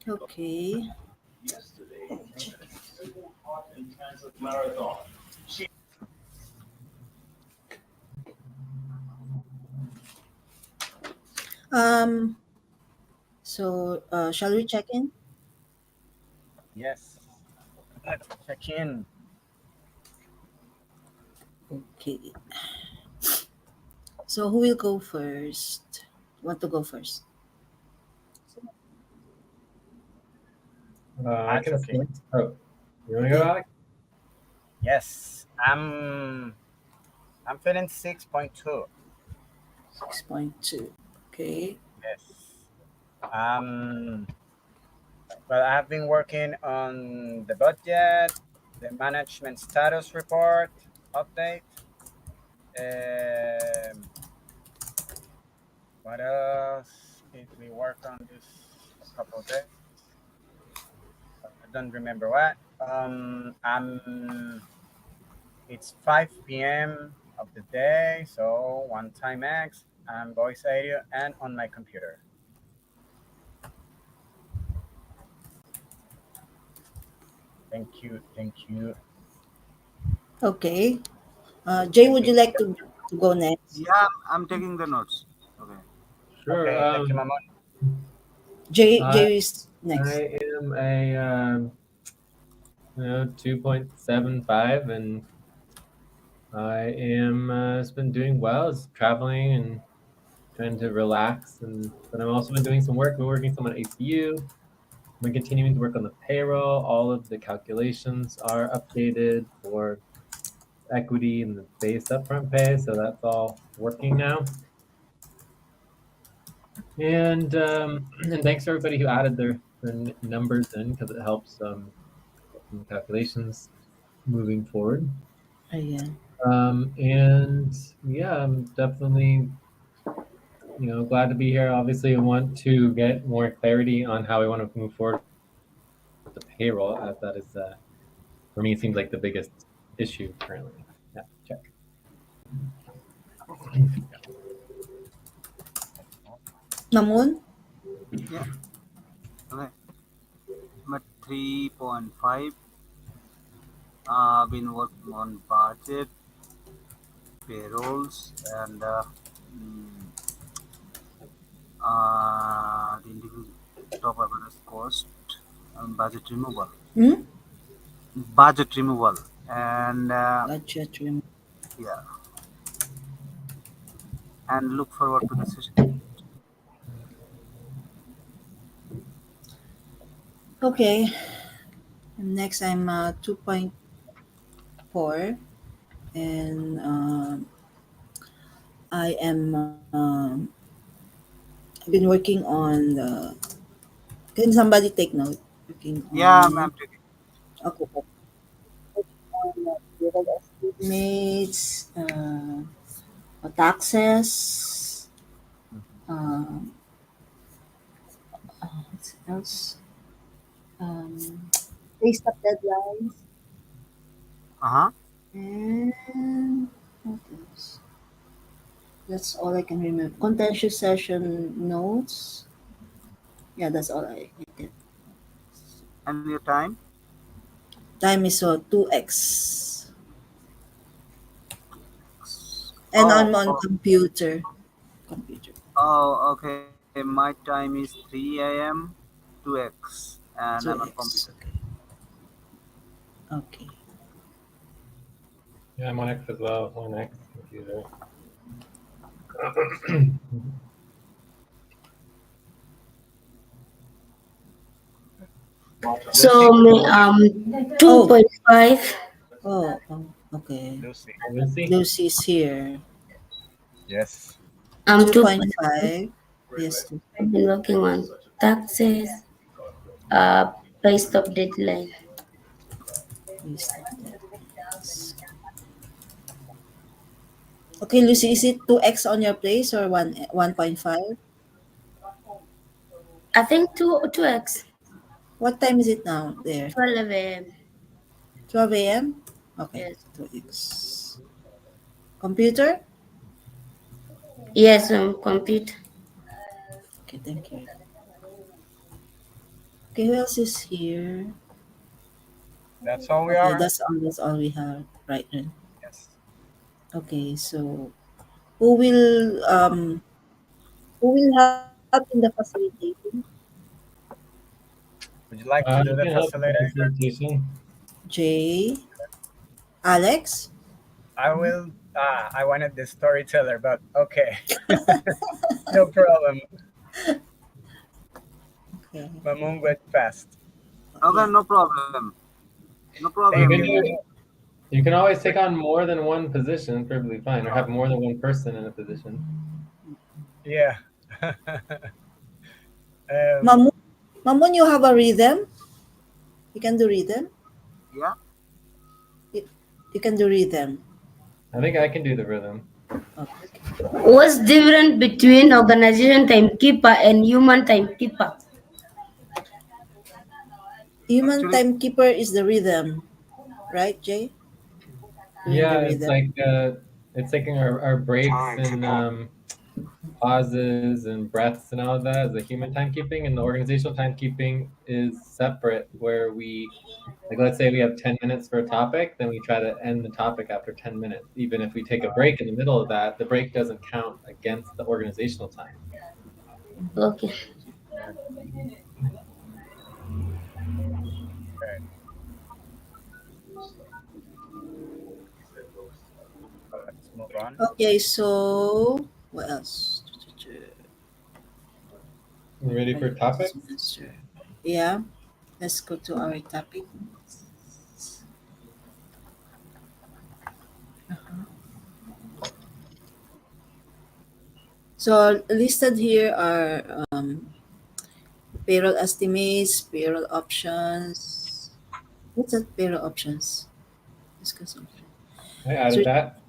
Okay. Um. So, shall we check in? Yes. Let's check in. Okay. So, who will go first? Want to go first? I That's can okay. start. Oh, you want to go, Okay. Alex? Yes. I'm feeling 6.2. 6.2. Okay. Yes. Um well, I've been working on the budget, the management status report update. Um, what else did we work on this a couple of days? I don't remember what. It's 5 p.m. of the day, so one time X. I'm voice audio and on my computer. Thank you, thank you. Okay. Jay, Let would me. you like to go next? Yeah, I'm taking the notes. Okay. Sure. Okay, thank you, Mamon. I Jay is next. I am a 2.75, and I am it's been doing well. It's traveling and trying to relax, and but I've also been doing some work. We're working some on ACU. We're continuing to work on the payroll. All of the calculations are updated for equity and the base upfront pay, so that's all working now. And thanks to everybody who added their numbers in, because it helps in calculations moving forward. Yeah. And yeah, I'm definitely glad to be here. Obviously, I want to get more clarity on how we want to move forward with the payroll, as that is for me seems like the biggest issue currently. Yeah, check. Namun? Yeah. Okay. I'm at 3.5. Been working on budget, payrolls, and mm, the individual top average cost, budget removal. Hmm? Budget removal. And Budget room. yeah, and look forward to the session. Okay. Next, I'm 2.4. And I am. I've been working on the. Can somebody take note? Working Yeah, on. I'm taking. Okay. On the estimates, taxes, uh, what else? Pay stub deadlines, Uh huh. and what else? That's all I can remember. Contentious session notes. Yeah, that's all I did. And your time? Time is 2x. And Oh, I'm on oh, computer. Computer. oh, okay. My time is 3 a.m. 2x, and I'm on 2x. computer. Okay. Okay. Yeah, I'm on X as well. On X computer. Lucy, Oh, 2.5. okay. Lucy. Lucy. Lucy's here. Yes. 2.5. 2.5. Yes, I've been working on taxes, uh, based of deadline. list of deadlines. Okay, Lucy, is it 2x on your place or 1.5? I think 2x, What time is it now there? 12 a.m. 12 a.m.? Okay, Yes. 2x. Computer? Yes, on computer. Okay, thank you. Okay, who else is here? That's all we Okay, are. that's all we have right now. Yes. Okay, so who will um who will help in the facilitating? Would you like to do You the can help with the facilitator? facilitation. Jay, Alex. I will. I wanted the storyteller, but okay, no problem. Okay. Mamung went fast. Yeah. Okay, no problem. No You Thank problem. can you, do. Mamung. You can always Wait, take on more than one position, perfectly fine, or have more than one person in a position. yeah. um, Mamun, Mamun, you have a rhythm. You can do rhythm. Yeah. You, you can do rhythm. I think I can do the rhythm. Okay. What's different between organization timekeeper and human timekeeper? Human Actually, timekeeper is the rhythm, right, Jay? Doing the Yeah, rhythm. it's taking our breaks Time to and pause. pauses and breaths and all of that as a human timekeeping, and the organizational timekeeping is separate, where we, like, let's say we have 10 minutes for a topic, then we try to end the topic after 10 minutes. Even if we take a break in the middle of that, the break doesn't count against the organizational time. Okay. yeah, okay. Let's move on. Okay, so what else? Ready for Right topics? semester. Yeah, let's go to our topic. So listed here are payroll estimates, payroll options. What's that? Payroll options. Discuss options. I added Cer- that.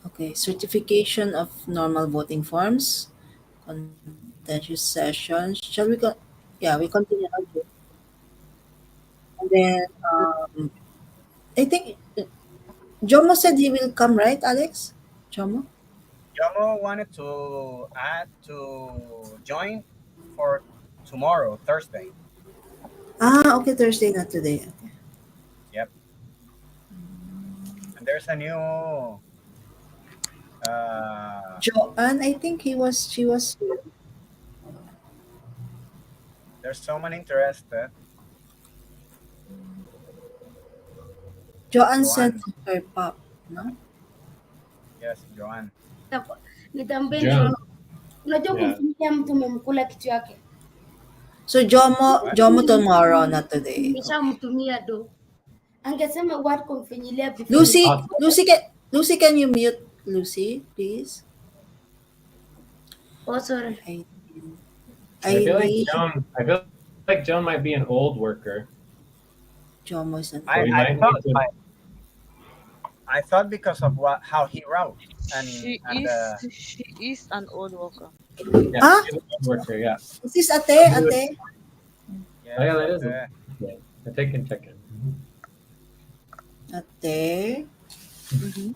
okay, certification of normal voting forms, contentious sessions. Shall we go? Yeah, we continue. Okay. And then I think Jomo said he will come, right, Alex? Jomo? Yomo wanted to add to join for tomorrow, Thursday. Ah, okay, Thursday, not today. Yep. And there's a new. Uh, Joanne, I think she was there's someone interested. Joanne sent Joanne. her pop, no? Yes, Joanne. Nitambie Joan. John. Unajua Yeah. kumfanyia mtu umemkula kitu yake. So Jomo What? Jomo tomorrow, not today. Okay. Nimeshamtumia do. Angesema what kumfinyilia before ni. Lucy, Awesome. Lucy, can you mute Lucy, please? Oh, sorry. Eileen. I feel like Eileen, Joan. I feel like Joan might be an old worker, Jomo is so an we I might need thought to. I thought because of what how he wrote She and is she is an old worker. Yeah, Ah, she's an old worker. Yeah. is this So ate, we would. ate? Oh yeah, yes, that is. Yeah. I take and check in. Ate. Mm-hmm.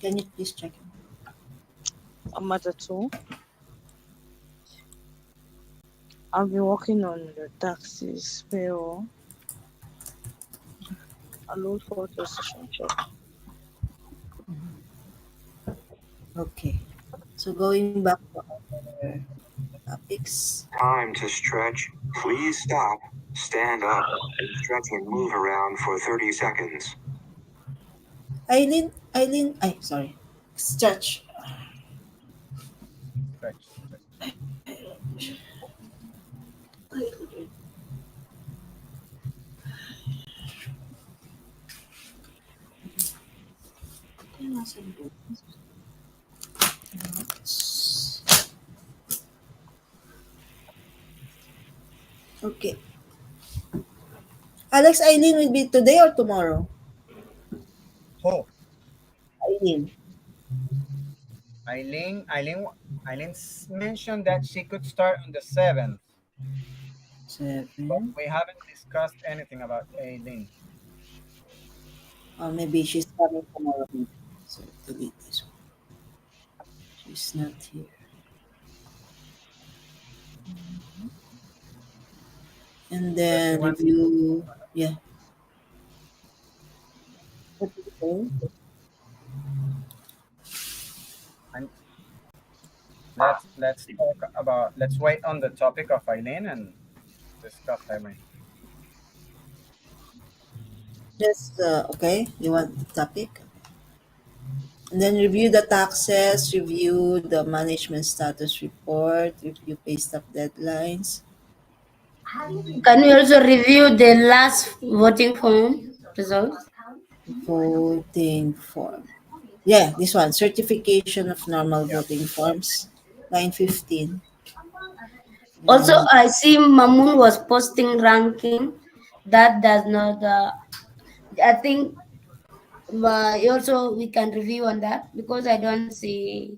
Can you please check it? Matter two. I've been working on the taxes, payroll, a load photo session check. Okay. So going back to our topics. Time to stretch. Please stop, stand up, stretch and move around for 30 seconds. Eileen, ay, sorry. Stretch. stretch, stretch. Okay. Alex, Eileen will be today or tomorrow? Oh, Eileen. Eileen mentioned that she could start on the 7th, but 7. we haven't discussed anything about Eileen. Or maybe she's coming tomorrow. So delete this one. She's not here. and Does he then want? review. Yeah. What did you say? And let's talk about. Let's wait on the topic of Eileen and discuss Eileen. Just okay. You want the topic? And then review the taxes, review the management status report, review pay stub deadlines, Can we also review the last voting form results? voting form. Yeah, this one, certification of normal Yeah. voting forms, line 15. Also, And I see Mamun was posting ranking. That does not. I think also we can review on that because I don't see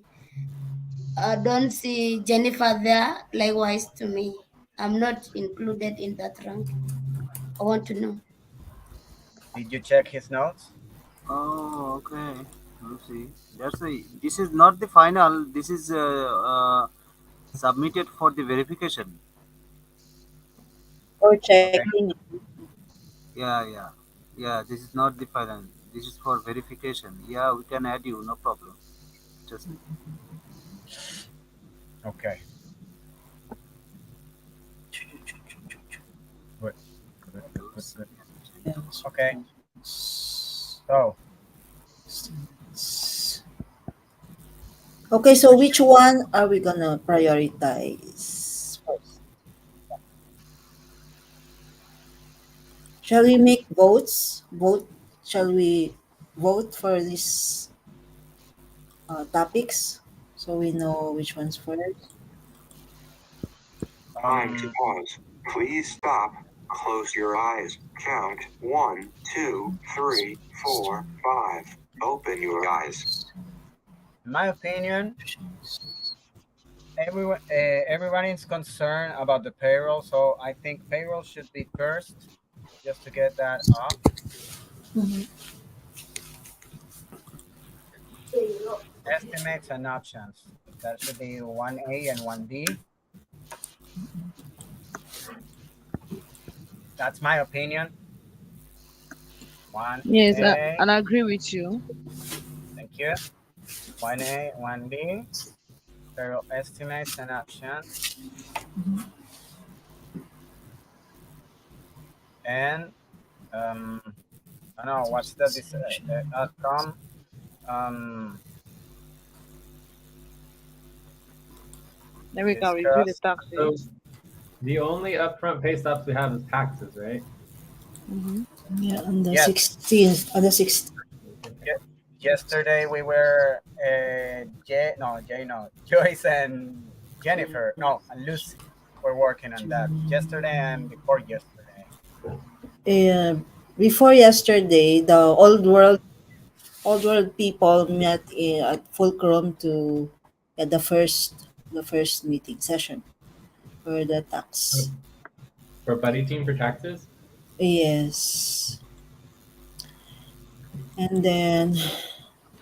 Jennifer there. Likewise to me, I'm not included in that rank. I want to know. Did you check his notes? Oh, okay. You see, that's a. This is not the final. This is submitted for the verification. or Okay. checking. Yeah, yeah, yeah. This is not the final. This is for verification. Yeah, we can add you. No problem. Just Okay. Good. Good. Good. Good. Thurs Good. and Okay. So Okay, so which one are we gonna prioritize first? Shall we make votes? Vote? Shall we vote for these topics so we know which one's first? Time to um, pause. Please stop. Close your eyes. Count 1, 2, 3, 4, 5. Open your eyes. in my opinion, everyone is concerned about the payroll, so I think payroll should be first, just to get that off. Estimates and options. That should be 1A and 1B. That's my opinion. Yes, 1A. and I agree with you. Thank you. 1A, 1B. Payroll estimates and options. And I don't know what's the outcome. Um, Then we can review the discuss. So taxes. the only upfront pay stops we have is taxes, right? Mm-hmm. Yeah, on the Yes. 16th. On the 16th. Yesterday we were Joyce and Jennifer, no, and Lucy were working on that yesterday and before yesterday. Before yesterday, the old world people met at Fulcrum to get the first meeting session for the tax. For buddy team for taxes. Yes, and then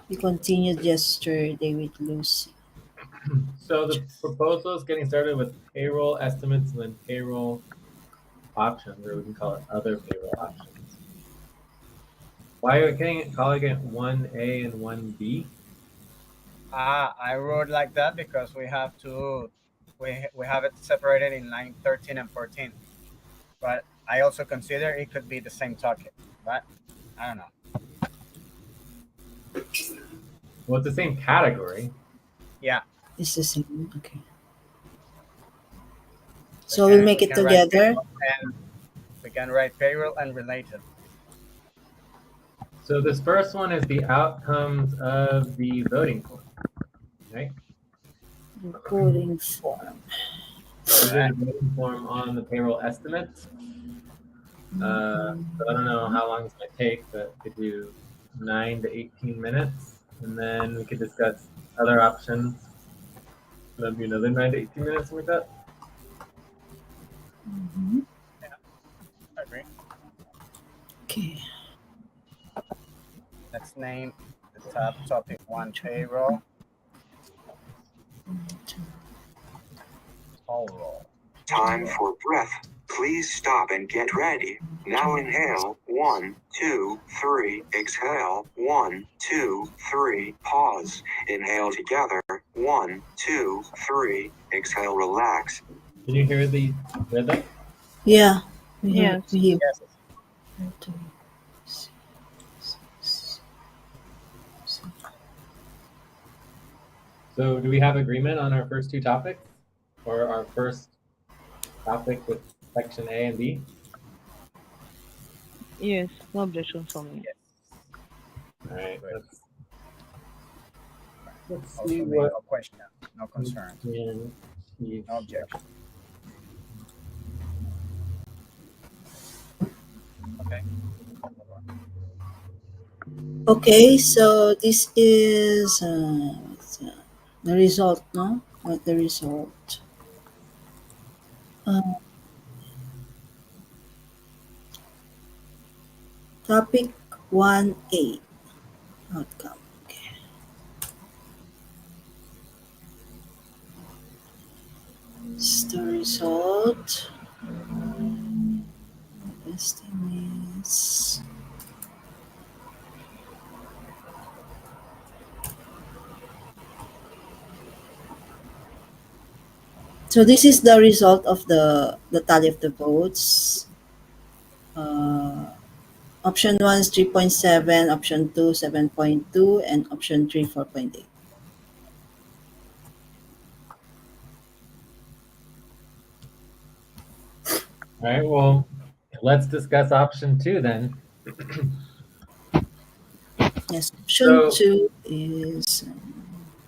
we continued yesterday with Lucy. So the proposal is getting started with payroll estimates and then payroll options, or we can call it other payroll options. Why are we calling it 1A and 1B? I wrote like that because we have it separated in line 13 and 14. But I also consider it could be the same topic. But I don't know. Well, it's the same category. Yeah. It's the same. Okay. We So we'll can make we it can write together. payroll and we can write payroll and related. So this first one is the outcomes of the voting form, right? Voting form. We did a voting form on the payroll estimates. So I don't know how long it's going to take, but we could do 9 to 18 minutes, and then we could discuss other options. That'd be another 9 to 18 minutes, something like that. I agree. Okay. Let's name the topic 1 payroll. Payroll. Time for breath. Please stop and get ready. Now inhale, 1, 2, 3, exhale, 1, 2, 3, pause, inhale together, 1, 2, 3, exhale, relax. Can you hear the rhythm? Yeah, Yes. we hear. Yes. So do we have agreement on our first two topics? Or our first topic with section A and B? Yes. No objection from me. Yes. All right, Good. let's see Also, me, what no question, no we concern, can achieve no here. objection. Okay. Okay, so this is what's, the result, no? What the result? Uh, Topic 1A, outcome. Okay. It's the result. Estimates. So this is the result of the tally of the votes. Option 1 is 3.7, option 2 7.2, and option 3 4.8. All right, well, let's discuss option 2 then. Yes, option So 2 is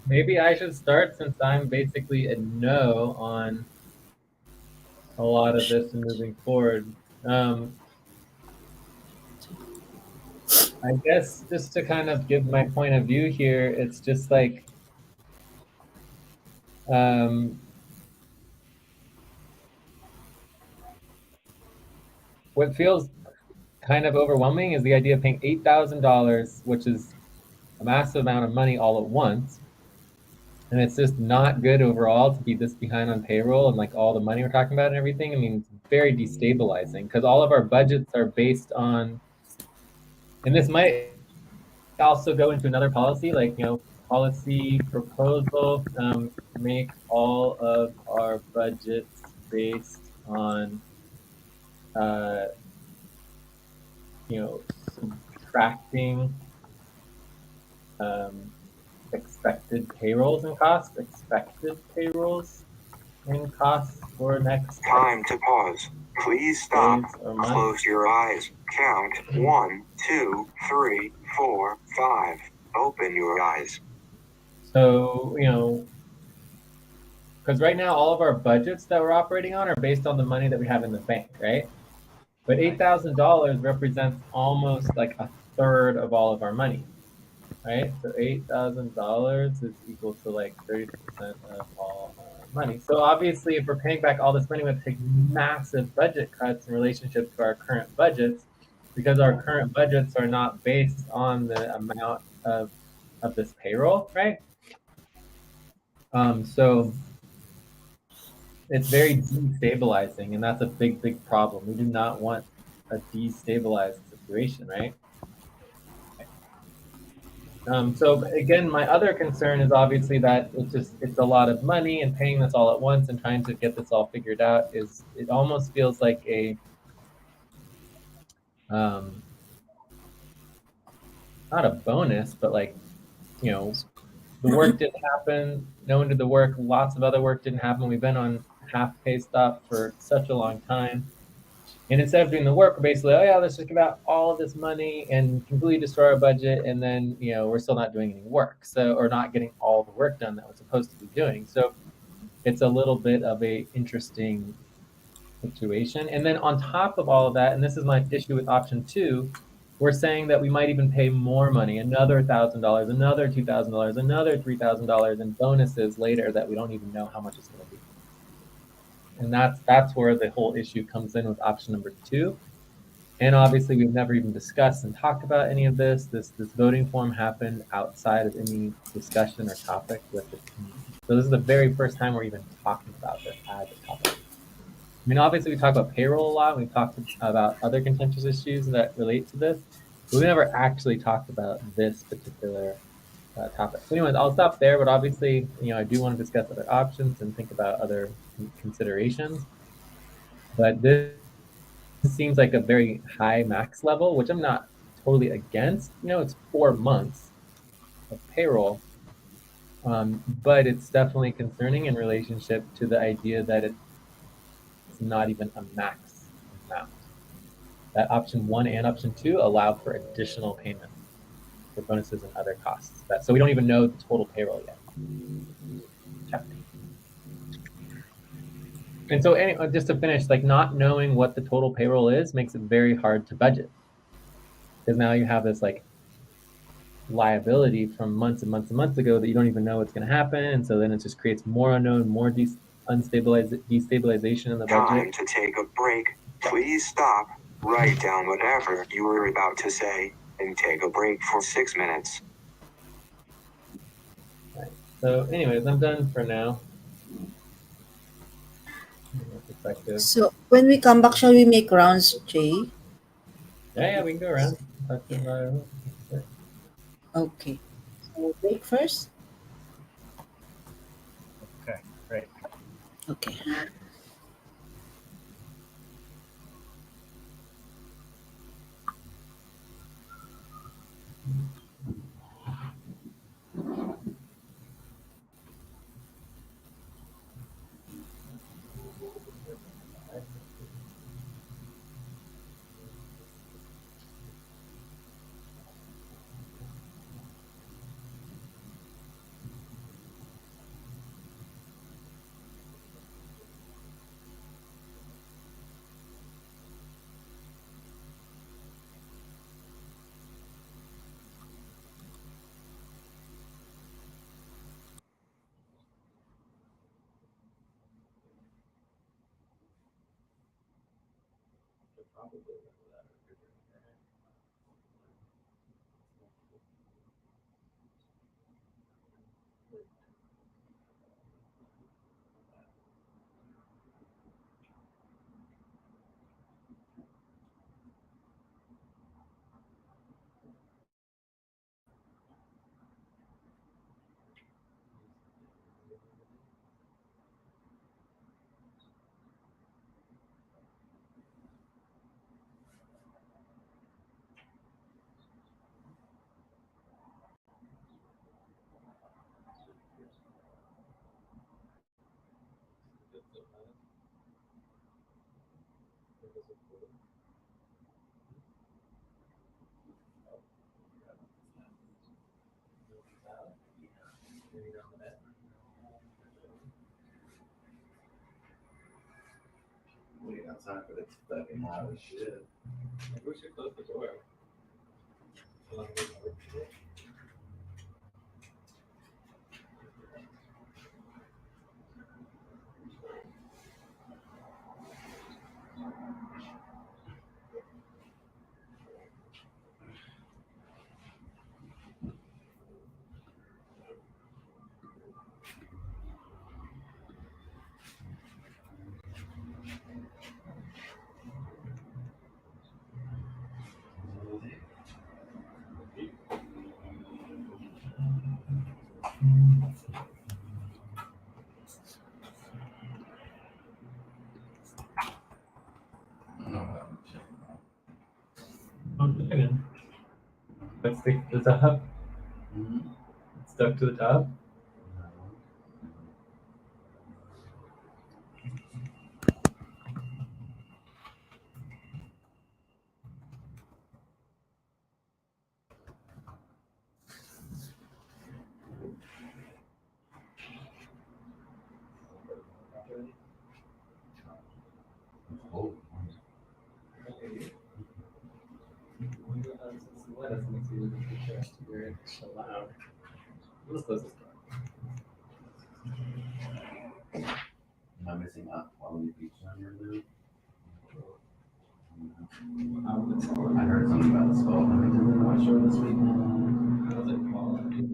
maybe I should start since I'm basically a no on a lot of this and moving forward. I guess just to kind of give my point of view here, it's just like what feels kind of overwhelming is the idea of paying $8,000, which is a massive amount of money all at once. And it's just not good overall to be this behind on payroll and like all the money we're talking about and everything. I mean, it's very destabilizing because all of our budgets are based on, and this might also go into another policy, like, policy proposal, make all of our budgets based on, subtracting expected payrolls and costs for next Time to pause. Please stop. days or months. Close your eyes. Count 1, 2, 3, 4, 5. Open your eyes. So, because right now all of our budgets that we're operating on are based on the money that we have in the bank, right? But $8,000 represents almost like a third of all of our money, right? So $8,000 is equal to like 30% of all our money. So obviously, if we're paying back all this money, we have to take massive budget cuts in relationship to our current budgets, because our current budgets are not based on the amount of this payroll, right? So it's very destabilizing, and that's a big, big problem. We do not want a destabilized situation, right? So again, my other concern is obviously that it's a lot of money, and paying this all at once and trying to get this all figured out it almost feels like a not a bonus, but like, the work didn't happen, no one did the work, lots of other work didn't happen. We've been on half pay stop for such a long time. And instead of doing the work, we're basically, oh yeah, let's just give out all of this money and completely destroy our budget, and then we're still not doing any work, or not getting all the work done that we're supposed to be doing. So it's a little bit of a interesting situation. And then on top of all of that, and this is my issue with option 2, we're saying that we might even pay more money, another $1,000, another $2,000, another $3,000 in bonuses later that we don't even know how much it's going to be. And that's where the whole issue comes in with option number 2. And obviously, we've never even discussed and talked about any of this. This voting form happened outside of any discussion or topic with the community. So this is the very first time we're even talking about this as a topic. I mean, obviously, we talk about payroll a lot. We've talked about other contentious issues that relate to this, but we never actually talked about this particular topic. So, anyways, I'll stop there. But obviously, I do want to discuss other options and think about other considerations. But this seems like a very high max level, which I'm not totally against. It's 4 months of payroll, but it's definitely concerning in relationship to the idea that it's not even a max amount. That option 1 and option 2 allow for additional payments for bonuses and other costs. So we don't even know the total payroll yet. Check. And so anyway, just to finish, like not knowing what the total payroll is makes it very hard to budget, because now you have this like liability from months and months and months ago that you don't even know what's going to happen, and so then it just creates more unknown, more destabilization in the budget. Time to take a break. Please stop, write down whatever you were about to say, and take a break for 6 minutes. Right. So anyways, I'm done for now. So when we come back, shall we make rounds, Jay? Yeah, we can go around. Yeah. Okay. So break first. Okay, great. Okay. Waiting outside for this fucking hot as shit. We should close the door. Again. Let's stick to the top. Stuck to the top. Let's close this door. Am I missing out quality features on your loop? I heard something about the skull coming to the North Shore this weekend. How's it quality?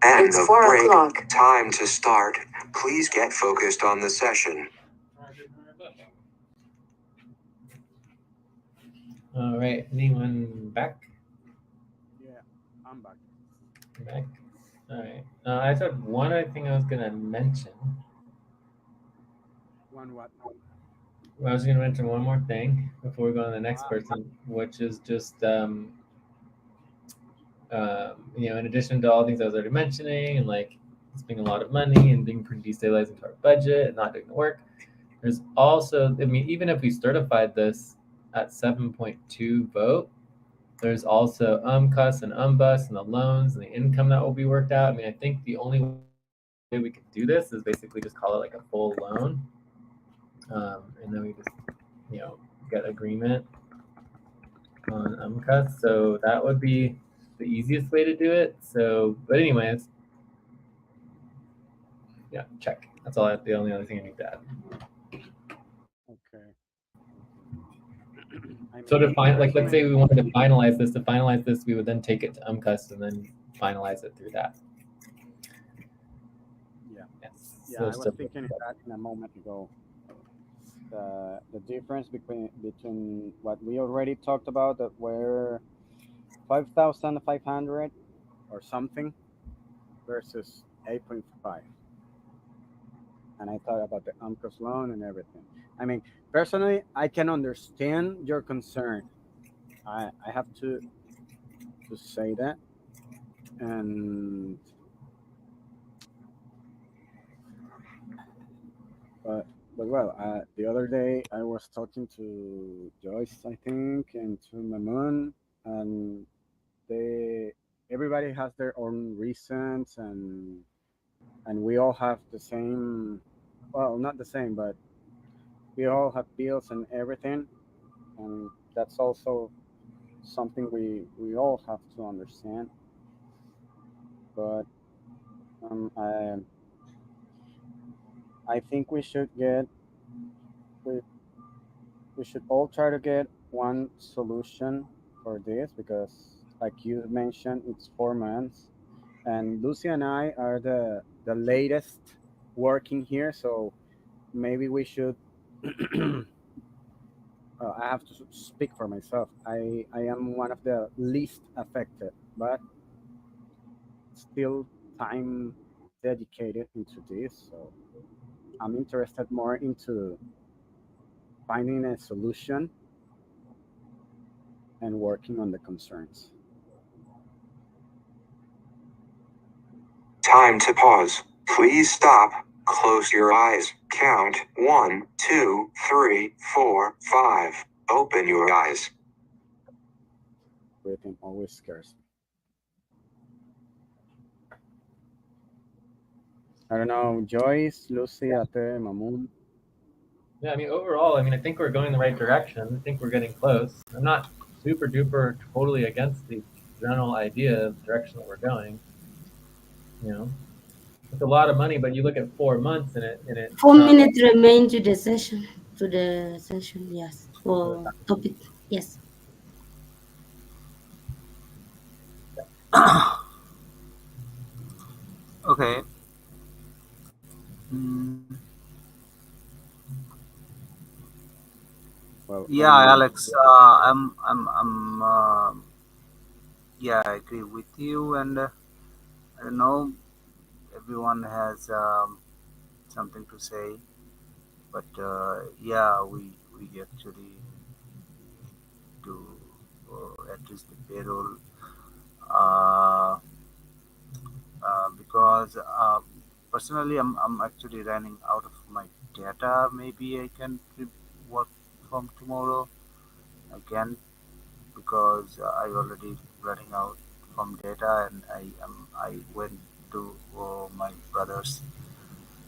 End it's of 4 o'clock. Time to start. Please get focused on the session. All right. Anyone back? Yeah, I'm back. Back. All right. I just had one other thing I was gonna mention. One what? I was gonna mention one more thing before we go on to the next Ah, person, which is just in addition to all the things I was already mentioning, and like spending a lot of money and being pretty destabilizing to our budget and not doing the work. There's also, I mean, even if we certified this at 7.2 vote, there's also UMCUS and UMBUS and the loans and the income that will be worked out. I mean, I think the only way we could do this is basically just call it like a full loan, and then we just get agreement on UMCUS. So that would be the easiest way to do it. So, but anyways, yeah, check. That's all. The only other thing I need to add. okay. So to find, like, let's Personally, say we wanted to finalize this. To finalize this, we would then take it to UMCUS and then finalize it through that. yeah, Yes. yeah. So I was thinking that in a moment ago. The difference between what we already talked about, that were 5,500 or something versus 8.5, and I thought about the UMCOS loan and everything. I mean, personally, I can understand your concern. I have to say that, and but the other day I was talking to Joyce, I think, and to Mamoon, and they everybody has their own reasons, and we all have the same, well, not the same, but we all have bills and everything, and that's also something we all have to understand. But um, I I think we we should all try to get one solution for this, because, like you mentioned, it's 4 months, and Lucy and I are the latest working here, so maybe we should. I have to speak for myself. I am one of the least affected, but still time dedicated into this. So I'm interested more into finding a solution and working on the concerns. Time to pause. Please stop. Close your eyes. Count 1, 2, 3, 4, 5. Open your eyes. Breathing always scares me. I don't know, Joyce, Lucy, Ate, Mamoon. Yeah, I mean, overall, I mean, I think we're going the right direction. I think we're getting close. I'm not super duper totally against the general idea of the direction that we're going. It's a lot of money, but you look at 4 months and it 4 minutes remain to the session. To the session, yes. For topic, yes. Okay. Mm, Well, yeah, Alex. Yeah, I agree with you, and I don't know. Everyone has something to say, but yeah, we actually do at least the payroll, uh, because personally I'm actually running out of my data. Maybe I can work from tomorrow again, because I already running out from data, and I went to my brother's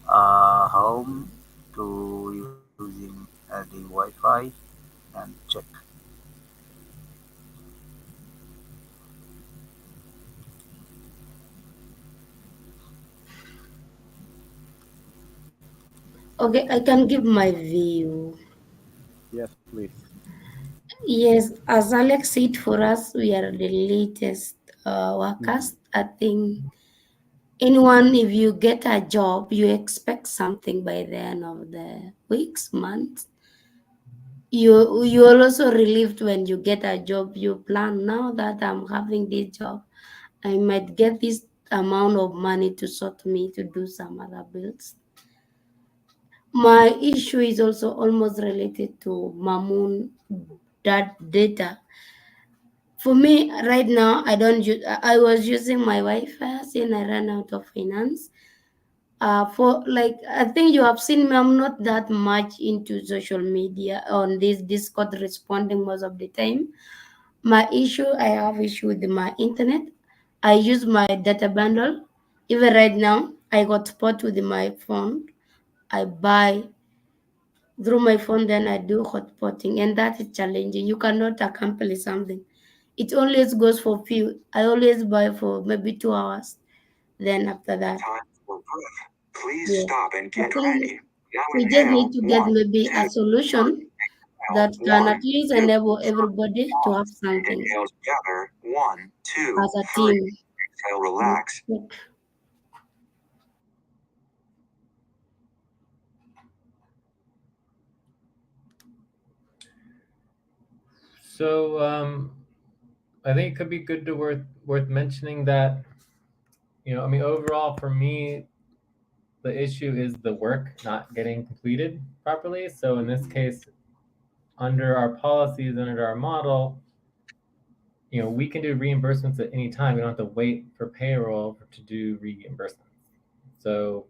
home to using the Wi-Fi and check. Okay, I can give my view. yes, please. Yes, as Alex said, for us, we are the latest Mhm. workers. I think Anyone, if you get a job, you expect something by the end of the weeks, months. You are also relieved when you get a job. You plan, now that I'm having this job, I might get this amount of money to sort me to do some other bills. My issue is also almost related to Mamoon, that data. For me, right now, I don't use. I was using my Wi-Fi, and I ran out of finance. For like, I think you have seen me. I'm not that much into social media on this Discord responding most of the time. My issue, I have issue with my internet. I use my data bundle. Even right now, I got spot with my phone. I buy through my phone, then I do hotspotting, and that is challenging. You cannot accomplish something. It always goes for few. I always buy for maybe 2 hours. Then after that, Time for breath. Please yeah. stop and I get think ready. Now we just need inhale. to get One, maybe a two, solution three. that Inhale. can at One, least two, enable three. everybody to have Pause. something Inhale together. One, two, as a three. team. Exhale, relax. So I think it could be good to worth mentioning that, I mean, overall for me, the issue is the work not getting completed properly. So in this case, under our policies, under our model, we can do reimbursements at any time. We don't have to wait for payroll to do reimbursements. So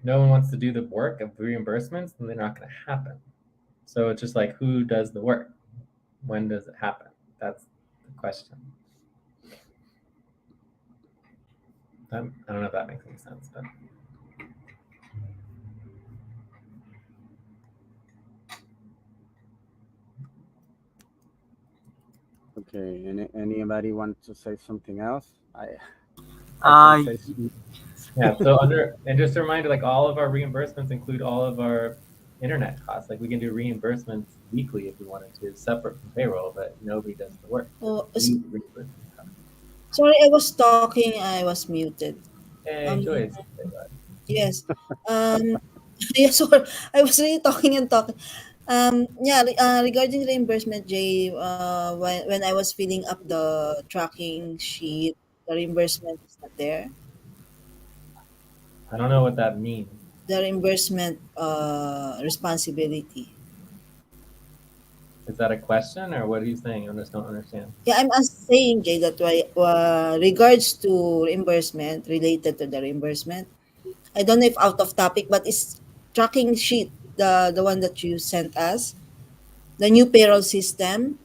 no one wants to do the work of reimbursements, then they're not going to happen. So it's just like, who does the work? When does it happen? That's the question. I don't know if that makes any sense, but Okay, anybody want to say something else? I can Uh, say yeah. So and just a reminder, like all of our reimbursements include all of our internet costs. Like we can do reimbursements weekly if we wanted to, separate from payroll, but nobody does the work. So Oh, we reimburse them. sorry, I was talking. I was muted. Hey, Um, Joyce. yes. Yeah, sorry. I was really talking and talking. Yeah, regarding reimbursement, Jay, when I was filling up the tracking sheet, the reimbursement is not there. I don't know what that means. The reimbursement responsibility. Is that a question or what are you saying? I just don't understand. Yeah, I'm saying, Jay, that why regards to reimbursement related to the reimbursement. I don't know if out of topic, but it's tracking sheet, the one that you sent us, the new payroll system.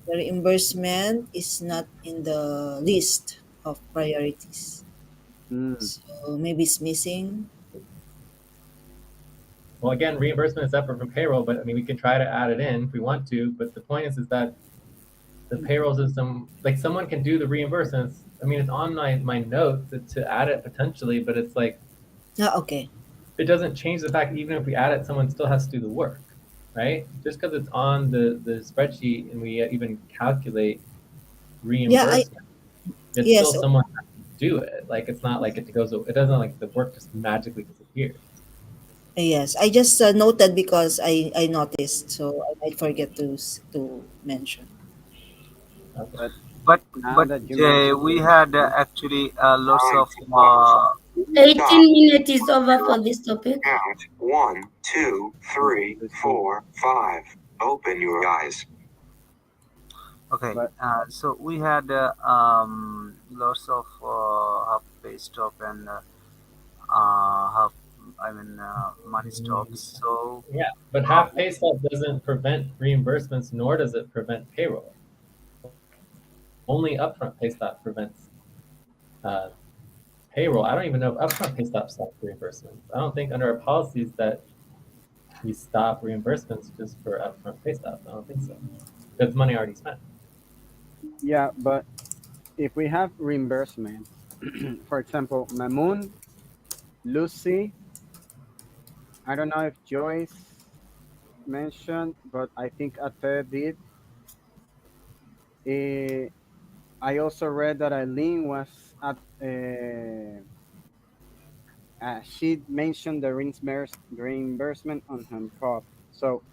The reimbursement is not in the list of priorities. mm, So maybe it's missing. Well, again, reimbursement is separate from payroll, but I mean, we can try to add it in if we want to. But the point is that the payroll system, like someone can do the reimbursements. I mean, it's on my notes to add it potentially, but it's like Ah, okay. it doesn't change the fact even if we add it, someone still has to do the work, right? Just because it's on the spreadsheet and we even calculate Yeah, reimbursement, it's still yes, someone has to do it. Like it's not like it goes. It doesn't like the work just magically disappears. yes. I just noted because I noticed, so I might forget to mention. Okay. but now that you mentioned we it, had actually lots Time of to pause. Please stop. 18 minutes is over for this topic. Count. One, two, three, let's see. 4, 5. Open your eyes. okay. But So we had lots of half pay stop and half, I mean, money stops. So Yeah, but uh, half pay stub doesn't prevent reimbursements, nor does it prevent payroll. Only upfront pay stop prevents uh, payroll. I don't even know if upfront pay stop stops reimbursements. I don't think under our policies that we stop reimbursements just for upfront pay stubs. I don't think so. Because money already spent. yeah, but if we have reimbursements, for example, Mamoon, Lucy, I don't know if Joyce mentioned, but I think Ate did. eh, I also read that Eileen was at she mentioned the reimbursement on her top. So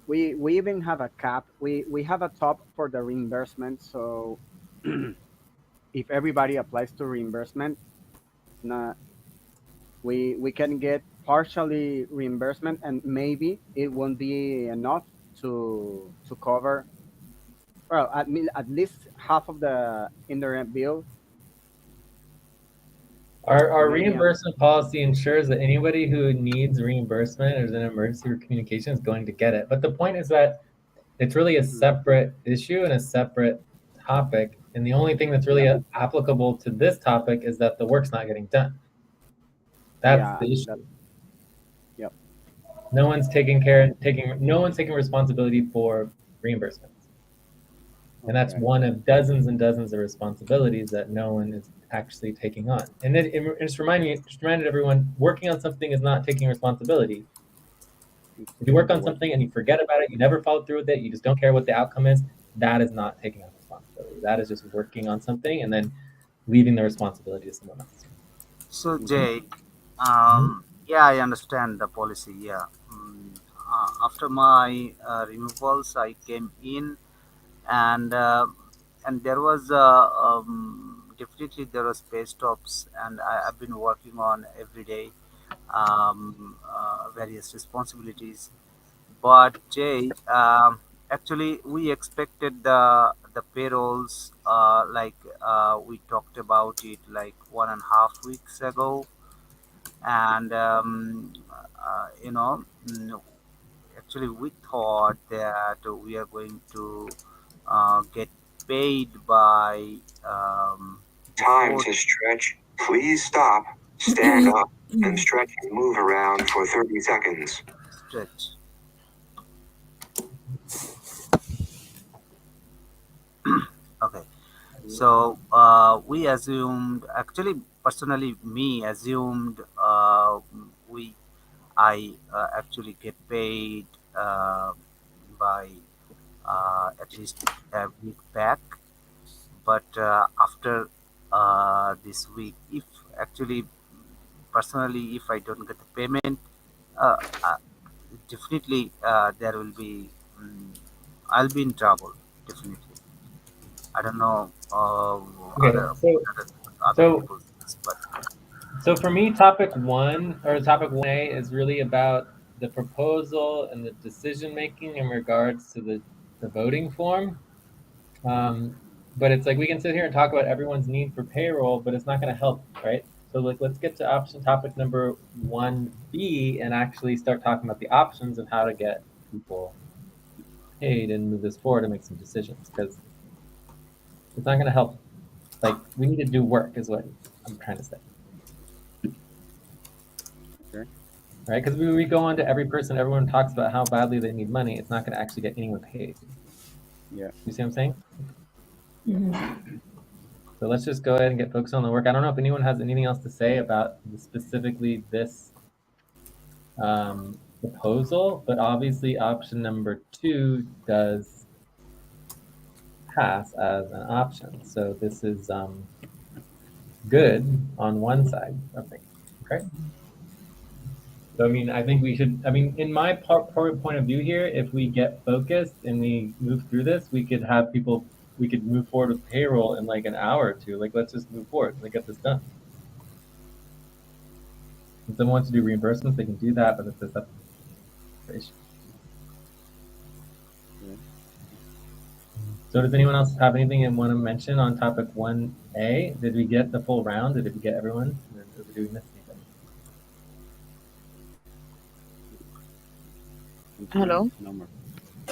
we even have a cap. We have a top for the reimbursement. So if everybody applies to reimbursement, not we can get partially reimbursement, and maybe it won't be enough to cover, well, at least half of the internet bill. Our Maybe reimbursement policy ensures that anybody who needs reimbursement or is an emergency or communication is going to get it. But the point is that it's really a Mhm. separate issue and a separate topic. And the only thing that's really Yep. applicable to this topic is that the work's not getting done. That's Yeah, the that. issue. Yep. No one's taking responsibility for reimbursements. And that's Okay. one of dozens and dozens of responsibilities that no one is actually taking on. And then it just reminded everyone, working on something is not taking responsibility. If you work on What? something and you forget about it, you never follow through with it, you just don't care what the outcome is, that is not taking on responsibility. That is just working on something and then leaving the responsibility to someone else. So Okay. Jake, Mhm. yeah, I understand the policy. Yeah. After my removals, I came in, and there was definitely there was pay stops, and I've been working on every day various responsibilities. But Jay, actually, we expected the payrolls like we talked about it like 1.5 weeks ago, and actually we thought that we are going to get paid by Time before to stretch. Please stop, stand up, and stretch and move around for 30 seconds. stretch. Okay. So we assumed, actually, personally, me assumed we I actually get paid by at least a week back. But after this week, if actually personally, if I don't get the payment, uh, uh, definitely there will be. I'll be in trouble. Definitely. I don't know Okay, other so people's, but so for me, topic 1A is really about the proposal and the decision making in regards to the voting form. But it's like we can sit here and talk about everyone's need for payroll, but it's not going to help, right? So like, let's get to option topic number 1B and actually start talking about the options of how to get people paid and move this forward and make some decisions, because it's not going to help. Like, we need to do work is what I'm trying to say, Okay. right? Because we go on to every person, everyone talks about how badly they need money. It's not going to actually get anyone paid. Yeah. You see what I'm saying? So let's just go ahead and get focused on the work. I don't know if anyone has anything else to say about specifically this proposal, but obviously option number 2 does pass as an option. So this is good on one side of things. Okay. So I mean, I think we should. I mean, in my point of view here, if we get focused and we move through this, we could have people. We could move forward with payroll in like an hour or two. Like, let's just move forward. Let's get this done. If someone wants to do reimbursements, they can do that, but it's a separate issue. Yeah. So does anyone else have anything they want to mention on topic 1A? Did we get the full round? Did we get everyone? Or did we miss anybody? Continue. Hello? No more.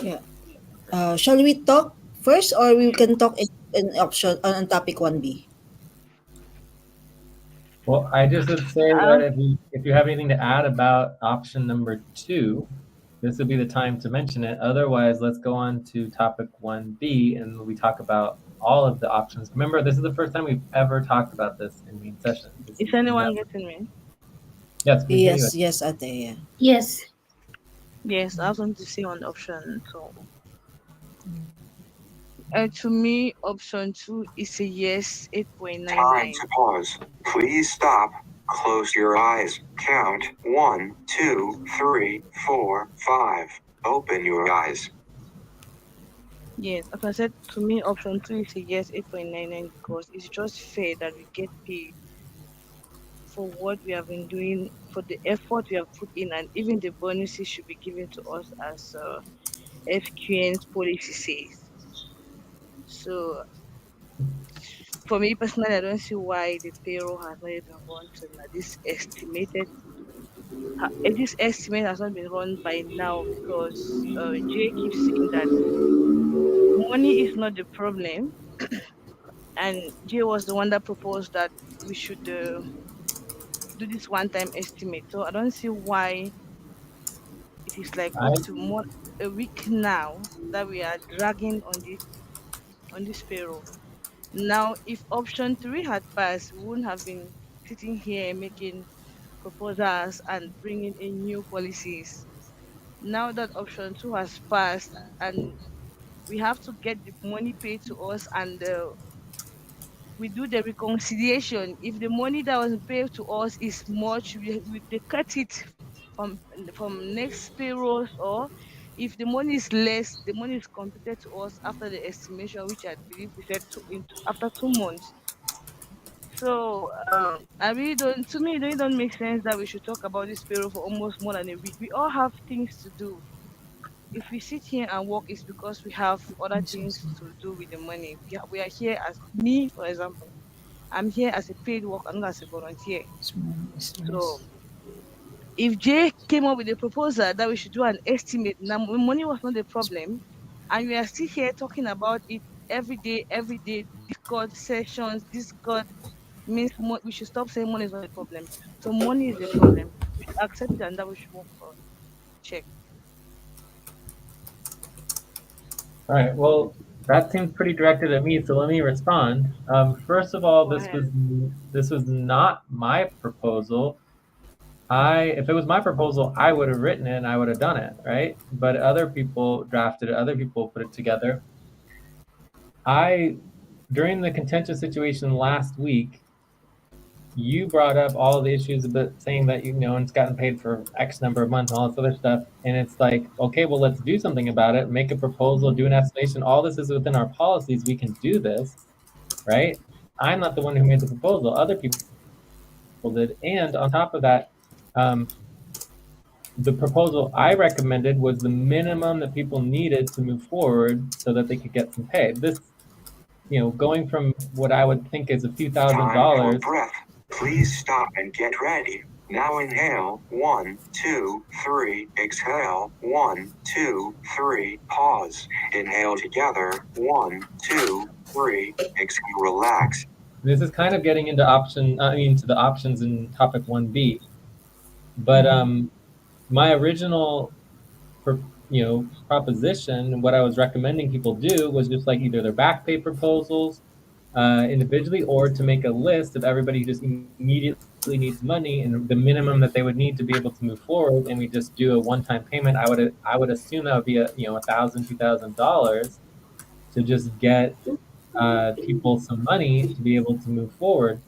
Yeah. Shall we talk first, or we can talk in option on topic 1B? Well, I just would say Uh, that if you have anything to add about option number 2, this would be the time to mention it. Otherwise, let's go on to topic 1B and we talk about all of the options. Remember, this is the first time we've ever talked about this in main session. This is is anyone never. getting me? Yes, we hear you. Yes, yes, Ate. Yeah. Yes. Yes, I was going to see on the option. So To me, option two is a yes, Time 8.99. to pause. Please stop. Close your eyes. Count 1, 2, 3, 4, 5. Open your eyes. Yes, as I said, to me, option two is a yes, 8.99, because it's just fair that we get paid for what we have been doing, for the effort we have put in, and even the bonuses should be given to us as FQN's policy says. So, for me personally, I don't see why the payroll has not even run to now. This estimate has not been run by now, because Jay keeps saying that money is not the problem, and Jay was the one that proposed that we should do this one-time estimate. So I don't see why it is like I up to more a week now that we are dragging on this payroll. Now, if option three had passed, we wouldn't have been sitting here making proposals and bringing in new policies. Now that option two has passed, and we have to get the money paid to us, and we do the reconciliation. If the money that was paid to us is much, we they cut it from next payrolls, or if the money is less, the money is computed to us after the estimation, which I believe we said after 2 months. So I really don't. To me, it really don't make sense that we should talk about this payroll for almost more than a week. We all have things to do. If we sit here and work, it's because we have other things to do with the money. We are here as me, for example. I'm here as a paid worker, not as a volunteer. So if Jay came up with a proposal that we should do an estimate, now money was not the problem, and we are still here talking about it every day, Discord sessions, Discord means we should stop saying money is not a problem. So money is a problem. We should accept it, and that we should move forward. Check. All right. Well, that seems pretty directed at me, so let me respond. First of all, Go ahead. this was not my proposal. If it was my proposal, I would have written it and I would have done it, right? But other people drafted it, other people put it together. I During the contentious situation last week, you brought up all of the issues about saying that it's gotten paid for X number of months and all this other stuff, and it's like, okay, well, let's do something about it. Make a proposal, do an estimation. All this is within our policies. We can do this, right? I'm not the one who made the proposal. Other people did, and on top of that, um, the proposal I recommended was the minimum that people needed to move forward so that they could get some pay. This, going from what I would think is a few Time for $1,000s. breath. Please stop and get ready. Now inhale. 1, 2, 3. Exhale. 1, 2, 3. Pause. Inhale together. 1, 2, 3. Exhale. Relax. This is kind of getting into to the options in topic 1B. But my original proposition, what I was recommending people do was just like either their back pay proposals individually, or to make a list of everybody who just immediately needs money and the minimum that they would need to be able to move forward, and we just do a one-time payment. I would assume that would be $1,000, $2,000 to just get people some money to be able to move forward.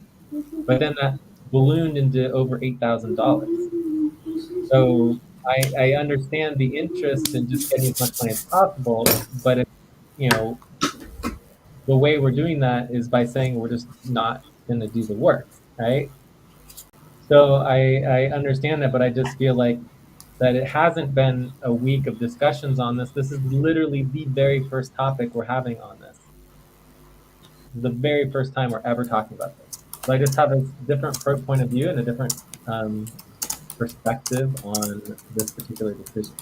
But then that ballooned into over $8,000. So I understand the interest in just getting as much money as possible, but if, you know, the way we're doing that is by saying we're just not going to do the work, right? So I understand that, but I just feel like that it hasn't been a week of discussions on this. This is literally the very first topic we're having on this. The very first time we're ever talking about this. So I just have a different point of view and a different perspective on this particular decision.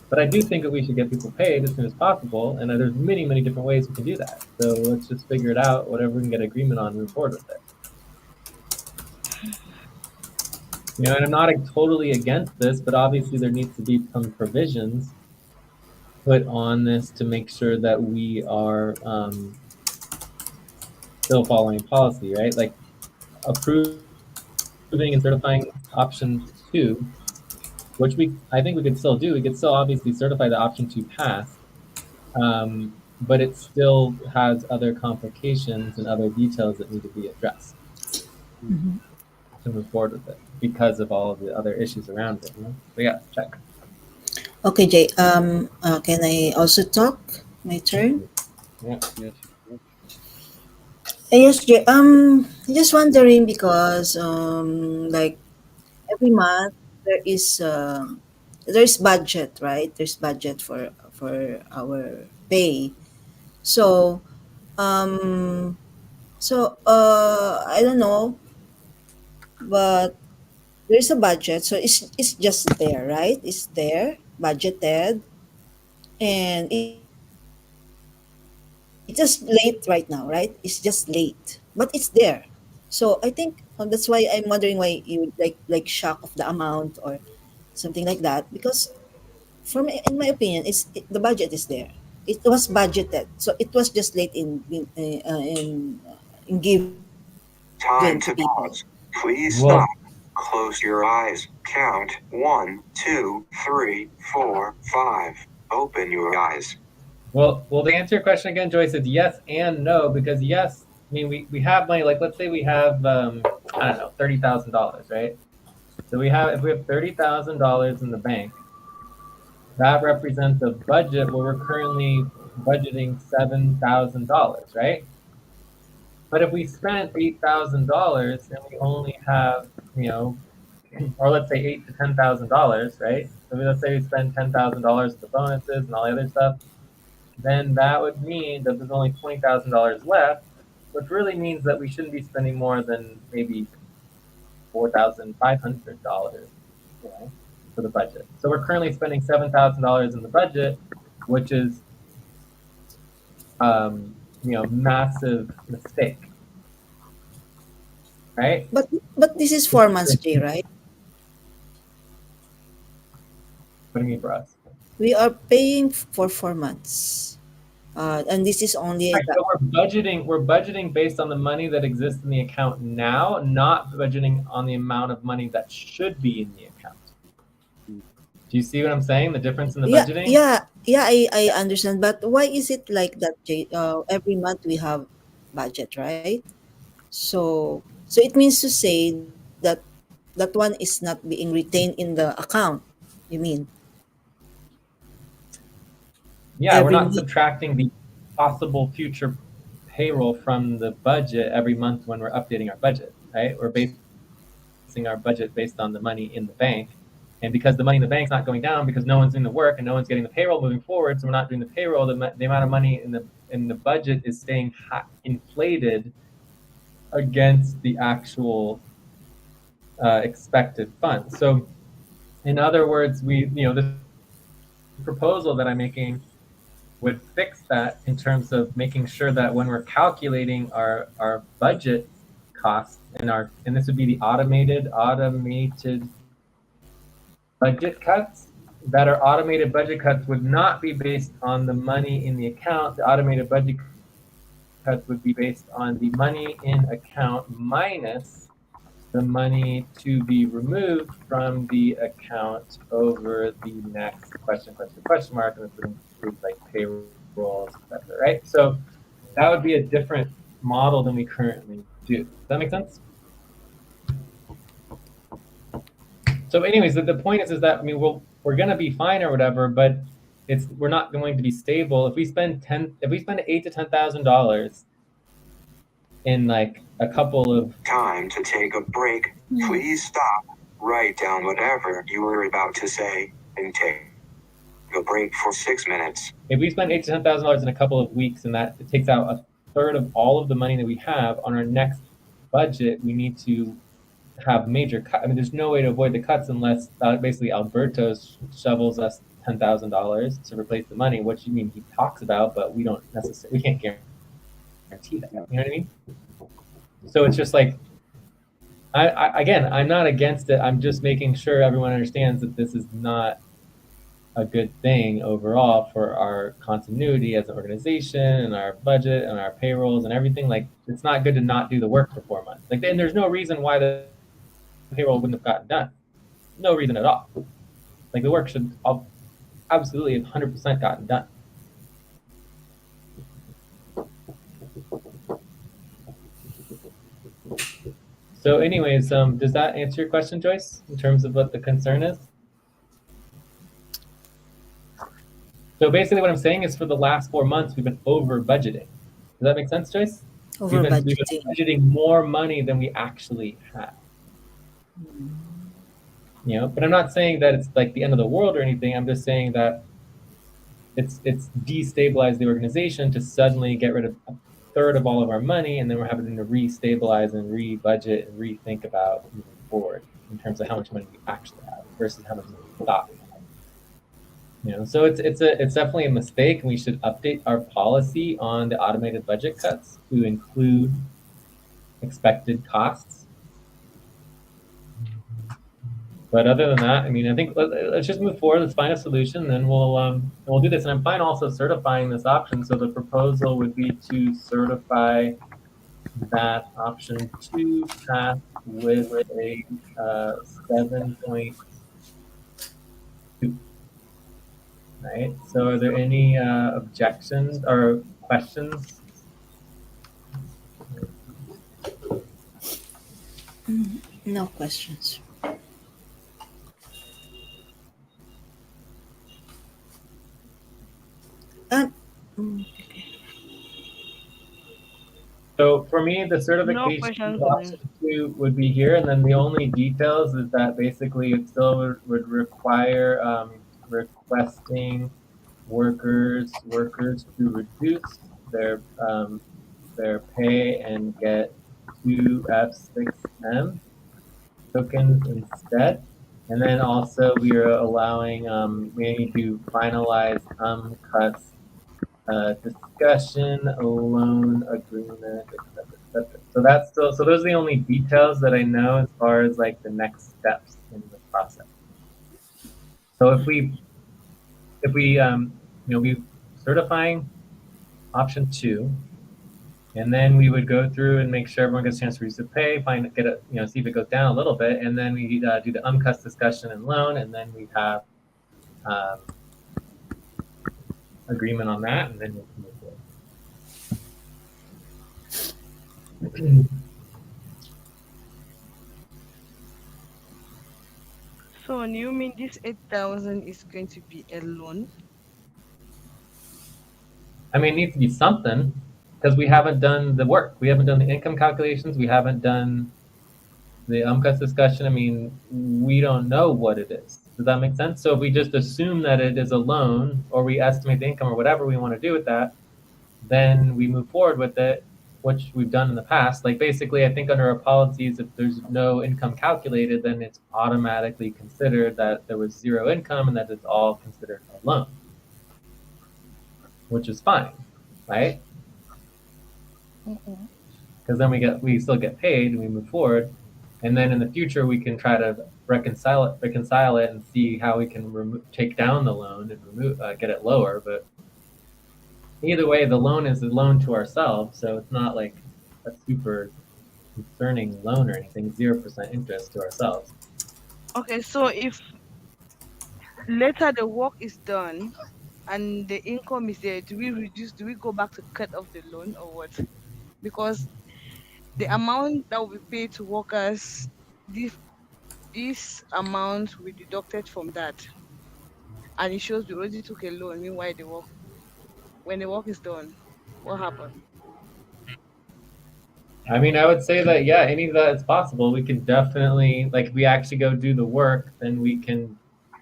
But I do think that we should get people paid as soon as possible, and there's many, many different ways we can do that. So let's just figure it out, whatever we can get agreement on, move forward with it. And I'm not totally against this, but obviously there needs to be some provisions put on this to make sure that we are still following policy, right? Like approving and certifying option 2, which I think we could still do. We could still obviously certify the option 2 passed. but it still has other complications and other details that need to be addressed Mhm. to move forward with it because of all of the other issues around it. So yeah, check. Okay, Jay. Can I also talk? My turn. Yeah. Yes. Yes, Jay. Just wondering because like every month there is there's budget, right? There's budget for our pay. So um, I don't know, but there's a budget, so it's just there, right? It's there, budgeted, and it's just late right now, right? It's just late, but it's there. So I think that's why I'm wondering why you like shock of the amount or something like that, because in my opinion, the budget is there. It was budgeted, so it was just late in given to people. Time to pause. Please stop. Well, Close your eyes. Count 1, 2, 3, 4, 5. Open your eyes. well, to answer your question again, Joyce, it's yes and no, because yes, I mean we have money. Like let's say we have I don't know, $30,000, right? So if we have $30,000 in the bank, that represents a budget where we're currently budgeting $7,000, right? But if we spent $8,000 and we only have, you know, or let's say $8,000 to $10,000, right? So let's say we spend $10,000 with the bonuses and all the other stuff, then that would mean that there's only $20,000 left, which really means that we shouldn't be spending more than maybe $4,500, you know, for the budget. So we're currently spending $7,000 in the budget, which is, massive mistake, right? But this is 4 months, Jay, right? What do you mean for us? We are paying for 4 months, and this is only Right, so we're budgeting based on the money that exists in the account now, not budgeting on the amount of money that should be in the account. Do you see what I'm saying? The difference in the yeah, budgeting? yeah, yeah. I understand, but why is it like that, Jay? Every month we have budget, right? So it means to say that that one is not being retained in the account. You mean Yeah, we're every not week? subtracting the possible future payroll from the budget every month when we're updating our budget, right? We're basing our budget based on the money in the bank. And because the money in the bank's not going down because no one's doing the work and no one's getting the payroll moving forward, so we're not doing the payroll, the amount of money in the budget is staying inflated against the actual expected funds. So in other words, this proposal that I'm making would fix that in terms of making sure that when we're calculating our budget costs and this would be the automated budget cuts, that our automated budget cuts would not be based on the money in the account. The automated budget cuts would be based on the money in account minus the money to be removed from the account over the next question mark, and this would include like payrolls, etc. Right? So that would be a different model than we currently do. Does that make sense? So, anyways, the point is that I mean we're gonna be fine or whatever, but we're not going to be stable if we spend $8,000 to $10,000 in like a couple of. Time to take a break. Please stop. Write down whatever you were about to say and take a break for 6 minutes. If we spend $8,000 to $10,000 in a couple of weeks, and that it takes out a third of all of the money that we have on our next budget, we need to have major cut. I mean, there's no way to avoid the cuts unless basically Alberto shovels us $10,000 to replace the money, which you mean he talks about, but we can't guarantee that. You know what I mean? So it's just like, again, I'm not against it. I'm just making sure everyone understands that this is not a good thing overall for our continuity as an organization and our budget and our payrolls and everything. Like, it's not good to not do the work for 4 months. Like, and there's no reason why the payroll wouldn't have gotten done. No reason at all. Like, the work should absolutely 100% gotten done. So anyways, does that answer your question, Joyce, in terms of what the concern is? So basically what I'm saying is for the last 4 months, we've been over budgeting. Does that make sense, Joyce? Over We've been budgeting. budgeting more money than we actually have. You know, but I'm not saying that it's like the end of the world or anything. I'm just saying that it's destabilized the organization to suddenly get rid of a third of all of our money, and then we're having to re-stabilize and re-budget and rethink about moving forward in terms of how much money we actually have versus how much money we thought we had. You know, so it's definitely a mistake, and we should update our policy on the automated budget cuts to include expected costs. But other than that, I mean, I think let's just move forward. Let's find a solution, then we'll do this. And I'm fine also certifying this option. So the proposal would be to certify that option 2 path with a 7.2. Right. So are there any objections or questions? No questions. Okay. So for me, the No certification questions of for me. option 2 would be here, and then the only details is that basically it still would require requesting workers to reduce their pay and get 2F6M tokens instead. And then also we are allowing we need to finalize cuts discussion, a loan agreement, etc., etc. So that's still, so those are the only details that I know as far as like the next steps in the process. So if we we certifying option 2, and then we would go through and make sure everyone gets a chance to reduce the pay, see if it goes down a little bit, and then we do the cuts discussion and loan, and then we have agreement on that, and then we can move forward. So you mean this 8,000 is going to be a loan? I mean, it needs to be something because we haven't done the work. We haven't done the income calculations. We haven't done the cuts discussion. I mean, we don't know what it is. Does that make sense? So if we just assume that it is a loan, or we estimate the income, or whatever we want to do with that, then we move forward with it, which we've done in the past. Like basically, I think under our policies, if there's no income calculated, then it's automatically considered that there was zero income and that it's all considered a loan, which is fine, right? Because then we still get paid and we move forward, and then in the future we can try to reconcile it and see how we can take down the loan and get it lower. But either way, the loan is a loan to ourselves, so it's not like a super concerning loan or anything. 0% interest to ourselves. Okay, so if later the work is done and the income is there, do we go back to cut off the loan or what? Because the amount that will be paid to workers, this amount will be deducted from that. And it shows we already took a loan, meanwhile when the work is done, what happened? I mean, I would say that, yeah, any of that is possible. We can definitely, like, if we actually go do the work, then we can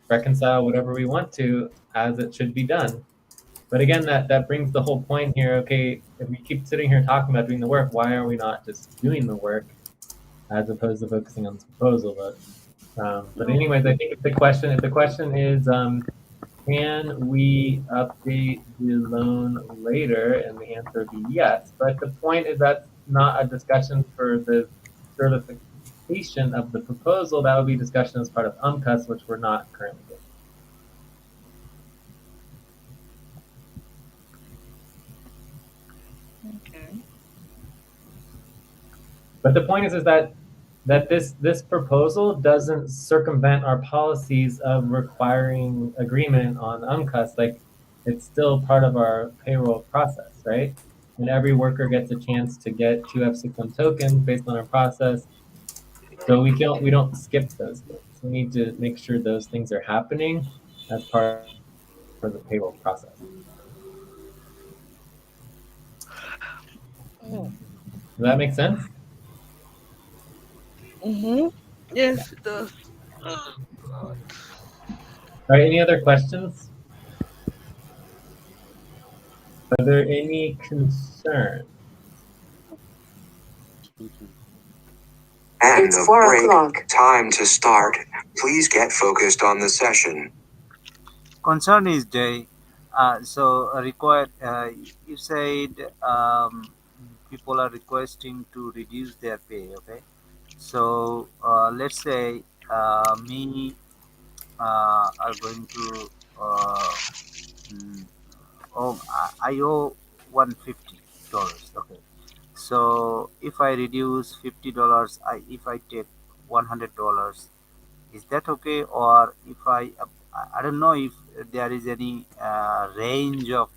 reconcile whatever we want to as it should be done. But again, that brings the whole point here. Okay, if we keep sitting here talking about doing the work, why are we not just doing the work as opposed to focusing on this proposal? But anyways, I think if the question is, can we update the loan later? And the answer would be yes. But the point is that's not a discussion for the certification of the proposal. That would be discussion as part of UMCUS, which we're not currently doing. Okay. But the point is that this proposal doesn't circumvent our policies of requiring agreement on UMCUS. Like, it's still part of our payroll process, right? And every worker gets a chance to get 2F61 tokens based on our process. So we don't skip those things. We need to make sure those things are happening as part of the payroll process. Mm. Does that make sense? Mm-hmm. Yeah. Yes, it does. Oh, God. All right. Any other questions? Are there any concerns? End of break. Time to start. Please get focused on the session. Concern is day. Required. You said people are requesting to reduce their pay. Okay. So let's say me are going to mm, I owe $150. Okay. So if I reduce $50, if I take $100, is that okay? Or if I don't know if there is any range of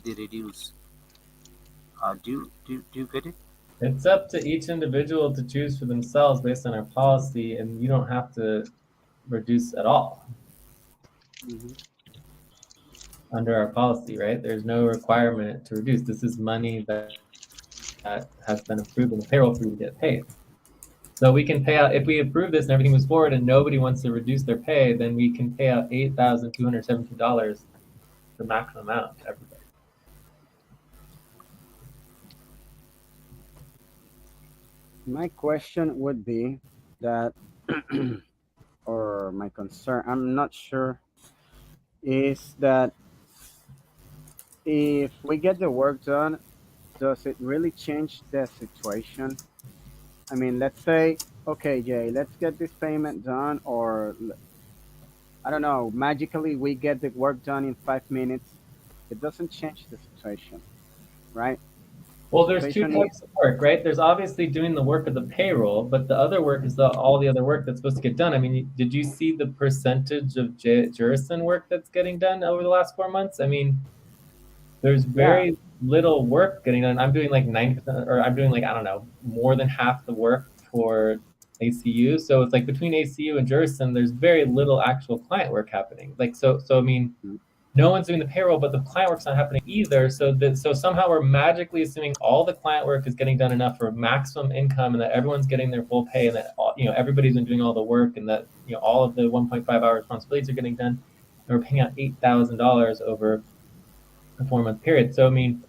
the reduce. Do you get it? It's up to each individual to choose for themselves based on our policy, and you don't have to reduce at all Hmm. under our policy, right? There's no requirement to reduce. This is money that has been approved in the payroll for you to get paid. So we can pay out, if we approve this and everything moves forward and nobody wants to reduce their pay, then we can pay out $8,217, the maximum amount to everybody. My question would be that, or my concern, I'm not sure, is that if we get the work done, does it really change the situation? I mean, let's say, okay, Jay, let's get this payment done, or I don't know, magically we get the work done in 5 minutes. It doesn't change the situation, right? Well, there's two Situation is, types of work, right? There's obviously doing the work of the payroll, but the other work is all the other work that's supposed to get done. I mean, did you see the percentage of Jurison work that's getting done over the last 4 months? I mean, there's yeah, very little work getting done. I'm doing like 90%, or I'm doing like, I don't know, more than half the work for ACU. So it's like between ACU and Jurison, there's very little actual client work happening. Like, so I mean, no one's doing the payroll, but the client work's not happening either. So somehow we're magically assuming all the client work is getting done enough for maximum income, and that everyone's getting their full pay, and that everybody's been doing all the work, and that all of the 1.5 hour responsibilities are getting done. And we're paying out $8,000 over a 4 month period. So I mean,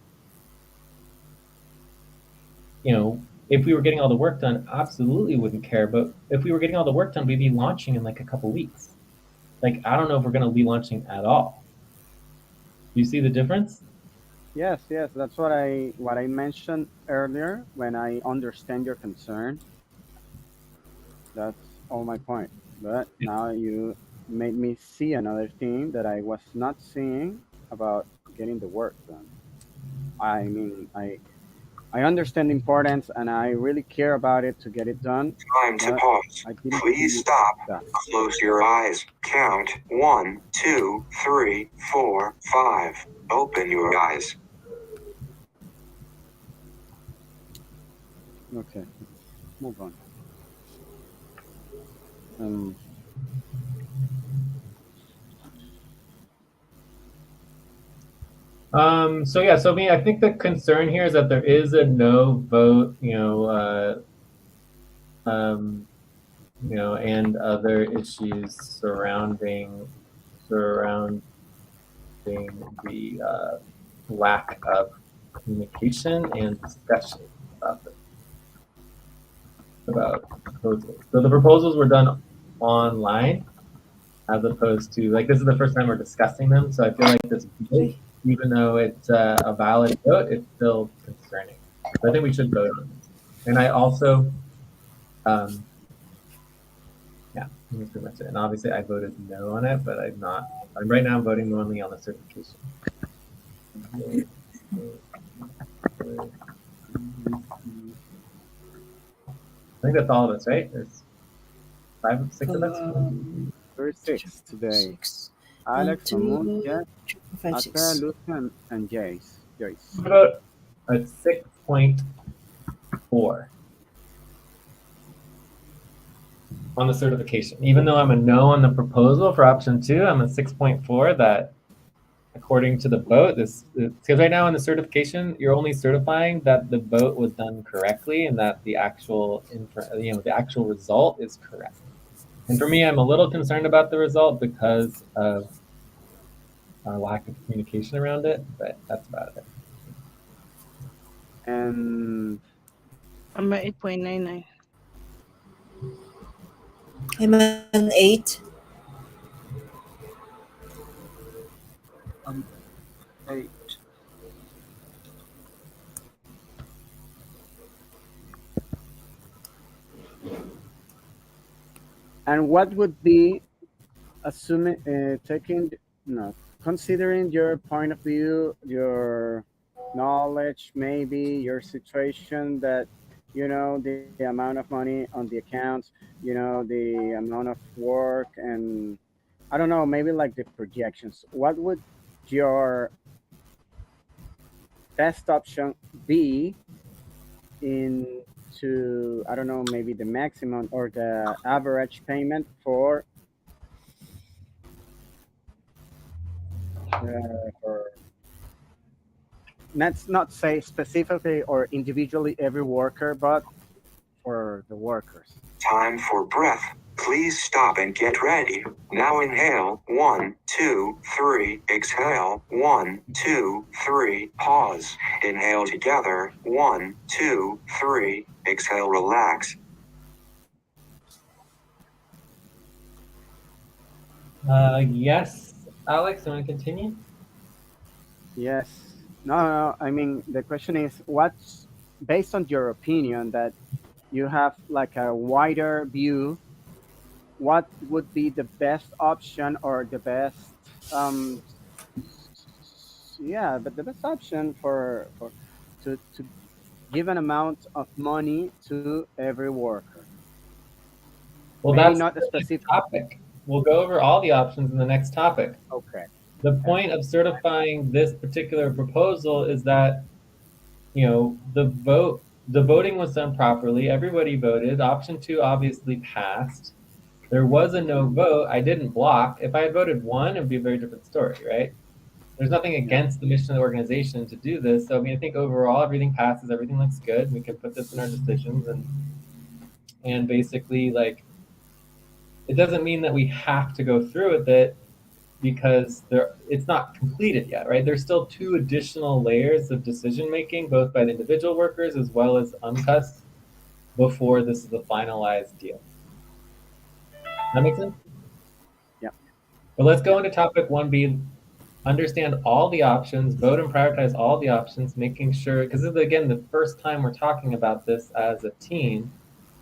if we were getting all the work done, absolutely wouldn't care. But if we were getting all the work done, we'd be launching in like a couple weeks. Like, I don't know if we're going to be launching at all. Do you see the difference? yes, yes, that's what I mentioned earlier when I understand your concern. That's all my point. But now you made me see another thing that I was not seeing about getting the work done. I mean, I understand the importance and I really care about it to get it done, Time to but pause. I didn't Please see stop. that. Close your eyes. Count 1, 2, 3, 4, 5. Open your eyes. Okay, move on. Um, So yeah, so I mean, I think the concern here is that there is a no vote, and other issues surrounding the lack of communication and discussion about proposals. So the proposals were done online as opposed to, like, this is the first time we're discussing them. So I feel like this vote, even though it's a valid vote, it's still concerning. So I think we should vote on this. And I also, yeah, that's pretty much it. And obviously I voted no on it, but right now I'm voting only on the certification. I think that's all of us, right? There's 6 of us. 36 today. 6. 1, Alex, Mahmoud, 2, Jeff, 3, 4, 5, Ate, 6. Lucian, and Jace. Joyce. What about a 6.4? on the certification. Even though I'm a no on the proposal for option 2, I'm a 6.4 that according to the vote, this because right now in the certification, you're only certifying that the vote was done correctly and that the actual the actual result is correct. And for me, I'm a little concerned about the result because of our lack of communication around it, but that's about it. And I'm at 8.99. I'm an 8. Um, 8. what would be assuming taking no considering your point of view, your knowledge, maybe your situation that the amount of money on the accounts, the amount of work, and I don't know, maybe like the projections. What would your best option be into, I don't know, maybe the maximum or the average payment for let's not say specifically or individually every worker, but for the workers. Time for breath. Please stop and get ready. Now inhale. 1, 2, 3. Exhale. 1, 2, 3. Pause. Inhale together. 1, 2, 3. Exhale. Relax. Yes, Alex, you want to continue? Yes. No. I mean, the question is, what's based on your opinion that you have like a wider view? What would be the best option or the best, yeah, but the best option for to give an amount of money to every worker? Well, Maybe that's not a the next specific. topic. We'll go over all the options in the next topic. Okay. The Okay. point of certifying this particular proposal is that the voting was done properly. Everybody voted. Option 2 obviously passed. There was a no vote. I didn't block. If I had voted 1, it would be a very different story, right? There's nothing Yeah. against the mission of the organization to do this. So I mean, I think overall everything passes. Everything looks good. We can put this in our decisions and basically like it doesn't mean that we have to go through with it because it's not completed yet, right? There's still 2 additional layers of decision making, both by the individual workers as well as UNCUS, before this is a finalized deal. That makes sense? Yeah. But let's go Yeah. into topic 1B. Understand all the options, vote and prioritize all the options, making sure, because this is again the first time we're talking about this as a team.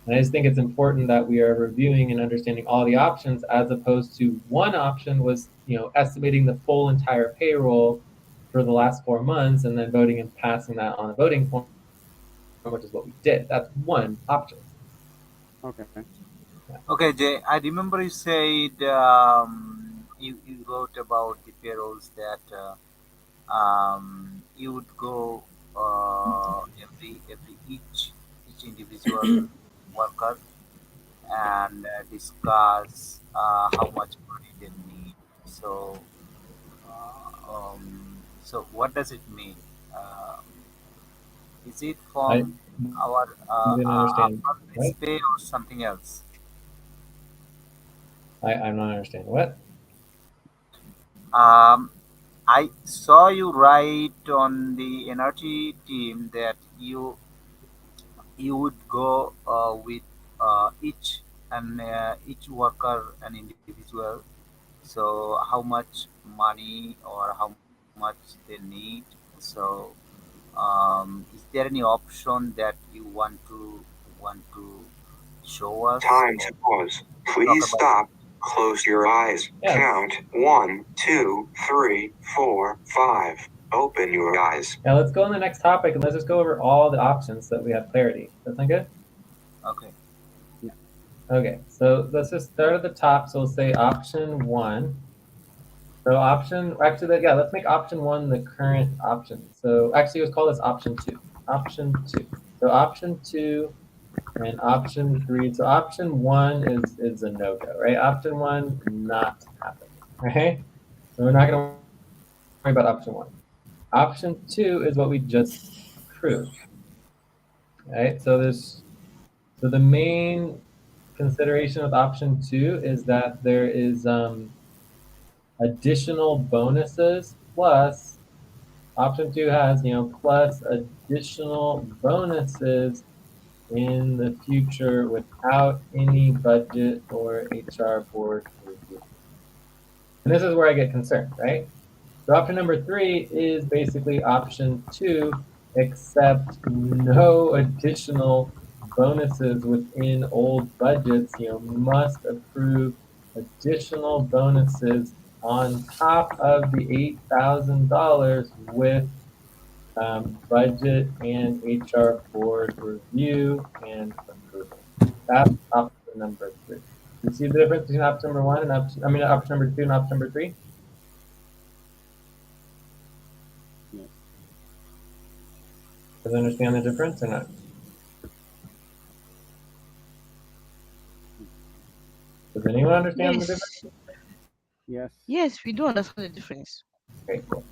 And I just think it's important that we are reviewing and understanding all the options as opposed to one option was, estimating the full entire payroll for the last 4 months and then voting and passing that on a voting form, which is what we did. That's one option. Okay. Yeah. Okay, Jay, I remember you said you wrote about the payrolls that you would go every each individual worker and discuss how much money they need. So what does it mean? Is it I from our didn't understand. base What? pay or something else? I'm not understanding. What? Um, I saw you write on the energy team that you would go with each worker an individual. So how much money or how much they need. So is there any option that you want to show us Time or to pause. talk Please about? stop. Close your eyes. Yes. Count 1, 2, 3, 4, 5. Open your eyes. Now let's go on the next topic and let's just go over all the options so that we have clarity. That sound good? Okay. Yeah. Okay, so let's just start at the top. So we'll say option 1. So let's make option 1 the current option. So actually, let's call this option 2. Option 2. So option 2 and option 3. So option 1 is a no-go, right? Option 1 not happening, right? So we're not going to worry about option 1. Option 2 is what we just proved, right? So the main consideration with option 2 is that there is additional bonuses plus option 2 has, plus additional bonuses in the future without any budget or HR board review. And this is where I get concerned, right? So option number 3 is basically option 2, except no additional bonuses within old budgets. Must approve additional bonuses on top of the $8,000 with budget and HR board review and approval. That's option number 3. You see the difference between option number 1 and option number 2 and option number 3? Yes. Does you understand the difference or not? Does anyone understand the difference? Yes. Yes. Yes, we do understand the difference. Okay, cool.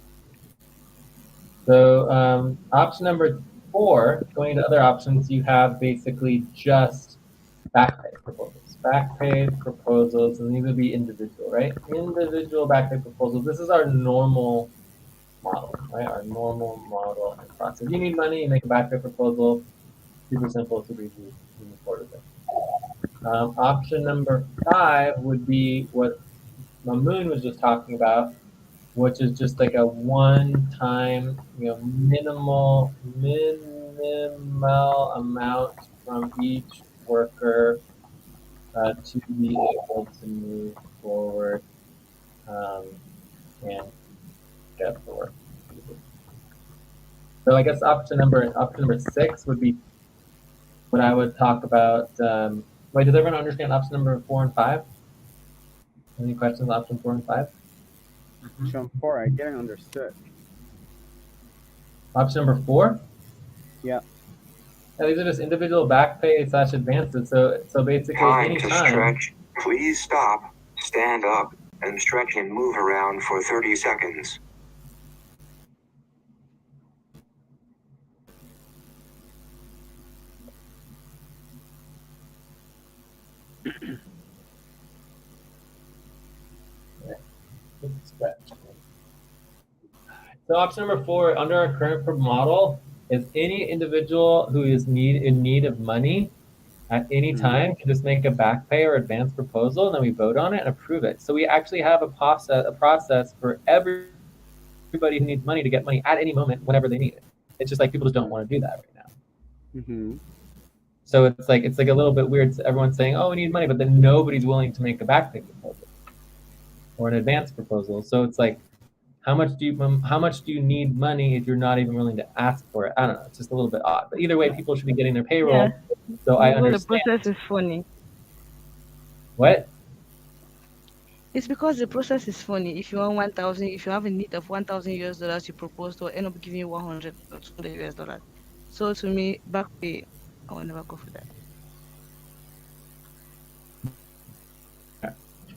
So option number 4, going to other options, you have basically just back pay proposals. Back pay proposals, and these would be individual, right? Individual back pay proposals. This is our normal model, right? Our normal model and process. If you need money, you make a back pay proposal. Super simple, super easy. You move forward with it. Option number 5 would be what Mamoon was just talking about, which is just like a one-time, minimal amount from each worker to be able to move forward and get the work. So I guess option number 6 would be what I would talk about. Wait, does everyone understand option number 4 and 5? Any questions on option 4 and 5? Option 4, I didn't understood. Option number 4? Yeah. These are just individual back pay / advances. So basically, Time to stretch. Please stop, stand up, and stretch and move around for 30 seconds. So option number 4, under our current model, is any individual who is in need of money at any time can just make a back pay or advance proposal, and then we vote on it and approve it. So we actually have a process for everybody who needs money to get money at any moment whenever they need it. It's just like people just don't want to do that right now. Mm-hmm. So it's like a little bit weird. Everyone's saying, "Oh, we need money," but then nobody's willing to make a back pay proposal or an advance proposal. So it's like, how much do you need money if you're not even willing to ask for it? I don't know. It's just a little bit odd. But either way, people should be getting their payroll. Yeah. So I understand. The process is funny. What? It's because the process is funny. If you want 1,000, if you have a need of $1,000, you propose to end up giving you 100 or $200. So to me, back pay, I will never go for that.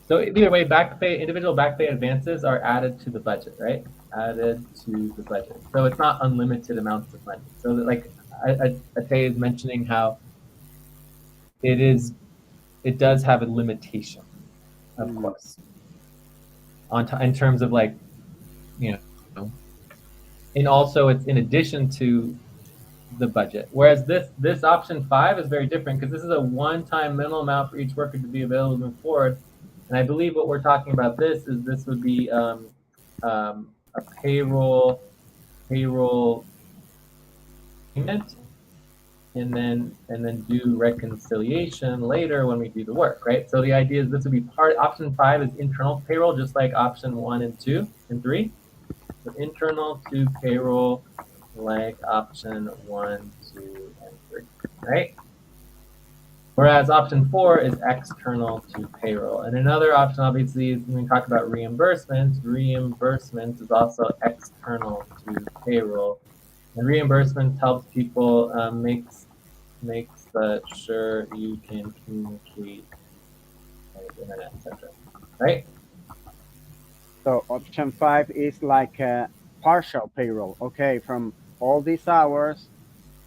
So either way, individual back pay advances are added to the budget, right? Added to the budget. So it's not unlimited amounts of money. So like Ate is mentioning how it does have a limitation, of course, in terms of like, and also it's in addition to the budget. Whereas this option 5 is very different because this is a one-time minimal amount for each worker to be available to move forward. And I believe what we're talking about this would be a payroll payment, and then do reconciliation later when we do the work, right? So the idea is this would be option 5 is internal payroll, just like option 1 and 2 and 3. So internal to payroll, like option 1, 2, and 3, right? Whereas option 4 is external to payroll. And another option, obviously, is when we talk about reimbursements is also external to payroll. And reimbursements helps people makes sure you can communicate by internet, etc. Right? So option 5 is like a partial payroll. Okay, from all these hours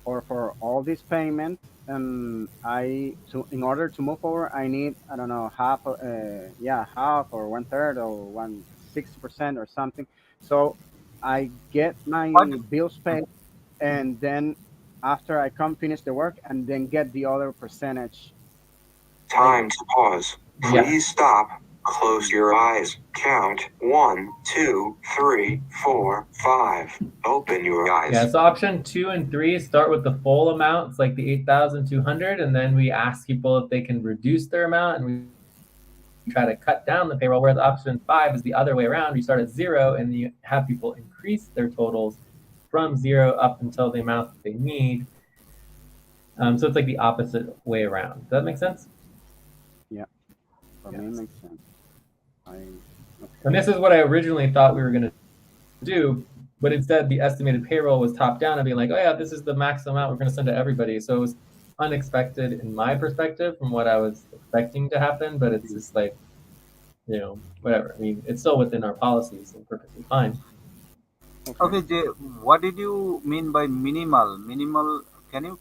or for all this payment, and I to in order to move forward, I need, I don't know, half, yeah, half or one third or 160% or something. So I get What? my bills paid, and then after I come finish the work, and then get the other percentage later. Time to pause. Yeah. Please stop. Close your eyes. Count 1, 2, 3, 4, 5. Open your eyes. Yeah, so option 2 and 3 start with the full amount. It's like the 8,200, and then we ask people if they can reduce their amount, and we try to cut down the payroll. Whereas option 5 is the other way around. You start at 0, and you have people increase their totals from 0 up until the amount that they need. So it's like the opposite way around. Does that make sense? Yeah, for me it makes sense. And this is what I originally thought we were going to do, but instead the estimated payroll was top down and being like, oh yeah, this is the maximum amount we're going to send to everybody. So it was unexpected in my perspective from what I was expecting to happen, but it's just like, whatever. I mean, it's still within our policies and perfectly fine. Okay, Jay, what did you mean by minimal? Minimal? Can you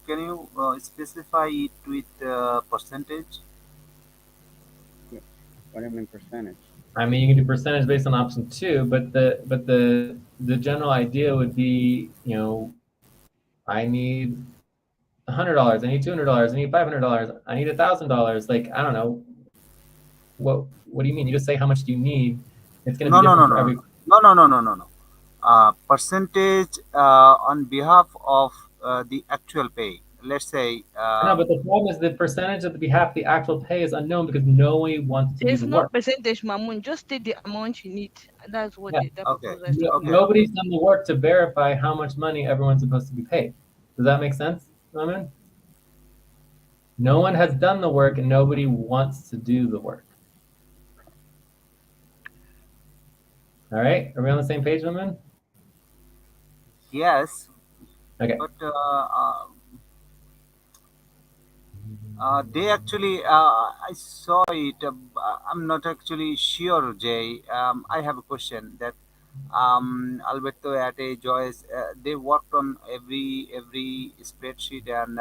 specify it with percentage? What do you mean percentage? I mean, you can do percentage based on option 2, but the general idea would be, I need $100, I need $200, I need $500, I need $1,000. Like, I don't know. What do you mean? You just say how much do you need. It's going to No, be no, no, different for no, every. no, no, no, no, no, no. Percentage on behalf of the actual pay. Let's say. No, but the problem is the percentage of the behalf of the actual pay is unknown because no one wants to do There's the no work. percentage, Mamun. Just take the amount you need. That's what Yeah. that Okay, proposal is talking okay. about. Nobody's done the work to verify how much money everyone's supposed to be paid. Does that make sense, Roman? No one has done the work and nobody wants to do the work. All right? Are we on the same page, Roman? Yes, Okay. but they actually, I saw it. I'm not actually sure, Jay. I have a question that Alberto, Ate, Joyce, they worked on every spreadsheet, and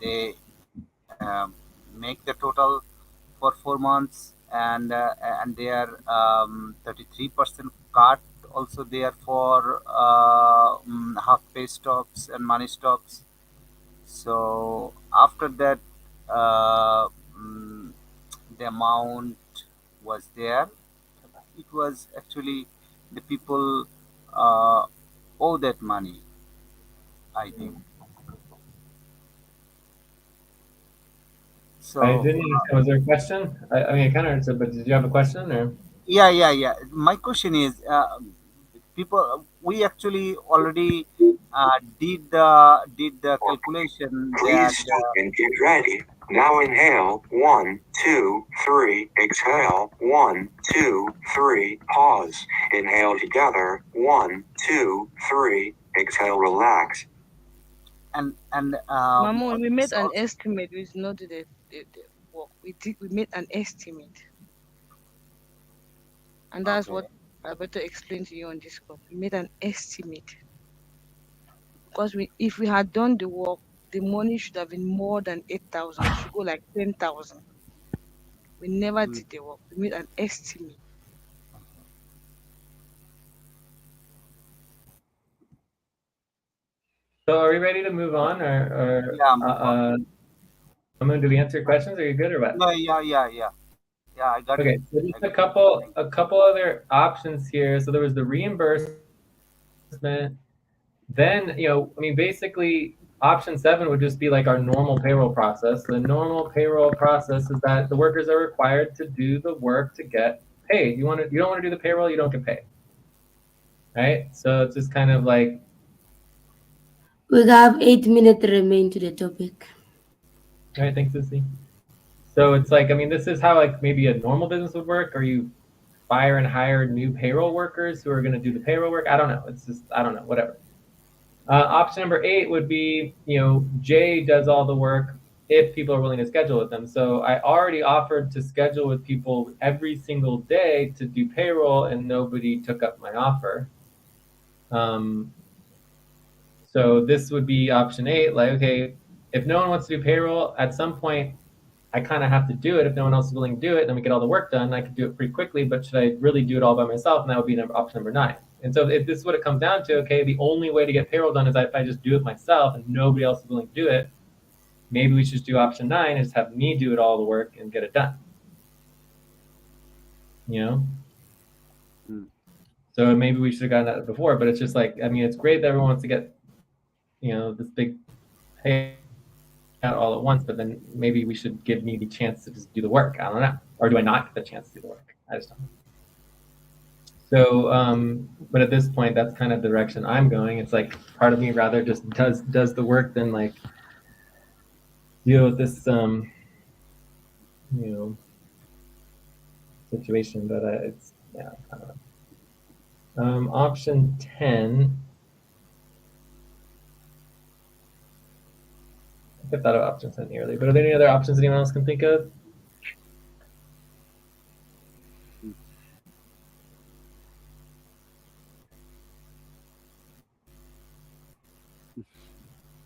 they make the total for 4 months, and their 33% cut also there for half pay stocks and money stocks. So after that, uh, mm, the amount was there. It was actually the people owe that money, I think. I So didn't understand. Was there a question? I mean, I kind of understood, but did you have a question or? yeah, yeah, yeah. My question is, people, we actually already did the calculation that Please stop and get ready. Now inhale. 1, 2, 3. Exhale. 1, 2, 3. Pause. Inhale together. 1, 2, 3. Exhale. Relax. and Mamun, we made this an also, estimate. We did not do the work. We made an estimate. And that's okay. what I better explain to you on this call. We made an estimate. Because if we had done the work, the money should have been more than 8,000. It should go like 10,000. We never Mm. did the work. We made an estimate. So are we ready to move on Yeah, move on. do we answer your questions? Are you good or what? Yeah, yeah, yeah, yeah. Yeah, I got it. Okay, so I just got it. Thank a couple other options here. So there was the reimbursement. Then, I mean, basically option 7 would just be like our normal payroll process. The normal payroll process is that the workers are required to do the work to get paid. You don't want to do the payroll, you don't get paid. Right? So it's just kind of like, We have 8 minutes remain to the topic. all right, thanks, Sissy. So it's like, I mean, this is how like maybe a normal business would work. Are you fire and hire new payroll workers who are going to do the payroll work. I don't know. It's just, I don't know, whatever. Option number 8 would be, Jay does all the work if people are willing to schedule with them. So I already offered to schedule with people every single day to do payroll, and nobody took up my offer. So this would be option 8. Like, okay, if no one wants to do payroll, at some point, I kind of have to do it. If no one else is willing to do it, then we get all the work done. I could do it pretty quickly, but should I really do it all by myself? And that would be option number 9. And so if this is what it comes down to, okay, the only way to get payroll done is if I just do it myself and nobody else is willing to do it, maybe we should just do option 9 and just have me do it all the work and get it done. So maybe we should have gotten that before, but it's just like, I mean, it's great that everyone wants to get, this big payout all at once, but then maybe we should give me the chance to just do the work. I don't know. Or do I not get the chance to do the work? I just don't know. So, but at this point, that's kind of the direction I'm going. It's like part of me rather just does the work than like deal with this, situation. But it's, yeah, I don't know. Option 10. I thought of option 10 earlier, but are there any other options anyone else can think of?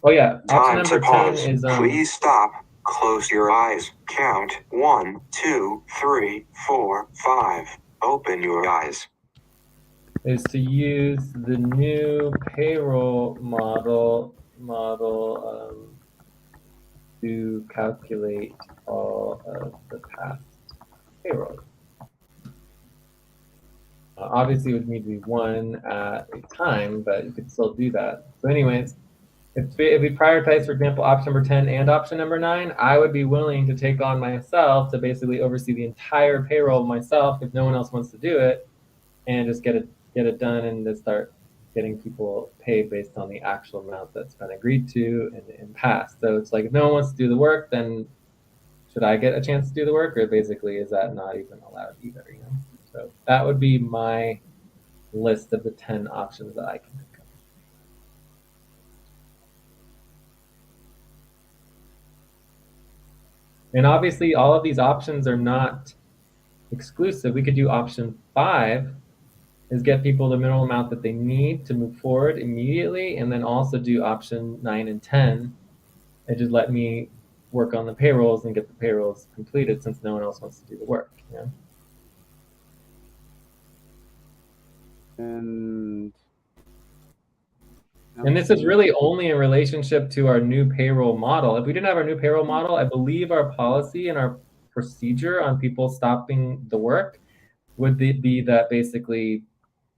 Oh yeah, option Time number to pause. 10 is Please stop. Close your eyes. Count 1, 2, 3, 4, 5. Open your eyes. Is to use the new payroll model to calculate all of the past payrolls. Obviously, it would need to be one at a time, but you could still do that. So anyways, if we prioritize, for example, option number 10 and option number 9, I would be willing to take on myself to basically oversee the entire payroll myself if no one else wants to do it, and just get it done and then start getting people paid based on the actual amount that's been agreed to and passed. So it's like, if no one wants to do the work, then should I get a chance to do the work, or basically is that not even allowed either? So that would be my list of the 10 options that I can think of. And obviously, all of these options are not exclusive. We could do option 5, is get people the minimal amount that they need to move forward immediately, and then also do option 9 and 10, and just let me work on the payrolls and get the payrolls completed since no one else wants to do the work. And this is really only in relationship to our new payroll model. If we didn't have our new payroll model, I believe our policy and our procedure on people stopping the work would be that basically,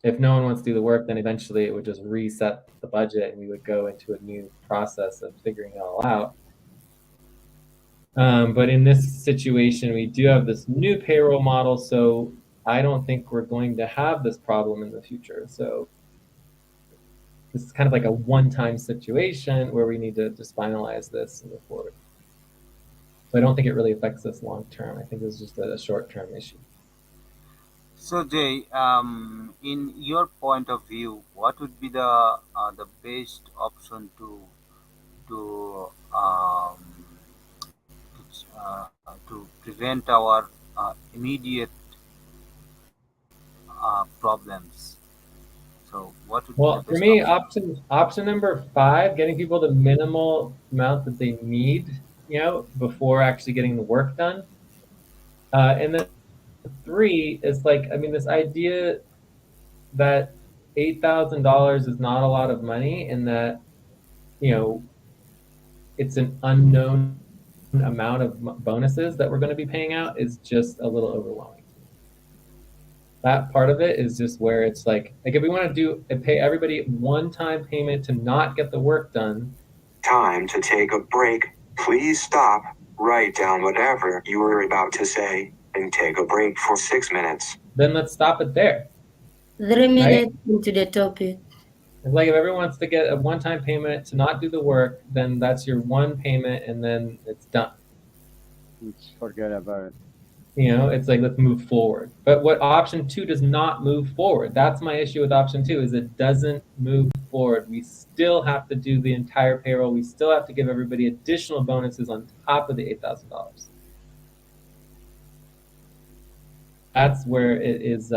if no one wants to do the work, then eventually it would just reset the budget and we would go into a new process of figuring it all out. But in this situation, we do have this new payroll model, so I don't think we're going to have this problem in the future. So this is kind of like a one-time situation where we need to just finalize this and move forward. So I don't think it really affects us long-term. I think it's just a short-term issue. So Jay, in your point of view, what would be the best option to to prevent our immediate problems? So what would be the Well, for best me, option? option number 5, getting people the minimal amount that they need, before actually getting the work done. And then 3 is like, I mean, this idea that $8,000 is not a lot of money, and that it's an unknown amount of bonuses that we're going to be paying out is just a little overwhelming. That part of it is just where it's like if we want to pay everybody one-time payment to not get the work done. Time to take a break. Please stop. Write down whatever you were about to say and take a break for 6 minutes. Then let's stop it there. 3 minutes into the topic. It's like if everyone wants to get a one-time payment to not do the work, then that's your one payment, and then it's done. let's forget about it. It's like, let's move forward. But what option 2 does not move forward. That's my issue with option 2, is it doesn't move forward. We still have to do the entire payroll. We still have to give everybody additional bonuses on top of the $8,000. That's where it is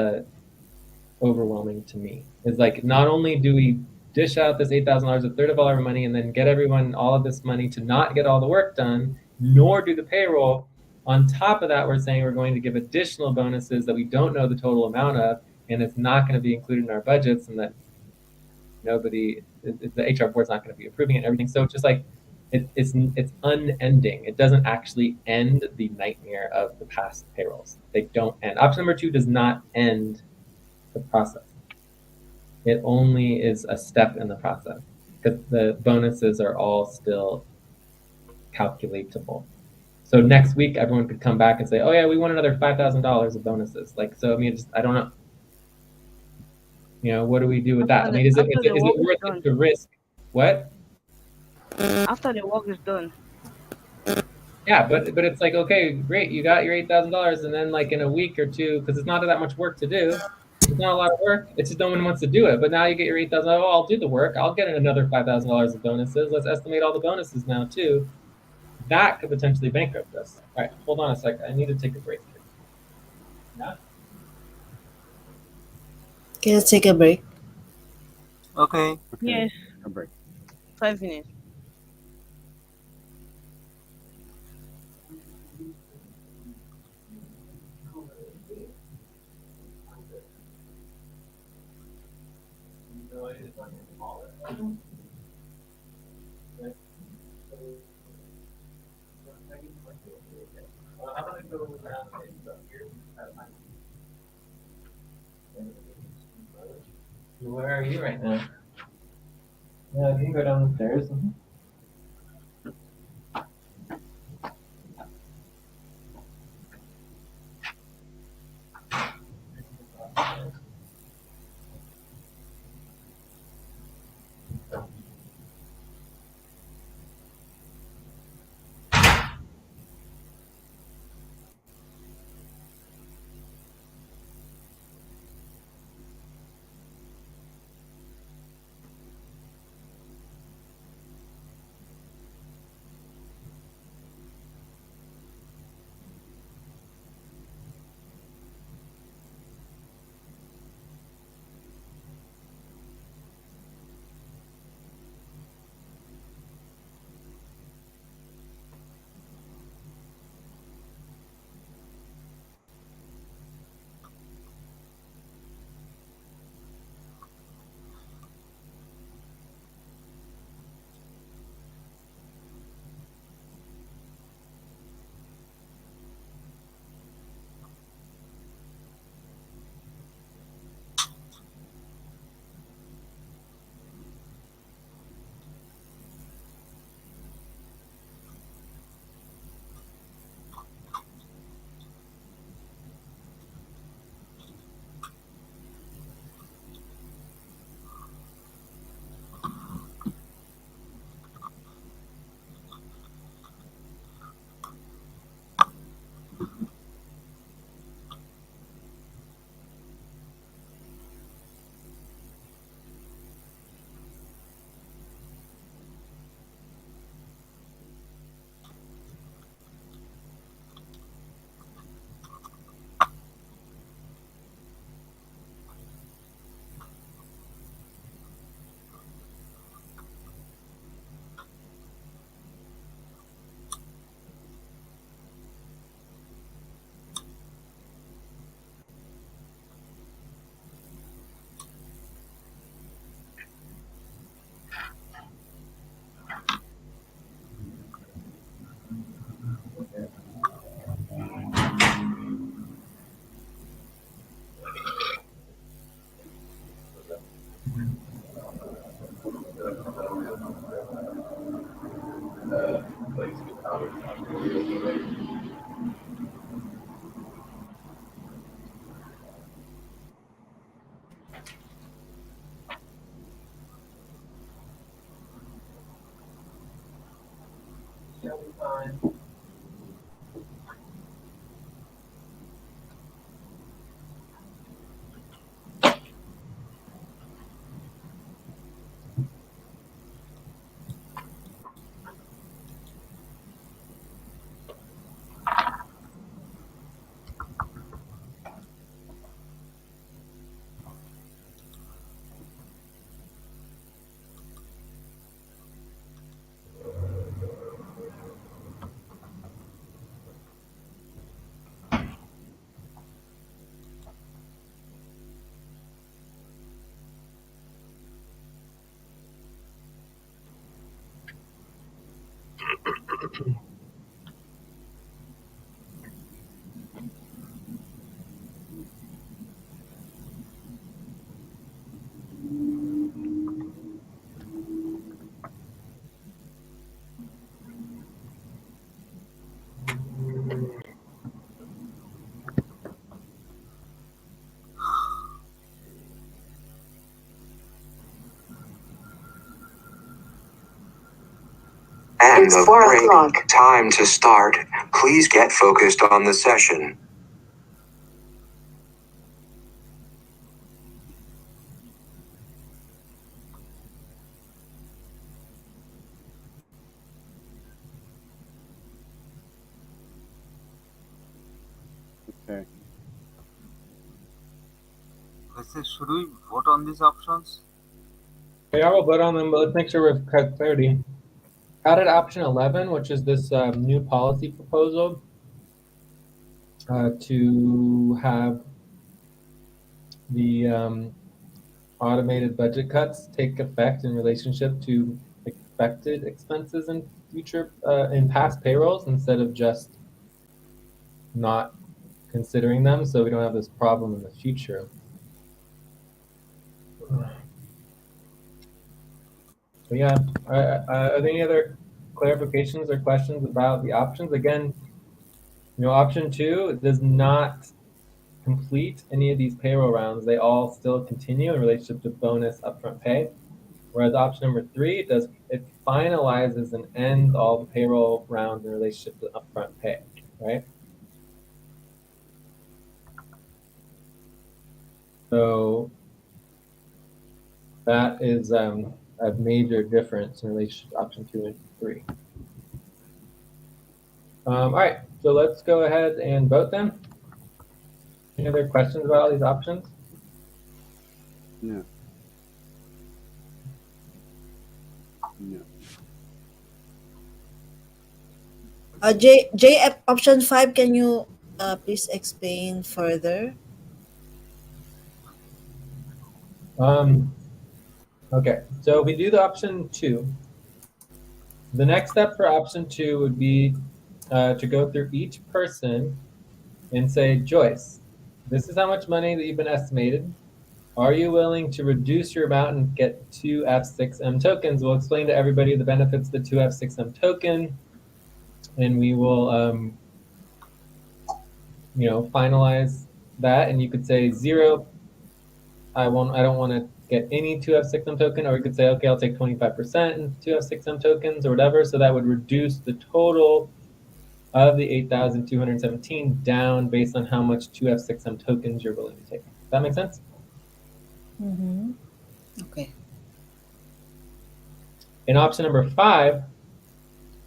overwhelming to me. It's like, not only do we dish out this $8,000, a third of all our money, and then get everyone all of this money to not get all the work done, nor do the payroll. On top of that, we're saying we're going to give additional bonuses that we don't know the total amount of, and it's not going to be included in our budgets, and that the HR board's not going to be approving it and everything. So it's just like, it's unending. It doesn't actually end the nightmare of the past payrolls. They don't end. Option number 2 does not end the process. It only is a step in the process, because the bonuses are all still calculatable. So next week, everyone could come back and say, "Oh yeah, we want another $5,000 of bonuses." Like, so I mean, I don't know. What do we do with that? I mean, is it after the work is worth done. it to risk? What? After the work is done. Yeah, but it's like, okay, great, you got your $8,000, and then like in a week or two, because it's not that much work to do. It's not a lot of work. It's just no one wants to do it. But now you get your 8,000. Oh, I'll do the work. I'll get another $5,000 of bonuses. Let's estimate all the bonuses now too. That could potentially bankrupt us. All right, hold on a sec. I need to take a break here. Yeah. Okay, let's take a break. Okay. Okay, Yes, a break. 5 minutes. Where are you right now? Yeah, you can go down the stairs. She'll be fine. And it's the 4 o'clock. Time to start. Please get focused on the session. Okay. Should we vote on these options? Yeah, we'll vote on them, but let's make sure we've cut clarity. How did option 11, which is this new policy proposal to have the automated budget cuts take effect in relationship to expected expenses in future in past payrolls instead of just not considering them, so we don't have this problem in the future. But yeah, are there any other clarifications or questions about the options? Again, option 2 does not complete any of these payroll rounds. They all still continue in relationship to bonus upfront pay. Whereas option number 3 it finalizes and ends all the payroll rounds in relationship to upfront pay, right? So that is a major difference in relation to option 2 and 3. All right, so let's go ahead and vote then. Any other questions about all these options? No. No. Option 5, can you please explain further? Okay, so if we do the option 2, the next step for option 2 would be to go through each person and say, Joyce, this is how much money that you've been estimated. Are you willing to reduce your amount and get 2 F6M tokens? We'll explain to everybody the benefits of the 2 F6M token, and we will, finalize that. And you could say 0. I don't want to get any 2F6M token, or you could say, okay, I'll take 25% in 2F6M tokens or whatever. So that would reduce the total of the 8,217 down based on how much 2F6M tokens you're willing to take. Does that make sense? Mm-hmm. Okay. In option number 5,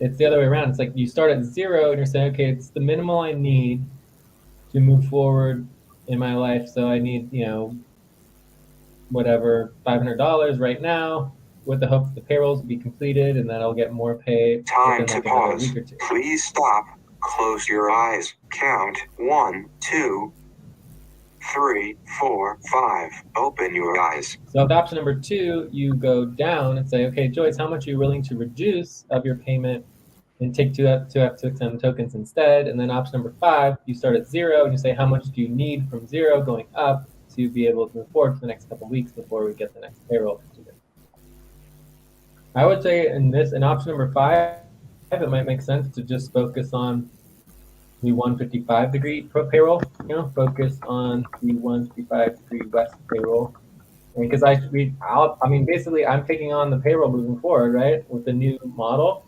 it's the other way around. It's like you start at 0 and you're saying, okay, it's the minimal I need to move forward in my life. So I need, whatever, $500 right now, with the hope that the payrolls will be completed and that I'll get more pay Time within to like another pause. week or 2. Please stop. Close your eyes. Count 1, 2, 3, 4, 5. Open your eyes. So with option number 2, you go down and say, okay, Joyce, how much are you willing to reduce of your payment and take 2F6M tokens instead? And then option number 5, you start at 0 and you say, how much do you need from 0 going up to be able to move forward for the next couple of weeks before we get the next payroll completed? I would say in option number 5, it might make sense to just focus on the 155-degree payroll, focus on the 155-degree west payroll. Because basically I'm taking on the payroll moving forward, right, with the new model.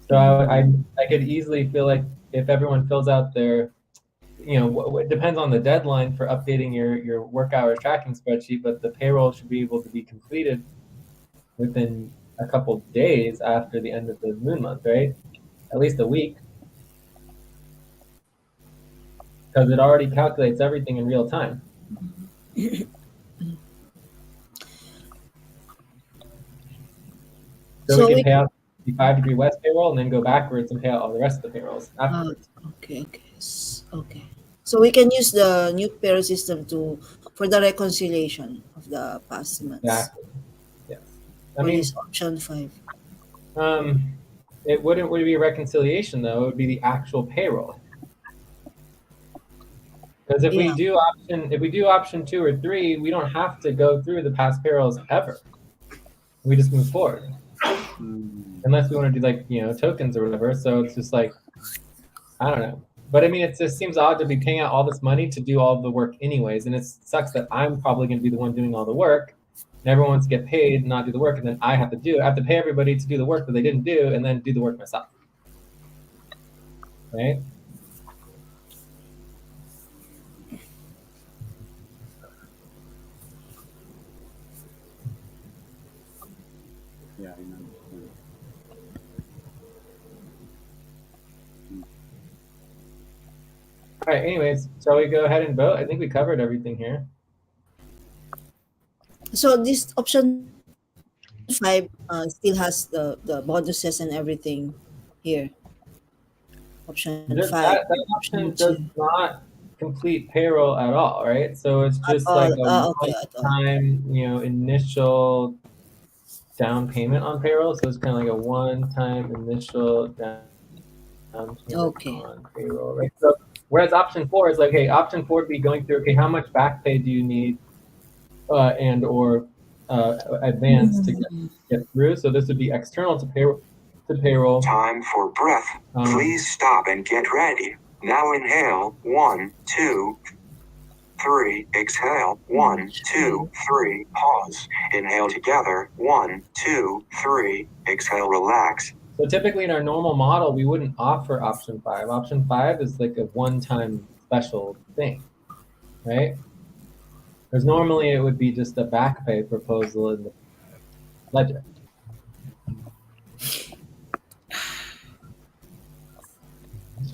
So I could easily feel like if everyone fills out their, it depends on the deadline for updating your work hours tracking spreadsheet, but the payroll should be able to be completed within a couple days after the end of the moon month, right? At least a week. Because it already calculates everything in real time. So we can pay out the 5-degree west payroll and then go backwards and pay out all the rest of the payrolls afterwards. Okay. So we can use the new payroll system for the reconciliation of the past months. Exactly. Yes. For this option 5. it wouldn't be a reconciliation though. It would be the actual payroll. Because if Yeah. we do option 2 or 3, we don't have to go through the past payrolls ever. We just move forward. Unless we want to do like, tokens or whatever. So it's just like, I don't know. But I mean, it just seems odd to be paying out all this money to do all the work anyways. And it sucks that I'm probably going to be the one doing all the work. And everyone wants to get paid and not do the work. And then I have to do it. I have to pay everybody to do the work that they didn't do and then do the work myself. Right? Yeah, I understand. All right. Anyways, shall we go ahead and vote? I think we covered everything here. So this option 5 still has the bonuses and everything here. Option 5. That Option option does 2. not complete payroll at all, right? So it's At just like all. a Okay, at all. one-time, initial down payment on payroll. So it's kind of like a one-time initial down payment Okay. on payroll, right? So whereas option 4 is like, hey, option 4 would be going through, okay, how much back pay do you need and or advance to get through? So this would be external to payroll. Time for breath. Please stop and get ready. Now inhale. 1, 2, 3. Exhale. 1, 2, 3. Pause. Inhale together. 1, 2, 3. Exhale. Relax. So typically in our normal model, we wouldn't offer option 5. Option 5 is like a one-time special thing, right? Because normally it would be just a back pay proposal in the ledger.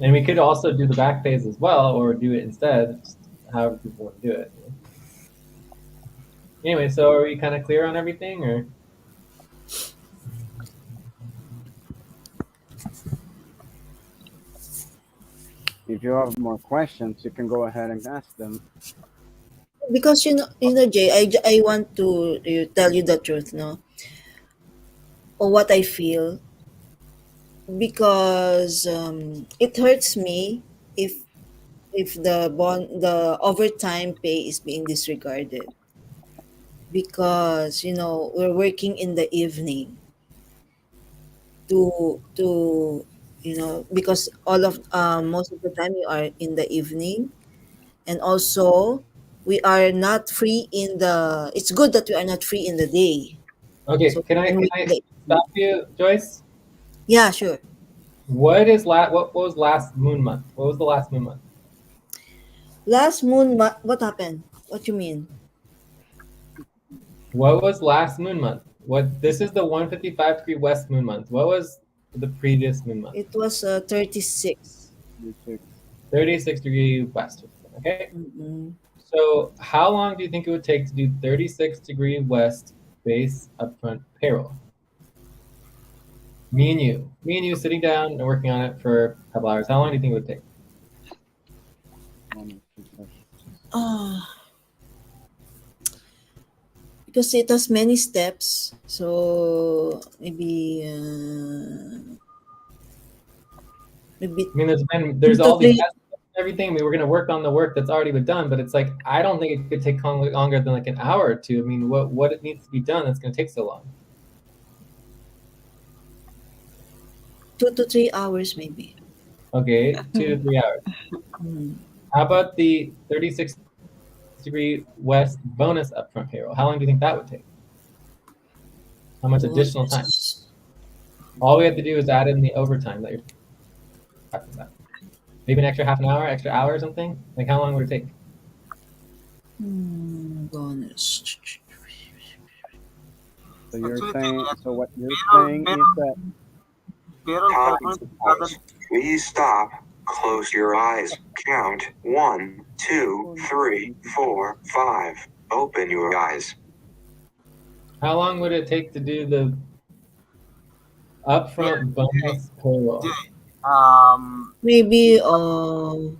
And we could also do the back pays as well, or do it instead, just however people want to do it. Anyway, so are we kind of clear on everything, or? If you have more questions, you can go ahead and ask them. Because Jay, I want to tell you the truth, no, or what I feel, because it hurts me if the overtime pay is being disregarded, because we're working in the evening to because all of most of the time you are in the evening, and also we are not free in the it's good that we are not free in the day. Okay, So can I stop you, Joyce? Yeah, sure. What was last moon month? What was the last moon month? Last moon, what happened? What you mean? What was last moon month? This is the 155 degree west moon month. What was the previous moon month? It was 36. 36 degree west. Okay. Mm-mm. So how long do you think it would take to do 36 degree west base upfront payroll? Me and you sitting down and working on it for a couple hours. How long do you think it would take? Because it has many steps, so maybe I mean, there's all these estimates and everything. I mean, we're going to work on the work that's already been done, but it's like, I don't think it could take longer than like an hour or two. I mean, what it needs to be done that's going to take so long? 2 to 3 hours maybe. Okay, 2 to 3 hours. How about the 36 degree west bonus upfront payroll? How long do you think that would take? How much additional time? All we have to do is add in the overtime that you're talking about. Maybe an extra half an hour, extra hour or something? Like how long would it take? Bonus. So what you're saying is that Pause. Please stop. Close your eyes. Count 1, 2, 3, 4, 5. Open your eyes. How long would it take to do the upfront bonus payroll? Maybe 1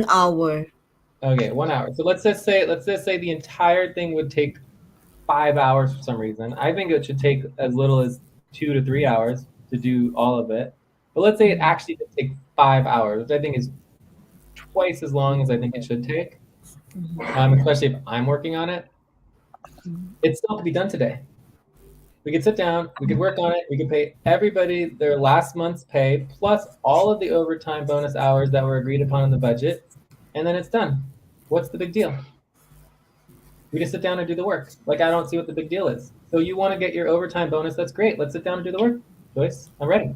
hour. Okay, 1 hour. So let's just say the entire thing would take 5 hours for some reason. I think it should take as little as 2 to 3 hours. to do all of it. But let's say it actually did take 5 hours, which I think is twice as long as I think it should take, especially if I'm working on it. It still could be done today. We could sit down, we could work on it, we could pay everybody their last month's pay, plus all of the overtime bonus hours that were agreed upon in the budget, and then it's done. What's the big deal? We just sit down and do the work. Like, I don't see what the big deal is. So you want to get your overtime bonus, that's great. Let's sit down and do the work. Joyce, I'm ready.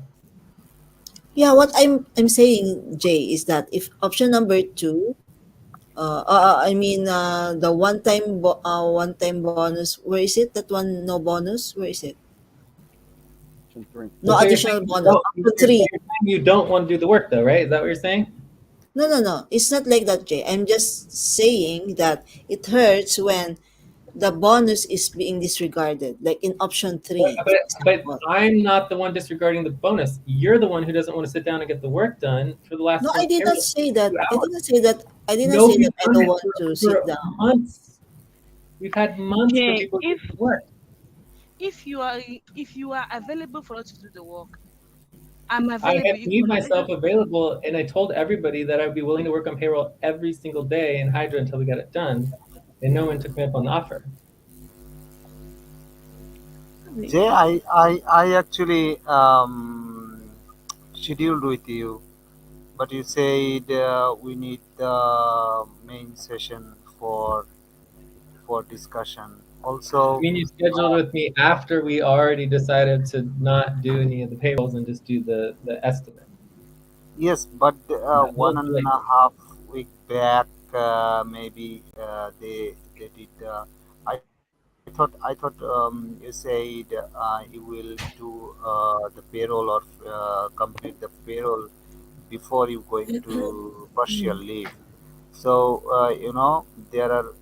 Yeah, what I'm saying, Jay, is that if option number two, I mean the one time bonus, where is it? That one, no bonus. Where is it? Option three. No So you're saying additional you bonus. don't, Option three. you're saying you don't want to do the work though, right? Is that what you're saying? No, no, no. It's not like that, Jay. I'm just saying that it hurts when the bonus is being disregarded, like in option But, three, but for but example. I'm not the one disregarding the bonus. You're the one who doesn't want to sit down and get the work done for the No, last I month's did not payroll. say that. 2 hours. I did not No, say that we've I done don't it want to sit for down. months. We've had months for Okay, people to do the work. if you are if you are available for us to do the work, I'm I available have made equally. Let's myself just available, and I told everybody that I'd be willing to work on payroll every single day in Hydra until we got it done, and no one took me up on the offer. Jay, I actually scheduled with you, but you said we need the main session for discussion. I Also, mean, you scheduled with me after we already decided to not do any of the payrolls and just do the estimate. yes, but That one was and late. a half week back, maybe they did. I thought you said you will do the payroll or complete the payroll before you going to partial leave. So there are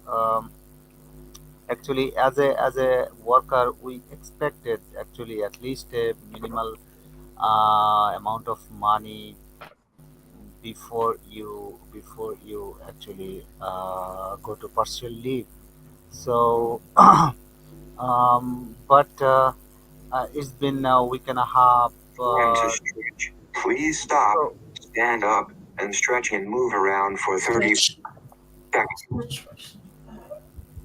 actually as a worker we expected actually at least a minimal amount of money before you actually go to partial leave. So but it's been a week and a half. Time to stretch. Please stop, So stand up, and stretch and move around for 30 Stretch, seconds. stretch first.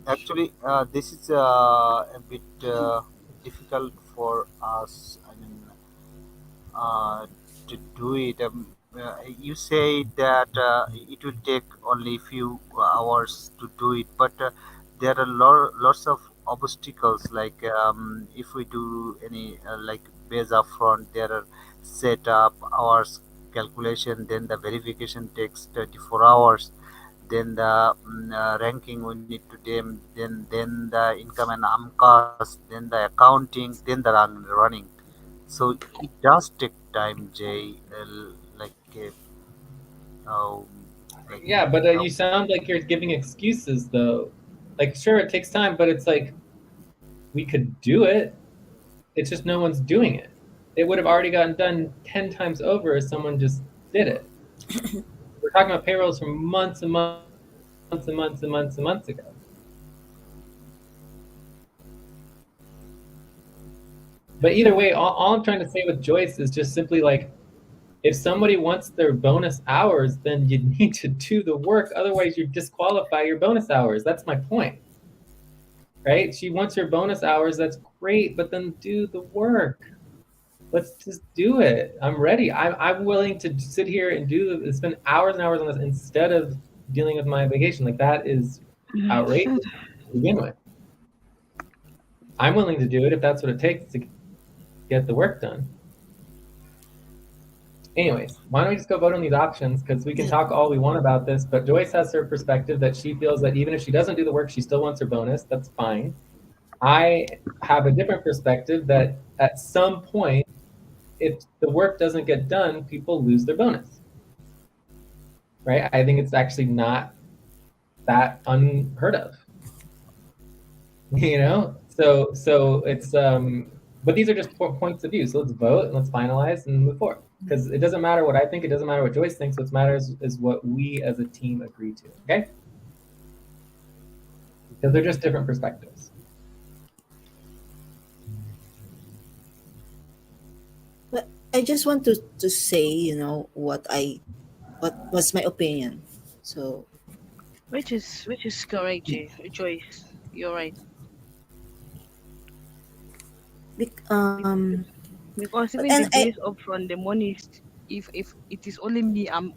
actually, this is a bit difficult for us. I mean, to do it. You say that it will take only few hours to do it, but there are lots of obstacles. Like if we do any like base upfront, there are setup hours calculation. Then the verification takes 24 hours. Then the ranking we need to them. Then the income and AMCAS. Then the accounting. Then the running. So it does take time, Jay. Like um, like Yeah, but uh, you sound like you're giving excuses though. Like, sure, it takes time, but it's like we could do it. It's just no one's doing it. It would have already gotten done 10 times over if someone just did it. We're talking about payrolls from months and months and months and months and months and months ago. But either way, all I'm trying to say with Joyce is just simply like, if somebody wants their bonus hours, then you need to do the work. Otherwise, you disqualify your bonus hours. That's my point, right? She wants her bonus hours. That's great, but then do the work. Let's just do it. I'm ready. I'm willing to sit here and spend hours and hours on this instead of dealing with my vacation. Like, that is outrageous to begin with. I'm willing to do it if that's what it takes to get the work done. Anyways, why don't we just go vote on these options? Because we can Yeah. talk all we want about this, but Joyce has her perspective that she feels that even if she doesn't do the work, she still wants her bonus. That's fine. I have a different perspective that at some point, if the work doesn't get done, people lose their bonus. Right? I think it's actually not that unheard of. So it's but these are just points of view. So let's vote and let's finalize and move forward. Because it doesn't matter what I think, it doesn't matter what Joyce thinks. What matters is what we as a team agree to. Okay? Because they're just different perspectives. But I just want to say, what was my opinion. So, Which is correct, Jay. Joyce, you're right. bec- Be- um, Because but even and the I base upfront, the money is, if it is only me, I'm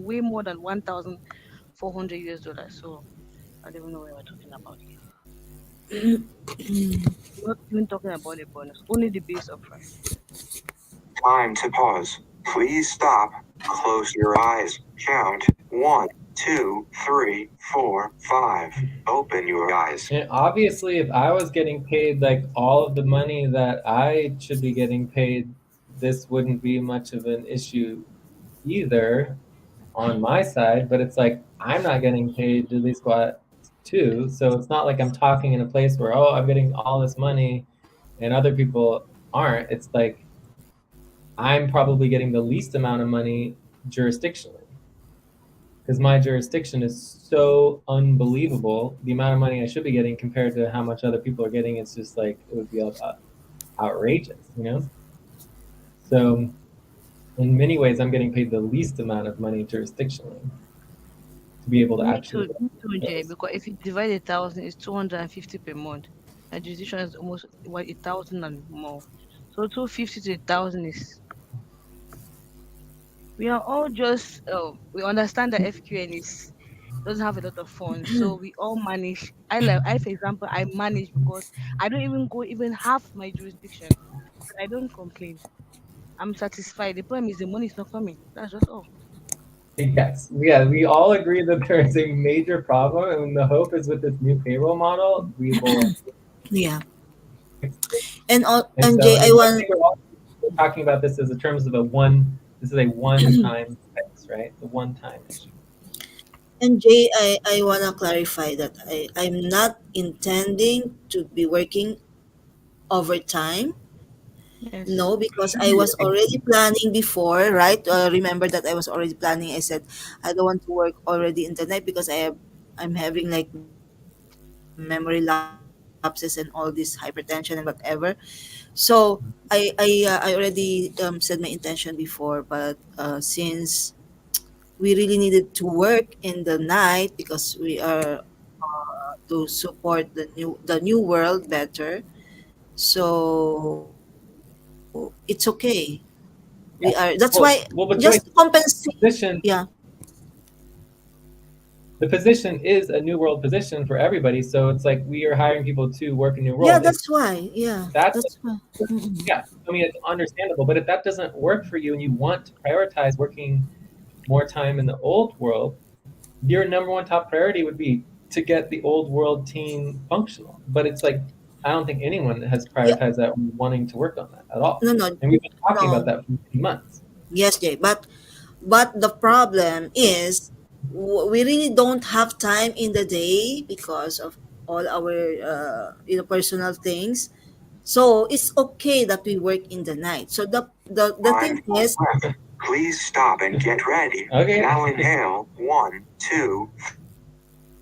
way more than $1,400. So I don't even know what we're talking about here. Not even talking about the bonus, only the base upfront. Time to pause. Please stop. Close your eyes. Count. One, two, three, four, five. Open your eyes. And obviously, if I was getting paid like all of the money that I should be getting paid, this wouldn't be much of an issue either on my side. But it's like I'm not getting paid diddly squat too, so it's not like I'm talking in a place where, oh, I'm getting all this money and other people aren't. It's like I'm probably getting the least amount of money jurisdictionally because my jurisdiction is so unbelievable. The amount of money I should be getting compared to how much other people are getting, it's just like it would be outrageous, you know? So, in many ways, I'm getting paid the least amount of money jurisdictionally to be able to actually Me too, pay Jay. bills. Because if you divide 1,000, it's 250 per month. And jurisdiction is almost what 1,000 and more. So 250 to 1,000 is. We are all just. We understand that FQN is doesn't have a lot of funds, so we all manage. I, for example, I manage because I don't even go even half my jurisdiction. I don't complain. I'm satisfied. The problem is the money is not coming. That's just all. Yes, yeah, we all agree that there is a major problem, and the hope is with this new payroll model, we will yeah, fix it. And and so, Jay, and I I want think we're all talking about this as a terms of a one. This is a one-time fix, right? The one-time issue. and Jay, I wanna clarify that I'm not intending to be working overtime. Yes. No, because I was already planning before, right? Remember that I was already planning. I said I don't want to work already in the night because I'm having like memory lapses and all this hypertension and whatever. So I already said my intention before, but since we really needed to work in the night because we are to support the new world better. So it's okay. We are. That's why Well, just well, but Joyce, compensate. position Yeah, the position is a new world position for everybody. So it's like we are hiring people to work in new yeah. world. If That's why. Yeah, that's that's why. Mm-mm. yeah, I mean it's understandable. But if that doesn't work for you and you want to prioritize working more time in the old world, your number one top priority would be to get the old world team functional. But it's like I don't think anyone has Yeah. prioritized that wanting to work on that at all. No, no, And we've been talking about no. that for many months. Yes, Jay. But the problem is we really don't have time in the day because of all our personal things. So it's okay that we work in the night. So the Time thing for is, breath. Please stop and get ready. Okay. Now inhale. One, two,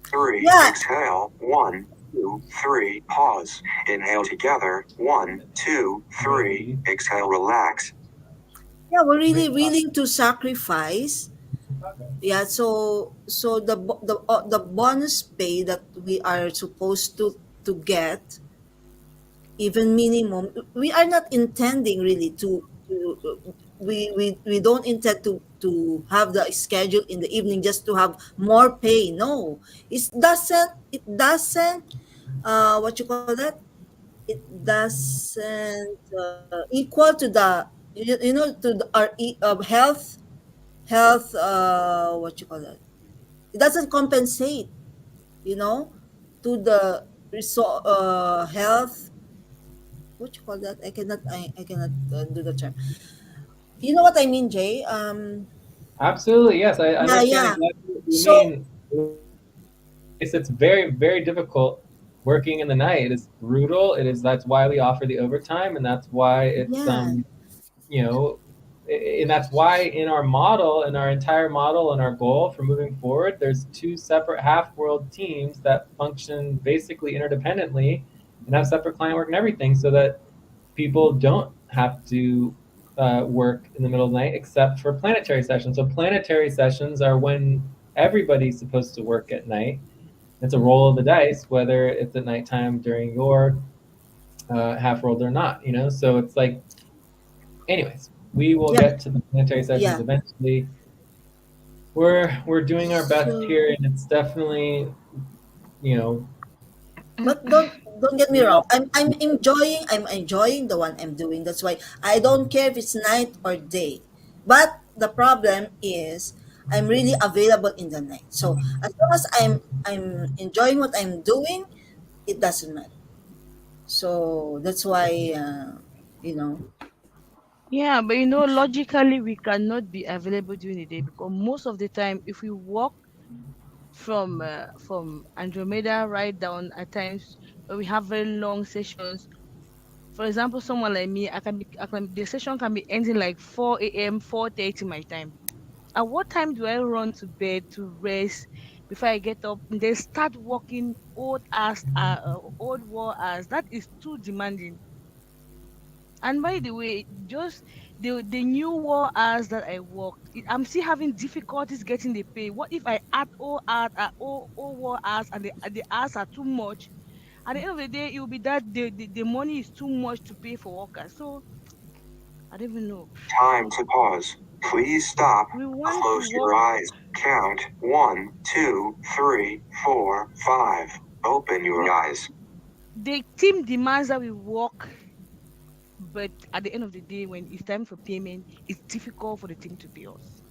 three. yeah, Exhale. One, two, three. Pause. Inhale together. One, two, three. Exhale. Relax. yeah, we're really willing to sacrifice. Yeah, so the bonus pay that we are supposed to get, even minimum, we are not intending really we don't intend to have the schedule in the evening just to have more pay. No, it doesn't what you call that, it doesn't equal to the to the, our health what you call that, it doesn't compensate, you know to the health, what you call that, I cannot do the term. You know what I mean, Jay? Absolutely, yes. I Yeah, understand yeah. exactly what you So mean. It's very, very difficult working in the night. It is brutal. It is that's why we offer the overtime, and that's why it's yeah, you know, and that's why in our model, in our entire model, and our goal for moving forward, there's two separate half-world teams that function basically interdependently and have separate client work and everything, so that people don't have to work in the middle of the night except for planetary sessions. So planetary sessions are when everybody's supposed to work at night. It's a roll of the dice whether it's at nighttime during your half world or not. So it's like, anyways, we will Yeah, get to the planetary sessions yeah. eventually. We're doing our best So, here, and it's definitely, you know but don't get me Yeah. wrong. I'm enjoying the one I'm doing. That's why I don't care if it's night or day. But the problem is I'm really available in the night. So as long as I'm enjoying what I'm doing, it doesn't matter. So that's why you know. Yeah, but logically we cannot be available during the day because most of the time, if we walk from Andromeda right down at times when we have very long sessions. For example, someone like me, the session can be ending like 4 a.m., 4:30 my time. At what time do I run to bed to rest before I get up and then start working old war hours? That is too demanding. And by the way, just the new war hours that I worked, I'm still having difficulties getting the pay. What if I add all war hours and the hours are too much? At the end of the day, it will be that the money is too much to pay for workers. So I don't even know. Time to pause. Please stop. We want to Close work. your eyes. Count 1, 2, 3, 4, 5. Open your eyes. The team demands that we work, but at the end of the day, when it's time for payment, it's difficult for the team to pay us.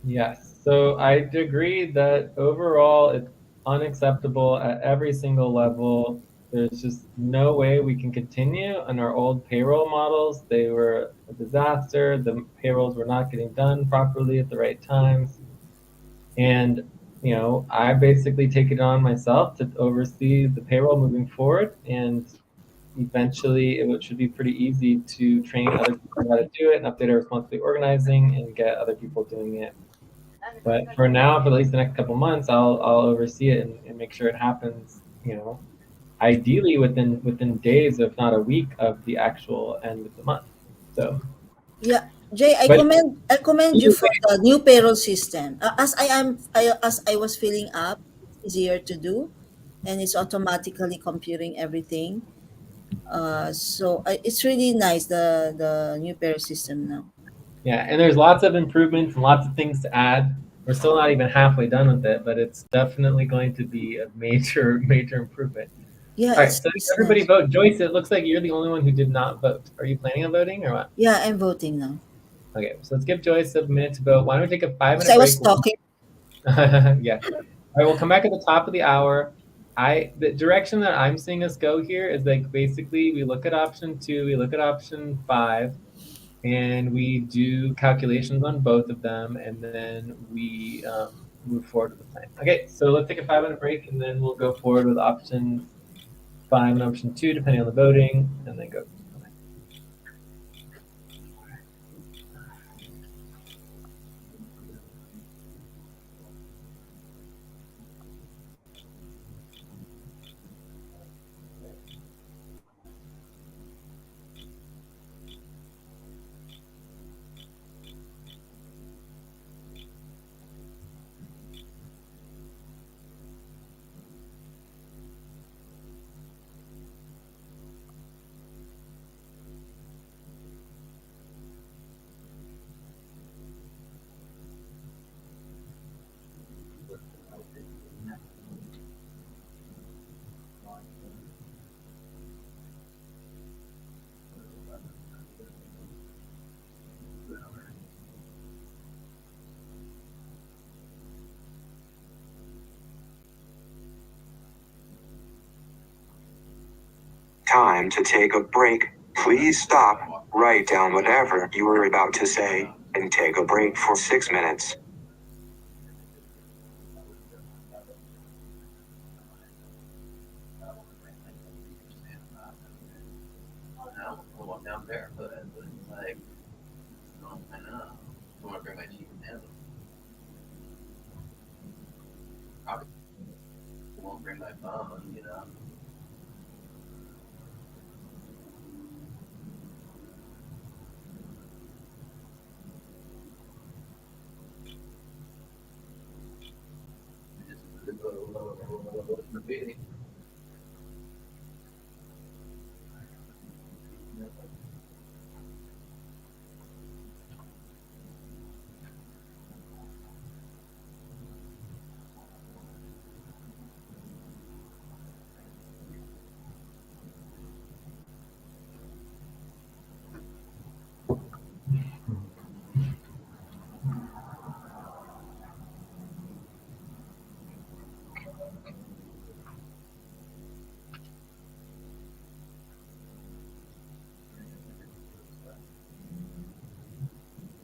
Yes. So I agree that overall it's unacceptable at every single level. There's just no way we can continue on our old payroll models. They were a disaster. The payrolls were not getting done properly at the right times. And, I basically take it on myself to oversee the payroll moving forward. And eventually it should be pretty easy to train other people how to do it and update our responsibility organizing and get other people doing it. But for now, for at least the next couple months, I'll oversee it and make sure it happens. Ideally within days, if not a week, of the actual end of the month. So, Yeah, Jay, but I commend you either for the new payroll system. As I was filling up, it's easier to do, and it's automatically computing everything. It's really nice the new payroll system now. yeah, and there's lots of improvements and lots of things to add. We're still not even halfway done with it, but it's definitely going to be a major major improvement. Yeah, All right, so it's everybody nice. vote. Joyce, it looks like you're the only one who did not vote. Are you planning on voting or what? Yeah, I'm voting now Okay, so let's give Joyce a minute to vote. Why don't we take a five because minute I break? was talking. Yeah. All right, we'll come back at the top of the hour. The direction that I'm seeing us go here is like basically we look at option 2, we look at option 5, and we do calculations on both of them, and then we move forward with the plan. Okay, so let's take a 5 minute break, and then we'll go forward with options 5 and option 2, depending on the voting, and then go. Time to take a break. Please stop. Write down whatever you were about to say and take a break for 6 minutes. The one down there, but it's like, oh, I know. I want to bring my cheap candles. Probably won't bring my phone, Maybe.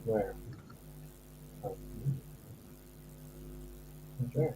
Where? Oh, sure.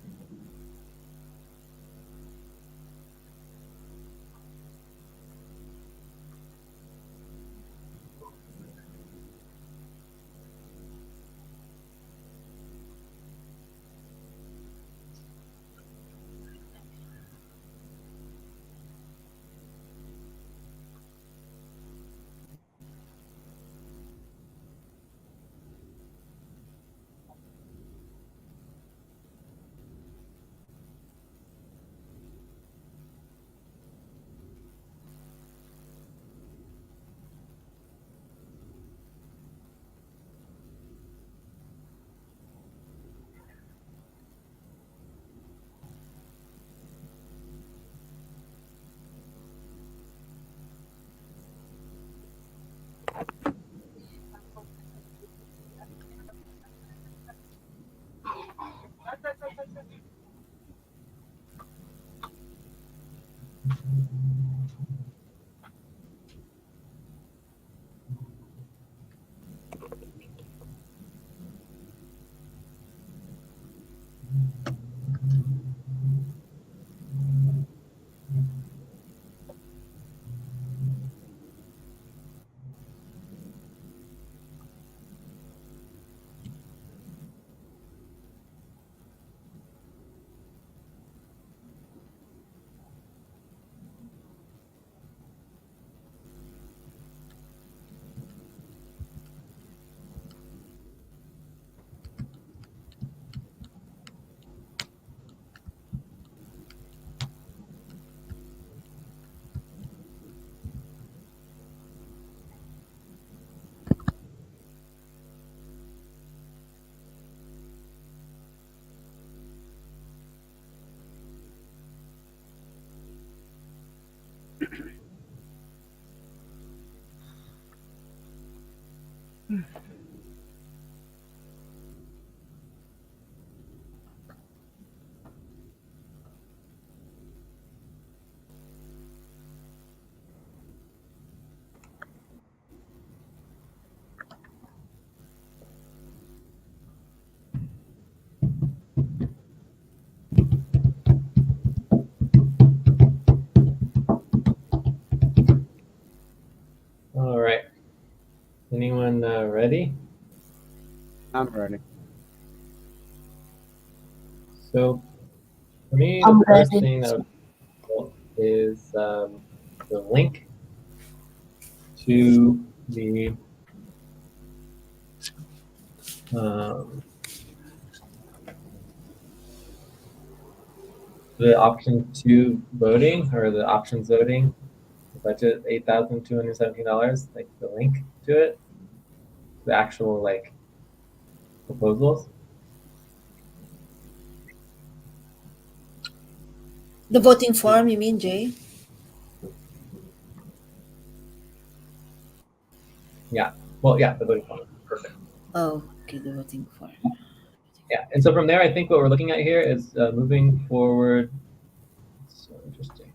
All right. Anyone ready? I'm ready. So for me, the I'm first ready. thing that would help is the link to um, the option two voting or the options voting. The budget $8,217. Like the link to it, the actual like proposals. The voting form, you mean, Jay? Yeah. Well, yeah, the voting form. Perfect. Oh, okay, the voting form. Yeah. And so from there, I think what we're looking at here is moving forward. It's so interesting.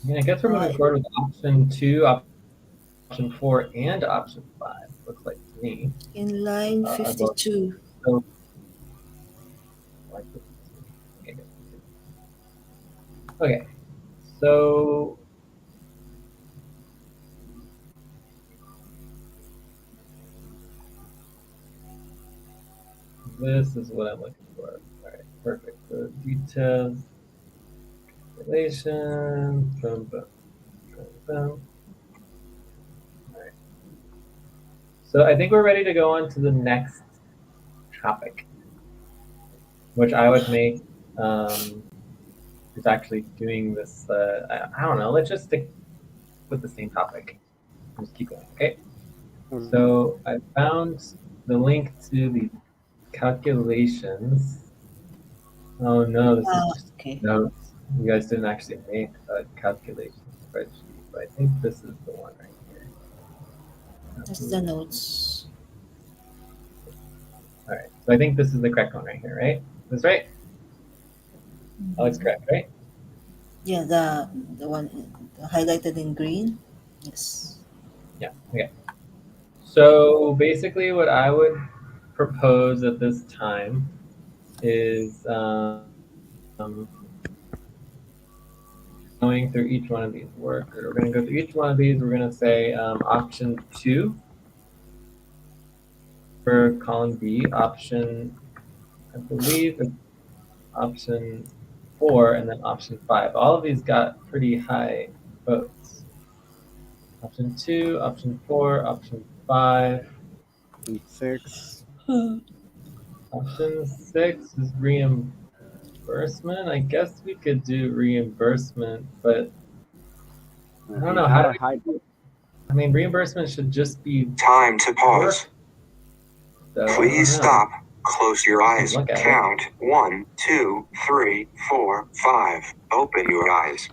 Yeah, I guess we're moving Uh, forward with option two, option four, and option five. Looks like to me. in line Well, 52. so like this. Okay, good. Okay. So this is what I'm looking for. All right, perfect. So details, relation, boom, boom, boom, boom. All right. So I think we're ready to go on to the next topic. which I would make is actually doing this. I don't know. Let's just stick with the same topic. Just keep going. Okay. So I found the link to the calculations. Oh no, this is just Okay. notes. You guys didn't actually make a calculation spreadsheet, but I think this is the one right here. That's the notes. All right, so I think this is the correct one right here, right? That's right. Oh, it's correct, right? Yeah, the one highlighted in green. Yes. Yeah. Okay. So basically, what I would propose at this time is going through each one of these workers. We're going to go through each one of these. We're going to say option 2 for column B, option, I believe it's option 4, and then option 5. All of these got pretty high votes. Option 2, option 4, option 5. And 6. Option 6 is reimbursement. I guess we could do reimbursement, but I don't know. It's How more do high. I mean, reimbursement should just be Time to pause. work, though. Please I don't know. stop. Close your eyes. Look at it. Count 1, 2, 3, 4, 5. Open your eyes.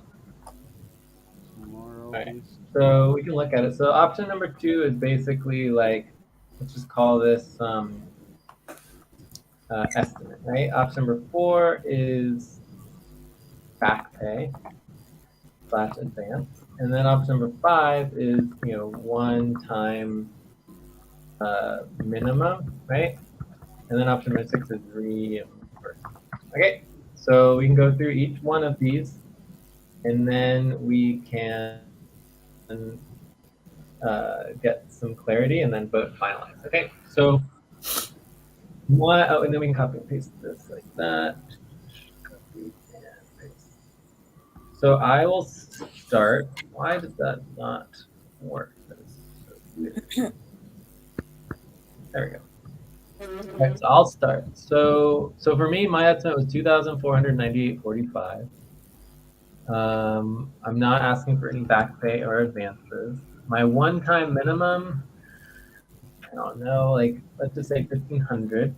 Tomorrow Right. is So we can look at it. So option number 2 is basically like, let's just call this estimate, right? Option number 4 is back pay / advance. And then option number 5 is, one time minimum, right? And then option number 6 is reimbursement. Okay, so we can go through each one of these, and then we can get some clarity and then vote finalize. Okay, so and then we can copy and paste this like that. Copy and paste. So I will start. Why did that not work? That is so weird. There we go. All right, so I'll start. So for me, my estimate was 2,498.45. I'm not asking for any back pay or advances. My one-time minimum, I don't know, like let's just say 1,500.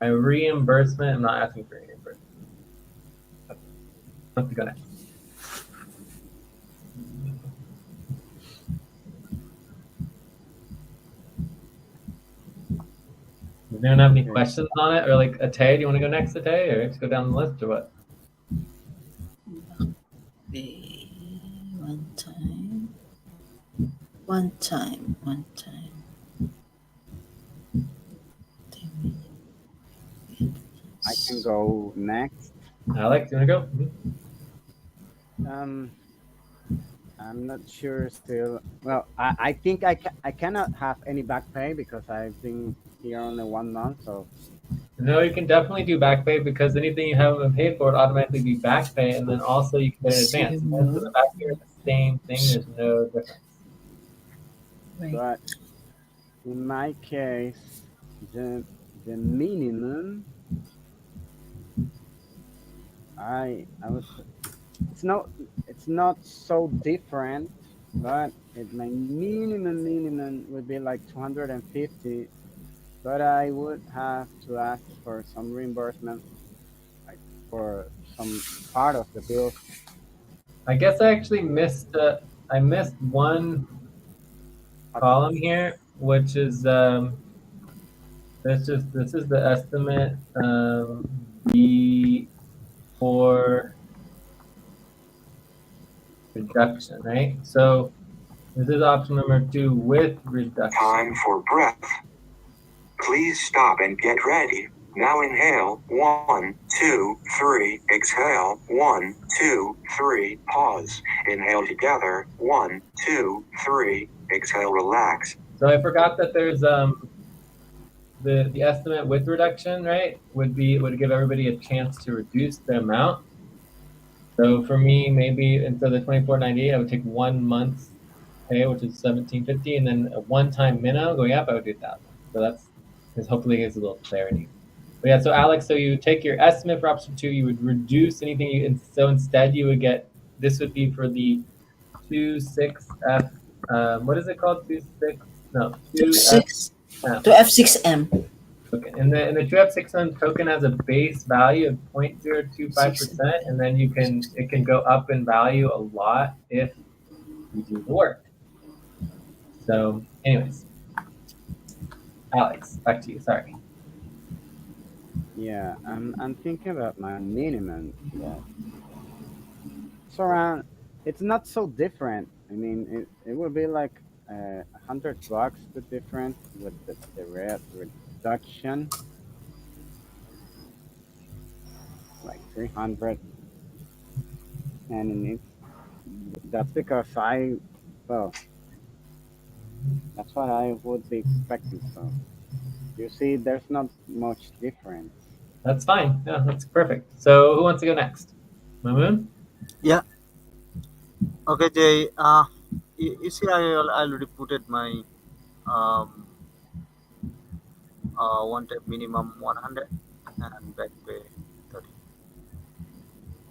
My reimbursement, I'm not asking for any reimbursement. Let's go next. Does anyone have any questions on it? Or like Atay, do you want to go next, Atay? Or just go down the list or what? Okay. One time. One time. One time. I can go next. Alex, you want to go? I'm not sure still. Well, I think I cannot have any back pay because I've been here only 1 month. So No, you can definitely do back pay because anything you haven't been paid for would automatically be back pay, and then also you can get an advance. Most of the back pay are the same thing. There's no difference. Right. but in my case, the minimum I was it's not so different, but my minimum would be like 250, but I would have to ask for some reimbursement, like for some part of the bill. I guess I actually missed. I missed one column here, which is this is the estimate before reduction, right? So this is option number 2 with reduction. Time for breath. Please stop and get ready. Now inhale. 1, 2, 3. Exhale. 1, 2, 3. Pause. Inhale together. 1, 2, 3. Exhale. Relax. So I forgot that there's the estimate with reduction, right? Would give everybody a chance to reduce the amount. So for me, maybe instead of the 24.98, I would take 1 month's pay, which is 17.50, and then a one-time minimum going up, I would do 1,000. So that's hopefully gives a little clarity. But yeah, so Alex, so you take your estimate for option 2, you would reduce anything, and so instead you would get, this would be for the 26F, what is it called? 26, no, To 2F. six to F6M. Okay, and the 2F6M token has a base value of 0.025%, 6. and then it can go up in value a lot if you do the work. So, anyways, Alex, back to you. Sorry. Yeah, I'm thinking about my minimum that it's around. It's not so different. I mean, it would be like $100 the difference with the red reduction, like 300, and that's because well, that's what I would be expecting. So you see, there's not much difference. That's fine. Yeah, that's perfect. So, who wants to go next? Mamoon? Yeah. Okay, Jay. You see, I already put it my um wanted minimum 100 and back pay 30,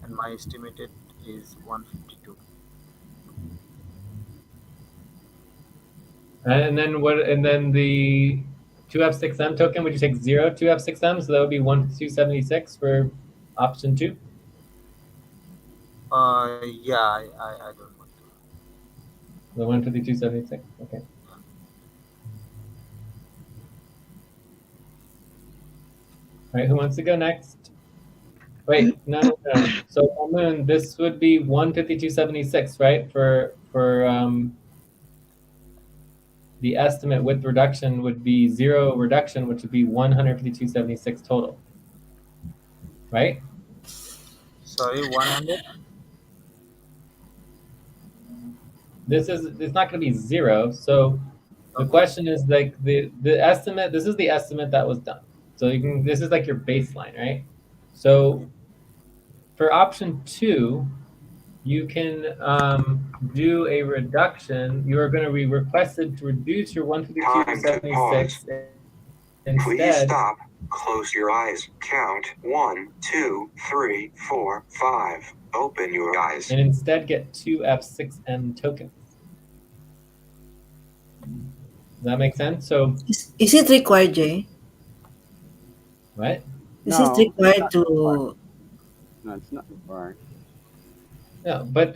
and my estimated is 152. And then what? And then the 2F6M token, would you take 0 2F6M? So that would be 1276 for option 2. Yeah, I don't want to. The 152.76. Okay. All right. Who wants to go next? Wait, no. So Moon, this would be 152.76, right? For the estimate with reduction would be 0 reduction, which would be 152.76 total, right? Sorry, 100. It's not going to be 0. So the Okay, question is like the estimate. This is the estimate that was done. So you can, this is like your baseline, right? So okay. for option 2, you can do a reduction. You are going to be requested to reduce your Time to pause. 152.76 Please instead, stop. Close your eyes. Count 1, 2, 3, 4, 5. Open your eyes. and instead get 2F6M tokens. Does that make sense? So Is it required, Jay? what? Is it No, it's required not required. to? No, it's not required. No, but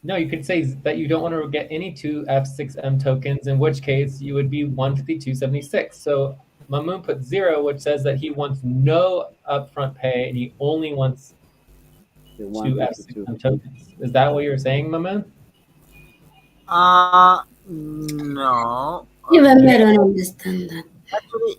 no, you could say that you don't want to get any 2F6M tokens, in which case you would be 152.76. So Mamoon put 0, which says that he wants no upfront pay and he only wants The 152. 2F6M tokens. Is that what you're saying, Mamoon? No. Even I Okay. don't understand that. Actually,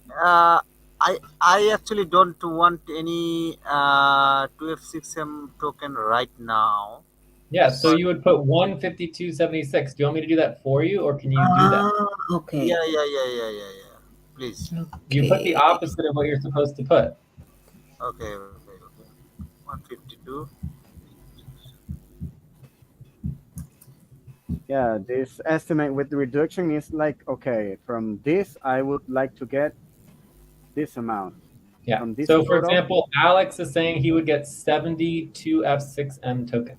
I actually don't want any 2F6M token right now. Yeah, so But you would put 152.76. Do you want me to do that for you, or can you do that? Okay. yeah. Please. You put the Okay. opposite of what you're supposed to put. Okay. 152. Yeah, this estimate with the reduction is like, okay, from this I would like to get this amount. Yeah. From this So for total, example, Alex is saying he would get 72 F6M tokens.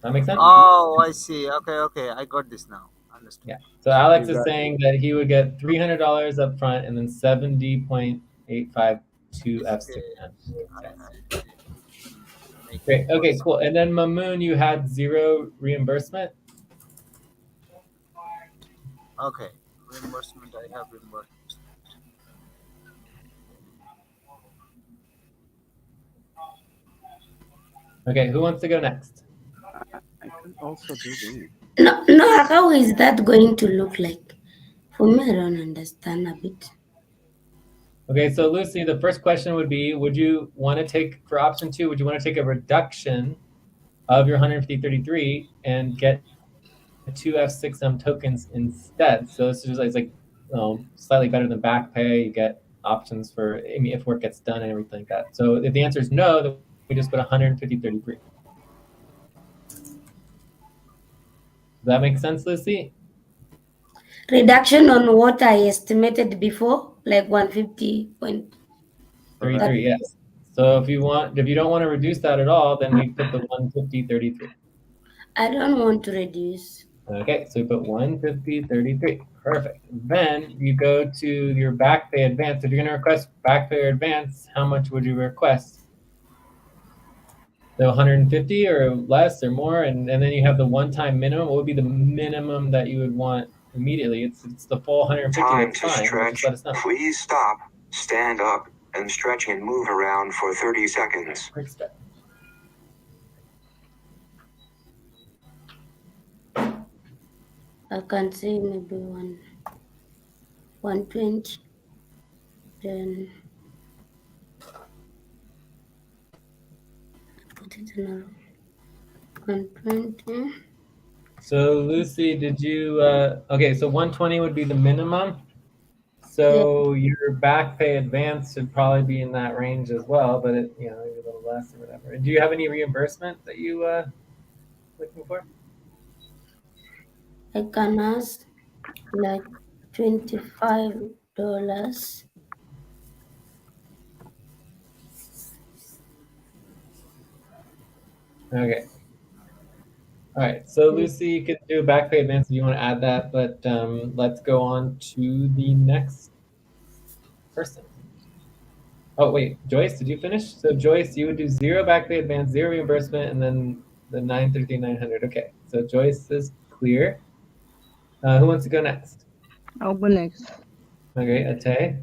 That make sense? Oh, I see. Okay. I got this now. Understood. Yeah. So Alex you is got saying that he would get $300 up front and then 70.852 F6M. Yes, I see. Making Great. more Okay, sense. cool. And then Mamoon, you had 0 reimbursement. Okay. Reimbursement. I have reimbursement. Okay, who wants to go next? I could also do this. No, no, how is that going to look like? For me, I don't understand a bit. Okay, so Lucy, the first question would be, would you want to take, for option 2, would you want to take a reduction of your 150.33 and get 2F6M tokens instead? So this is like slightly better than back pay. You get options for, I mean, if work gets done and everything like that. So if the answer is no, then we just put 150.33. Does that make sense, Lucy? Reduction on what I estimated before, like 150 point. 33, yes. So if you don't want to reduce that at all, then we put the 150.33. I don't want to reduce. Okay, so we put 150.33. Perfect. Then you go to your back pay advance. If you're going to request back pay or advance, how much would you request? So 150 or less or more, and then you have the one-time minimum. What would be the minimum that you would want immediately? It's the full 150. Time That's to fine. stretch. Just let us know. Please stop, stand up, and stretch and move around for 30 seconds. Quick stretch. I can say maybe 120. Then put it in a 120. So Lucy, did you? Okay, so 120 would be the minimum. Yeah, So your back pay advance should probably be in that range as well, but it maybe a little less or whatever. Do you have any reimbursement that you looking for? I can ask like $25. Okay. All right. So Lucy, you could do a back pay advance if you want to add that, but let's go on to the next person. Oh wait, Joyce, did you finish? So Joyce, you would do 0 back pay advance, 0 reimbursement, and then the 933,900. Okay. So Joyce is clear. Who wants to go next? I'll go next. Okay, Ate.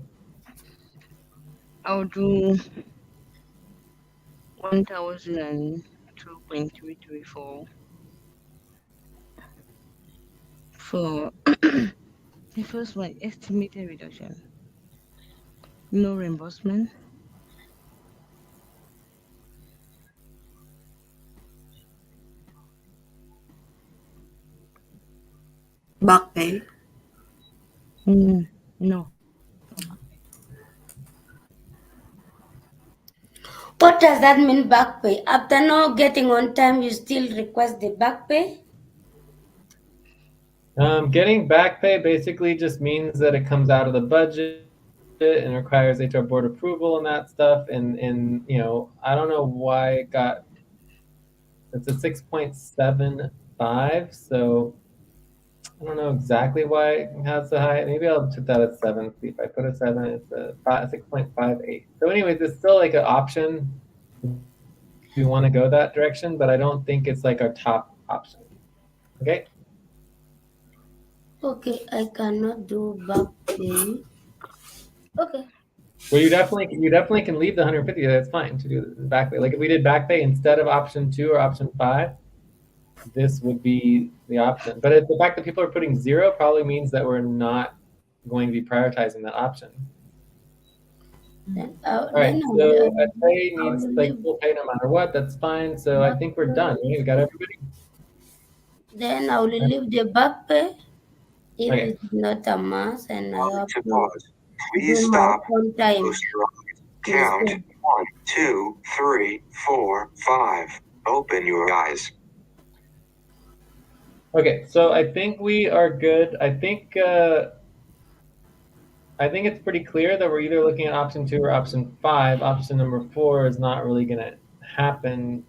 I'll do 1,002.334 for the first one, estimated reduction. No reimbursement. Back pay. No. What does that mean, back pay? After not getting on time, you still request the back pay? Getting back pay basically just means that it comes out of the budget and requires HR board approval and that stuff. And I don't know why it's a 6.75. So I don't know exactly why it has the high. Maybe I'll put that at 7. See if I put a 7, it's a 6.58. So anyways, it's still like an option if you want to go that direction, but I don't think it's like our top option. Okay. Okay, I cannot do back pay. Okay. Well, you definitely can leave the 150. That's fine to do the back pay. Like if we did back pay instead of option 2 or option 5, this would be the option. But the fact that people are putting 0 probably means that we're not going to be prioritizing that option. Then, All right. then So I pay will needs leave full pay no matter what. That's fine. So I think we're done. We got everybody. Then I will leave the back pay if Okay. it's not a must and I have To to pause. Please do my stop. own time. Close your eyes. Yes, Count sir. 1, 2, 3, 4, 5. Open your eyes. Okay. So I think we are good. I think it's pretty clear that we're either looking at option 2 or option 5. Option number 4 is not really going to happen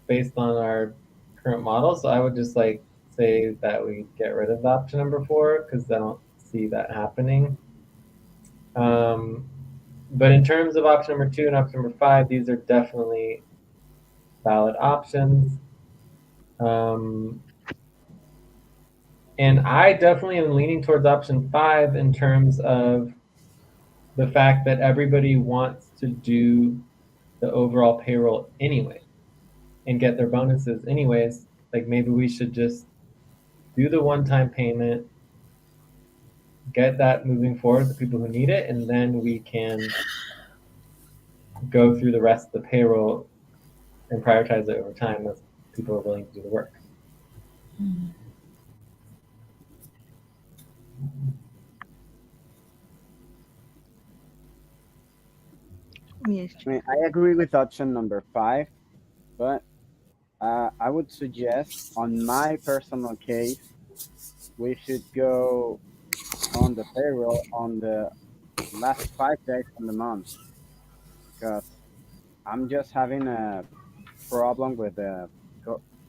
based on our current model. So I would just say that we get rid of option number 4 because I don't see that happening. But in terms of option number 2 and option number 5, these are definitely valid options. And I definitely am leaning towards option 5 in terms of the fact that everybody wants to do the overall payroll anyway and get their bonuses anyways. Like maybe we should just do the one-time payment, get that moving forward, the people who need it, and then we can go through the rest of the payroll and prioritize it over time as people are willing to do the work. Yes. I mean, I agree with option number 5, but I would suggest, on my personal case, we should go on the payroll on the last 5 days of the month. because I'm just having a problem with the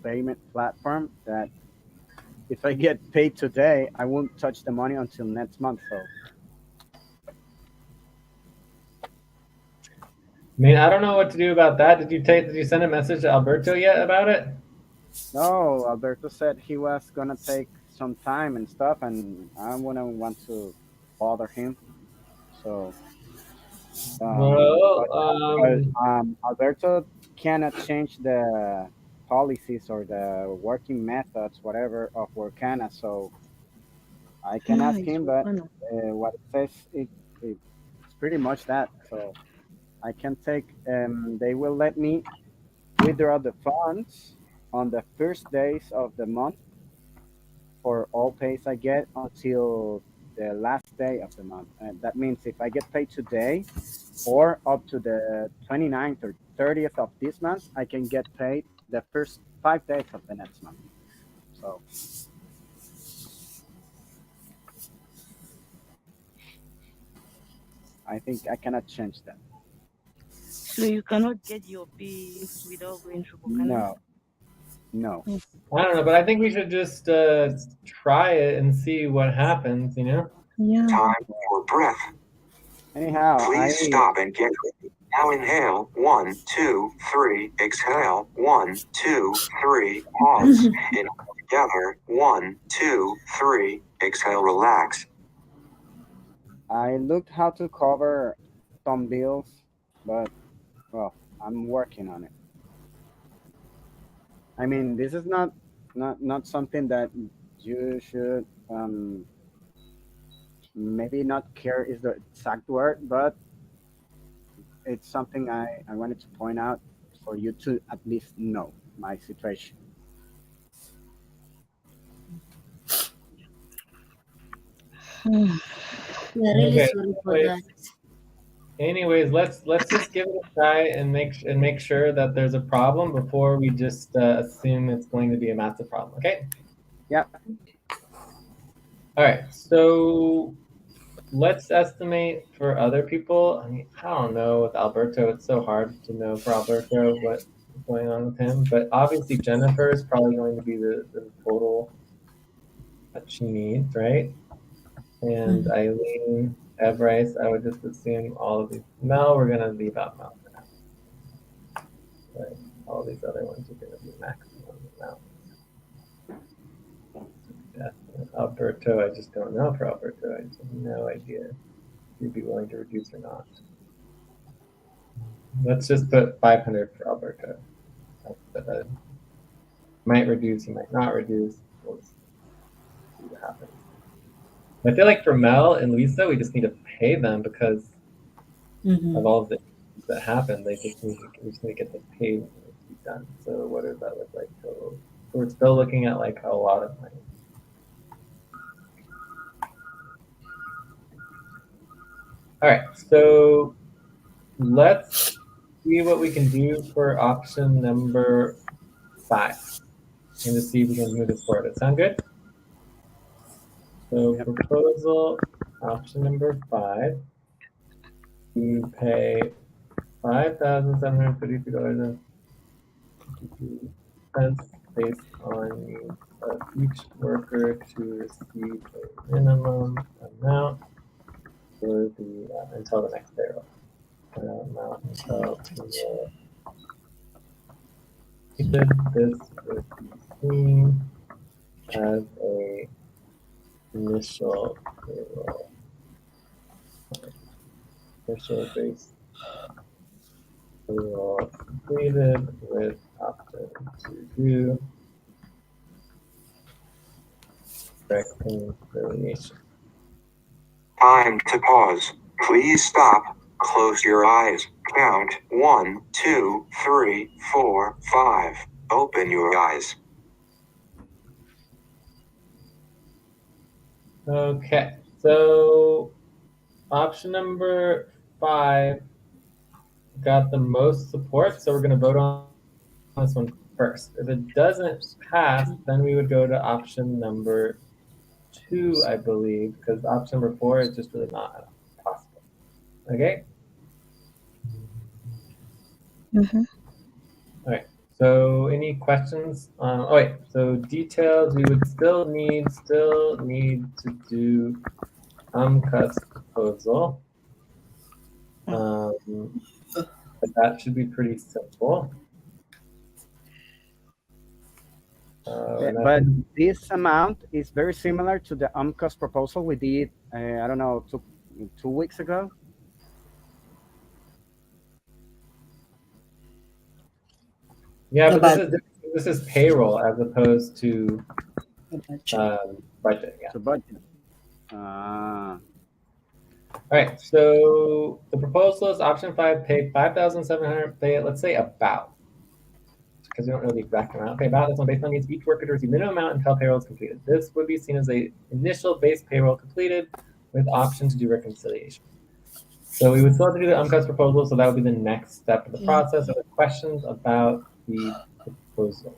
payment platform that if I get paid today, I won't touch the money until next month. So I mean, I don't know what to do about that. Did you send a message to Alberto yet about it? no, Alberto said he was gonna take some time and stuff, and I wouldn't want to bother him. So, Well, but Alberto cannot change the policies or the working methods, whatever, of Workana. So I can Ah, ask it's him, but Wakana. what it says, it's pretty much that. So I can take, they will let me withdraw the funds on the first days of the month for all pays I get until the last day of the month. And that means if I get paid today or up to the 29th or 30th of this month, I can get paid the first 5 days of the next month. So I think I cannot change that. So you cannot get your pay without going through Wakana? No, no. Hmm. I don't know, but I think we should just try it and see what happens. Yeah. Time for breath. Anyhow, Please stop and get ready. Now inhale. 1, 2, 3. Exhale. 1, 2, 3. Pause. Inhale together. 1, 2, 3. Exhale. Relax. I looked how to cover some bills, but well, I'm working on it. I mean, this is not something that you should maybe not care is the exact word, but it's something I wanted to point out for you to at least know my situation. Hmm. We are really Okay. sorry for Anyways, that. anyways, let's just give it a try and make sure that there's a problem before we just assume it's going to be a massive problem. Okay. Yeah, All right. So let's estimate for other people. I mean, I don't know with Alberto. It's so hard to know for Alberto what's going on with him. But obviously, Jennifer is probably going to be the total that she needs, right? And Eileen, Evrice, I would just assume all of these. Mel, we're gonna leave out Mel for now. But all these other ones are gonna be maximum amount. Yeah. Alberto, I just don't know for Alberto. I just have no idea if he'd be willing to reduce or not. Let's just put 500 for Alberto. Might reduce, he might not reduce. We'll see what happens. I feel like for Mel and Lisa, we just need to pay them because of all of the issues that happen. We just need to get the pay to be done. So what does that look like total? So we're still looking at like a lot of money. All right, so let's see what we can do for option number 5 and to see if we can move this forward. Does that sound good? So yep. proposal option number 5, you pay $5,752.52 based on needs of each worker to receive a minimum amount for the until the next payroll. Amount until payroll. This would be seen as a initial payroll, initial base payroll completed with option to do reconciliation. Time to pause. Please stop. Close your eyes. Count 1, 2, 3, 4, 5. Open your eyes. Okay, so option number 5 got the most support, so we're going to vote on this one first. If it doesn't pass, then we would go to option number 2, I believe, because option number 4 is just really not possible. Okay? Mm-hmm. All right. So any questions? Oh wait. So details. We would still need to do UMCUS proposal. But that should be pretty simple. And But this amount is very similar to the UMCOS proposal we did, I don't know, 2 weeks ago. yeah, The but budget. this is payroll as opposed to The budget. budget. Yeah. To budget. Uh, All right. So the proposal is option 5. Pay 5,700. Pay let's say about, because we don't know the exact amount. Pay about this one based on needs each worker to receive minimum amount until payroll is completed. This would be seen as a initial base payroll completed with option to do reconciliation. So we would still have to do the UMCUS proposal, so that would be the next step of the process. Are there questions about the proposal?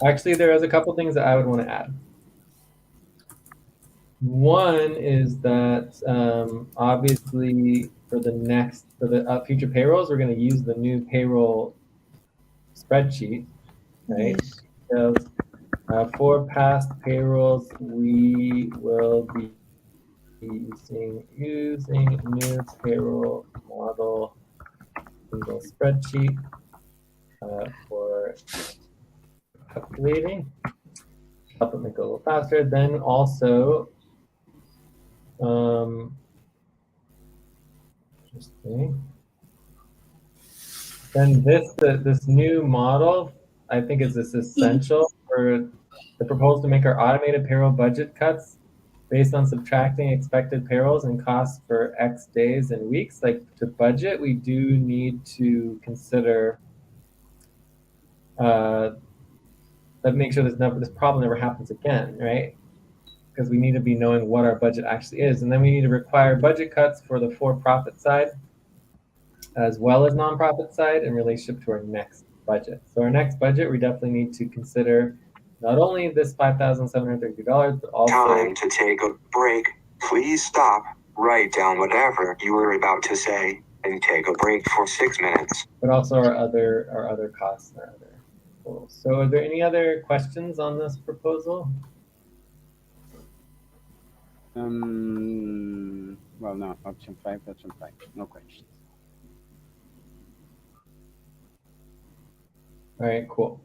Actually, there is a couple things that I would want to add. One is that obviously for the future payrolls, we're going to use the new payroll spreadsheet, right? Yes. Details. For past payrolls, we will be using new payroll model single spreadsheet for calculating. Help it make it a little faster. Then also, interesting. Then this new model, I think, is essential for the proposal to make our automated payroll budget cuts based on subtracting expected payrolls and costs for X days and weeks. Like to budget, we do need to consider that make sure this problem never happens again, right? Because we need to be knowing what our budget actually is, and then we need to require budget cuts for the for-profit side as well as nonprofit side in relationship to our next budget. So our next budget, we definitely need to consider not only this $5,732, but also Time to take a break. Please stop, write down whatever you were about to say, and take a break for 6 minutes. but also our other costs and our other goals. So are there any other questions on this proposal? well, no, option 5, no questions. All right, cool.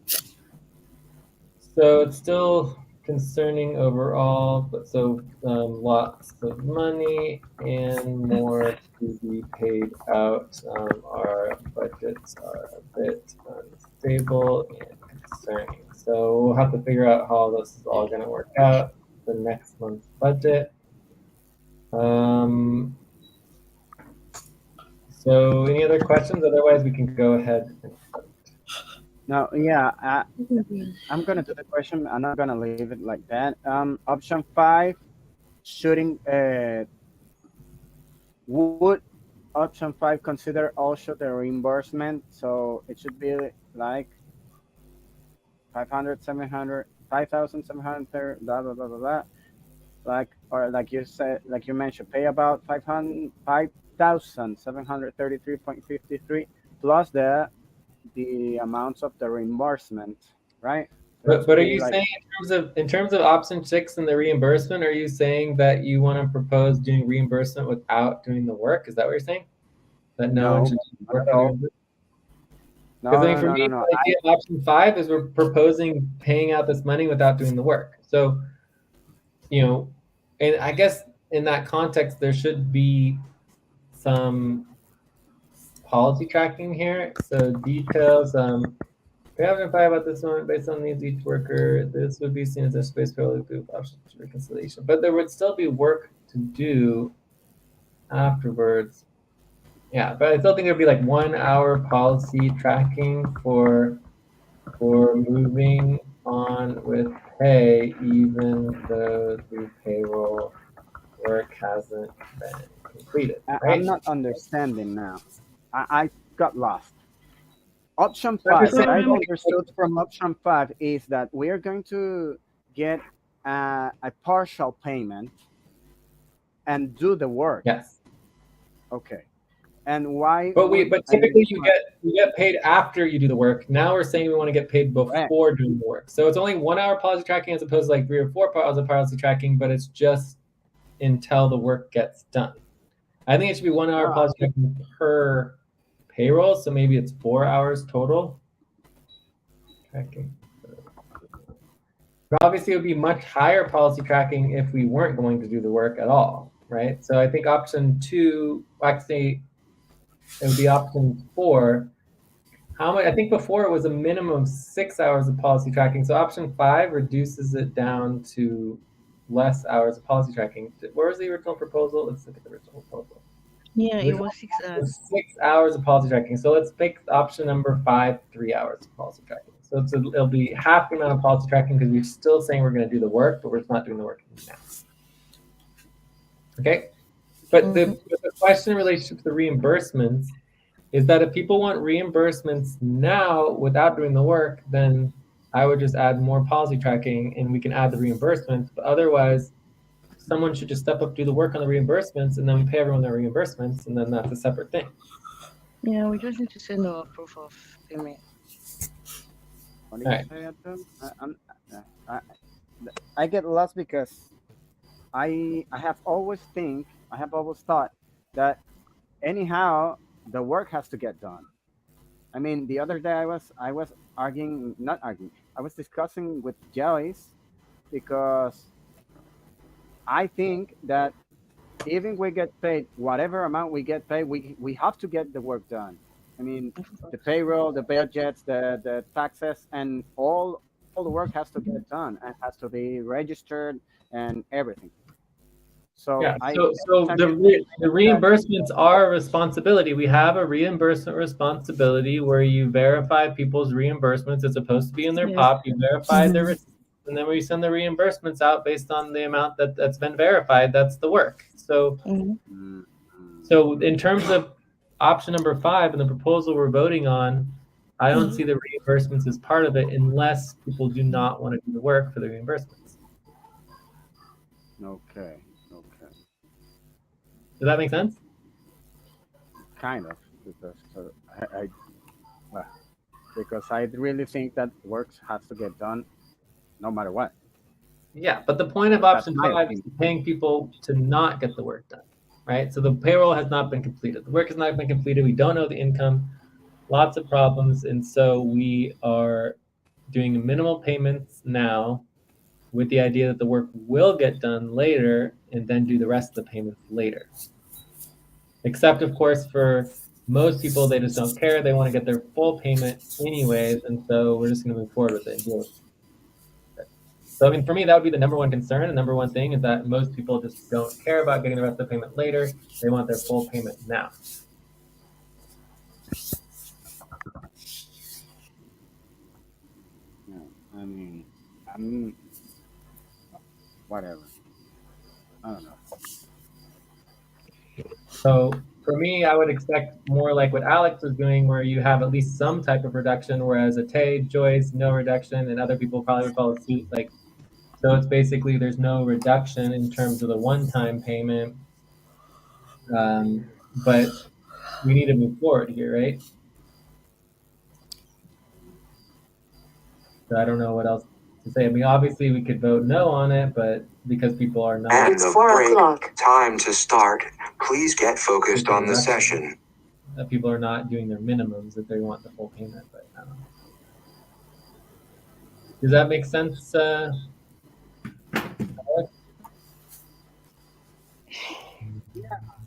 So it's still concerning overall, but so lots of money and more to be paid out. Our budgets are a bit unstable and concerning. So we'll have to figure out how this is all going to work out for next month's budget. So any other questions? Otherwise, we can go ahead and Now, yeah, I'm gonna do the question. I'm not gonna leave it like that. Option 5, shooting. Would option 5 consider also the reimbursement? So it should be like 500, 700, 5,700, blah blah blah blah blah. Like, or like you said, like you mentioned, pay about 5,733.53 plus the amounts of the reimbursement, right? So But are you like, saying in terms of option 6 and the reimbursement, are you saying that you want to propose doing reimbursement without doing the work? Is that what you're saying? That no one no, should not work at on all. reimbursement? No, Because I mean, no, for no, me, no, no. the idea of option 5 is we're proposing paying out this money without doing the work. So, and I guess in that context, there should be some policy tracking here. So details. We haven't thought about this one based on needs each worker. This would be seen as a space payroll with option to reconciliation, but there would still be work to do afterwards. Yeah, but I still think there'd be like 1 hour policy tracking for moving on with pay, even though the payroll work hasn't been completed. I'm Right? not understanding now. I got lost. Option So I'm just 5, what saying, I've like, understood from option 5 is that we are going to get a partial payment and do the work. yes. Okay. And why But would I typically mean, you get paid after you do the work. Now we're saying we want to get paid correct. before doing the work. So it's only 1 hour policy tracking as opposed to like 3 or 4 hours of policy tracking, but it's just until the work gets done. I think it should be 1 hour No, policy tracking per payroll. So maybe it's 4 hours total. Tracking. But obviously, it would be much higher policy tracking if we weren't going to do the work at all, right? So I think option 2, actually, it would be option 4. How much? I think before it was a minimum of 6 hours of policy tracking. So option 5 reduces it down to less hours of policy tracking. Where was the original proposal? Let's look at the original proposal. Yeah, The it original was 6 hours. was 6 hours of policy tracking. So let's pick option number 5, 3 hours of policy tracking. So it'll be half the amount of policy tracking because we're still saying we're going to do the work, but we're just not doing the work now. Okay? But the question in relation to the reimbursements is that if people want reimbursements now without doing the work, then I would just add more policy tracking and we can add the reimbursements. But otherwise, someone should just step up, do the work on the reimbursements, and then we pay everyone their reimbursements, and then that's a separate thing. Yeah, we just need to send our proof of payment. what do you say, Anton? I, I get lost because I have always thought that anyhow the work has to get done. I mean, the other day I was arguing, not arguing, I was discussing with Joyce because I think that even we get paid whatever amount we get paid, we have to get the work done. I mean, the payroll, the budgets, the taxes, and all the work has to get done and has to be registered and everything. So Yeah. I So every time the you say that, reimbursements are a responsibility. We have a reimbursement responsibility where you verify people's reimbursements. It's supposed to be in their Yes. POP. You verify their receipts, and then we send the reimbursements out based on the amount that's been verified. That's the work. So mm, so in terms of option number 5 and the proposal we're voting on, I don't see the reimbursements as part of it unless people do not want to do the work for the reimbursements. okay, Does that make sense? kind of, because well, because I really think that work has to get done no matter what. Yeah, but the point of That's option my 5 is opinion. paying people to not get the work done, right? So the payroll has not been completed. The work has not been completed. We don't know the income, lots of problems. And so we are doing minimal payments now with the idea that the work will get done later and then do the rest of the payments later. Except, of course, for most people, they just don't care. They want to get their full payment anyways. And so we're just going to move forward with it and deal with it. So, I mean, for me, that would be the number one concern. The number one thing is that most people just don't care about getting the rest of the payment later. They want their full payment now. Yeah, I mean, I'm whatever. I don't know. So for me, I would expect more like what Alex was doing, where you have at least some type of reduction, whereas a Tay, Joyce, no reduction, and other people probably would follow suit. Like, so it's basically there's no reduction in terms of the one-time payment, but we need to move forward here, right? So I don't know what else to say. I mean, obviously we could vote no on it, but because people are not. And the break. Time to start. Please get focused on the Reduction. session. People are not doing their minimums if they want the full payment, but I don't know. Does that make sense? Yeah,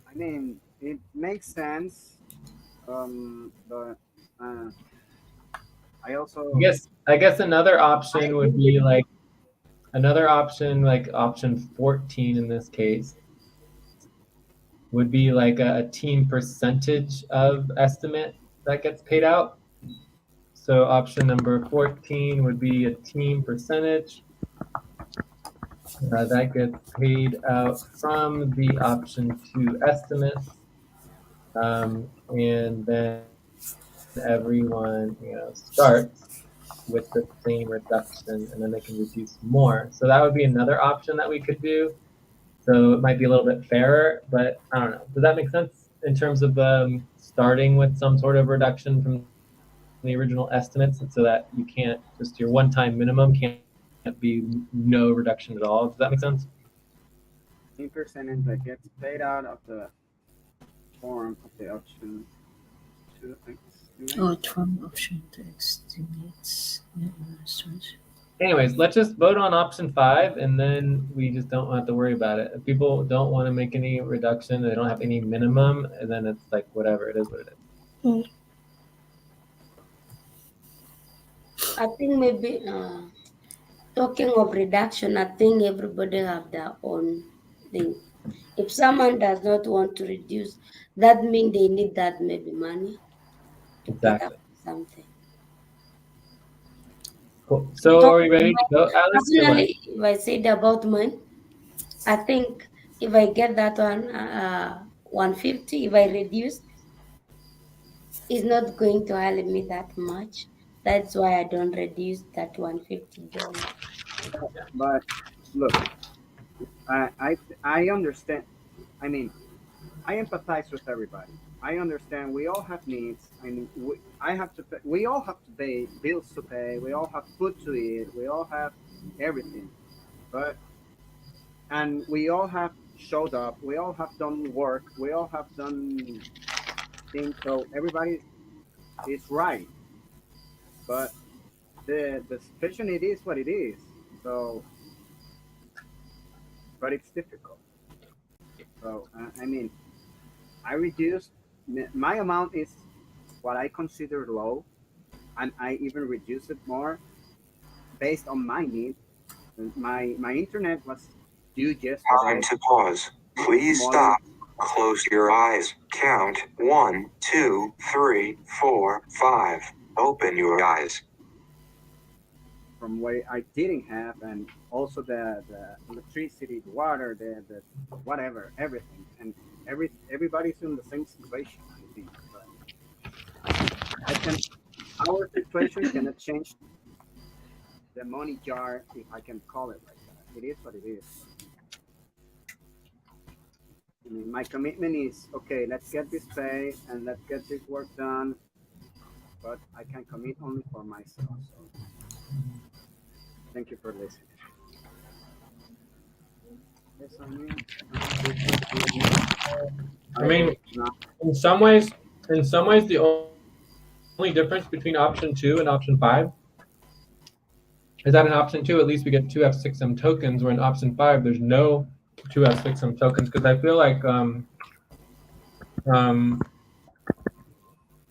I mean, it makes sense. But I also I guess another option would be like option 14 in this case would be like a team percentage of estimate that gets paid out. So option number 14 would be a team percentage that gets paid out from the option 2 estimates, and then everyone starts with the same reduction, and then they can reduce more. So that would be another option that we could do. So it might be a little bit fairer, but I don't know. Does that make sense? in terms of starting with some sort of reduction from the original estimates, so that you can't just your one-time minimum can't be no reduction at all. Does that make sense? In percentage that gets paid out of the form of the option to estimate. Outcome option to estimates. Anyways, let's just vote on option 5, and then we just don't have to worry about it. If people don't want to make any reduction, they don't have any minimum, and then it's like whatever, it is what it is. I think maybe talking of reduction, I think everybody have their own thing. If someone does not want to reduce, that means they need that maybe money to get up Exactly. something. Cool. So Talk are we of ready to mine, go, Alex, or what? personally, if I said about mine, I think if I get that one 150, if I reduce, it's not going to help me that much. That's why I don't reduce that $150. But look, I understand. I mean, I empathize with everybody. I understand we all have needs. I mean, I have to pay, we all have to pay bills to pay. We all have food to eat. We all have everything. But and we all have showed up. We all have done work. We all have done things. So everybody is right. But the situation, it is what it is. So, but it's difficult. So I mean, I reduced my amount is what I consider low, and I even reduce it more based on my need. My internet was due Time yesterday. to pause. Please More than stop. Close your eyes. Count 1, 2, 3, 4, 5. Open your eyes. from what I didn't have, and also the electricity, the water, the whatever, everything, and everybody's in the same situation. I think, but I can our situation cannot change the money jar, if I can call it like that. It is what it is. I mean, my commitment is okay. Let's get this pay and let's get this work done. But I can commit only for myself. So thank you for listening. Yes, I mean, I mean, not, in some ways, the only difference between option 2 and option 5 is that in option 2, at least we get 2F6M tokens, where in option 5, there's no 2F6M tokens, because I feel like um,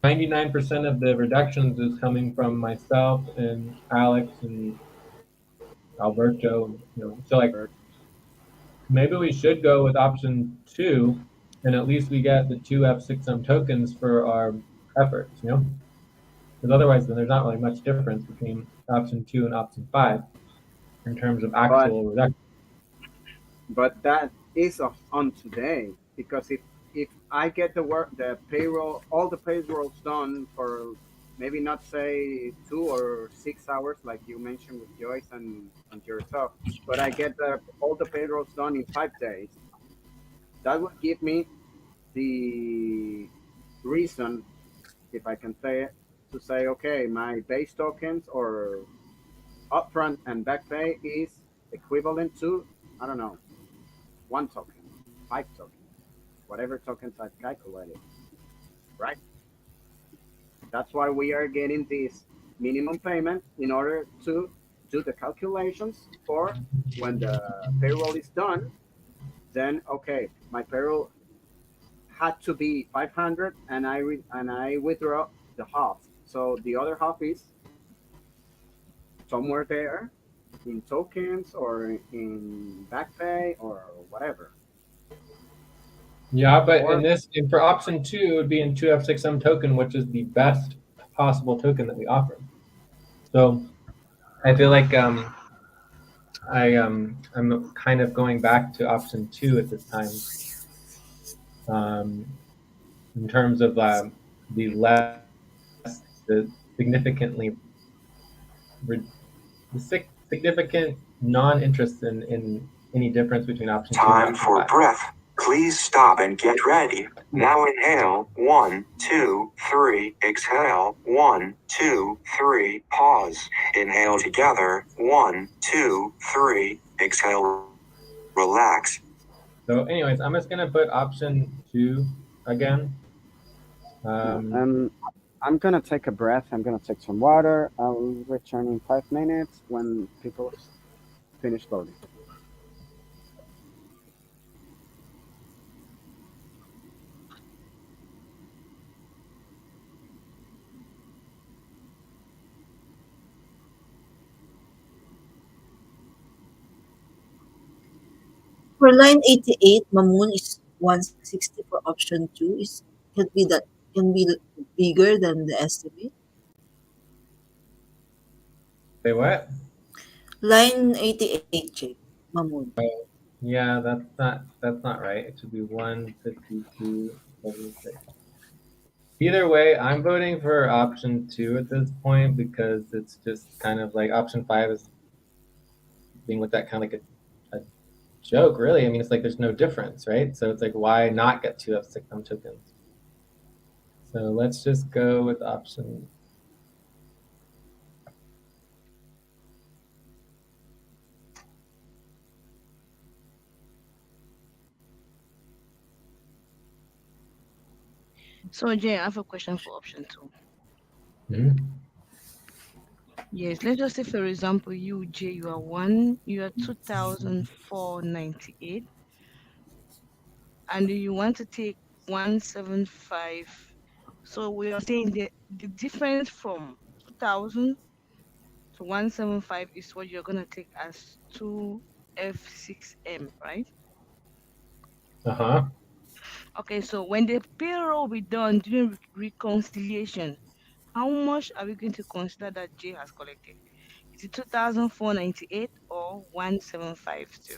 99% of the reductions is coming from myself and Alex and Alberto. So like maybe we should go with option 2, and at least we get the 2F6M tokens for our efforts. Because otherwise, then there's not really much difference between option 2 and option 5 in terms of but actual reduction. that is on today, because if I get the work, the payroll, all the payrolls done for maybe not say 2 or 6 hours like you mentioned with Joyce and yourself, but I get all the payrolls done in 5 days, that would give me the reason, if I can say it, to say okay, my base tokens or upfront and back pay is equivalent to, I don't know, 1 token, 5 tokens, whatever tokens I've calculated, right? That's why we are getting this minimum payment in order to do the calculations for when the payroll is done. Then okay, my payroll had to be 500, and I withdraw the half. So the other half is somewhere there in tokens or in back pay or whatever. Yeah, but Or for option 2, it would be in 2F6M token, which is the best possible token that we offer. So I feel like I'm kind of going back to option 2 at this time, in terms of the significant non-interest in any difference between option 2 and Time option for 5. breath. Please stop and get ready. Now inhale, 1, 2, 3, exhale, 1, 2, 3, pause. Inhale together, 1, 2, 3, exhale, relax. So anyways, I'm just gonna put option 2 again. I'm gonna take a breath. I'm gonna take some water. I'll return in 5 minutes when people finish voting. For line 88, Mamoon is 160 for option 2. Is can be that can be bigger than the estimate. Say what? Line 88, Jake. Mamoon. Yeah, that's not right. It should be 152.76. Either way, I'm voting for option 2 at this point because it's just kind of like option 5 is being with that kind of like a joke, really. I mean, it's like there's no difference, right? So it's like, why not get 2 F6M tokens? So let's just go with option. So Jay, I have a question for option 2. Mhm. Yes, let's just say for example, you Jay, you are 2,498, and you want to take 175. So we are saying the difference from 2,000 to 175 is what you're gonna take as 2F6M, right? Uh-huh. Okay, so when the payroll will be done during reconciliation, how much are we going to consider that J has collected? Is it 2,498 or 1,750?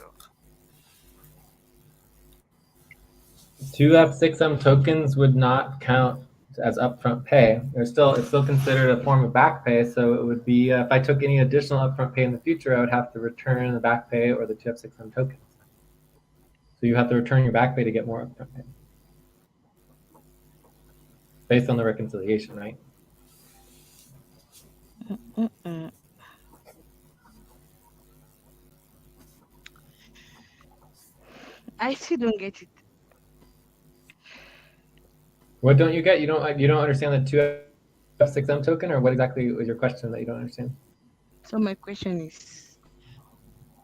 2 F6M tokens would not count as upfront pay. It's still considered a form of back pay. So it would be if I took any additional upfront pay in the future, I would have to return the back pay or the 2 F6M tokens. So you have to return your back pay to get more upfront pay based on the reconciliation, right? Mm-mm. I still don't get it. What don't you get? You don't understand the 2 F6M token, or what exactly was your question that you don't understand? So my question is,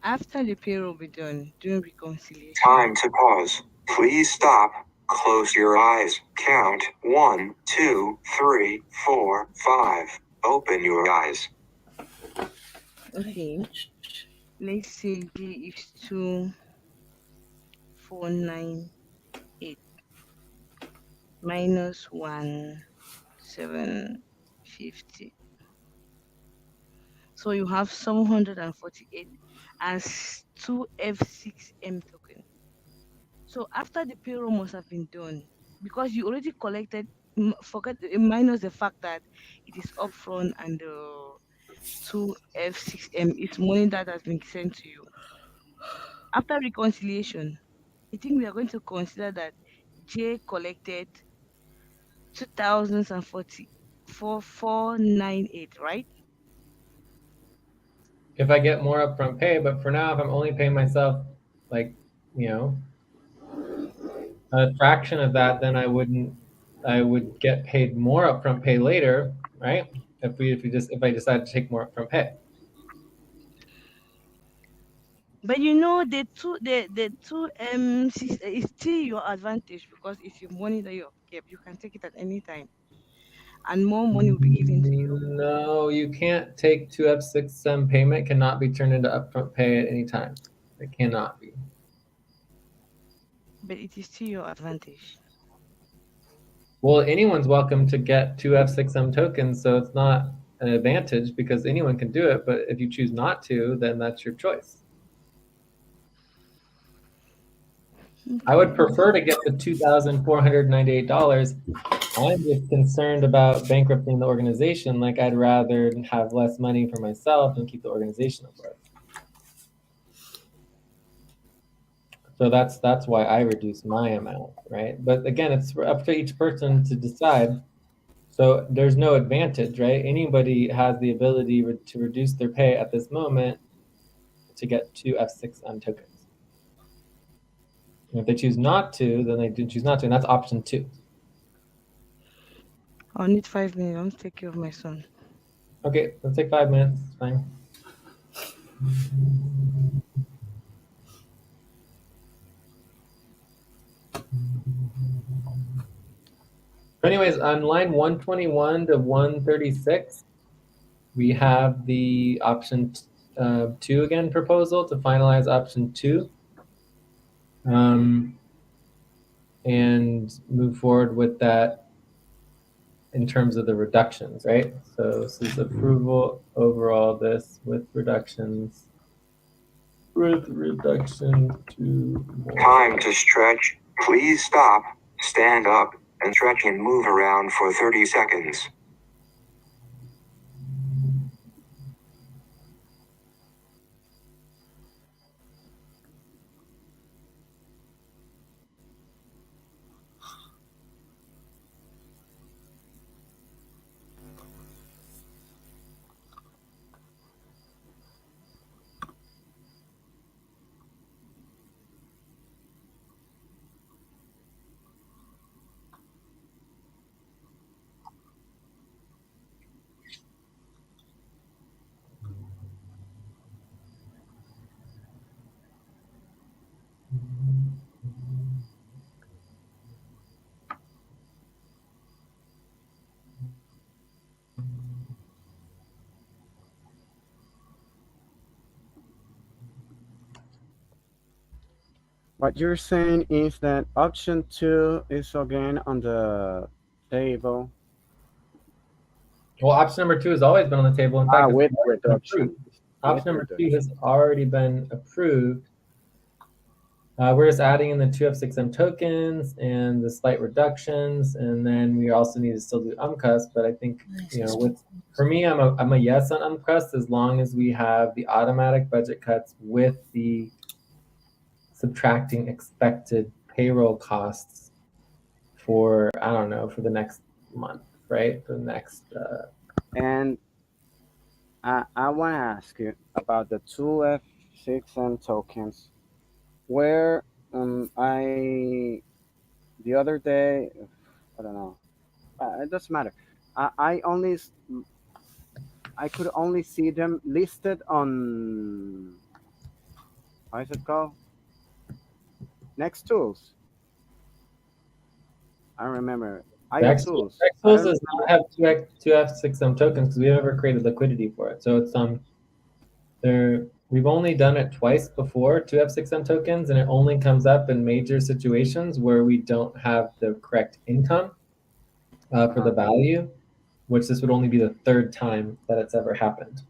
after the payroll be done during Time reconciliation, to pause. Please stop. Close your eyes. Count 1, 2, 3, 4, 5. Open your eyes. okay, let's say J is 2,498 minus 1,750. So you have 748 as 2F6M token. So after the payroll must have been done, because you already collected, forget minus the fact that it is upfront and the 2F6M is money that has been sent to you. After reconciliation, I think we are going to consider that J collected 2,044,498, right? If I get more upfront pay, but for now, if I'm only paying myself like, you know, a fraction of that, then I would get paid more upfront pay later, right? If I decide to take more upfront pay. But you know the two is still your advantage because it's your money that you have kept. You can take it at any time, and more money will be given to you. No, you can't take 2 F6M payment cannot be turned into upfront pay at any time. It cannot be. But it is still your advantage. Well, anyone's welcome to get 2 F6M tokens, so it's not an advantage because anyone can do it, but if you choose not to, then that's your choice. I would prefer to get the $2,498. I'm just concerned about bankrupting the organization. Like, I'd rather have less money for myself and keep the organization afloat. So that's why I reduce my amount, right? But again, it's up to each person to decide. So there's no advantage, right? Anybody has the ability to reduce their pay at this moment to get 2 F6M tokens. And if they choose not to, then they choose not to, and that's option 2. I'll need 5 minutes. I want to take care of my son. Okay, let's take 5 minutes. It's fine. Anyways, on line 121 to 136, we have the option 2 again proposal to finalize option 2 and move forward with that in terms of the reductions, right? So this is approval overall this with reductions. With reduction to more. Time to stretch. Please stop, stand up, and stretch and move around for 30 seconds. What you're saying is that option 2 is again on the table. Well, option number 2 has always been on the table. In fact, With it's already been approved. reduction. Option number 2 has already been approved. We're just adding in the 2 F6M tokens and the slight reductions, and then we also need to still do UMCUS. But I think for me, I'm a yes on UMCUS as long as we have the automatic budget cuts with the subtracting expected payroll costs for for the next month, right? For the next. And I want to ask you about the 2F6M tokens. Where I the other day, I don't know. It doesn't matter. I only I could only see them listed on, how is it called? Next tools. I don't remember. IO tools. Xtools does not have 2F6M tokens because we never created liquidity for it. So it's we've only done it twice before, 2F6M tokens, and it only comes up in major situations where we don't have the correct income for the value, which this would only be the 3rd time that it's ever happened.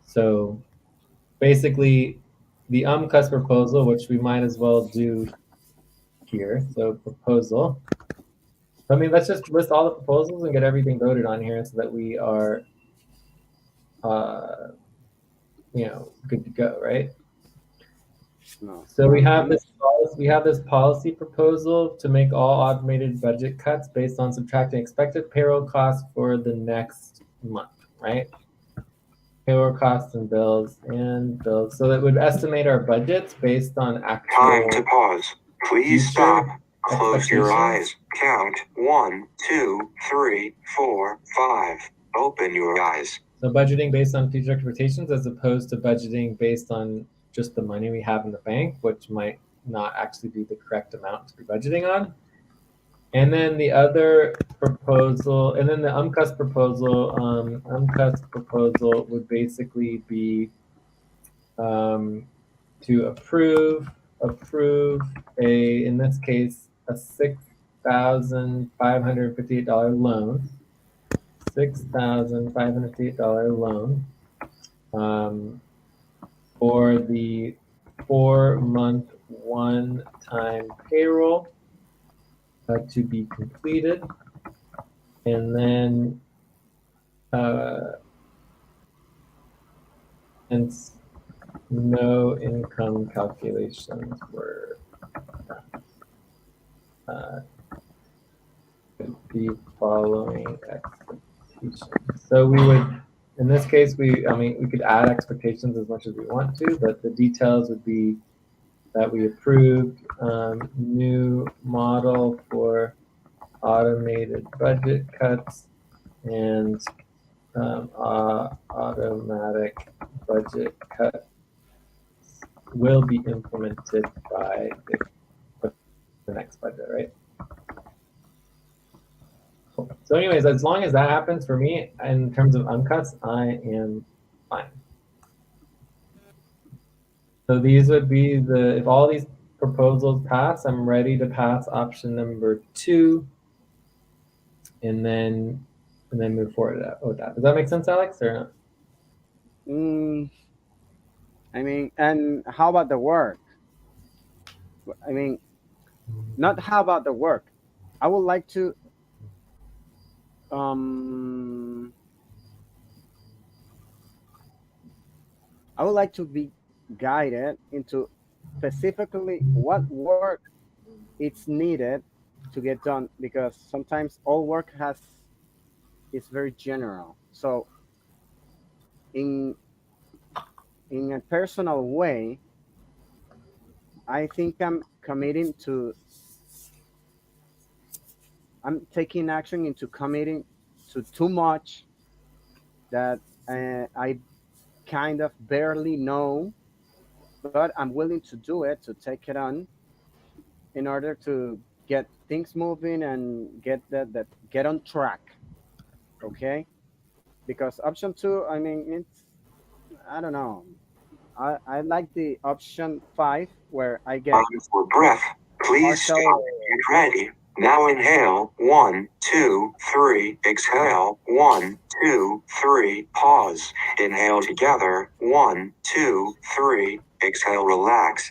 So basically, the UMCUS proposal, which we might as well do here. So proposal. I mean, let's just list all the proposals and get everything voted on here so that we are, good to go, right? No. So we have this policy proposal to make all automated budget cuts based on subtracting expected payroll costs for the next month, right? Payroll costs and bills. So that would estimate our budgets based on actual. Time to pause. Please stop. Close your eyes. Count 1, 2, 3, 4, 5. Open your eyes. So budgeting based on future expectations as opposed to budgeting based on just the money we have in the bank, which might not actually be the correct amount to be budgeting on. And then the other proposal, and then the UMCUS proposal would basically be to approve in this case, a $6,558 loan. $6,558 loan for the 4-month one-time payroll to be completed, and then no income calculations were the following expectations. So we would, in this case, we could add expectations as much as we want to, but the details would be that we approved new model for automated budget cuts and automatic budget cuts will be implemented by the next budget, right? Cool. So anyways, as long as that happens for me in terms of uncuts, I am fine. So these would be if all these proposals pass, I'm ready to pass option number 2 and then move forward with that. Does that make sense, Alex, or not? I mean, and how about the work? I mean, not how about the work. I would like to um be guided into specifically what work it's needed to get done, because sometimes all work is very general. So in a personal way, I think I'm taking action into committing to too much that I kind of barely know, but I'm willing to do it, to take it on in order to get things moving and get on track. Okay, because option 2, I mean, I don't know. I like the option 5 where I get Time for breath. Please partial. stop. Get ready. Now inhale. 1, 2, 3. Exhale. 1, 2, 3. Pause. Inhale together. 1, 2, 3. Exhale. Relax.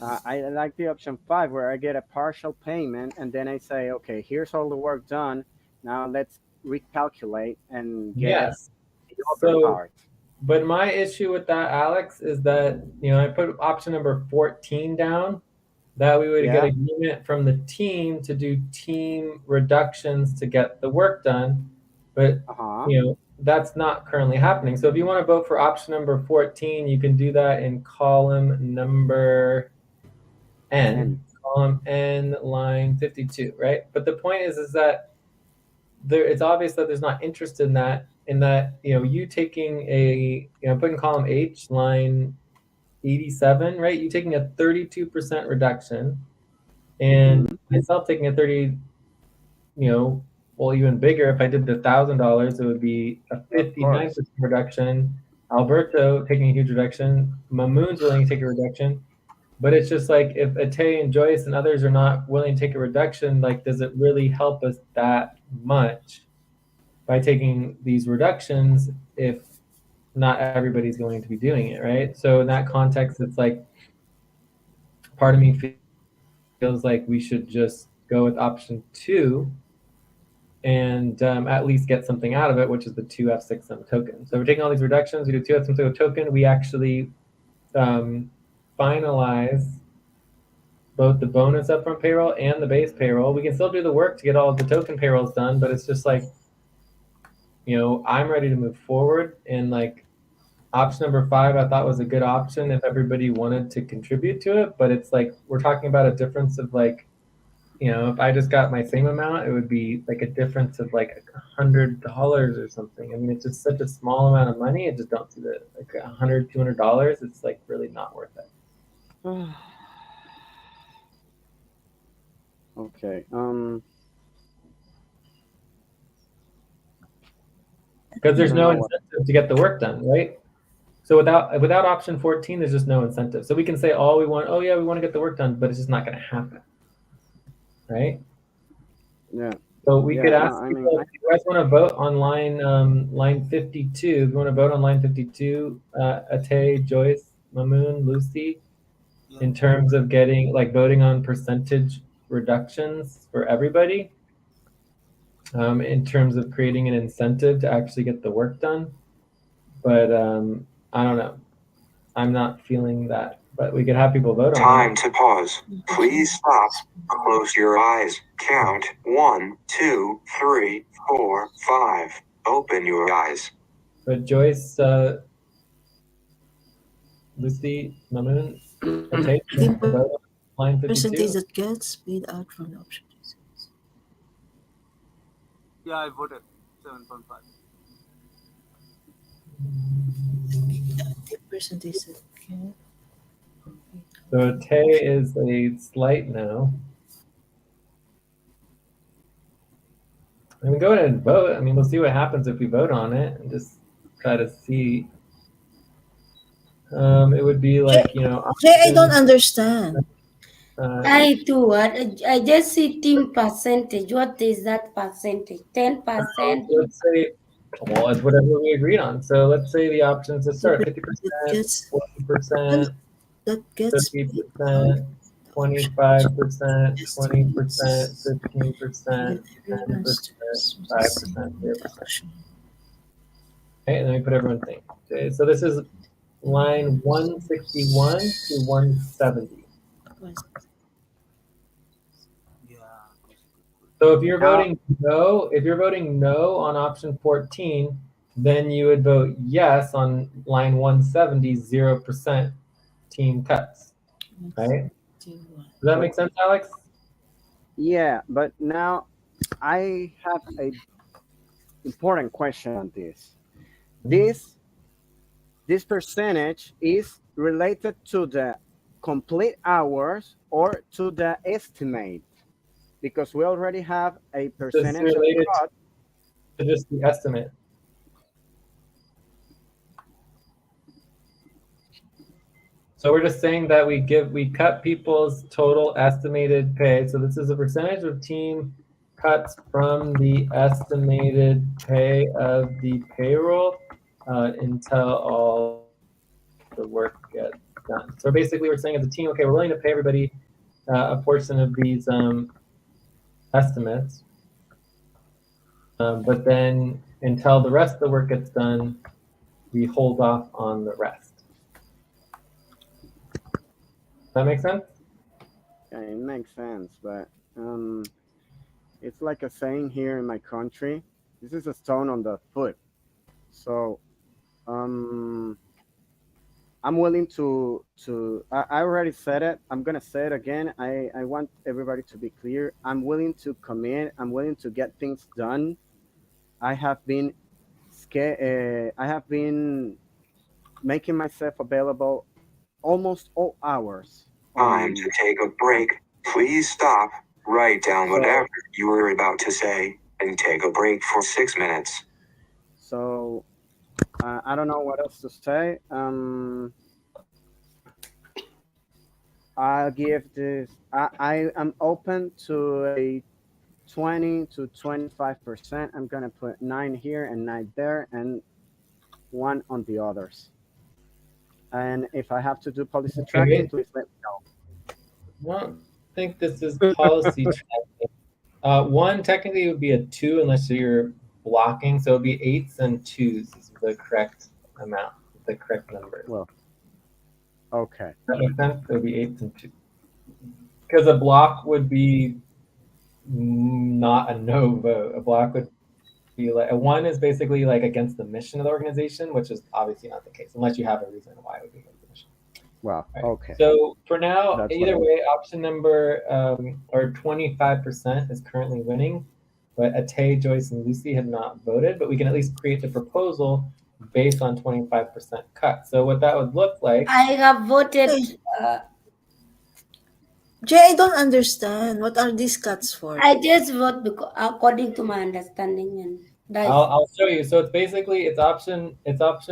I like the option 5 where I get a partial payment and then I say, okay, here's all the work done. Now let's recalculate and get Yes. the other part. But my issue with that, Alex, is that I put option number 14 down, that we would get agreement from the team to do team reductions to get the work done, but that's not currently happening. So if you want to vote for option number 14, you can do that in column number N, column N, line 52, right? But the point is that it's obvious that there's not interest in that. You taking putting column H, line 87, right? You taking a 32% reduction, and myself taking a 30, well, even bigger. If I did the $1,000, it would be a 59% reduction. Alberto taking a huge reduction. Mamoon's willing to take a reduction. But it's just like, if Ate and Joyce and others are not willing to take a reduction, like, does it really help us that much by taking these reductions if not everybody's going to be doing it, right? So in that context, it's like, part of me feels like we should just go with option 2 and at least get something out of it, which is the 2 F6M token. So we're taking all these reductions, we do 2 F6M token, we actually finalize both the bonus upfront payroll and the base payroll. We can still do the work to get all of the token payrolls done, but it's just like, I'm ready to move forward. And like, option number 5, I thought was a good option if everybody wanted to contribute to it. But it's like, we're talking about a difference of like, if I just got my same amount, it would be like a difference of like $100 or something. I mean, it's just such a small amount of money. I just don't see that, like $100, $200. It's like really not worth it. Okay. Because there's no incentive to get the work done, right? So without option 14, there's just no incentive. So we can say all we want. Oh yeah, we want to get the work done, but it's just not going to happen, right? Yeah. So we could ask people, if you guys want to vote on line 52. If you want to vote on line 52, Ate, Joyce, Mamoon, Lucy, in terms of getting voting on percentage reductions for everybody, in terms of creating an incentive to actually get the work done. But I don't know. I'm not feeling that, but we could have people vote on Time it. to pause. Please stop. Close your eyes. Count 1, 2, 3, 4, 5. Open your eyes. But Joyce, Lucy, Mamoon, and Tate, The vote on line percentage 52. that gets paid out from the option. Yeah, I voted 7.5. The percentage that get So Tay is a slight no. I mean, go ahead and vote. I mean, we'll see what happens if we vote on it and just try to see. It would be like, you know, Jay, I don't option, understand. I too. I just see team percentage. What is that percentage? 10%? let's say, well, it's whatever we agreed on. So let's say the options to The start percentage that 50%, gets 40%, that gets paid out 50%, the option 25%, 20%, estimates, and 15%, then everyone 10%, starts with the 5%, same 0%. deduction. Okay, and then we put everyone thing. Okay, so this is line 161 to 170. Yeah. So if you're Now, voting no on option 14, then you would vote yes on line 170, 0% team cuts. Right? Does that make sense, Alex? yeah, but now I have a important question on this. This percentage is related to the complete hours or to the estimate, because we already have a This is percentage of related cut. to just the estimate. So we're just saying that we cut people's total estimated pay. So this is a percentage of team cuts from the estimated pay of the payroll until all the work gets done. So basically, we're saying as a team, okay, we're willing to pay everybody a portion of these estimates, but then until the rest of the work gets done, we hold off on the rest. Does that make sense? Yeah, it makes sense, but it's like a saying here in my country. This is a stone on the foot. So I'm willing I already said it. I'm gonna say it again. I want everybody to be clear. I'm willing to commit. I'm willing to get things done. I have been I have been making myself available almost all hours. Time to take a break. Please stop. Write down So- whatever you were about to say and take a break for 6 minutes. So I don't know what else to say. I'll give this. I am open to a 20 to 25%. I'm gonna put 9 here and 9 there, and 1 on the others. And if I have to do policy tracking, please let me know. I don't think this is policy tracking. One technically would be a 2 unless you're blocking, so it would be 8s and 2s is the correct amount, the correct number. Well, okay. Does that make sense? It would be 8s and 2s. Because a block would be not a no vote. A block would be like a 1 is basically like against the mission of the organization, which is obviously not the case unless you have a reason why it would be against the mission. Well, Right. okay. So for now, That's either what I way, option number or 25% is currently winning, but Atay, Joyce, and Lucy have not voted. But we can at least create the proposal based on 25% cut. So what that would look like. I have voted. Jay, I don't understand. What are these cuts for? I just vote because according to my understanding, and that's I'll show you. So it's basically it's option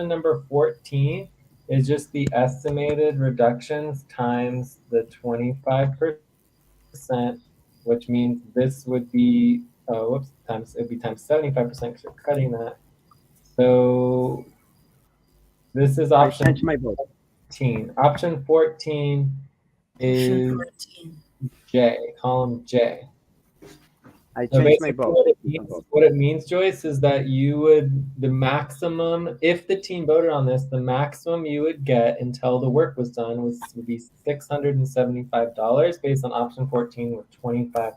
number 14 is just the estimated reductions times the 25%, which means this would be times it'd be times 75% because you're cutting that. So this is I option changed my vote. 14. Option 14 is Option 14. J, column J. I So changed my basically, vote. Thank you for voting. what it means, Joyce, is that you would the maximum, if the team voted on this, the maximum you would get until the work was done would be $675 based on option 14 with 25%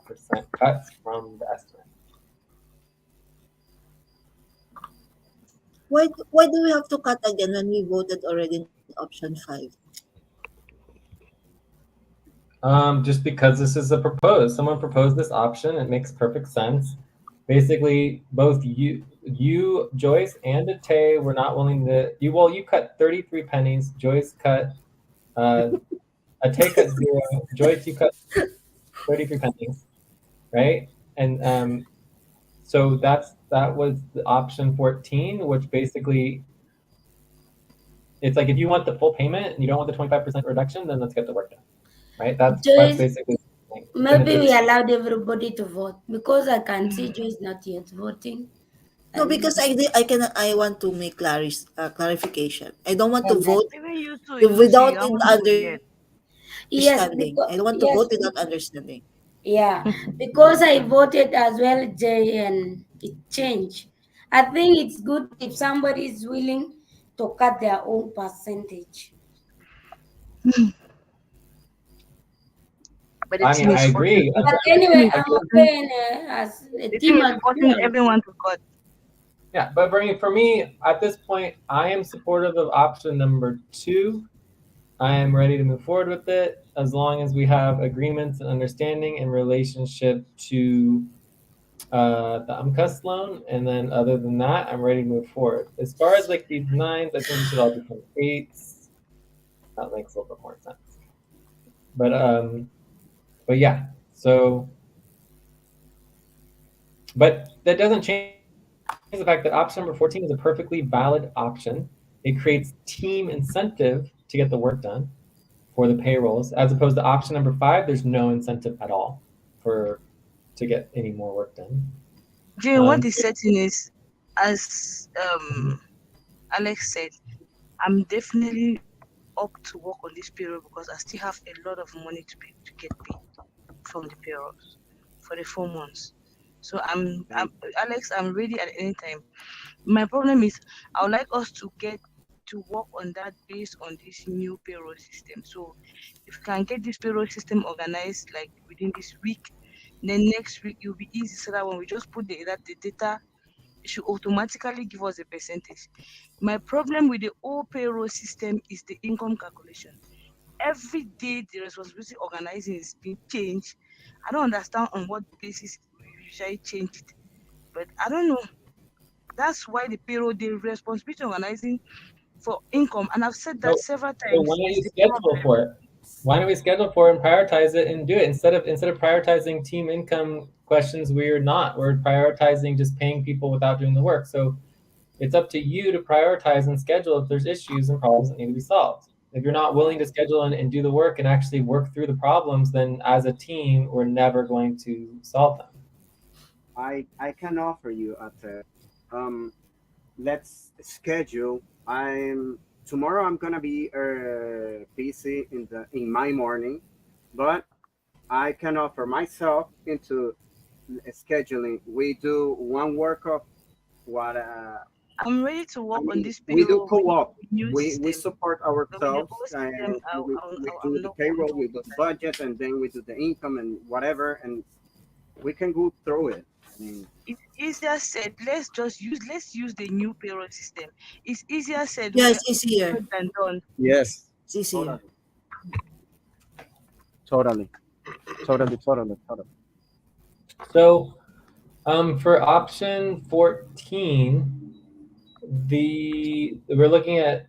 cuts from the estimate. Why do we have to cut again when we voted already in option 5? Just because this is someone proposed this option, it makes perfect sense. Basically, both you, Joyce, and Tay were not willing to. You cut 33 pennies. Joyce cut. Tay cut 0. Joyce, you cut 33 pennies, right? And so that was the option 14, which basically it's like if you want the full payment and you don't want the 25% reduction, then let's get the work done, right? That's Joyce, basically maybe we allowed everybody to vote because I can see Joyce not yet voting. No, And because I want to make clarification. I don't want to and that, vote Even you too, Lucy, without I it want to vote yes. understanding. I don't want to vote yes, without understanding. yeah, because I voted as well, Jay, and it changed. I think it's good if somebody is willing to cut their own percentage. But the I team mean, is I forcing agree. But the team anyway, is I'm forcing okay as a the team team is forcing agreement. everyone to cut. Yeah, but for me, at this point, I am supportive of option number 2. I am ready to move forward with it as long as we have agreements and understanding in relationship to the UMCUS loan. And then other than that, I'm ready to move forward. As far as like these 9s, I think we should all become 8s. That makes a little bit more sense. But yeah, so, but that doesn't change the fact that option number 14 is a perfectly valid option. It creates team incentive to get the work done for the payrolls, as opposed to option number 5. There's no incentive at all to get any more work done. Jay, what the setting is, as Mhm. Alex said, I'm definitely up to work on this payroll because I still have a lot of money to get paid from the payrolls for the 4 months. So I'm Alex, I'm ready at any time. My problem is I would like us to get to work on that based on this new payroll system. So if we can get this payroll system organized like within this week, then next week it will be easy so that when we just put the data, it should automatically give us a percentage. My problem with the old payroll system is the income calculation. Every day the responsibility organizing is being changed. I don't understand on what basis we usually change it, but I don't know. That's why the payroll, the responsibility organizing for income, and I've said that So, several so why times, don't is you the schedule problem. for it? Why don't we schedule for it and prioritize it and do it instead of prioritizing team income questions? We're not. We're prioritizing just paying people without doing the work. So it's up to you to prioritize and schedule if there's issues and problems that need to be solved. If you're not willing to schedule and do the work and actually work through the problems, then as a team, we're never going to solve them. I can offer you um let's schedule. I'm tomorrow. I'm gonna be busy in my morning, but I can offer myself into scheduling. We do one work of what I'm ready to I work on mean, this we do payroll with co-op. the new We system. support But with the ourselves old system, and we do I'm the not payroll, we do the like budget, and then we do the income and whatever, and we can go through it. I mean, it's easier said. Let's use the new payroll system. It's easier said Yeah, it's easier. than done. yes, It's easier. totally, totally, totally. So for option 14, we're looking at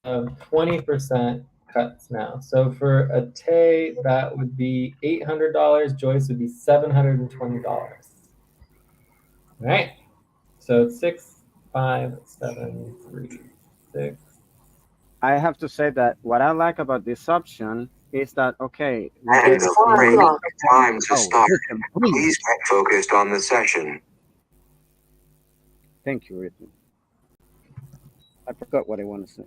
20% cuts now. So for a Tay, that would be $800. Joyce would be $720. All right. So it's 6, 5, 7, 3, 6. I have to say that what I like about this option is that okay, we And get the a break. mix of Time to oh, start. listen, please. Please get focused on the session. Thank you, Rhythm. I forgot what I want to say.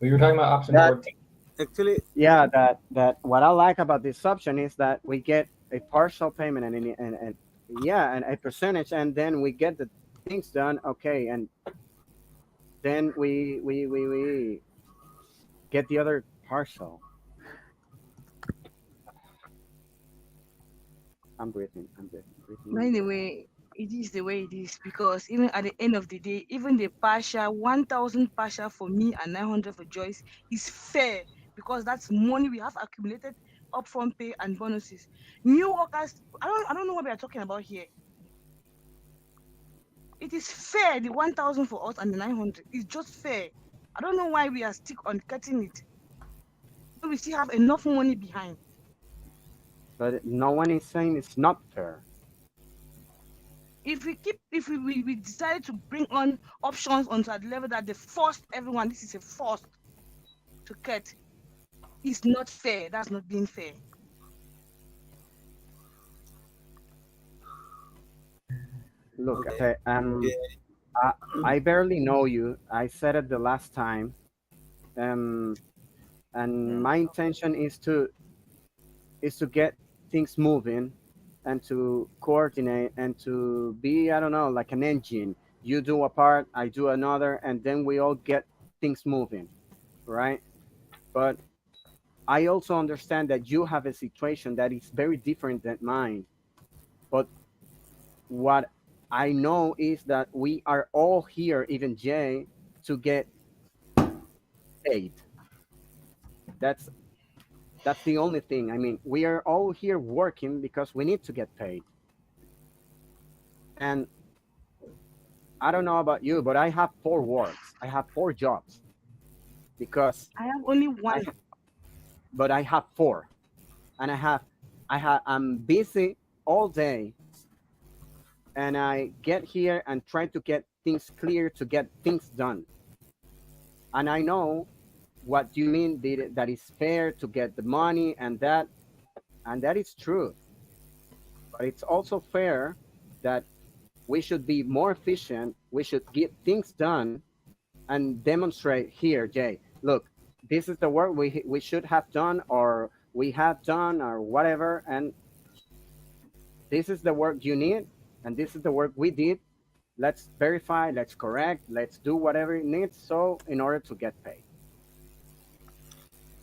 We were talking about option That 14. actually, yeah, that what I like about this option is that we get a partial payment and yeah, and a percentage, and then we get the things done. Okay, and then we get the other partial. I'm breathing. I'm breathing. Breathing By in. the way, it is the way it is because even at the end of the day, even the partial 1,000 partial for me and 900 for Joyce is fair because that's money we have accumulated upfront pay and bonuses. New workers, I don't know what we are talking about here. It is fair. The 1,000 for us and the 900 is just fair. I don't know why we are stick on cutting it when we still have enough money behind. But no one is saying it's not fair. If we decide to bring on options onto at the level that they forced everyone, this is a force to cut. It's not fair. That's not being fair. Look, Okay. okay, I, I barely know you. I said it the last time. Um, and my intention is to get things moving and to coordinate and to be, I don't know, like an engine. You do a part, I do another, and then we all get things moving, right? But I also understand that you have a situation that is very different than mine. But what I know is that we are all here, even Jay, to get paid. That's that's the only thing. I mean, we are all here working because we need to get paid. And I don't know about you, but I have four works. I have four jobs because I have only I one. but I have four. And I'm busy all day, and I get here and try to get things clear to get things done. And I know what you mean that is fair to get the money and that is true. But it's also fair that we should be more efficient. We should get things done and demonstrate here, Jay. Look, this is the work we should have done, or we have done, or whatever, and this is the work you need, and this is the work we did. Let's verify, let's correct, let's do whatever it needs so in order to get paid.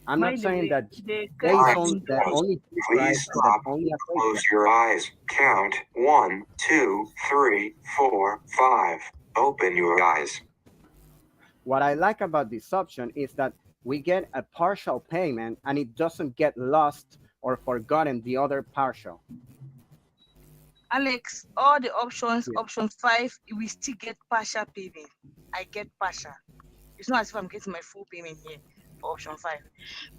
I'm By not the saying way, that the Jay cut is has Alright, on been that done. only right please and that stop. only applies. Close your eyes. Count 1, 2, 3, 4, 5. Open your eyes. What I like about this option is that we get a partial payment and it doesn't get lost or forgotten the other partial. Alex, all the options, Yeah. option 5, we still get partial payment. I get partial. It's not as if I'm getting my full payment here for option 5.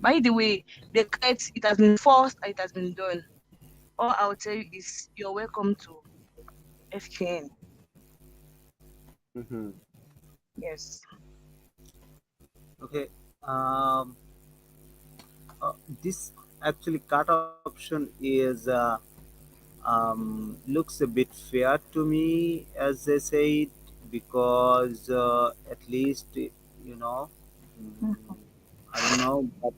By the way, the cut, it has been forced, it has been done. All I'll tell you is you're welcome to FQN. Mm-hmm. Yes. Okay. Um, this actually cut option is looks a bit fair to me, as they said, because at least mm, I don't know, but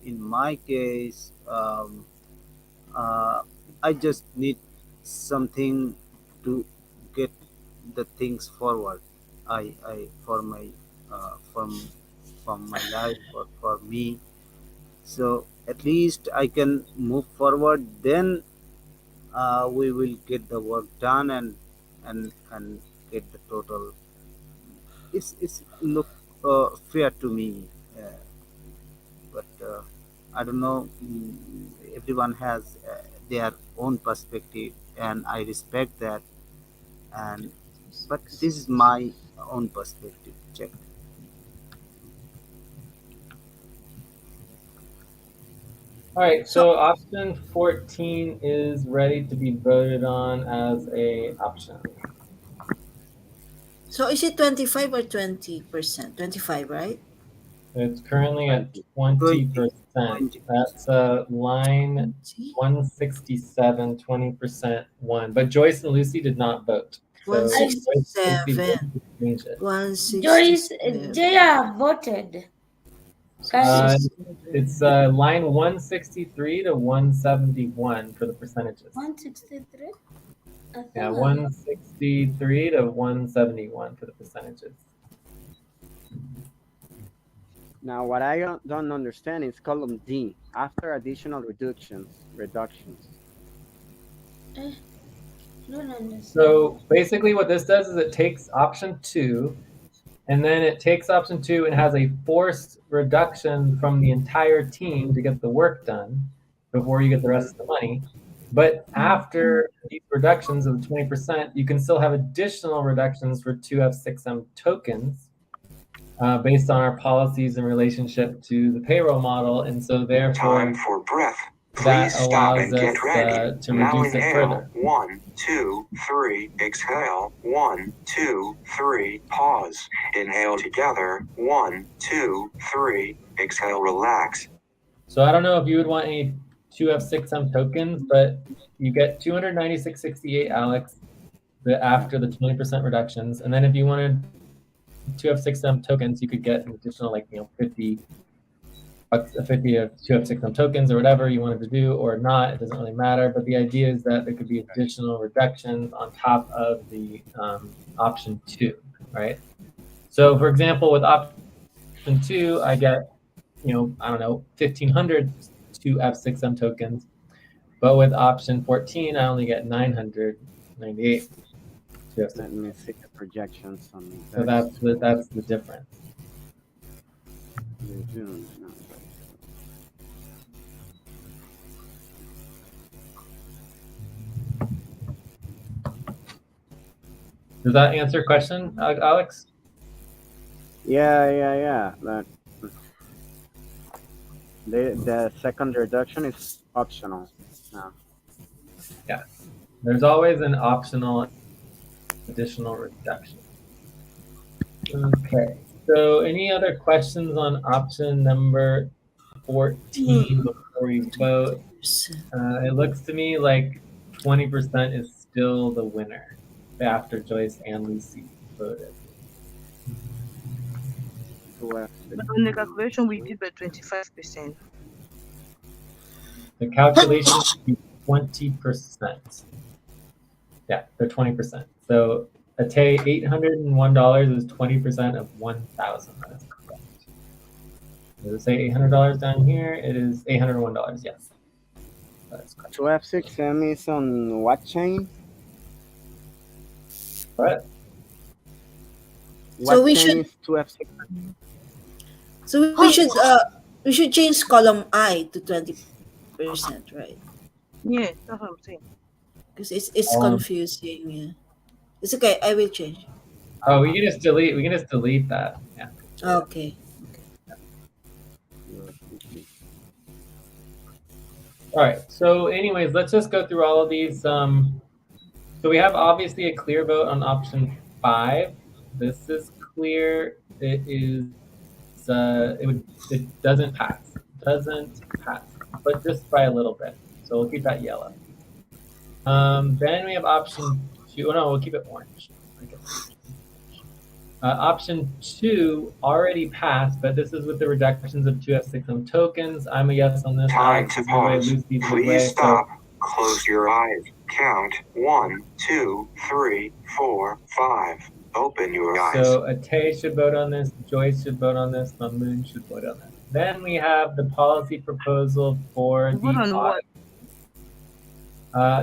in my case, uh, I just need something to get the things forward. I for my from my life or for me. So at least I can move forward. Then we will get the work done and get the total. It's look fair to me, but I don't know. Everyone has their own perspective, and I respect that. And but this is my own perspective. Check. All right, So, so option 14 is ready to be voted on as a option. so is it 25 or 20%? 25, right? It's currently at 20. 20, 20%. 20%. That's line 20? 167, 20% one. But Joyce and Lucy did not vote. So I Joyce and Lucy 167. voted to change it. Joyce, 167. Jaya voted. Guys, It's line 163 to 171 for the percentages. 163? Yeah, 163 to 171 for the percentages. Now, what I don't understand is column D, after additional reductions. I don't understand. So basically what this does is it takes option 2, and then it takes option 2 and has a forced reduction from the entire team to get the work done before you get the rest of the money. But after these reductions of 20%, you can still have additional reductions for 2F6M tokens based on our policies in relationship to the payroll model. And so therefore, Time for breath. that Please stop allows and get us ready. to Now reduce it inhale. further. 1, 2, 3. Exhale. 1, 2, 3. Pause. Inhale together. 1, 2, 3. Exhale. Relax. So I don't know if you would want any 2F6M tokens, but you get 296.68, Alex, after the 20% reductions. And then if you wanted 2F6M tokens, you could get an additional 50 bucks, 50 of 2F6M tokens or whatever you wanted to do or not. It doesn't really matter. But the idea is that there could be additional reductions on top of the option 2, right? So for example, with option 2, I get, I don't know, 1,500 2F6M tokens. But with option 14, I only get 998. Let me see the projections on So that's the difference. June. Does that answer your question, Alex? Yeah. But the second reduction is optional now. Yeah. There's always an optional additional reduction. Okay. So any other questions on option number 14 before we vote? It looks to me like 20% is still the winner after Joyce and Lucy voted. But on the calculation, we did by 25%. The calculation should be 20%. Yeah, they're 20%. So $801 is 20% of 1,000. That's correct. Does it say $800 down here? It is $801. Yes, that's correct. 2F6M is on what chain? What? What chain is 2F6M? So we should change column I to 20%, right? Yeah, that's what I'm saying. Because it's confusing. Yeah, it's okay. I will change. Oh, we can just delete that. Yeah. Okay. All right. So, anyways, let's just go through all of these. So we have obviously a clear vote on option 5. This is clear. It is. It doesn't pass. Doesn't pass, but just by a little bit. So we'll keep that yellow. Then we have option 2. Oh, no, we'll keep it orange. Option 2 already passed, but this is with the reductions of 2F6M tokens. I'm a yes on this. Time to pause. Please stop. Close your eyes. Count 1, 2, 3, 4, 5. Open your eyes. So Atay should vote on this. Joyce should vote on this. Mamoon should vote on this. Then we have the policy proposal for the audit.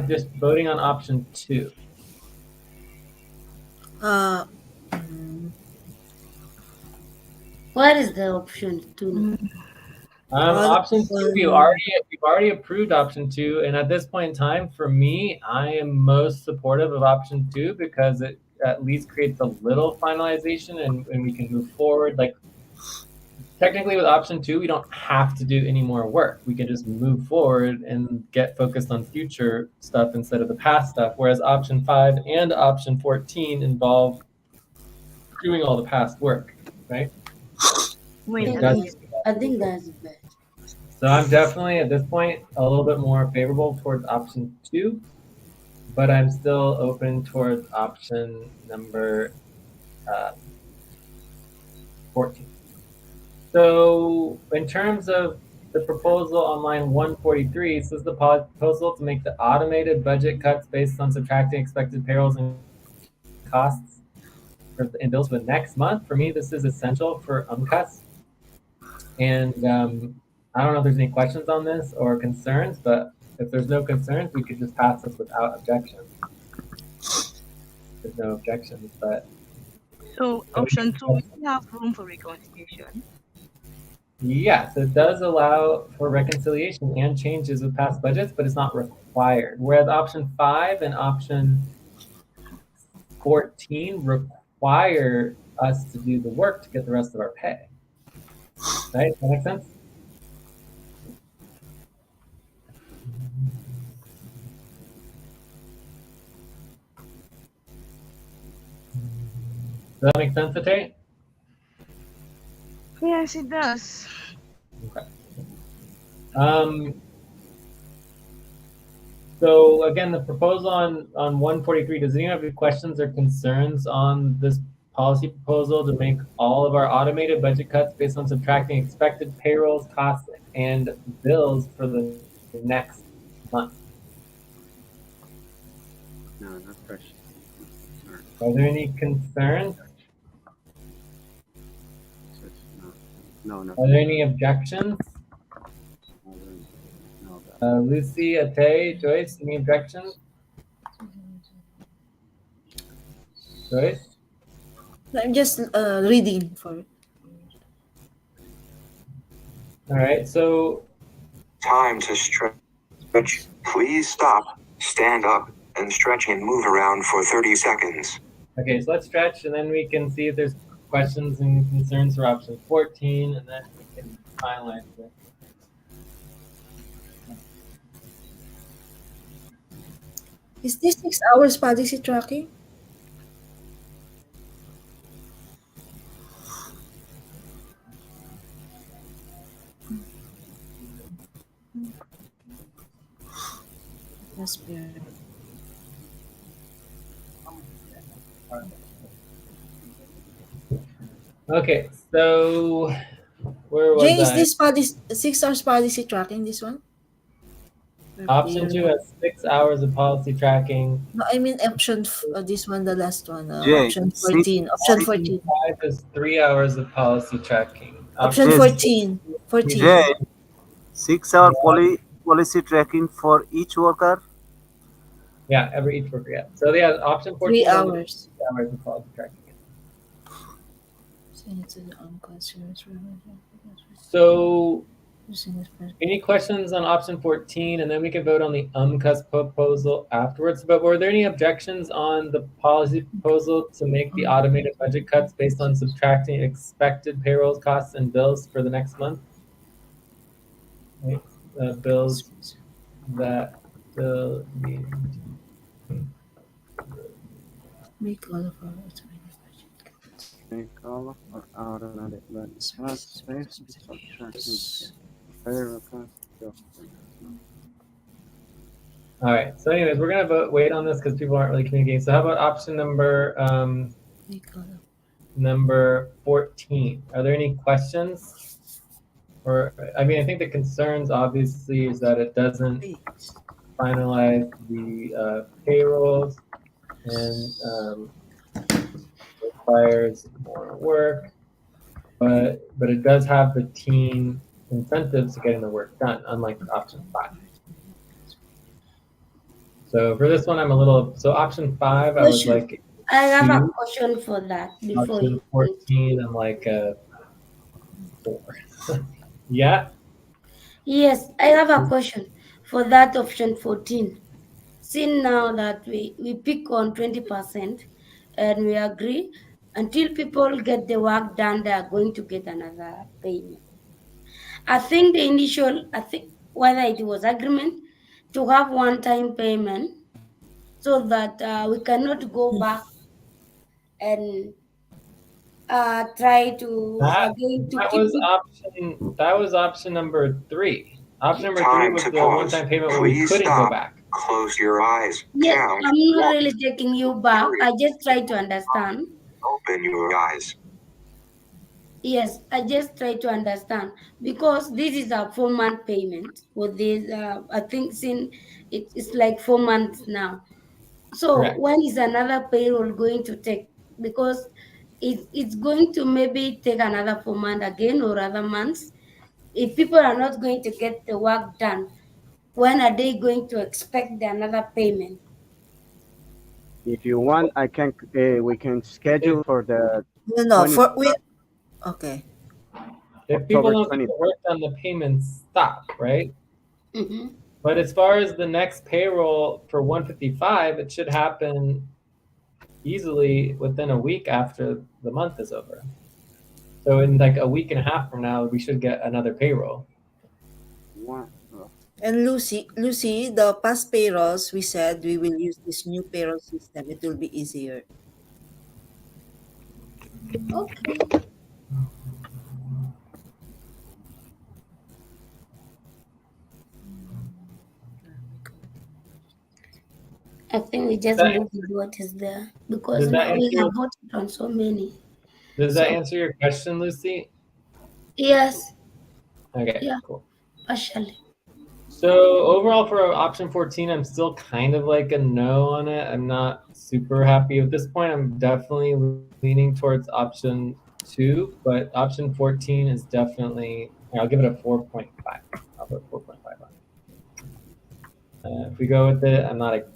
Just voting on option 2. What is the option 2? Option 2, we've already approved option 2, and at this point in time, for me, I am most supportive of option 2 because it at least creates a little finalization and we can move forward. Like technically with option 2, we don't have to do any more work. We can just move forward and get focused on future stuff instead of the past stuff. Whereas option 5 and option 14 involve doing all the past work, right? I think that's bad. So I'm definitely at this point a little bit more favorable towards option 2, but I'm still open towards option number 14. So in terms of the proposal on line 143, this is the proposal to make the automated budget cuts based on subtracting expected payrolls and costs and bills for the next month. For me, this is essential for UMCUS. And I don't know if there's any questions on this or concerns, but if there's no concerns, we could just pass this without objection. There's no objections, but So option two, we still have room for reconciliation. yes, it does allow for reconciliation and changes with past budgets, but it's not required. Whereas option 5 and option 14 require us to do the work to get the rest of our pay. Right? Does that make sense? Does that make sense, Ate? Yes, it does. Okay. So again, the proposal on 143, does anyone have any questions or concerns on this policy proposal to make all of our automated budget cuts based on subtracting expected payrolls, costs, and bills for the next month? No, no question. Are there any concerns? No, no. Are there any objections? Lucy, Ate, Joyce, any objections? Joyce? I'm just reading for. All right, so Time to stretch. Please stop, stand up, and stretch and move around for 30 seconds. okay, so let's stretch and then we can see if there's questions and concerns for option 14, and then we can finalize it. Is this 6 hours policy tracking? That's fair. Okay, so where was Jay, is I? this policy 6 hours policy tracking, this one? Option 2 has 6 hours of policy tracking. No, I mean option this one, the last one. Jay, Option 14. Option 14. 5 is 3 hours of policy tracking. Option Yes. 14. 14. Jay, 6 hour policy tracking for each worker. Yeah, every each worker, yeah. So yeah, option 14 3 hours. 3 hours of policy tracking. So any questions on option 14, and then we can vote on the UMCUS proposal afterwards. But were there any objections on the policy proposal to make the automated budget cuts based on subtracting expected payrolls, costs, and bills for the next month? Right? Bills that still need Make all of our automated budget. Make all of our automatic budget cuts based on subtracting payroll costs. All right. So, anyways, we're gonna wait on this because people aren't really communicating. So, how about option number 14? Are there any questions? Or, I mean, I think the concerns obviously is that it doesn't finalize the payrolls and requires more work, but it does have the team incentives to getting the work done, unlike option 5. So for this one, I'm a little, so option 5, I was like, I have a question for that before option you. 14, I'm like 4. Yeah? Yes, I have a question for that option 14. Since now that we pick on 20% and we agree until people get the work done, they are going to get another payment. I think whether it was agreement to have one-time payment so that we cannot go back and try to again to That keep was it. that was option number 3. Option number 3 Time was to the pause. one-time payment where we Please couldn't go stop. back. Close your eyes. Yes, Count. I'm not 1. really taking you back. I just try to understand. Open your eyes. Yes, I just try to understand because this is a 4 month payment with this. I think since it's like 4 months now. So Correct. when is another payroll going to take? Because it's going to maybe take another 4 months again or other months. If people are not going to get the work done, when are they going to expect the another payment? If you want, I can. We can If schedule for the No, no, 20 for we okay. if people October don't get 20. the work done, the payments stop, right? Mm-hmm. But as far as the next payroll for 155, it should happen easily within a week after the month is over. So in like a week and a half from now, we should get another payroll. One. Oh, And Lucy, the past payrolls, we said we will use this new payroll system. It will be easier. Okay. I think we just That, move with what is there because does that now we have answer voted on so many. does that So answer your question, Lucy? yes, Okay, yeah, cool. partially. So overall for option 14, I'm still kind of like a no on it. I'm not super happy at this point. I'm definitely leaning towards option 2, but option 14 is definitely, I'll give it a 4.5. I'll put 4.5 on it. If we go with it, I'm not like,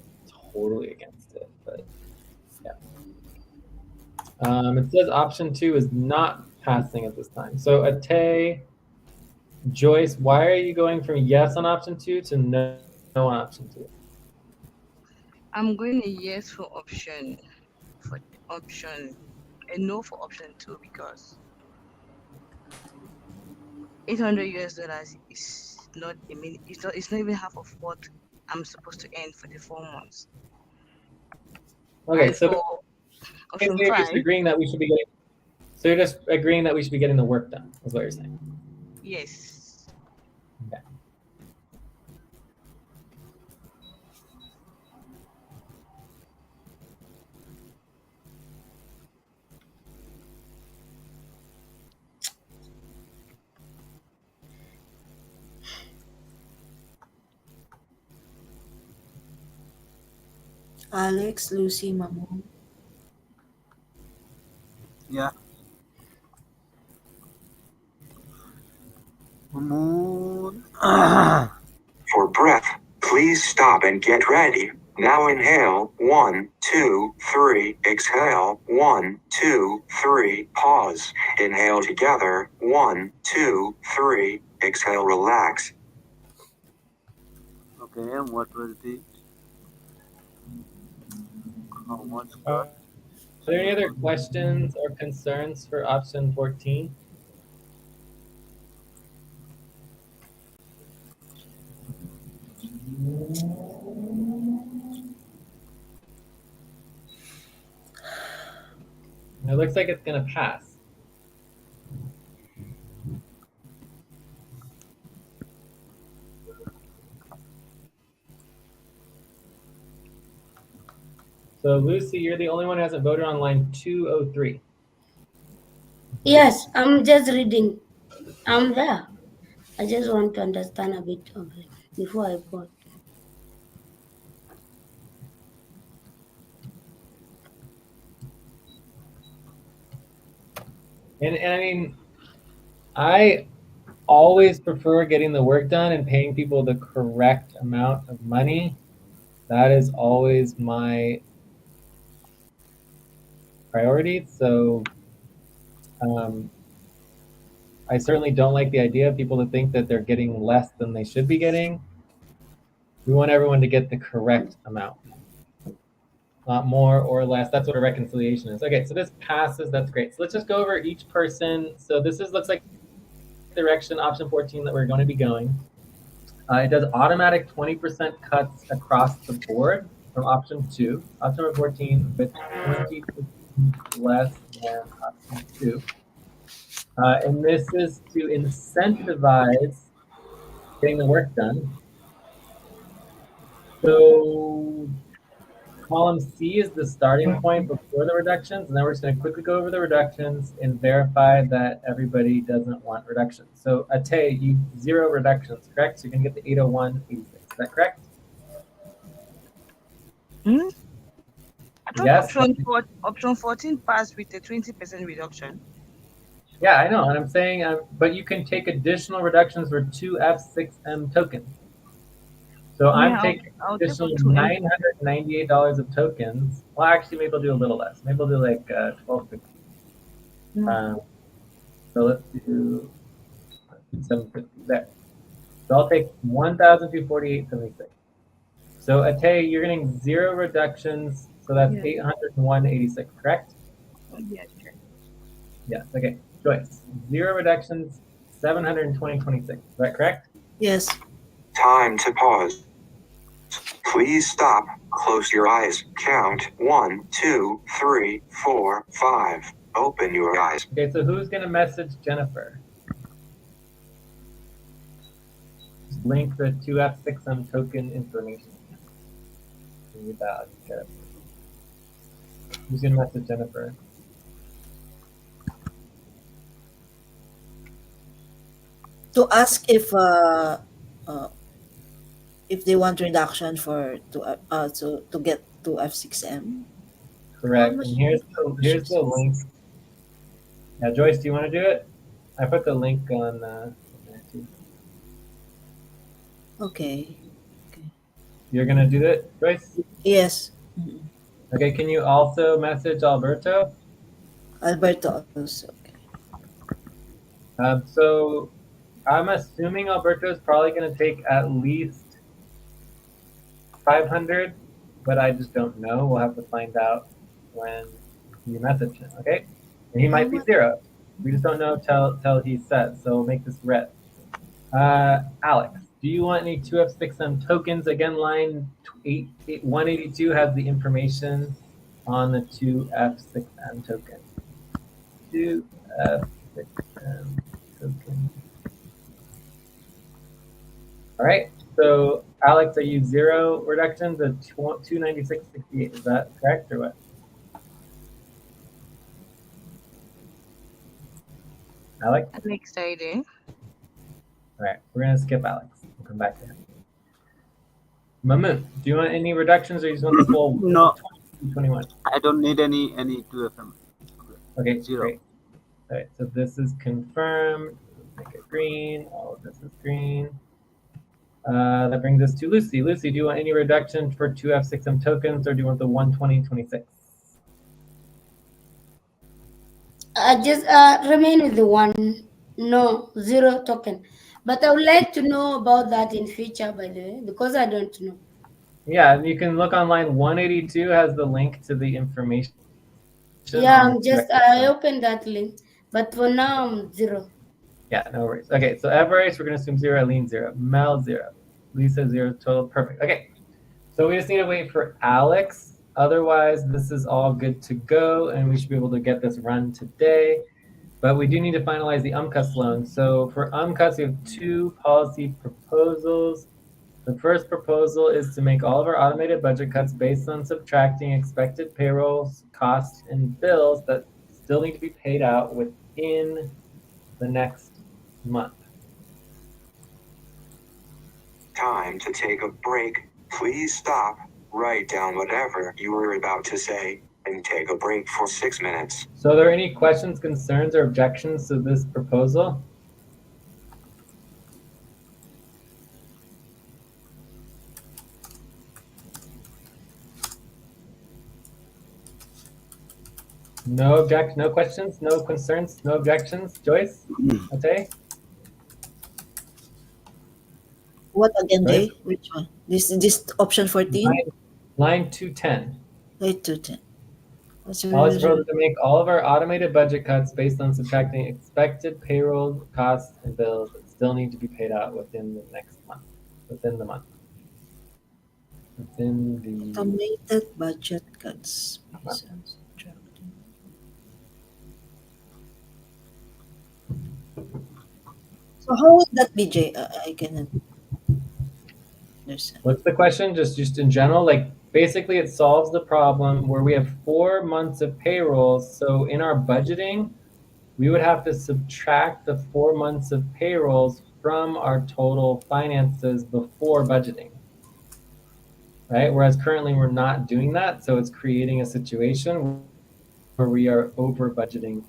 totally against it, but yeah. It says option 2 is not passing at this time. So Ate, Joyce, why are you going from yes on option 2 to no on option 2? I'm going a yes for option, a no for option two because $800 is not it's not even half of what I'm supposed to earn for the 4 months. Okay, And so for option basically you're just five, agreeing that we should be getting. So you're just agreeing that we should be getting the work done. Is what you're saying. yes. Okay. Alex, Lucy, Mamu. Yeah. Moon. For breath, please stop and get ready. Now inhale, 1, 2, 3. Exhale, 1, 2, 3. Pause. Inhale together, 1, 2, 3. Exhale, relax. Okay, and what was the how much Are got? there any other questions or concerns for option 14? It looks like it's gonna pass. So Lucy, you're the only one who hasn't voted on line 203. Yes, I'm just reading. I'm there. I just want to understand a bit of it before I vote. And I mean, I always prefer getting the work done and paying people the correct amount of money. That is always my priority. So um, I certainly don't like the idea of people to think that they're getting less than they should be getting. We want everyone to get the correct amount, not more or less. That's what a reconciliation is. Okay, so this passes. That's great. So let's just go over each person. So this looks like the direction option 14 that we're going to be going. It does automatic 20% cuts across the board from option 2. Option number 14 with 20% less than option 2. And this is to incentivize getting the work done. So column C is the starting point before the reductions, and then we're just going to quickly go over the reductions and verify that everybody doesn't want reductions. So Ate, you 0 reductions, correct? So you're going to get the 801.86. Is that correct? Hmm? I thought Yes? option 14 passed with a 20% reduction. Yeah, I know, and I'm saying, but you can take additional reductions for 2F6M tokens. So I'm Yeah, taking I'll take additional up to M. $998 of tokens. Well, actually, maybe I'll do a little less. Maybe I'll do like 1250. No. So let's do 750 there. So I'll take 1,248.76. So Ate, you're getting 0 reductions, so that's Yeah. 801.86, correct? Yeah, sure. Yes. Okay. Joyce, 0 reductions, 720.26. Is that correct? Yes. Time to pause. Please stop, close your eyes, count 1, 2, 3, 4, 5. Open your eyes. Okay. So who's gonna message Jennifer? Just link the 2F6M token information. Who's gonna message Jennifer? To ask uh, if they want reduction for to get to F6M. How Correct. much? And How much here's is the it? link. Yeah, Joyce, do you want to do it? I put the link on there too. Okay. Okay. You're gonna do it, Joyce? Yes. Mhm. Okay. Can you also message Alberto? Alberto also. Okay. So I'm assuming Alberto is probably gonna take at least 500, but I just don't know. We'll have to find out when you message him. Okay. And he How might be much? 0. We just don't know till he says. So we'll make this red. Alex, do you want any 2F6M tokens? Again, line 182 has the information on the 2F6M token. 2F6M token. All right. So, Alex, are you 0 reductions of 296.68? Is that correct or what? Alex? I'm excited. All right. We're going to skip Alex. We'll come back to him. Mamoon, do you want any reductions or you just want the full No, 21? I don't need any 2FM. Okay, 0. great. All right, so this is confirmed. Make it green. All of this is green. That brings us to Lucy. Lucy, do you want any reduction for 2F6M tokens or do you want the 120.26? Just remain with the one. No, 0 token. But I would like to know about that in future, by the way, because I don't know. Yeah, and you can look on line 182 has the link to the information Yeah, on the I opened that link, but for now I'm 0. Yeah, no worries. Okay, so Everest, we're going to assume 0, Eileen 0, Mel 0, Lisa 0, total. Perfect. Okay, so we just need to wait for Alex. Otherwise, this is all good to go, and we should be able to get this run today. But we do need to finalize the UMCUS loan. So for UMCUS, we have 2 policy proposals. The first proposal is to make all of our automated budget cuts based on subtracting expected payrolls, costs, and bills that still need to be paid out within the next month. Time to take a break. Please stop, write down whatever you were about to say, and take a break for 6 minutes. So are there any questions, concerns, or objections to this proposal? No object, no questions, no concerns, no objections. Joyce? Okay. What again, Joyce? Jay? Which one? This option 14? Line 210. Wait, 210. What's All is your proposed to make all of our automated budget cuts based on subtracting expected payroll costs and bills that still need to be paid out within the next month. Within the month. Within the automated budget cuts month. based on subtracting? So how would that be, Jay? I cannot understand. What's the question? Just in general, like basically it solves the problem where we have 4 months of payrolls. So in our budgeting, we would have to subtract the 4 months of payrolls from our total finances before budgeting, right? Whereas currently we're not doing that. So it's creating a situation where we are over budgeting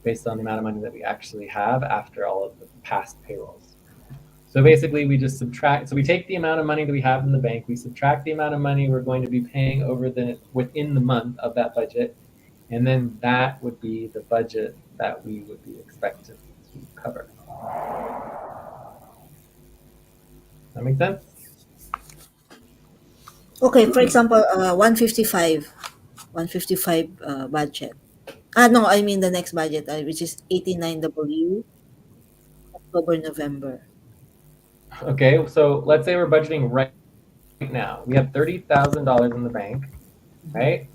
based on the amount of money that we actually have after all of the past payrolls. So basically we just subtract, so we take the amount of money that we have in the bank, we subtract the amount of money we're going to be paying within the month of that budget, and then that would be the budget that we would be expected to cover. That make sense? Okay, for example, 155 budget. No, I mean the next budget, which is 89W, October, November. Okay, so let's say we're budgeting right now. We have $30,000 in the bank, right?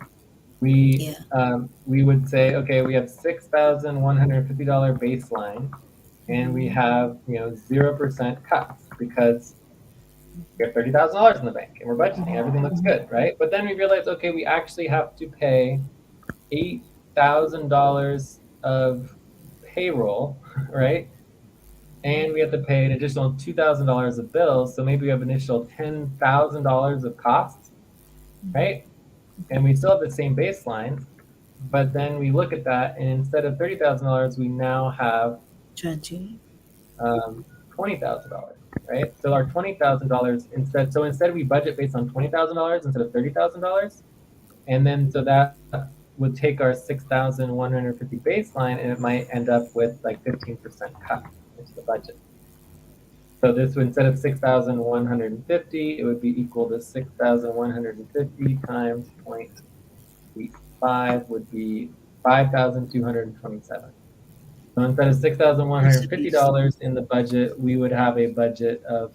We Yeah. we would say, okay, we have $6,150 baseline, and we have 0% cuts because we have $30,000 in the bank and we're budgeting. Everything looks good, right? But then we realize, okay, we actually have to pay $8,000 of payroll, right? And we have to pay an additional $2,000 of bills. So maybe we have an initial $10,000 of costs, right? And we still have the same baseline, but then we look at that, and instead of $30,000, we now have 20. $20,000, right? So our $20,000 instead we budget based on $20,000 instead of $30,000, and then so that would take our 6,150 baseline, and it might end up with like 15% cut into the budget. So this would, instead of 6,150, it would be equal to 6,150 times 0.85 would be 5,227. So instead of $6,150 in the budget, we would have a budget of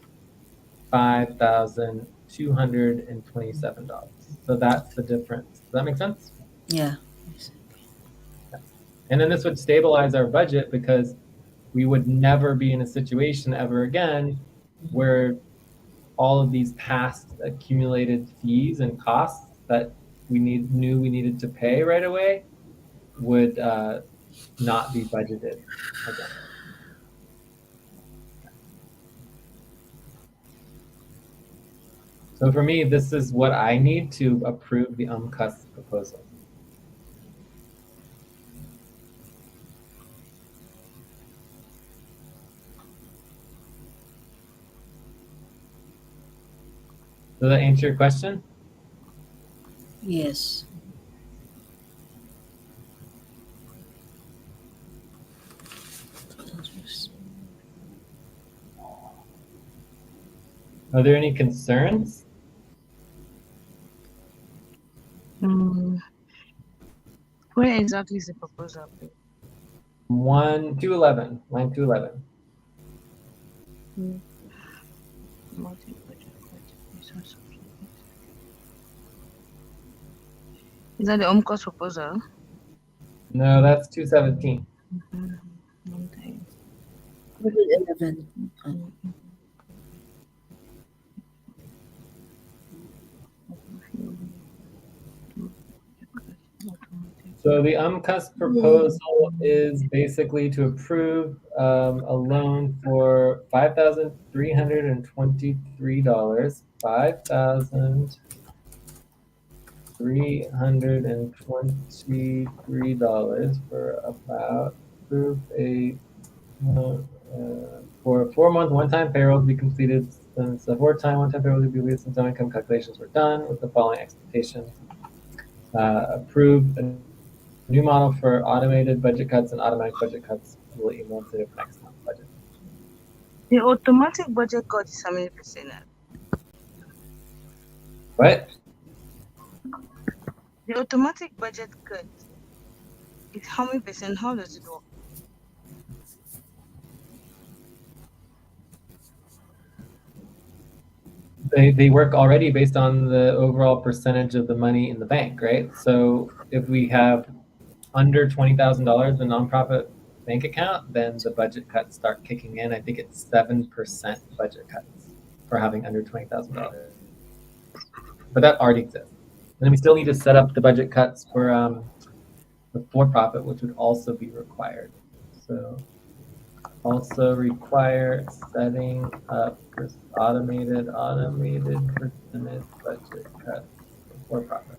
$5,227. So that's the difference. Does that make sense? Yeah. And then this would stabilize our budget because we would never be in a situation ever again where all of these past accumulated fees and costs that we knew we needed to pay right away would not be budgeted again. So for me, this is what I need to approve the UMCUS proposal. Does that answer your question? Yes. Are there any concerns? Where exactly is the proposal? 211, line 211. Is that the UMCOS proposal? No, that's 217. 111. So the UMCUS proposal is basically to approve a loan for $5,323. $5,323 for about approve a for a 4-month one-time payroll to be completed since the 4-time one-time payroll to be completed since no income calculations were done with the following expectations. Approve a new model for automated budget cuts and automatic budget cuts will be implemented for next month's budget. The automatic budget cut is how many percent? What? The automatic budget cut is how many percent? How does it work? They work already based on the overall percentage of the money in the bank, right? So if we have under $20,000 in nonprofit bank account, then the budget cuts start kicking in. I think it's 7% budget cuts for having under $20,000. but that already exists. And then we still need to set up the budget cuts for the for-profit, which would also be required. So also require setting up automated percentage budget cuts for for-profit.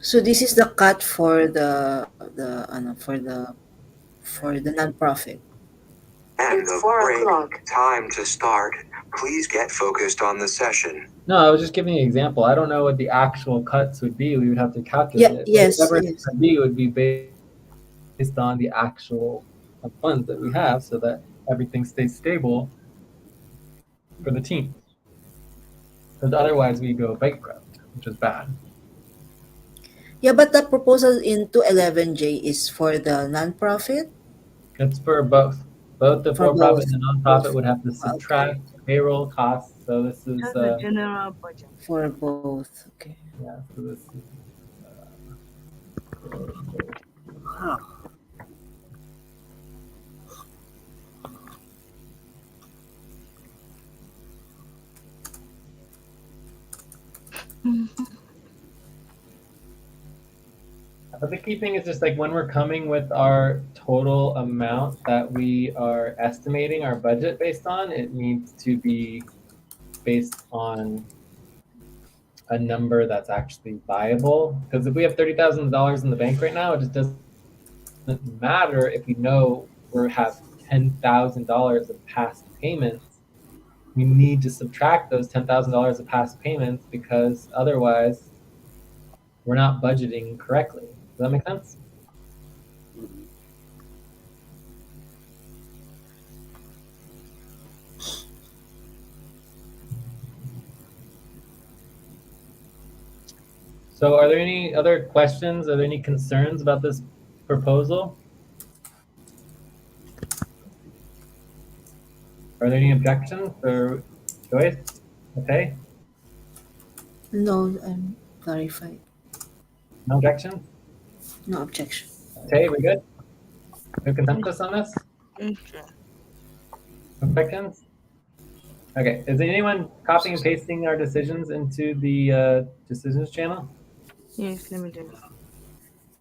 So this is the cut for the for the nonprofit. And It's the 4 break. o'clock. Time to start. Please get focused on the session. No, I was just giving you an example. I don't know what the actual cuts would be. We would have to calculate Yeah. it. But Yes. whatever it's Yes. going to be would be based on the actual funds that we have, so that everything stays stable for the team. Because otherwise we go bankrupt, which is bad. Yeah, but the proposal in 211J is for the nonprofit. It's for both. Both the For for-profit both. and the nonprofit Both. would have to Okay. subtract payroll costs. So this is That's the general budget. For both. Okay. yeah. So this is for both. Huh. But the key thing is just like when we're coming with our total amount that we are estimating our budget based on, it needs to be based on a number that's actually viable. Because if we have $30,000 in the bank right now, it just doesn't matter if we know we have $10,000 of past payments. We need to subtract those $10,000 of past payments because otherwise we're not budgeting correctly. Does that make sense? Mhm. So are there any other questions? Are there any concerns about this proposal? Are there any objections or Joyce? Okay, No, I'm clarified. no objections? No objection. Okay, we good? No consensus on this? Okay. No objections? Okay, is anyone copying and pasting our decisions into the decisions channel? Yes, let me do it.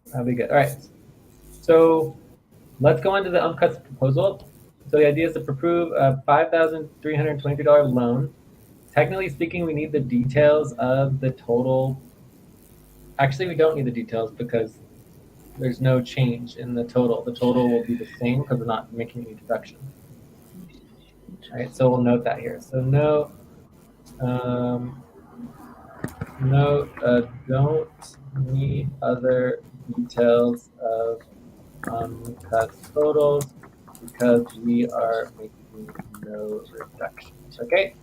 That'll be good. All right. So let's go on to the uncut proposal. So the idea is to approve a $5,323 loan. Technically speaking, we need the details of the total. Actually, we don't need the details because there's no change in the total. The total will be the same because we're not making any deductions. All right, so we'll note that here. So note, don't need other details of uncut totals because we are making no reductions. Okay.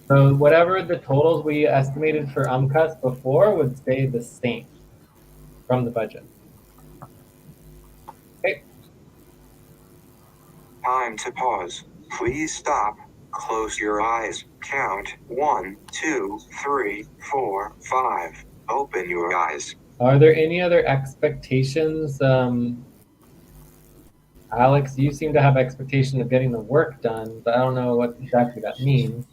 So whatever the totals we estimated for UMCUS before would stay the same from the budget. Okay. Time to pause. Please stop. Close your eyes. Count 1, 2, 3, 4, 5. Open your eyes. Are there any other expectations? Alex, you seem to have expectation of getting the work done, but I don't know what exactly that means.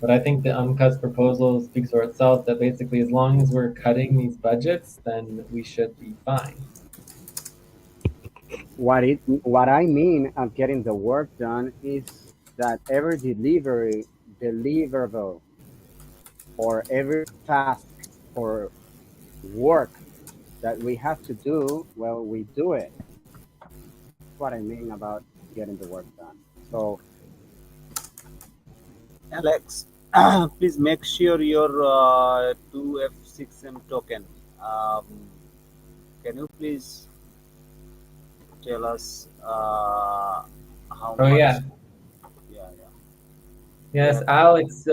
But I think the UMCUS proposal speaks for itself that basically as long as we're cutting these budgets, then we should be fine. What I mean of getting the work done is that every deliverable or every task or work that we have to do, well, we do it. That's what I mean about getting the work done. So Alex, please make sure your 2F6M token. Um, can you please tell us how Oh much? yeah. Yeah, yeah. Yes, Yeah. Alex,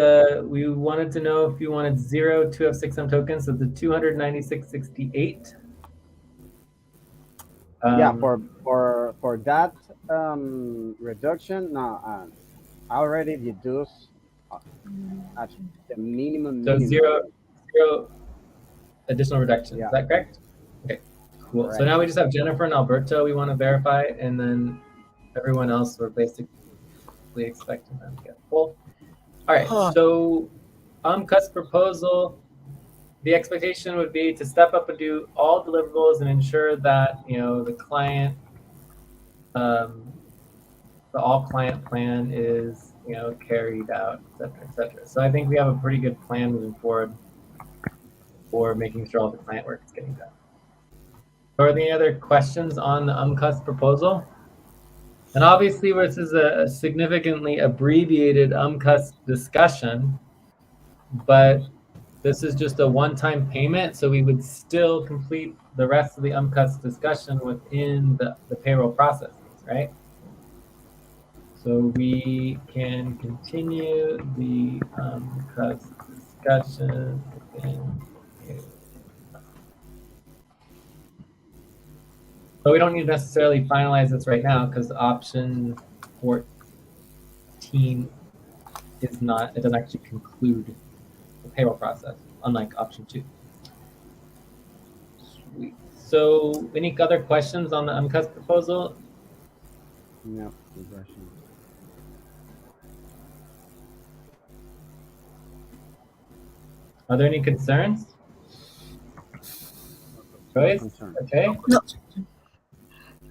we wanted to know if you wanted 0 2F6M tokens, so the 296.68. yeah, for that reduction, no, I already deduced at the minimum. So zero additional reductions. Yeah. Is that correct? Okay, cool. So Correct. now we just have Jennifer and Alberto we want to verify, and then everyone else we're basically hopefully expecting them to get full. All right, Oh, so UMCUS proposal, the expectation would be to step up and do all deliverables and ensure that the client, the all client plan is carried out, et cetera, et cetera. So I think we have a pretty good plan moving forward for making sure all the client work is getting done. Are there any other questions on the UMCUS proposal? And obviously, this is a significantly abbreviated UMCUS discussion, but this is just a one-time payment, so we would still complete the rest of the UMCUS discussion within the payroll processes, right? So we can continue the UMCUS discussion within. But we don't need to necessarily finalize this right now because option 14 is not, it doesn't actually conclude the payroll process, unlike option 2. Sweet. So any other questions on the UMCUS proposal? No, regression. Are there any concerns? No Joyce? concern. Okay. no.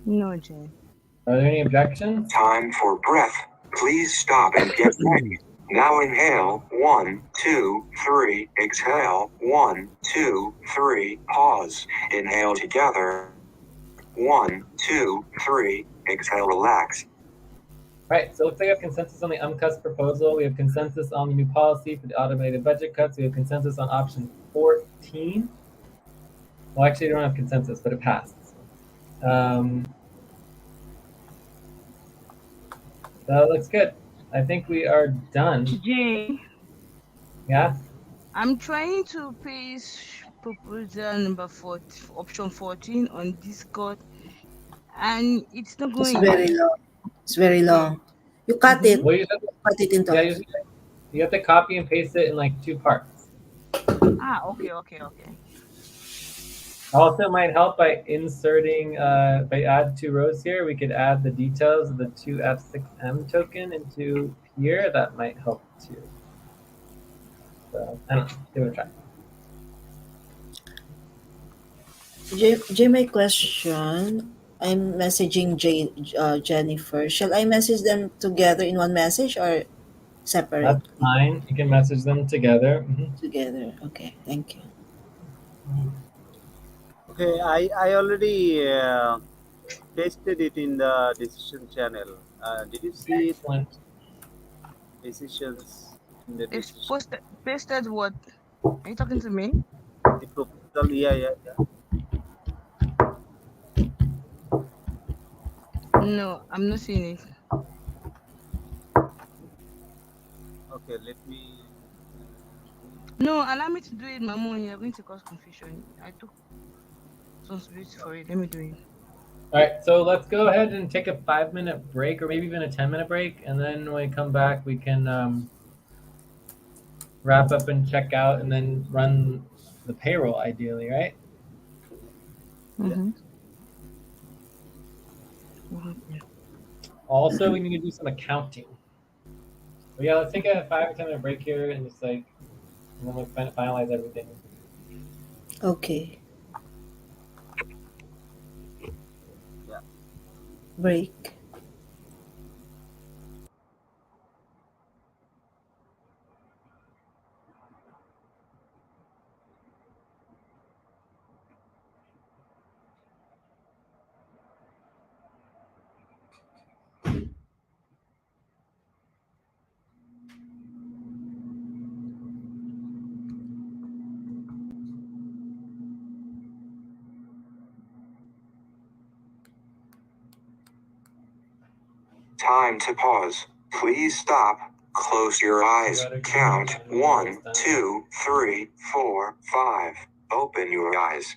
No, Jay. Are there any objections? Time for breath. Please stop and get ready. Now inhale, 1, 2, 3, exhale, 1, 2, 3, pause. Inhale together, 1, 2, 3, exhale, relax. Right, so it looks like we have consensus on the UMCUS proposal. We have consensus on the new policy for the automated budget cuts. We have consensus on option 14. Well, actually, we don't have consensus, but it passed. That looks good. I think we are done. Jay, Yeah? I'm trying to paste proposal number 4, option 14 on Discord, and it's not It's going. very long. It's very Yeah. long. You cut it. Well, you have, Cut it into yeah, half. you have to copy and paste it in like 2 parts. Okay. Also, it might help by inserting, if I add 2 rows here, we could add the details of the 2F6M token into here. That might help too. So, I don't know. Give it a try. My question. I'm messaging Jennifer. Shall I message them together in one message or That's separately? fine. You can message them together. Together. Okay. Thank you. Okay, I already pasted it in the decision channel. Did you see it? Excellent. Decisions in the It's decision. pasted what? Are you talking to me? The proposal, yeah. No, I'm not seeing it. Okay, let me. No, allow me to do it, Mamu. You're going to cause confusion. I took responsibility for it. Let me do it. All right, so let's go ahead and take a 5-minute break, or maybe even a 10-minute break, and then when we come back, we can wrap up and check out, and then run the payroll, ideally, right? Mm-hmm. Also, we need to do some accounting. So yeah, let's take a 5 or 10-minute break here, and just and then we'll finalize everything. Okay. Yeah. Break. Time to pause. Please stop. Close your eyes. Count 1, 2, 3, 4, 5. Open your eyes.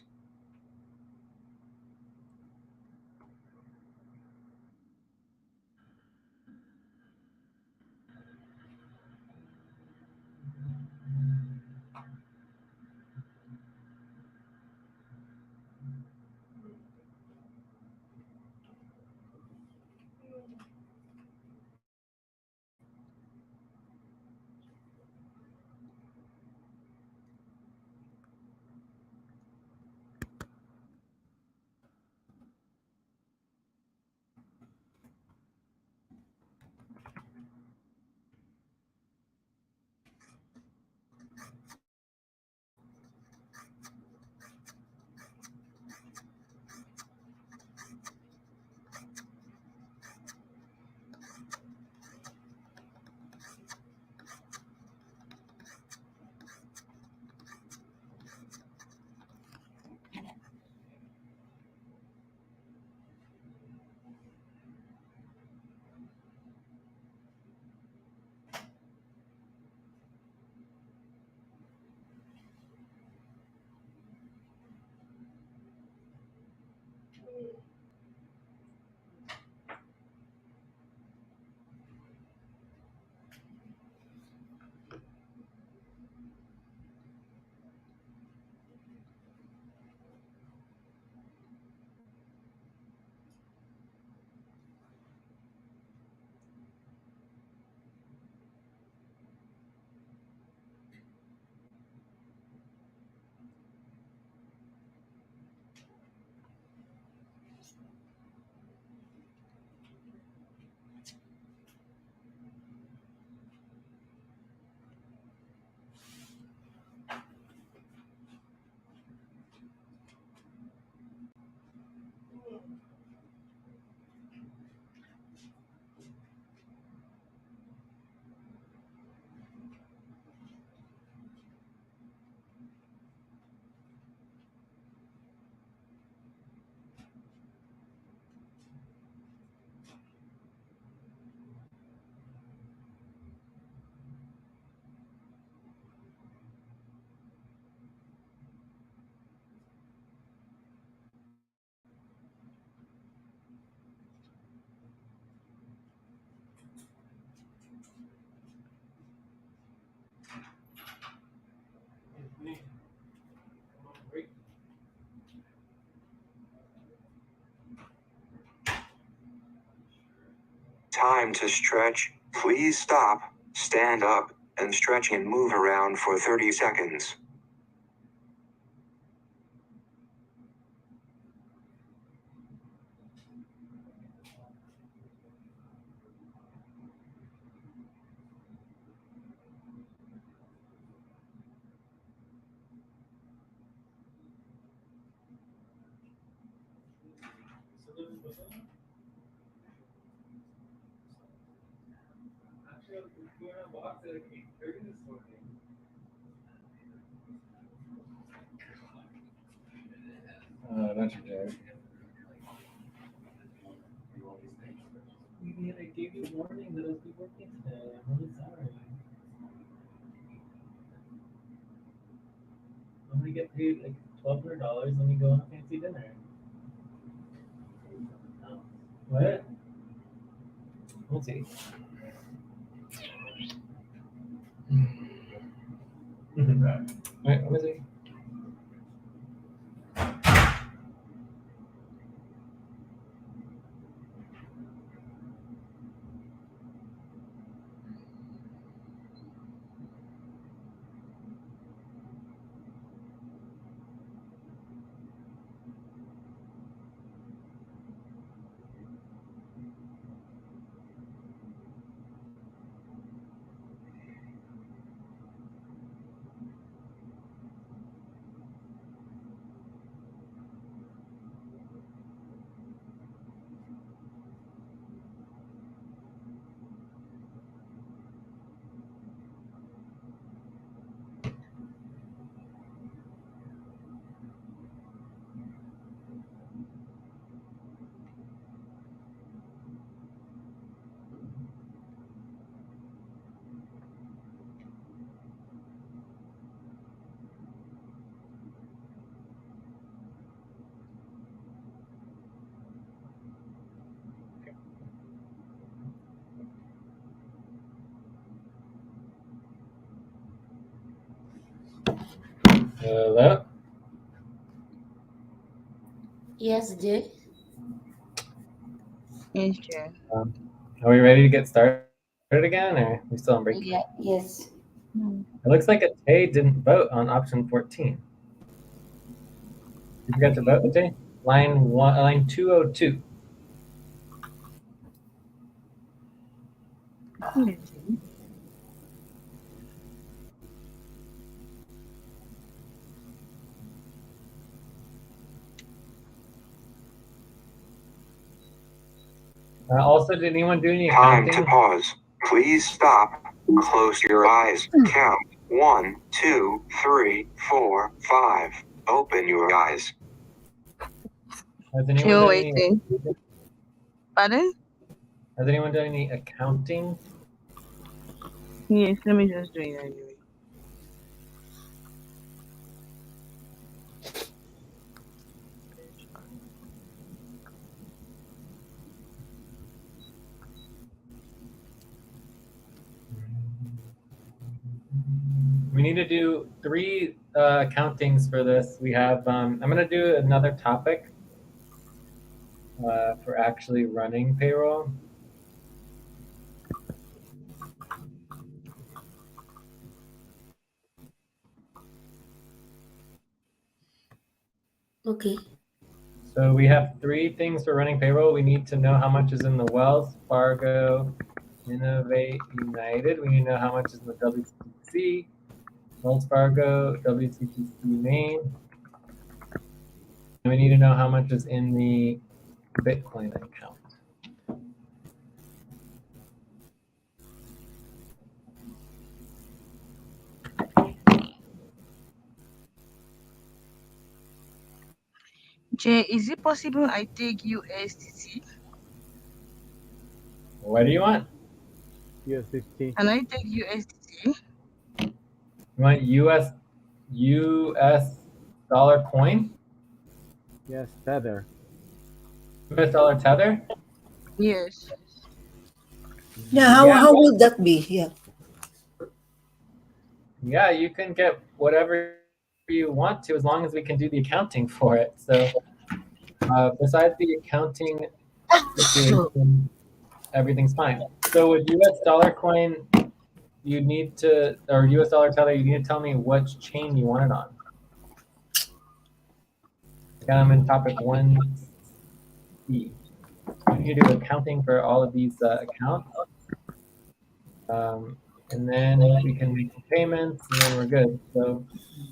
Time to stretch. Please stop, stand up, and stretch and move around for 30 seconds. That's okay. Maybe I gave you warning that I'll be working today. I'm really sorry. I'm gonna get paid like $1,200. Let me go on a fancy dinner. Oh. What? We'll see. Alright, let me see. Hello? Yes, Jay. Yes, Jay. Are we ready to get started again, or are we still on break? Yeah. Yes. It looks like Tay didn't vote on option 14. You forgot to vote, Tay? Line 202. Yes. Also, did anyone do any Time accounting? to pause. Please stop. Close your eyes. Count 1, 2, 3, 4, 5. Open your eyes. Has anyone Still done any? waiting. Pardon? Has anyone done any accounting? Yes, let me just do it anyway. We need to do 3 accountings for this. We have. I'm going to do another topic for actually running payroll. Okay. So we have 3 things for running payroll. We need to know how much is in the Wells Fargo Innovate United. We need to know how much is in the WCTC, Wells Fargo, WCTC Maine. And we need to know how much is in the Bitcoin account. Jay, is it possible I take USDT? What do you want? USDT. Can I take USDT? You want US dollar coin? Yes, Tether. US dollar tether? Yes. Yeah, how, Yeah. how would that be? Yeah. Yeah, you can get whatever you want to as long as we can do the accounting for it. So besides the accounting situation, everything's fine. So with US dollar coin, you need to, or US dollar tether, you need to tell me which chain you want it on. Again, I'm in topic 1C. You can do accounting for all of these accounts. And then we can make payments, and then we're good. So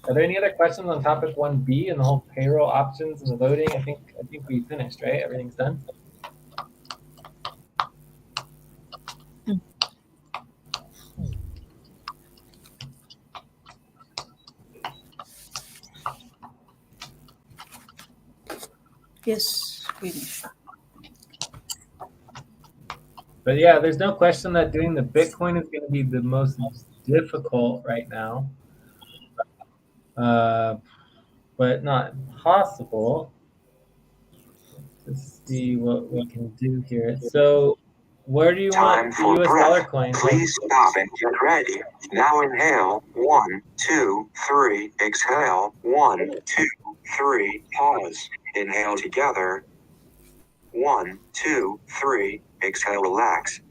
are there any other questions on topic 1B and the whole payroll options and the voting? I think we finished, right? Everything's done? Yes, finish. But yeah, there's no question that doing the Bitcoin is going to be the most difficult right now. But not impossible. Let's see what we can do here. So where do you Time want the for US breath. dollar coin? Please stop and get ready. Now inhale. 1, 2, 3. Exhale. 1, 2, 3. Pause. Inhale together. 1, 2, 3. Exhale. Relax. Do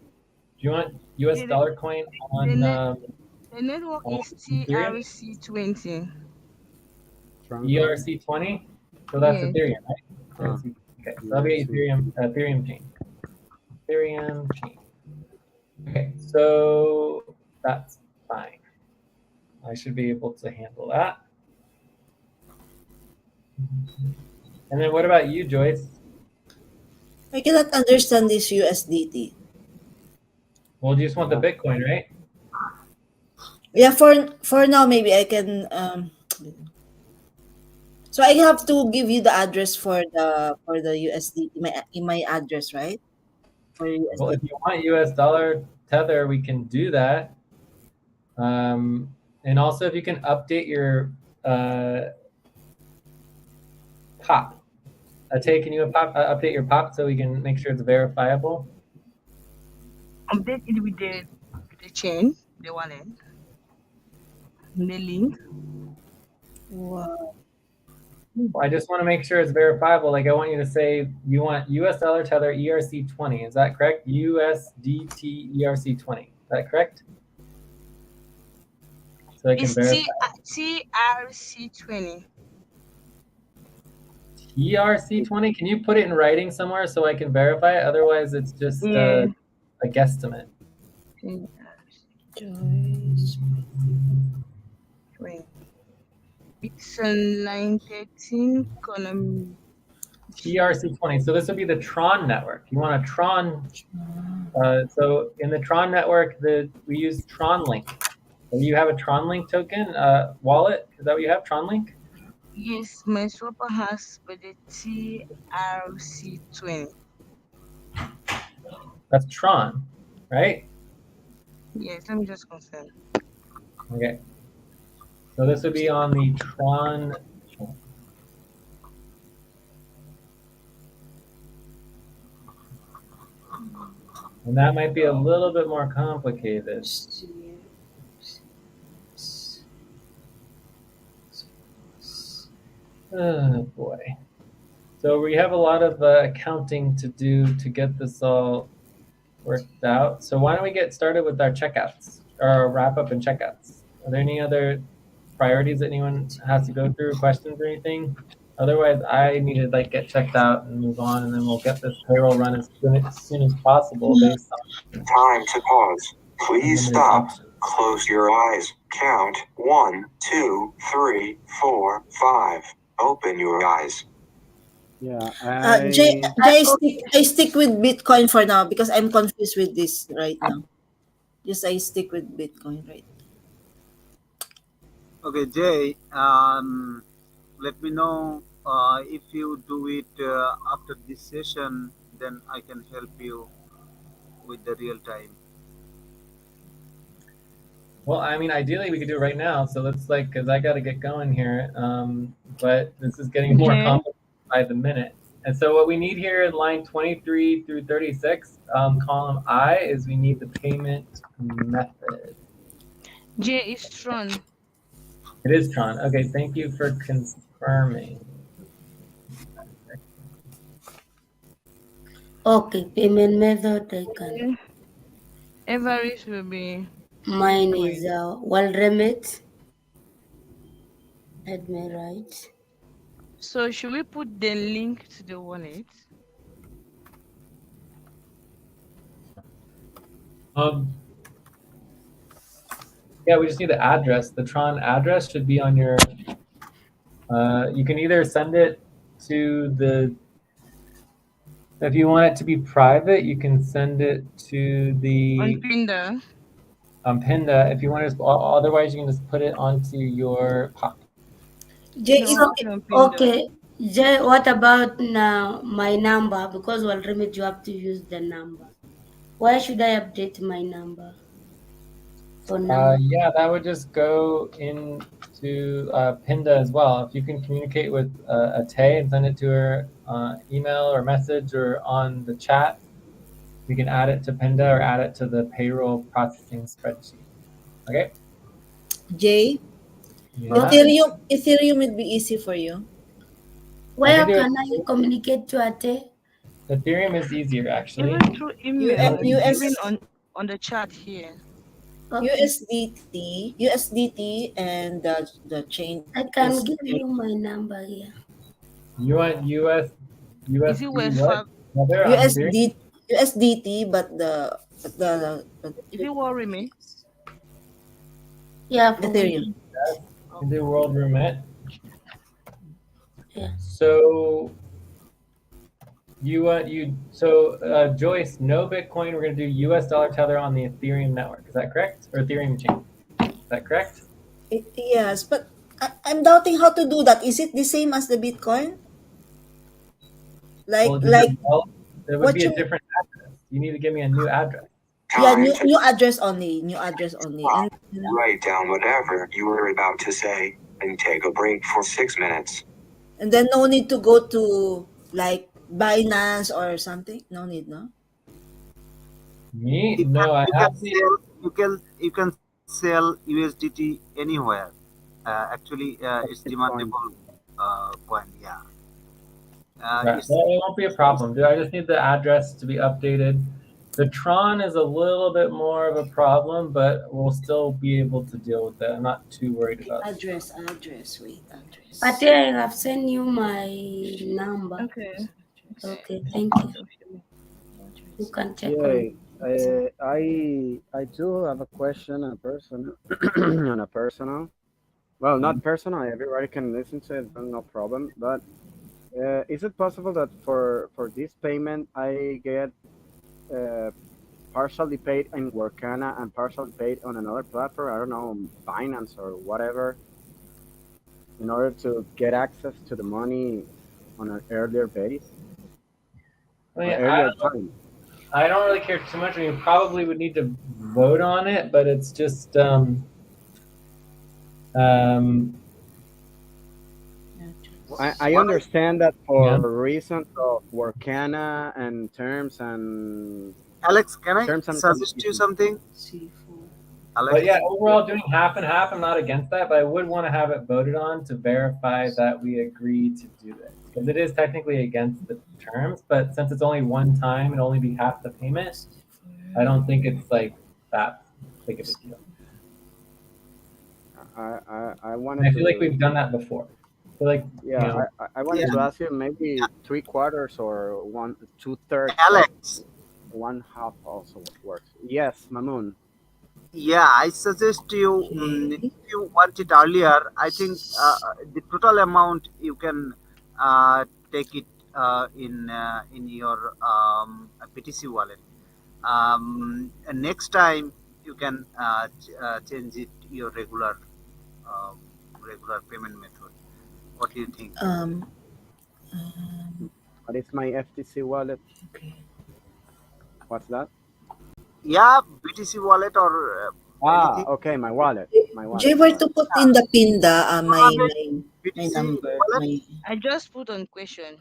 you want US dollar coin on The network on is Ethereum? TRC20. ERC20? So that's Yeah. Ethereum, right? Uh, Okay, so that'll be ERC. Ethereum chain. Ethereum chain. Okay, so that's fine. I should be able to handle that. And then what about you, Joyce? I cannot understand this USDT. Well, you just want the Bitcoin, right? Yeah, for now maybe I can so I have to give you the address for the USDT in my address, right? For Well, if USDT. you want US dollar tether, we can do that. And also if you can update your POP. Can you update your POP so we can make sure it's verifiable? Update it with the chain, the wallet, the link. Wow. Well, I just want to make sure it's verifiable. Like I want you to say you want US dollar tether ERC20. Is that correct? USDT ERC20. Is that correct? So I can It's verify. TRC20. ERC20? Can you put it in writing somewhere so I can verify it? Otherwise, it's just Yeah. a guesstimate. Joyce. It's on line 13, column. ERC20. So this would be the Tron network. You want a Tron. So in the Tron network, we use Tron Link. Do you have a Tron Link token wallet? Is that what you have, Tron Link? Yes, my swapper has but the TRC20. That's Tron, right? Yes, let me just confirm. Okay. So this would be on the Tron. And that might be a little bit more complicated. Oh boy. So we have a lot of accounting to do to get this all worked out. So why don't we get started with our checkouts, or our wrap up and checkouts? Are there any other priorities that anyone has to go through, questions or anything? Otherwise, I need to get checked out and move on, and then we'll get this payroll run as soon as possible based on Time to pause. Please unlimited stop. options. Close your eyes. Count 1, 2, 3, 4, 5. Open your eyes. Yeah, Jay, I stick with Bitcoin for now because I'm confused with this right now. Just I stick with Bitcoin right. Okay, Jay. Let me know if you do it after this session. Then I can help you with the real time. Well, I mean, ideally we could do it right now. So let's because I got to get going here. But this is getting more complicated by the minute. And so what we need here in line 23 through 36, column I, is we need the payment method. J is Tron. It is Tron. Okay, thank you for confirming. Okay, payment method I can. Okay. Average will be Mine is Bitcoin. well remit. Let me write. So should we put the link to the wallet? Um, yeah, we just need the address. The Tron address should be on your. You can either send it to the. If you want it to be private, you can send it to On the Pinda. Pinda. If you want to, otherwise you can just put it onto your Pop. Jay, No, if, I'll So put it on Pinda. okay, what about now my number? Because well remit you have to use the number. Why should I update my number for now? Yeah, that would just go into Pinda as well. If you can communicate with Ate and send it to her email or message or on the chat, we can add it to Pinda or add it to the payroll processing spreadsheet. Okay? Jay, Yeah, Okay. Ethereum would be easy for you. I can Where do it. can I communicate to Ate? Ethereum is easier actually. Even through email, Uh, it's even US on the chat here. Okay. USDT, and the chain I is can give chain. you my number here. you want Is it USD West what? Fab? Another on Ethereum? USDT, but Is it Worry Me? Yeah, for one. Ethereum. Yes, you can do World Remit. Yeah. So Joyce, no Bitcoin. We're going to do US dollar tether on the Ethereum network. Is that correct? Or Ethereum chain? Is that correct? Yes, but I'm doubting how to do that. Is it the same as the Bitcoin? Well, Like there would what be a you different address. You need to give me a new address. yeah, Time to new address only, new address only, stop. Write down whatever you were about to say and take a break for 6 minutes. and then no need to go to like Binance or something. No need, no. Me? You can No, I you have can the. sell you can sell USDT anywhere. Actually, it's Bitcoin. demandable coin. Yeah, Right. it's Well, it won't be a problem, dude. I just need the address to be updated. The Tron is a little bit more of a problem, but we'll still be able to deal with that. I'm not too worried Okay, about the Tron. address. Ate, I have sent you my number. Okay. Okay. Okay, thank you. So few You address. can check on. Yeah, I do have a question on a personal on a personal. Well, not personal. Everybody can listen to it, no problem. But is it possible that for this payment I get uh, partially paid in Workana and partially paid on another platform? I don't know, Binance or whatever, in order to get access to the money on an earlier base I or mean, earlier time. I don't really care too much. I mean, you probably would need to vote on it, but it's just um, I what I understand that yeah. for reasons of Workana and Alex. Can I terms and suggest you conditions. something, But yeah, Alex? overall, doing half and half, I'm not against that, but I would want to have it voted on to verify that we agree to do it. Because it is technically against the terms, but since it's only one time, it'll only be half the payment. I don't think it's like that big of a deal. I And wanted I feel like to we've done that before. I feel like, yeah I wanted Yeah, to ask you maybe 3/4 or 2/3 of Alex. 1/2 also works. Yes, Mamoon. Yeah, I suggest you Okay. if you want it earlier. I think the total amount you can take it in your PTC wallet. And next time you can change it your uh, regular payment method. What do you think? Um, um What is my FTC wallet? okay. What's that? Yeah, BTC wallet or Ah, anything. okay, my wallet. My Jay, wallet. where Sorry. to put in the pinda You have a my BTC number, wallet? my I just put on question.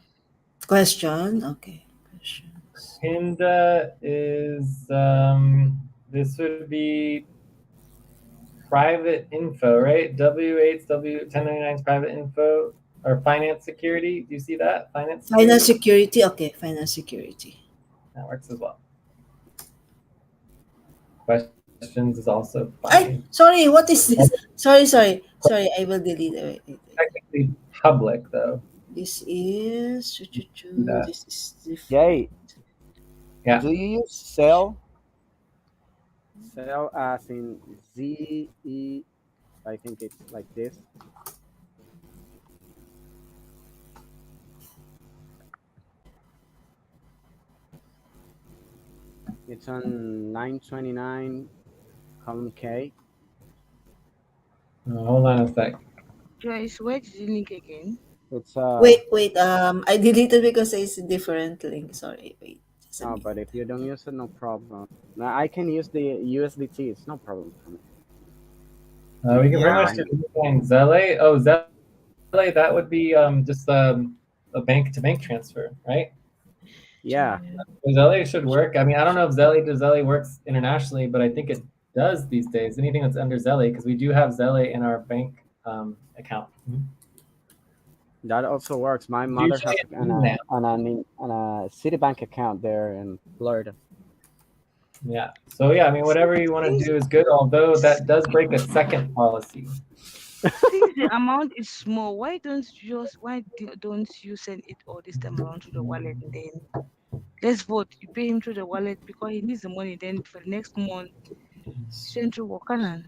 question. Okay. Questions. Pinda is, this would be private info, right? W8's W1099's private info or finance security. Do you see that? Finance Finance security? security. Okay, finance security. That works as well. Questions is also fine. Sorry, what is this? Sorry, I will delete it. Technically public though. This is That. this is different. Jay, Yeah. do you use cell? Cell as in ZE, I think it's like this. It's on 929 column K. Hold on a sec. Joyce, where did you link again? It's Wait. I deleted because it's a different link. Sorry, wait. Just a oh, minute. but if you don't use it, no problem. Now I can use the USDT. It's no problem for me. We can pretty Yeah, much do anything. Zelle. Oh, Zelle. That would be just a bank to bank transfer, right? Yeah, Zelle should work. I mean, I don't know if Zelle to Zelle works internationally, but I think it does these days. Anything that's under Zelle, because we do have Zelle in our bank account. that also works. My It's mother has usually an email. on a Citibank account there in Florida. Yeah. So yeah, I mean, whatever you want to Since do is good. Although that does break a second policy. since the amount is small, don't you send it all this time around to the wallet and then let's vote. You pay him through the wallet because he needs the money. Then for the next month, send through Wakanan.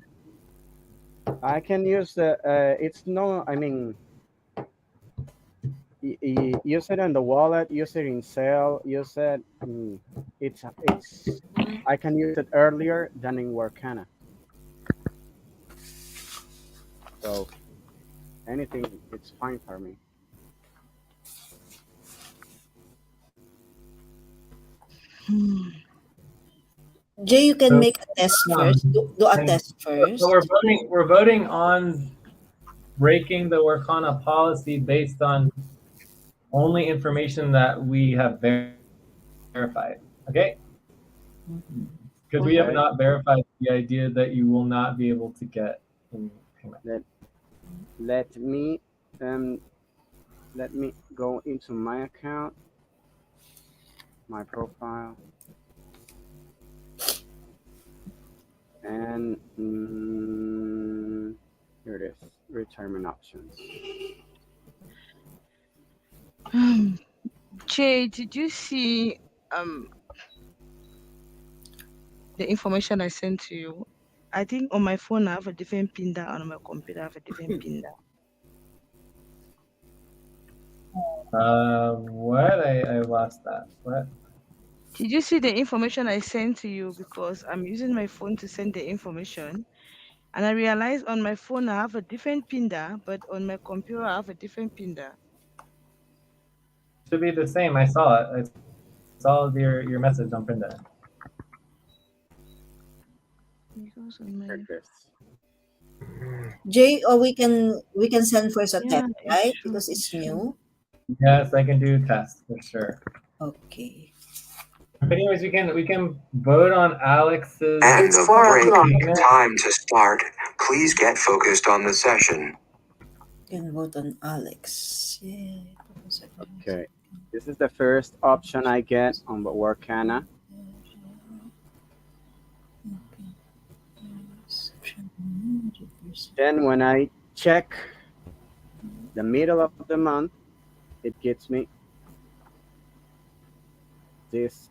I can use the. It's no. I mean, use it on the wallet. Use it in sale. Use it. It's. I can use it earlier than in Workana. So anything, it's fine for me. Jay, you can So, make a test first. Do a test so first. we're voting on breaking the Workana policy based on only information that we have verified. Okay? Because we have Okay. not verified the idea that you will not be able to get any payment. Let me let me go into my account, my profile, and here it is, retirement options. Jay, did you see the information I sent to you? I think on my phone I have a different pin and on my computer I have a different pin. What? I lost that. What? Did you see the information I sent to you? Because I'm using my phone to send the information. And I realized on my phone I have a different pinder, but on my computer I have a different pinder. Should be the same. I saw it. I saw your message on Prinda. Because on my Here it is. Jay, or we can send first a test, right? true, Because it's new. Yes, I can do tests for sure. Okay. But anyways, we can vote on Alex's. And It's the 4 break o'clock. time to start. Please get focused on the session. You can vote on Alex. Yay. Okay, this is the first option I get on the Workana. Then when I check the middle of the month, it gives me this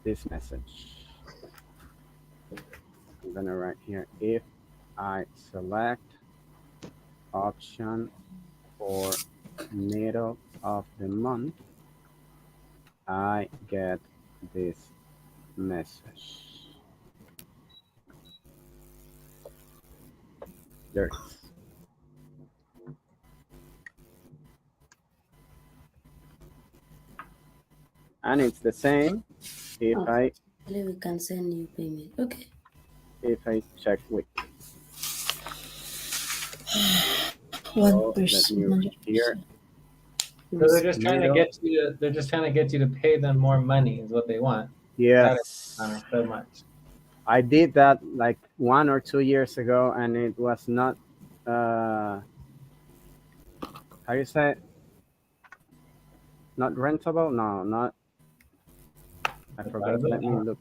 this message. I'm gonna write here, if I select option for middle of the month, I get this message. There it is. And it's the same if I we can send you payment. Okay. if I check week. One Let me read here. So they're just trying to get you to. They're just trying to get you to pay them more money. Is what they want. Yes. So much. I did that like 1 or 2 years ago, and it was not. How you say? Not rentable? No, not. I What forgot. is it? Let me Okay. look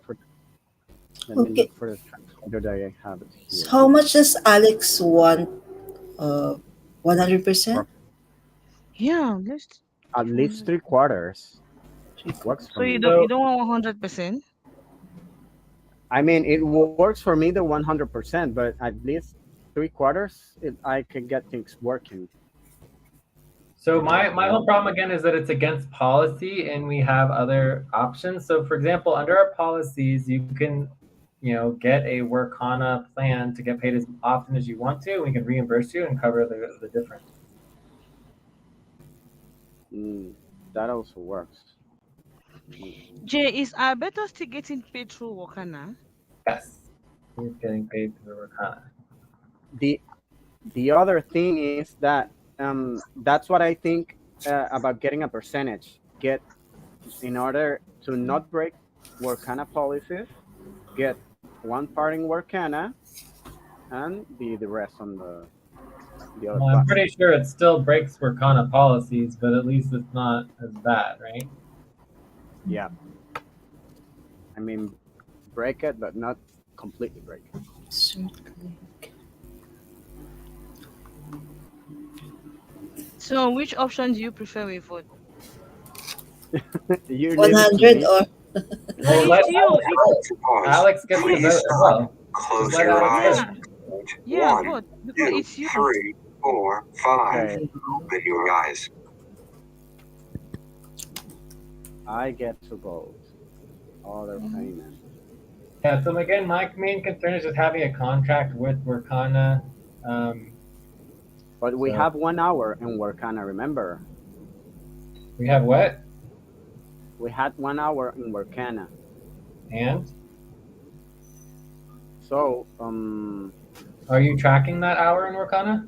for the translator that I have it So here. how much does Alex want? 100%? For Yeah, let's at give least 100. 3 quarters Three works quarters. for So you me. don't you So don't want 100%? I mean, it works for me the 100%, but at least 3 quarters, I can get things working. So Because my whole problem again is that it's against policy and we have other options. So for example, under our policies, you can, get a Workana plan to get paid as often as you want to. We can reimburse you and cover the difference. mm, that also works. Mm. Jay, is Alberto still getting paid through Wakana? Yes, he's getting paid through Workana. The the other thing is that that's what I think about getting a percentage. Get in order to not break Workana policies, get one part in Workana and the rest on the other Well, I'm platform. pretty sure it still breaks Workana policies, but at least it's not as bad, right? Yeah, I mean break it, but not completely break it. Certainly. So which option do you prefer we vote? You leave it to 100 me. or No, Well, let it's you. Alex It, vote. To pause. Alex gets to Please vote as stop. well. Just Close let your Alex eyes. vote. yeah, yeah, One, vote because two, it's you. three, four, five. Okay, Open your eyes. I get to vote. Other Mhm. payment. Yeah, so again, my main concern is just having a contract with Workana. Um, But we so have 1 hour in Workana, remember? we have what? We had 1 hour in Workana. And So, are you tracking that hour in Workana?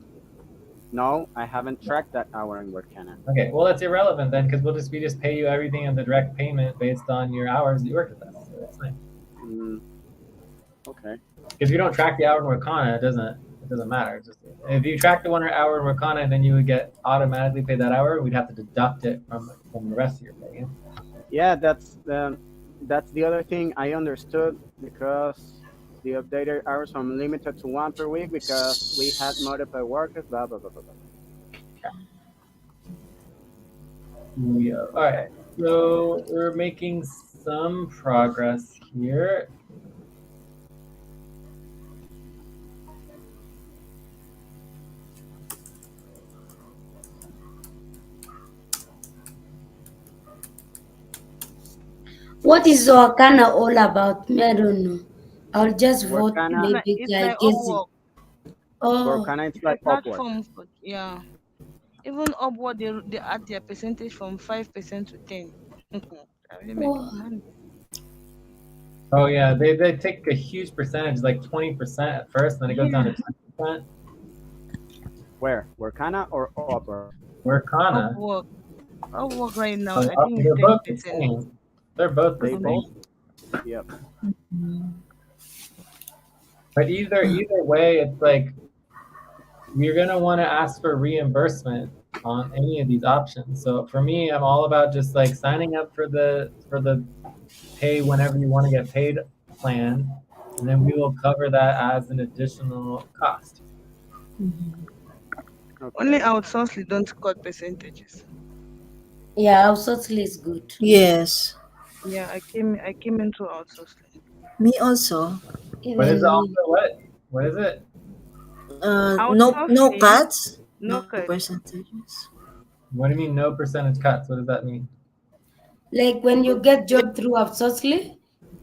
no, I haven't tracked that hour in Workana. Okay, well that's irrelevant then, because we just pay you everything in the direct payment based on your hours that you worked with us. So that's fine. Mm, okay. If you don't track the hour in Workana, it doesn't matter. It's just if you track the 1 hour in Workana, then you would get automatically paid that hour. We'd have to deduct it from the rest of your pay. Yeah, that's the other thing I understood because the updated hours are limited to one per week because we had multiple workers. Blah blah blah blah blah. Yeah. All right. So we're making some progress here. What is Wakana all about? Me, I don't know. I'll just vote Workana, maybe It's I like guess it. Upwork. Oh, Workana, it's It's a like Upwork. platform for yeah. Even Upwork they add their percentage from 5% to 10. They're really making oh, money. Oh yeah, they take a huge percentage, like 20% at first, then it goes down to Yeah, 10%. Where? Workana or Upwork? Workana, Upwork. Upwork right now, I think it's they're both the 10%. same. They're both the They On both. same. Yep. But either way, it's like you're gonna want to ask for reimbursement on any of these options. So for me, I'm all about just like signing up for the pay whenever you want to get paid plan, and then we will cover that as an additional cost. only Okay. outsourced don't cut percentages. yeah, outsourcing is good. yes. Yeah, I came into outsourced. Me also. But is it Even also me. what? What is it? No Outsourcing, cuts, no no cut. percentages. What do you mean no percentage cuts? What does that mean? Like when you get job through outsourcing,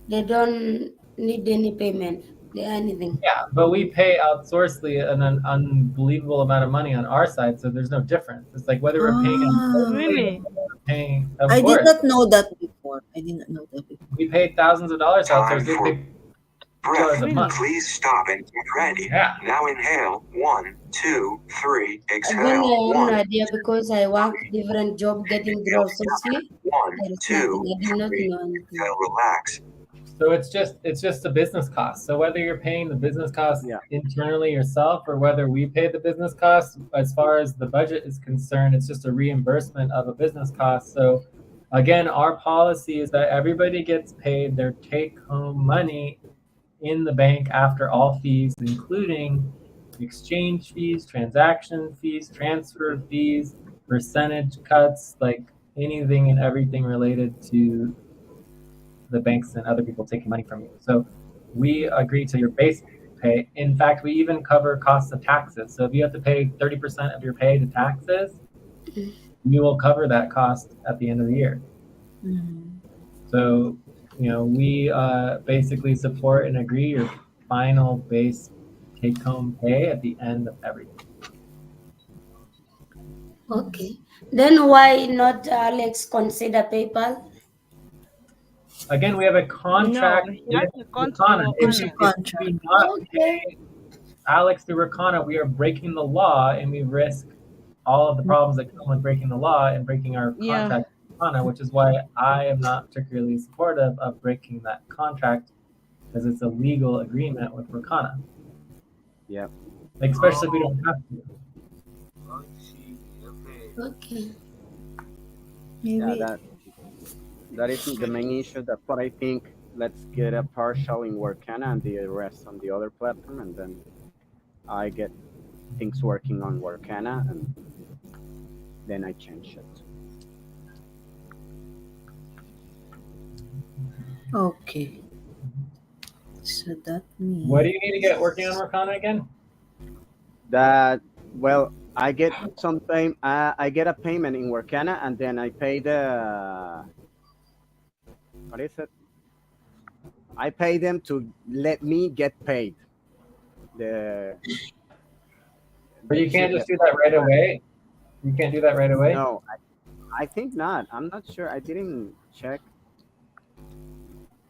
they don't need any payment, anything. Yeah, but we pay outsourcedly an unbelievable amount of money on our side, so there's no difference. It's like whether we're paying Ah, outsourcedly or Really? whether we're paying, of I did course, not know that before. I did not know that before. we pay thousands of dollars Time outsourced. They for pay breath. $2 a month. Really? Please stop and get ready. Yeah. Now inhale. 1, 2, 3. Again, Exhale. I have no 1, idea because I work different job getting through inhale outsourcing. together. 1, There is nothing. 2, I did not 3. know anything. Exhale. Relax. So it's just a business cost. So whether you're paying the business cost Yeah. internally yourself or whether we pay the business cost, as far as the budget is concerned, it's just a reimbursement of a business cost. So again, our policy is that everybody gets paid their take-home money in the bank after all fees, including exchange fees, transaction fees, transfer fees, percentage cuts, like anything and everything related to the banks and other people taking money from you. So we agree to your base pay. In fact, we even cover costs of taxes. So if you have to pay 30% of your pay to taxes, we will cover that cost at the end of the year. Mhm. So, we basically support and agree your final base take home pay at the end of everything. Okay. Then why not Alex consider PayPal? Again, we have a No, contract he has with a contract Rakana. with There's a If Okana. we contract. not Okay. pay Alex through Rakana, we are breaking the law and we risk all of the problems that come with breaking the law and breaking our Yeah. contract with Rakana, which is why I am not particularly supportive of breaking that contract because it's a legal agreement with Rakana, Yeah. especially if we Oh, don't have to. I see. Okay. Okay. Yeah. Maybe. That is the main issue. That's what I think. Let's get a partial in Workana and the rest on the other platform, and then I get things working on Workana, and then I change it. Okay. So that What do means you need to get working on Rakana again? That well, I get some pay. I get a payment in Workana, and then I pay the what is it? I pay them to let me get paid. The But the you can't cheap. just do that right away. You can't do that right away. No, I think not. I'm not sure. I didn't check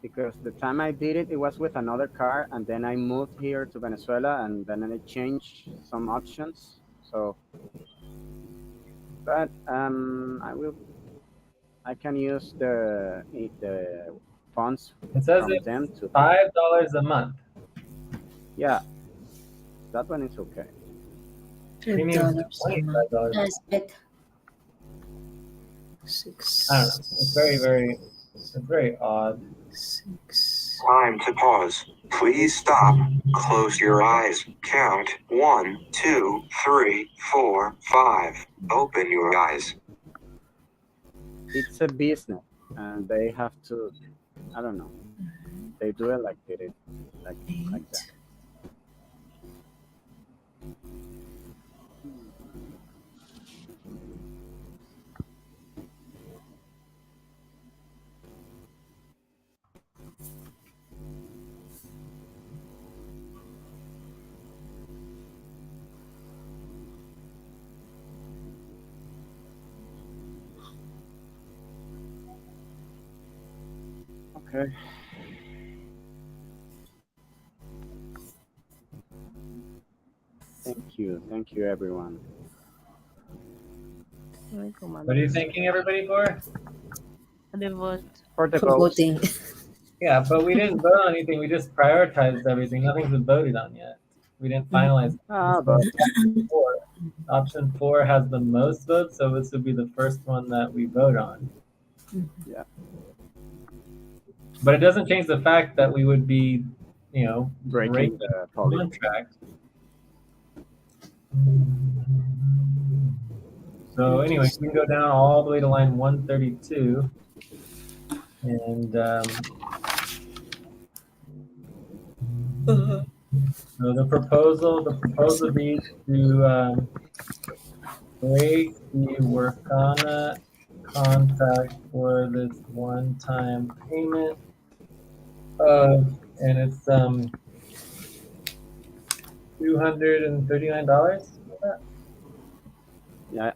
because the time I did it, it was with another car, and then I moved here to Venezuela, and then I changed some options. So, but I can use the funds It says from it's them to $5 a month. yeah, that one is okay. $5 Premium's a month. $25 a month. That's better. I don't know. It's very odd. 6. Time to pause. Please stop. Close your eyes. Count 1, 2, 3, 4, 5. Open your eyes. It's a business, and they have to. I don't know. They do it like they did, like that. 8. Okay. Thank you, everyone. Welcome, What are you Alex. thanking everybody for? The vote. For the For votes, voting. Yeah, but we didn't vote on anything. We just prioritized everything. Nothing's been voted on yet. We didn't finalize. but So option four has the most votes, so this would be the first one that we vote on. yeah, But it doesn't change the fact that we would be, breaking breaking the the policy. contract. So anyway, we can go down all the way to line 132. And so the proposal reads to break the Workana contract for this one-time payment and it's $239 Yeah,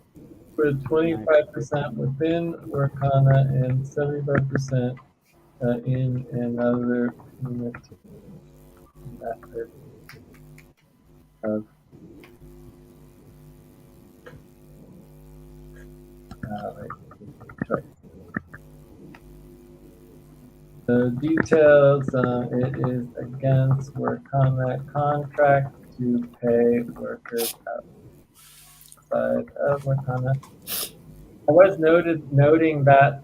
for nice. 25% within Workana and 75% in another payment method of right, choice. So details, it is against work comment contract to pay workers outside of work comment. I was noting that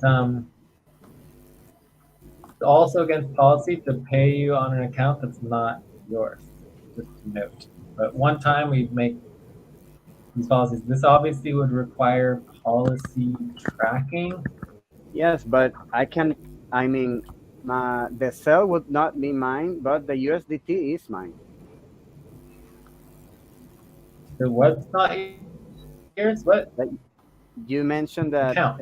it's also against policy to pay you on an account that's not yours, just to note. But one time we make these policies. This obviously would require policy tracking. Yes, but I can. I mean, the cell would not be mine, but the USDT is mine. So what's not yours? What That you mentioned that account?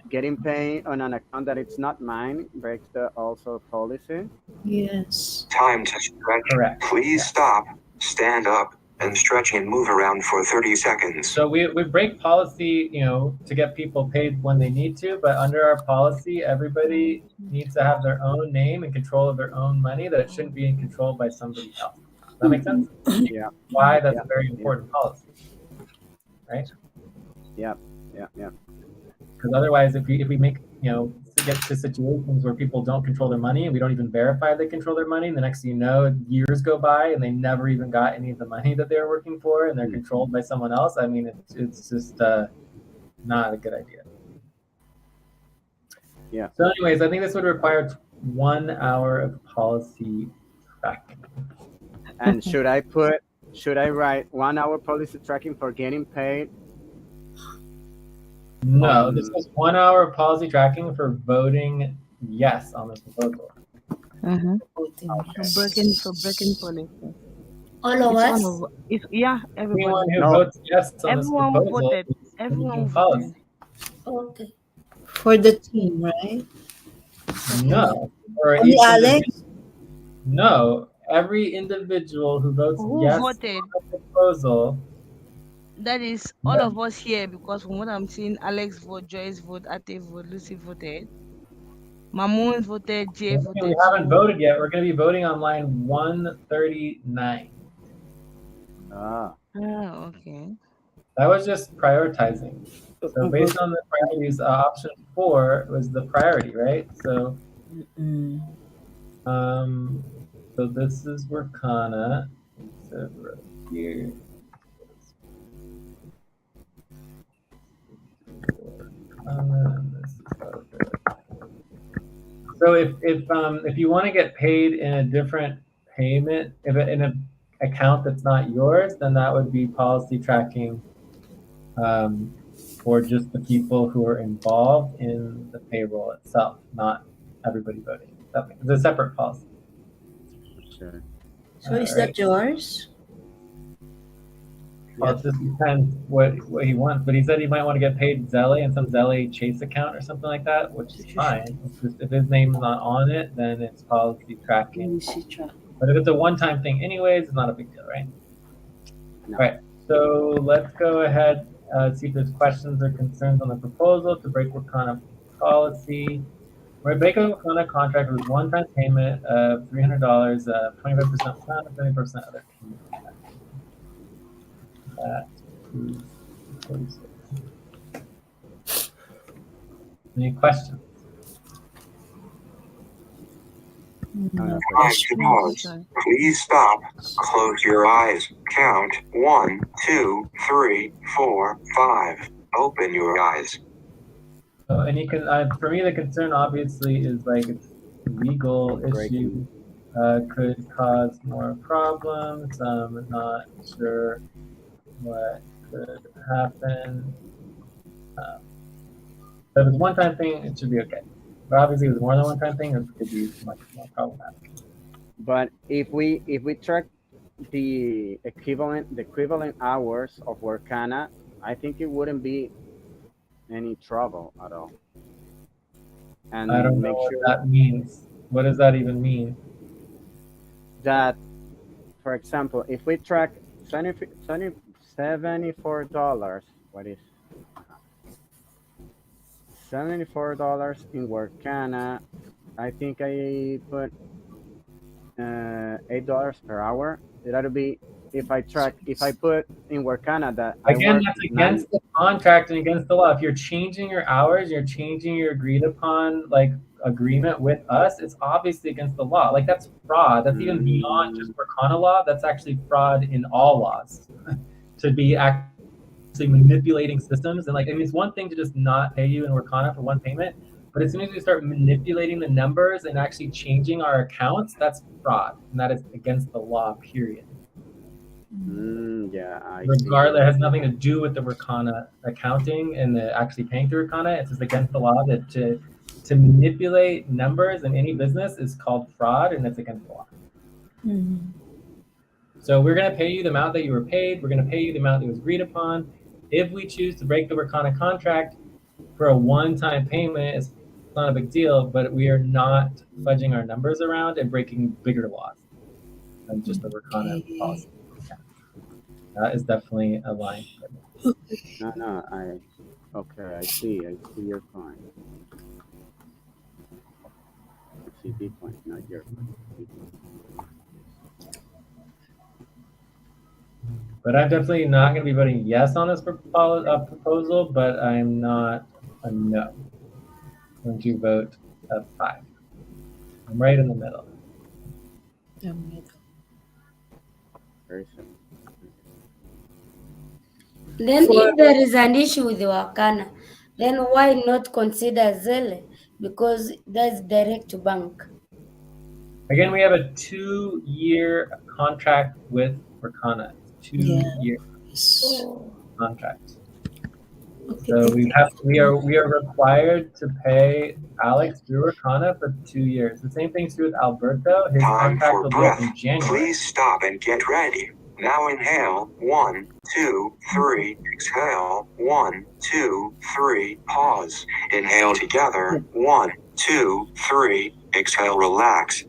getting paid on an account that it's not mine breaks the also policy. Yes. Time to stretch. Correct. Please stop, stand up, and stretch and move around for 30 seconds. So we break policy, to get people paid when they need to, but under our policy, everybody needs to have their own name and control of their own money, that it shouldn't be in control by somebody else. Does that make sense? Yeah. Why that's Yeah. a very important policy, right? Yeah. Because otherwise, if we make, get to situations where people don't control their money and we don't even verify they control their money, the next thing you know, years go by and they never even got any of the money that they were working for, and they're controlled by someone else. I mean, it's just not a good idea. Yeah. So anyways, I think this would require 1 hour of policy tracking. And should I write 1 hour policy tracking for getting paid? No, this was 1 hour of policy tracking for voting yes on this proposal. For breaking policy. All of us? Yeah, everybody. Anyone who No. votes yes on this Everyone proposal voted. is Everyone breaking voted. policy. Okay. For the team, right? No. For Only each Alex? No. Every individual who votes Who yes voted? on the proposal. That is all of us here, because from what I'm seeing, Alex voted, Joyce voted, Ate voted, Lucy voted, Mamoon voted, Jay voted. We haven't voted yet. We're going to be voting on line 139. Okay. That was just prioritizing. So based on the priorities, option 4 was the priority, right? So, so this is Workana. So right here. And this is over. So if you want to get paid in a different payment, if in an account that's not yours, then that would be policy tracking for just the people who are involved in the payroll itself, not everybody voting. It's a separate policy. Sure. So is that yours? Well, it just depends what he wants, but he said he might want to get paid Zelle and some Zelle Chase account or something like that, which is fine. It's just, if his name's not on it, then it's policy tracking. But if it's a one-time thing anyways, it's not a big deal, right? No. All right, so let's go ahead, see if there's questions or concerns on the proposal to break Wakana policy. We're breaking Wakana contract with one-time payment of $300, 25% plan, 30% other payment. That is 46. Any questions? Time to pause. Please stop. Close your eyes. Count 1, 2, 3, 4, 5. Open your eyes. And you can, for me, the concern obviously is like it's a legal issue, could cause more problems. I'm not sure what could happen. So if it's a one-time thing, it should be okay. But obviously, if it's more than one time thing, it could be much more problematic. But if we track the equivalent hours of Workana, I think it wouldn't be any trouble at all. And I don't know what that means. What does that even mean? That, for example, if we track $74, what is $74 in Workana? I think I put $8 per hour. That'll be if I put in Workana that again, that's against the contract and against the law. If you're changing your hours, you're changing your agreed upon like agreement with us, it's obviously against the law. Like that's fraud. That's even beyond just Workana law. That's actually fraud in all laws. To be actually manipulating systems and like, I mean, it's one thing to just not pay you in Workana for one payment, but as soon as we start manipulating the numbers and actually changing our accounts, that's fraud, and that is against the law. Period. Yeah, I see. Regardless, it has nothing to do with the Workana accounting and the actually paying through Workana. It's just against the law that to manipulate numbers in any business is called fraud, and it's against the law. So we're going to pay you the amount that you were paid. We're going to pay you the amount that was agreed upon. If we choose to break the Workana contract for a one-time payment, it's not a big deal, but we are not fudging our numbers around and breaking bigger laws than just the Workana policy. Yeah. That is definitely a line. No, okay, I see your point. I see the point, not your point. But I'm definitely not going to be voting yes on this proposal, but I'm not a no. I'm going to vote a 5. I'm right in the middle. Very simple. Then if there is an issue with the Wakana, then why not consider Zelle? Because that's direct to bank. Again, we have a 2-year contract with Workana. 2-year contract. So we are required to pay Alex through Workana for 2 years. The same thing's true with Alberto. His Time contract for will be up breath. in January. Please stop and get ready. Now inhale. 1, 2, 3. Exhale. 1, 2, 3. Pause. Inhale together. 1, 2, 3. Exhale. Relax.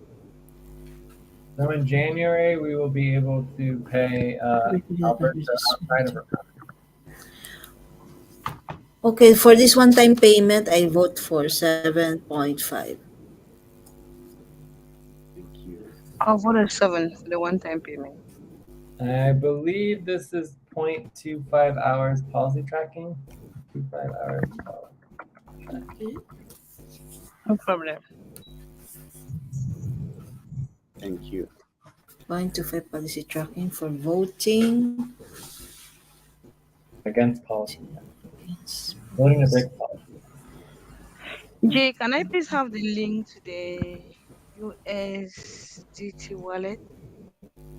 So in January, we will be able to pay Alberto outside of Workana. Okay, for this one-time payment, I vote for 7.5. Thank you. I'll vote a 7 for the one-time payment. I believe this is 0.25 hours policy tracking. 25 hours policy tracking. No problem. Thank you. 0.25 policy tracking for voting. Against policy. Yes. Voting to break policy. Jay, can I please have the link to the USDT wallet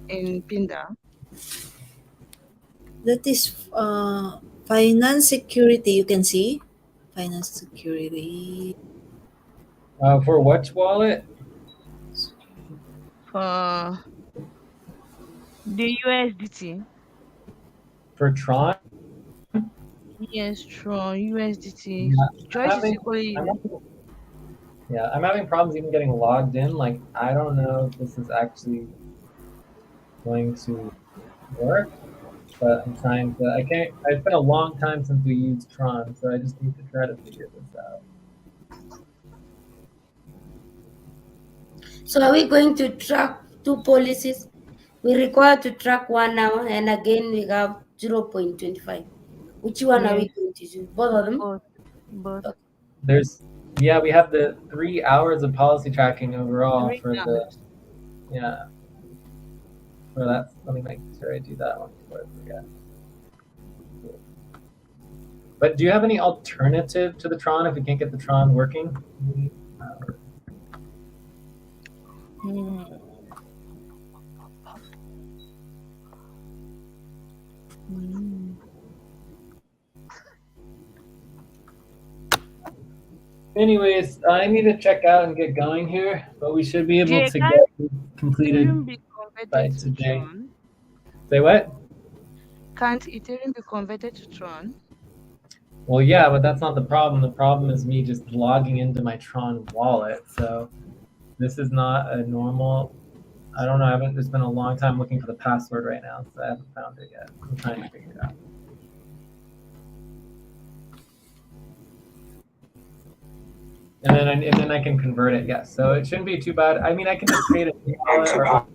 in Pinda? That is finance security. You can see finance security. For which wallet? For the USDT. For Tron? Yes, Tron, USDT. Yeah, Choice is equally. I'm having problems even getting logged in. Like, I don't know if this is actually going to work, but I'm trying to. I can't. It's been a long time since we used Tron, so I just need to try to figure this out. So are we going to track two policies? We require to track one now, and again we have 0.25. Which one are we going to do? Both of them? Both. We have the 3 hours of policy tracking overall 3 for hours. for that. Let me make sure I do that one before I forget. But do you have any alternative to the Tron if we can't get the Tron working? Anyways, I need to check out and get going here, but we should be able Jay, to get completed Ethereum be by converted to today. Tron? Say what? Can't Ethereum be converted to Tron? Well, yeah, but that's not the problem. The problem is me just logging into my Tron wallet. So this is not a normal. I don't know. It's been a long time looking for the password right now, so I haven't found it yet. I'm trying to figure it out. And then I can convert it. Yes. So it shouldn't be too bad. I mean, I can just create a new wallet or unlock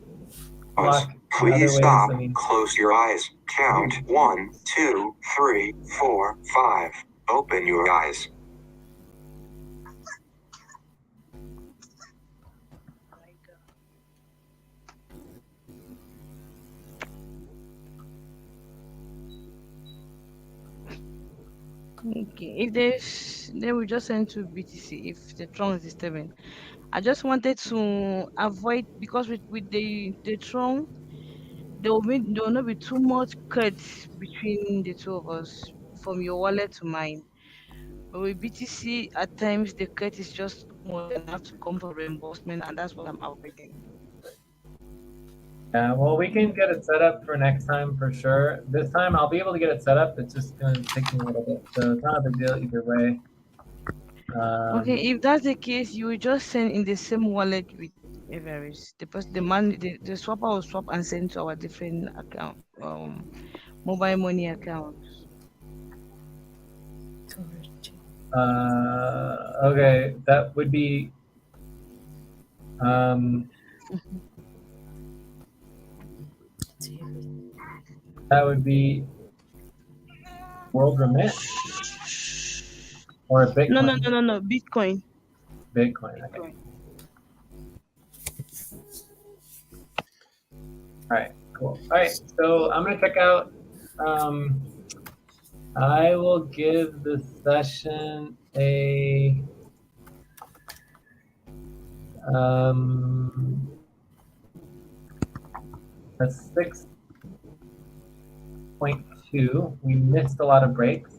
in other Please ways. stop. I mean, Close your eyes. Count 1, 2, 3, 4, 5. Open your eyes. Okay. If there's, then we just send to BTC if the tron is disturbing. I just wanted to avoid, because with the tron, there will not be too much cuts between the two of us from your wallet to mine. But with BTC, at times the cut is just much and I have to come for reimbursement, and that's what I'm avoiding. Yeah, well, we can get it set up for next time for sure. This time I'll be able to get it set up. It's just going to take me a little bit. So it's not a big deal either way. Okay, Um, if that's the case, you will just send in the same wallet with Everest. The swapper will swap and send to our different account, mobile money accounts. okay, that would be um, that would be world remit or No, no, Bitcoin. no, no, no. Bitcoin. Bitcoin. Okay. Bitcoin. All right. Cool. All right. So I'm gonna check out. Um, I will give the session um, a 6.2. We missed a lot of breaks.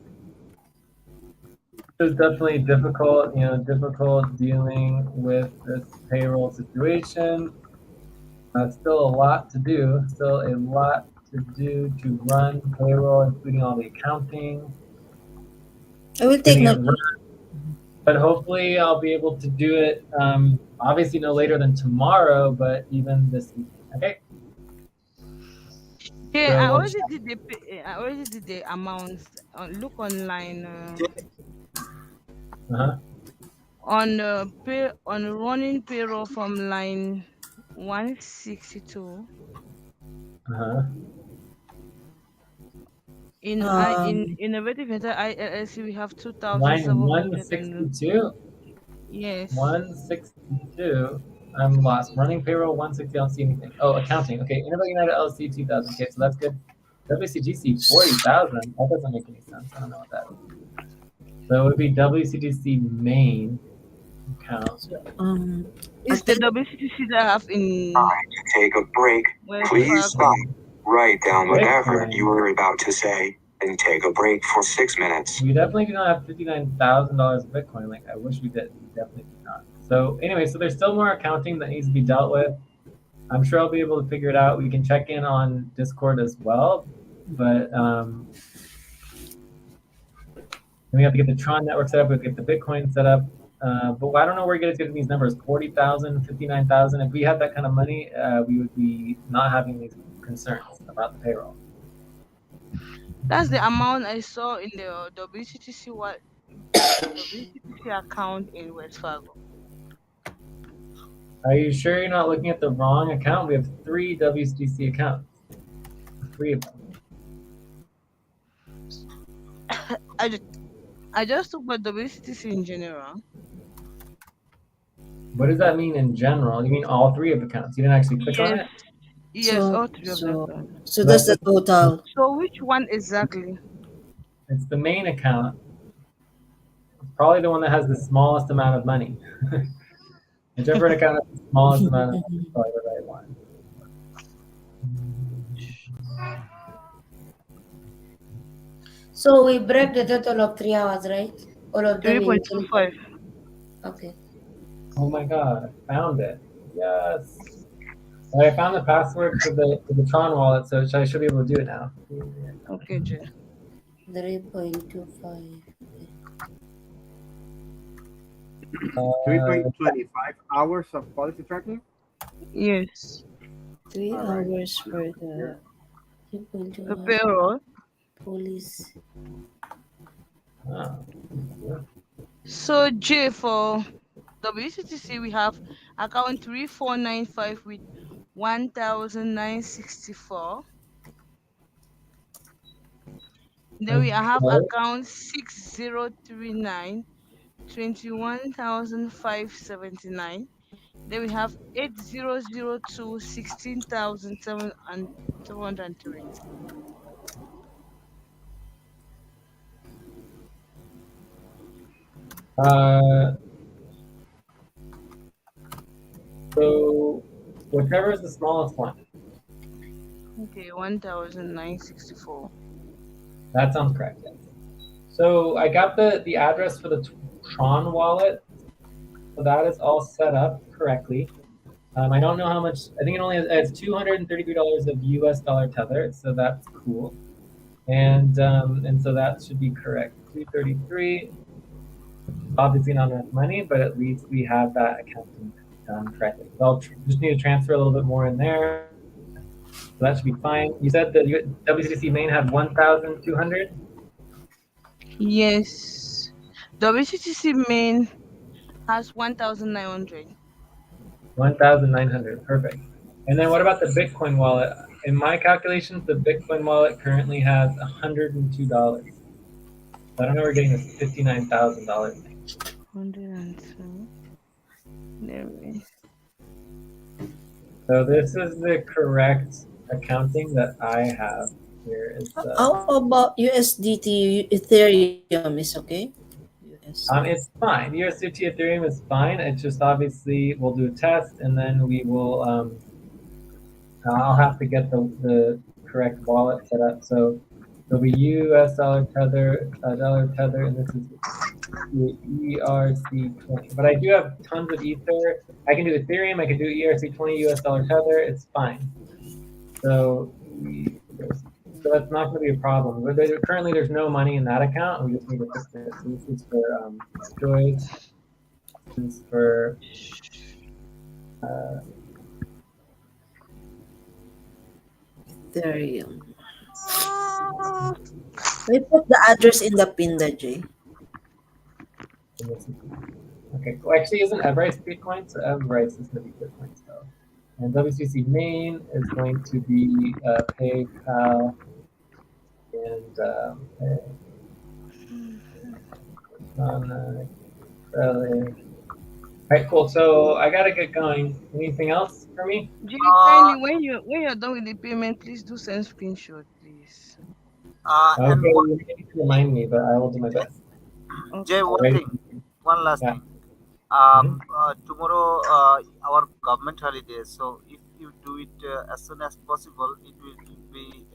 It was definitely difficult. Difficult dealing with this payroll situation. Still a lot to do. Still a lot to do to run payroll, including all the accounting, I will take getting it note. run. But hopefully I'll be able to do it. Obviously no later than tomorrow, but even this evening. Okay. Yeah, So I we'll already chat. did I already did the amounts. Look online. Uh-huh. On running payroll from line 162. Uh-huh. In Um, innovative Inter ILLC we have Line 2,700 and 162. yes. 162. I'm lost. Running payroll 160. I don't see anything. Oh, accounting. Okay. Innovate United LLC 2000. Okay, so that's good. WCGC 40,000. That doesn't make any sense. I don't know what that is. So it would be WCGC main account. so, I It's the think WCTC that I have in Time to take a break. Wells Please stop. Fargo. Write down whatever you Bitcoin. were about to say and take a break for 6 minutes. We definitely do not have $59,000 of Bitcoin. Like I wish we did. We definitely do not. So anyway, so there's still more accounting that needs to be dealt with. I'm sure I'll be able to figure it out. We can check in on Discord as well, but we have to get the Tron network set up. We have to get the Bitcoin set up. But I don't know where you guys getting these numbers: 40,000, 59,000. If we had that kind of money, we would be not having these concerns about the payroll. That's the amount I saw in the WCTC account in West Fargo. Are you sure you're not looking at the wrong account? We have 3 WCDC accounts, 3 of them. I just, I just took my WCTC in general. What does that mean in general? You mean all 3 of the accounts? You didn't actually click on Yes, it? yes, so. all three of them. So So that's that's the total. So which one exactly? it's the main account. It's probably the one that has the smallest amount of money. Whichever account has the smallest amount of money is probably the right one. So we break the total of 3 hours, right? All of them in 3.25. Okay. Oh my god, I found it. Yes. And I found the password for the Tron wallet, so I should be able to do it now. Okay, Jay. 3.25. Uh, 3.25 hours of policy tracking. Yes. 3 All right. hours for the. The 3.25 payroll. police. oh, So J for WCTC we have account 3495 with 1,964. Then we have okay. account 6039 21,579. Then we have 8002 16,703. Uh, so whichever is the smallest one. Okay, 1964. That sounds correct. Yes. So I got the address for the Tron wallet. So that is all set up correctly. I don't know how much. I think it only has $233 of US dollar tether, so that's cool. And so that should be correct. 233. Obviously not enough money, but at least we have that accounting done correctly. So I'll just need to transfer a little bit more in there. So that should be fine. You said the WCDC main had 1,200. Yes. WCTC main has 1900. 1,900. Perfect. And then what about the Bitcoin wallet? In my calculations, the Bitcoin wallet currently has $102. So I don't know where we're getting this $59,000 thing. 102. Let me. So this is the correct accounting that I have here. Is How about USDT Ethereum is okay? US. it's fine. USDT Ethereum is fine. It's just obviously we'll do a test and then we will. I'll have to get the correct wallet set up. So it'll be US dollar tether, and this is the ERC20. But I do have tons of Ether. I can do Ethereum. I can do ERC20 US dollar tether. It's fine. So so that's not going to be a problem. But currently, there's no money in that account. We just need to fix it. So this is for Joyce. This is for uh, Ethereum. We put the address in the pinda, Jay. and this is, okay. Cool. Actually, isn't Everrice Bitcoin? So Everrice is going to be Bitcoin. So, and WCC main is going to be PayPal and all right, cool. So I gotta get going. Anything else for me? Jay, Uh, kindly when you're done with the payment, please do send screenshot, please. and Okay, you need to remind me, but I will do my best. Jay, Okay. I'll one write it. thing, one last Yeah. thing. Mhm. Tomorrow, our government holiday. So if you do it as soon as possible, it will be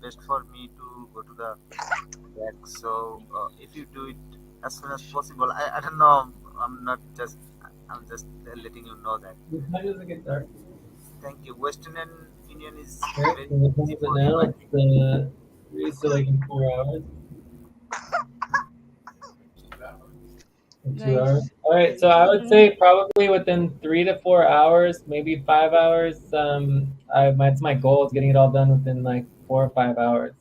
best for me to go to the bank. So if you do it as soon as possible, I don't know. I'm not just. I'm just letting you know that. What time does it get dark? Thank you. Western Union is Right. very So what time easy is it for you, now? right? It's so like in 4 hours, in 2 hours. Guys, All right. So I would mm, say probably within 3 to 4 hours, maybe 5 hours. That's my goal is getting it all done within like 4 or 5 hours.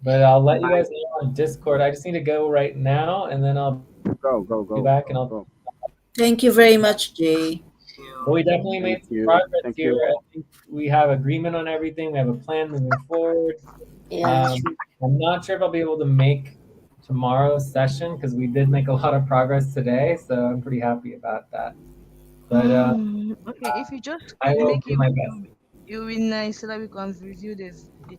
But I'll let you My guys know on Discord. I just need to go right now, and then I'll go be go back go and I'll. go. Thank you very much, Jay. Thank But you. we definitely made Thank some you. progress Thank here. you. I think we have agreement on everything. We have a plan moving forward. Yeah. Um, I'm not sure if I'll be able to make tomorrow's session because we did make a lot of progress today, so I'm pretty happy about that. But okay, if you just I could will make do it, my best. it would be nice so that we can review the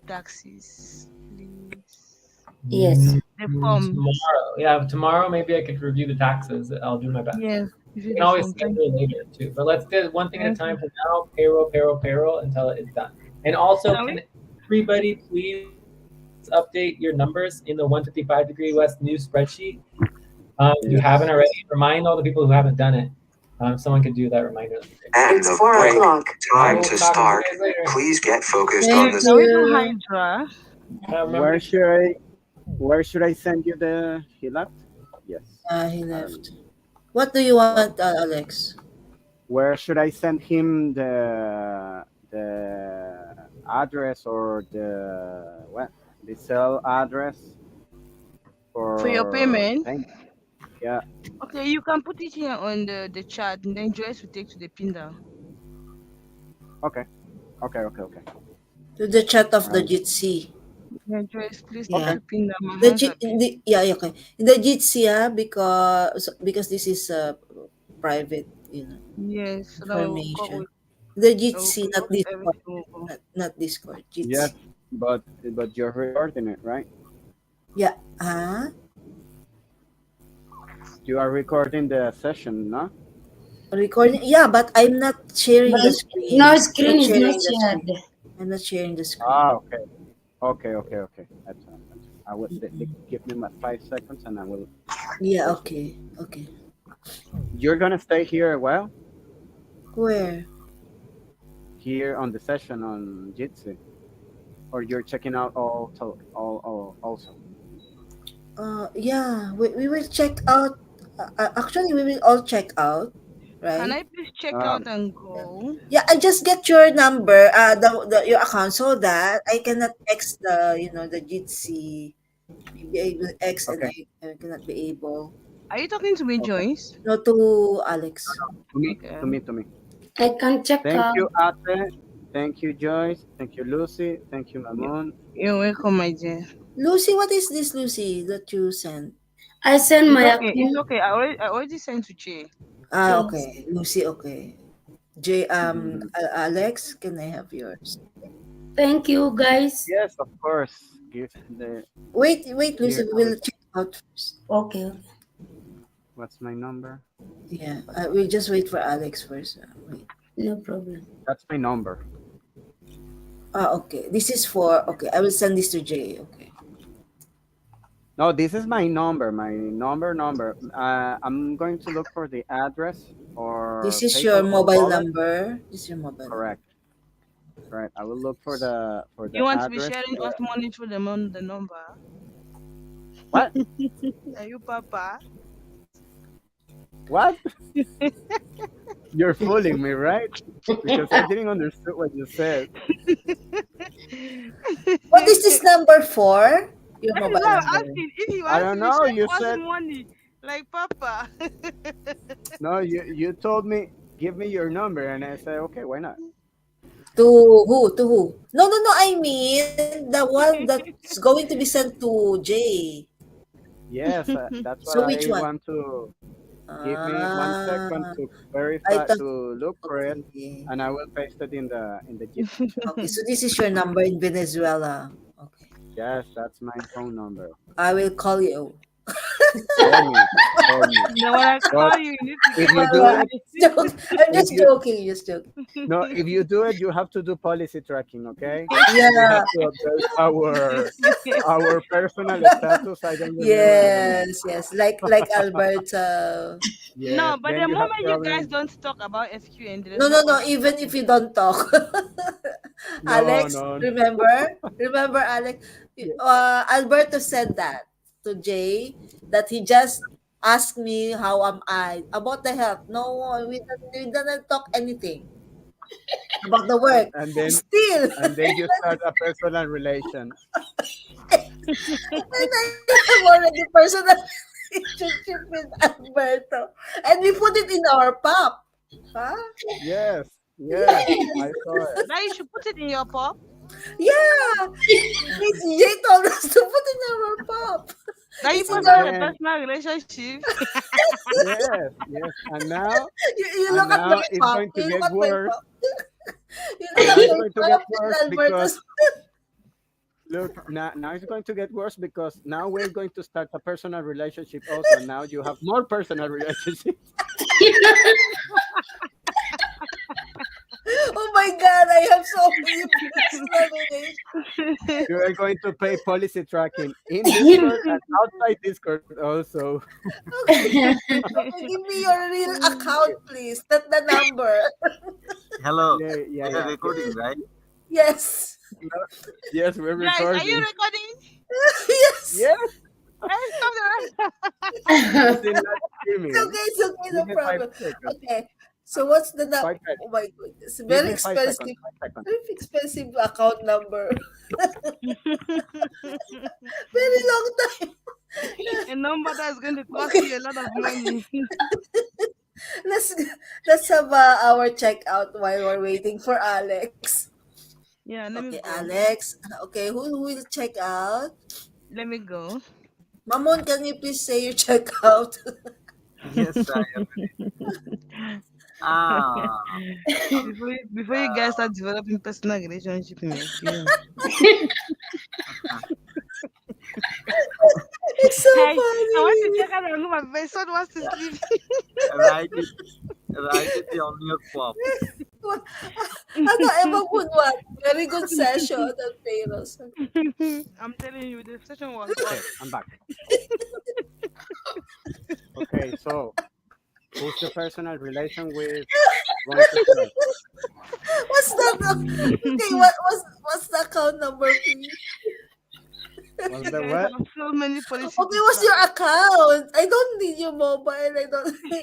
taxes, please. Yes. The forms. Tomorrow, yeah, tomorrow maybe I could review the taxes. I'll do my best. Yes, review We can the always form. Thank schedule you. later too. But let's get one thing at a Thank you. time for now. Payroll until it's done. And also, Shall we? can everybody please update your numbers in the 155° west news spreadsheet? If you haven't Yes. already, remind all the people who haven't done it. If someone could do that reminder, that'd be great. And It's the 4 break. o'clock. I Time will to talk to you start. guys later. Please get focused on Thank this. Shall we do you. Hydra? Remember Where to should I where should I send you the he left? Yes. He I don't know. left. What do you Oh. want, Alex? Where should I send him the address or the cell address For your for payment? payment? Yeah. Okay, you can put it here on the chat and then Joyce will take to the Pinda. Okay. Okay. To the chat of the Um, Jitsi. Yeah, Joyce, please take Yeah. to Pinda. My The, hands are busy. yeah, yeah, okay. The Jitsi, because this is private, Yes, so that information. The we'll Jitsi, not close Discord, everything will go. not Discord. yes, Jitsi. but you're recording it, right? Yeah. Ah. You are recording the session, no? Recording, yeah, but I'm not sharing the But no screen. I'm screen not is not sharing the shared. screen. I'm not sharing the screen. Ah, okay. Okay, okay, okay. That's fine. That's fine. I will give me my 5 seconds and I will Yeah, post it. okay, okay. You're gonna stay here a while, Where? here on the session on Jitsi, or you're checking out all also. Yeah, we will check out. Actually, we will all check out, Can right? I please check Um, out and go? Yeah, I just get your number, the your account, so that I cannot X the the Jitsi. Maybe I will X and okay, I cannot be able. Are you talking to me, okay. Joyce? No, to Alex. To me, Okay. to me, to me. I can check Thank out. you, Ate. Thank you, Joyce. Thank you, Lucy. Thank you, You- Mamun. You're welcome, my dear. Lucy, what is this, Lucy, that you sent? I send It's my okay. It's account. okay. I already sent to Jay. Okay, Yes. Lucy. Okay, J. Mhm. Alex, can I have yours? Thank you, guys. Yes, of course. Give the Wait, Lucy. here. We I will. will check out first. Okay, okay. What's my number? Yeah, we'll just wait for Alex first. Wait. No problem. That's my number. Okay. This is for. Okay, I will send this to Jay. Okay. No, this is my number. My number. I'm going to look for the address This or is your PayPal or mobile wallet. number. This is your mobile number. Correct. Right. I will look for You the want to be address. sharing us money through the number? What? Are you Papa? What? You're fooling me, right? Because I didn't understand what you said. What is this number for? Your That is mobile why I'm number. asking. If he I wants don't to be know. sharing You us said money, like Papa. no. You told me give me your number, and I said okay. Why not? To who? To who? No, no, no. I mean the one that's going to be sent to Jay. Yes, that's what So which I one? want to. Give me one second Ah, to I verify thought. to look for it, Okay. and I will paste it in the Jitsi chat. Okay. So this is your number in Venezuela. Okay. Yes, that's my phone number. I will call you. Call me, call me. Then when I But call you, you need to if give you us do I'm it, money. just joking. I'm if just you joking. Just joking. no, if you do it, you have to do policy tracking, okay? We Yeah. have to update our personal status. I don't remember the name. Yes. Yes. Like Alberta. Yes. No, but Then the you have moment you guys problem. don't talk about FQ and there's No, no no, no. policy Even if tracking. you don't talk. No, Alex, no. remember? Remember, Alex? Yeah. Alberto said that to Jay, that he just asked me how am I about the health. No, we didn't talk anything about the And, work. and then Still, and then you start a personal relation. and I have already personal relationship with Alberto. And we put it in our pop. Huh? Yes, yes, Yes. I saw it. Now you should put it in your pop. Yeah. Jay told us to put in our pop. Now you It's in post And about the our. then personal relationship. yes, yes. You And look at my now it's pop. going to You look get at my worse. pop. You look Now at it's my going to get pop worse and because Alberto's. look, now it's going to get worse because now we're going to start a personal relationship also. Now you have more personal relationships. Oh my God! I have so many personal relations. You are going to pay policy tracking in Discord and outside Discord also. Okay, okay. Give me your real account, please. Not the number. Hello, Yeah, yeah, we are yeah. recording, right? Yes. No, yes, we're Guys, are you recording. recording? Yes. Yes, Hey, stop the it's in live It's streaming. okay. It's okay. Give No me five problem. seconds. Okay. So what's the 5 seconds. Oh my goodness! Give Very me 5 seconds. expensive. 5 seconds. Very expensive account number. recording. Very long time. A number that's going to cost Okay. you a lot of money. Let's let's have our checkout while we're waiting for Alex. Yeah, let me Okay, go. Alex. Okay, who will check out? Let me go. Mamon, can you please say your checkout? Yes, I am. Ah, Before you guys start developing personal relationship in FQ. It's so Hey, I want to funny. check out the room. My son wants to sleep. Write it. Write it on your cup. Ano, ewan ko what. Very good session on payroll. I'm telling you, the session was Okay, hot. I'm back. Okay, so who's the personal relation with going to start? What's the okay? What's the account number, please? Was You the guys what? have so many policies Okay, to what's your track. account? I don't need your mobile. I don't. I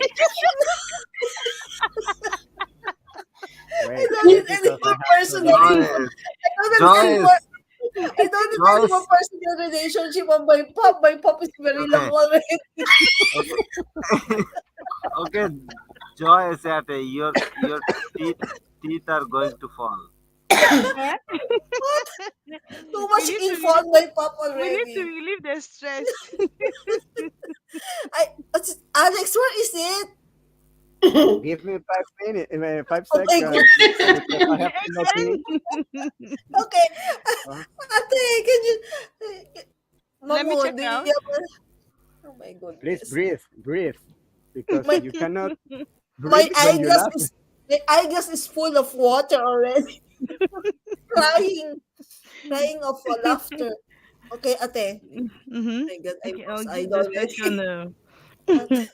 Wait, don't wait, need any because I more have personal to. info. Joyce, I don't need any more. Joyce, I don't need any more Joyce. personal relationship on my pop. My pop is very long Okay, already. okay, okay. Joyce, at your teeth are going to fall. Eh? What? Too we much need to info relieve, on my pop we need to already. relieve the stress. Alex, where is it? Give me 5 minutes, 5 seconds, Okay, good. because I have to log in. Again. Okay. Uh, Ate, can you... Let me Mamu, check do you out. have Oh my please goodness. breathe, breathe, because My you cannot my breathe when you eyeglass laugh. is my eyeglass is full of water already. crying. Crying of laughter. Okay, ate. Mm-hmm. My God, I Okay, I'll was give idol the already. session. Okay,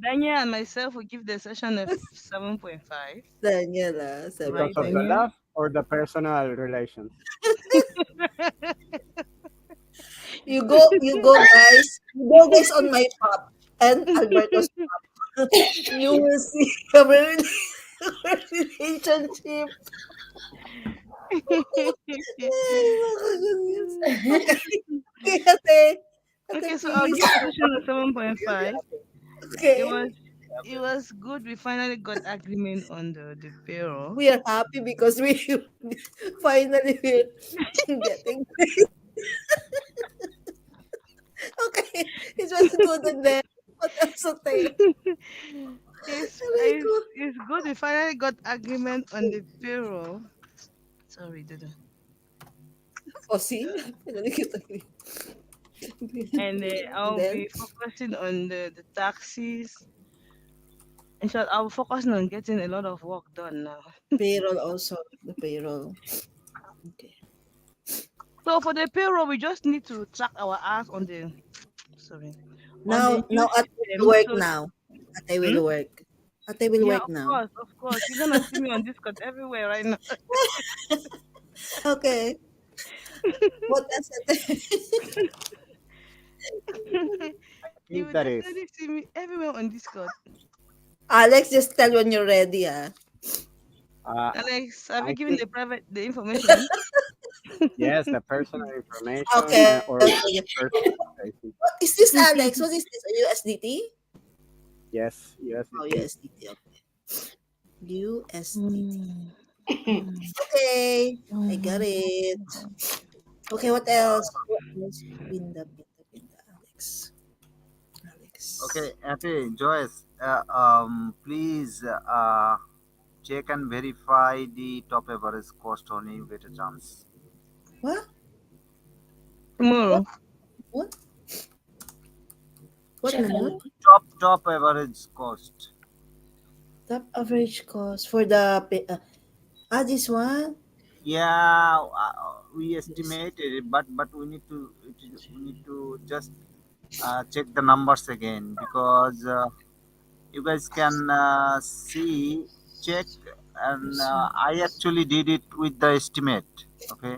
Daniel and myself will give the session a 7.5. Daniela, because Right, of the 7.5. Daniel? laugh or the personal relations. You go, guys. You go, guys, on my pop and Alberto's pop. You will see a very relationship. Ay, nakakagigis. Okay, okay, ate. Ate, Okay, so I'll please. give the session a 7.5. It Okay. was it was good. We finally got agreement on the payroll. We are happy because we finally we're getting okay. It was good and then what else, ate? Aray ko. It's good. We finally got agreement on the payroll. Sorry, Dudu. Oh, see? Finally kita. And And I'll then be focusing on the taxis. In short, I'll be focusing on getting a lot of work done now. payroll also. The payroll. Okay. So for the payroll, we just need to track our hours on the sorry on the Now new Ate will system. work So now. Ate hmm? will work. Ate will Yeah, work now. of course, you're gonna see me on Discord everywhere right now. Okay. What else, Ate? I You think will that is. definitely see me everywhere on Discord. Alex, just tell when you're ready, ah. Alex, have you I given think the information? yes, the personal information Okay, or okay. Yeah. personal relations. What is this, Alex? What is this? A USDT? Yes, Oh, USDT. USDT. Okay. USDT. Mm, Okay, I got mm. it. Okay, what else? What else? Pinda, pinda, pinda, Alex. Okay, Alex. Ate, Joyce, please check and verify the top average cost on a better chance. What? What? Tomorrow. What? What, Check Momo? on Top average cost. Top average cost for the this one. Yeah, we This estimated it, but we need to just check the numbers again because you guys can see check and this one. I actually did it with the estimate. Okay,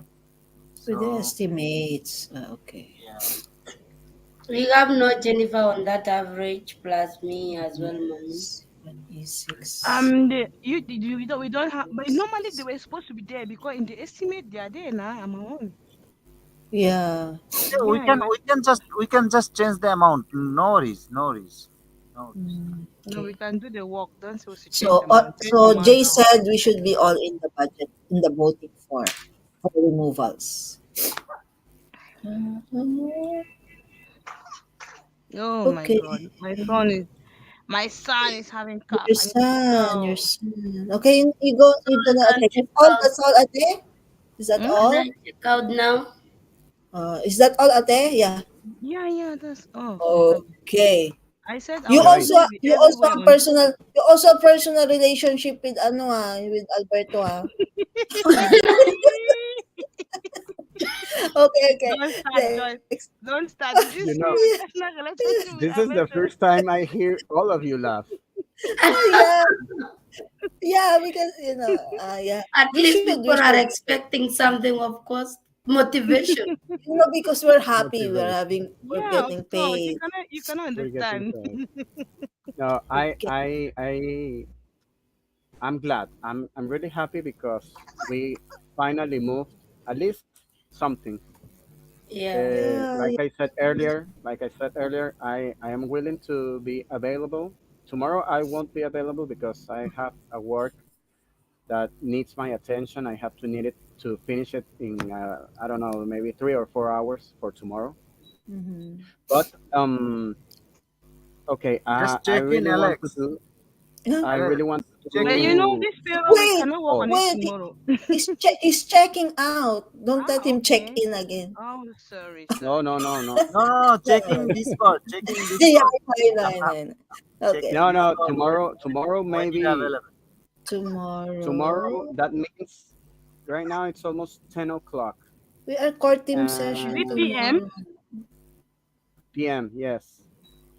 With the so estimates. Okay. yeah. we have no Jennifer on that average plus me as well, mommy. 7E6. We don't have, but normally they were supposed to be there because in the estimate they are there now. I'm on. Yeah. Okay, Yeah, it was, we can just change the amount. No worries, no worries, no worries. no, we Okay. can do the work. Don't supposed to change the So, amount. Change the so amount Jay now. said we should be all in the budget in the voting for removals. Oh my Okay. god, my son is having cough. Your I need to son, your go. son. Okay, you go. You gonna Can't okay. check That's all. out. That's all. Ate. Is that Hmm? Can all? I check out now? Is that all, Ate? Yeah. Yeah, yeah, that's all. Okay. I said I You will Joy, also include you also everywhere have on. personal relationship with ano with Alberto Okay, okay. Don't start, Next. Joy. Don't start. Did you you see know, my personal relationship with this is the Alberto? first time I hear all of you laugh. Yeah, yeah, because yeah, At least we people are should, expecting something, of course. Motivation. because we're happy, Motivation. we're Yeah, of getting course. paid. You cannot We're getting understand. paid. No, Okay. I'm glad. I'm really happy because we finally moved at least something. Yeah. Yeah, yeah. Like I said earlier, I am willing to be available. Tomorrow I won't be available because I have a work that needs my attention. I have to need it to finish it in I don't know, maybe 3 or 4 hours for tomorrow. Mm-hmm. But okay, Just I check in, really want to Alex. do. Yeah. I Alex, really want to check But in. you know, do this payroll, we Wait, cannot work all. on it wait. tomorrow. He's checking out. Don't let Ah, him check okay. in again. Oh, sorry, No, sorry. no, no, no. No, no, no. Yeah, Check in Discord. Check in yeah, Discord. I know, I know, I know. Check Okay. in No, no. Discord Tomorrow when you're maybe available. tomorrow. Tomorrow That means right now it's almost 10 o'clock we are core team session 3 and p.m. tomorrow. p.m. Yes,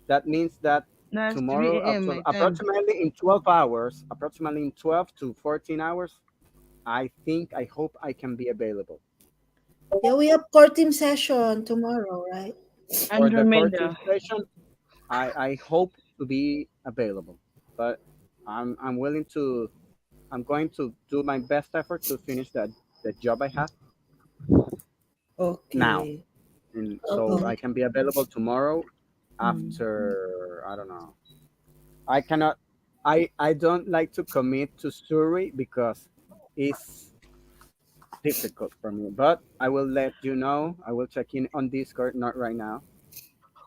that means that That's tomorrow, 3 a.m. my time. approximately in 12 hours, approximately in 12 to 14 hours, I hope I can be available Yeah, we have core team session tomorrow, right? for the core team Andromeda. session. I hope to be available, but I'm willing to. I'm going to do my best effort to finish the job I have now, Okay. and so Okay. I Okay. can be available tomorrow Mm. after I don't know. I cannot. I don't like to commit to Surrey because it's difficult for me. But I will let you know. I will check in on Discord, not right now,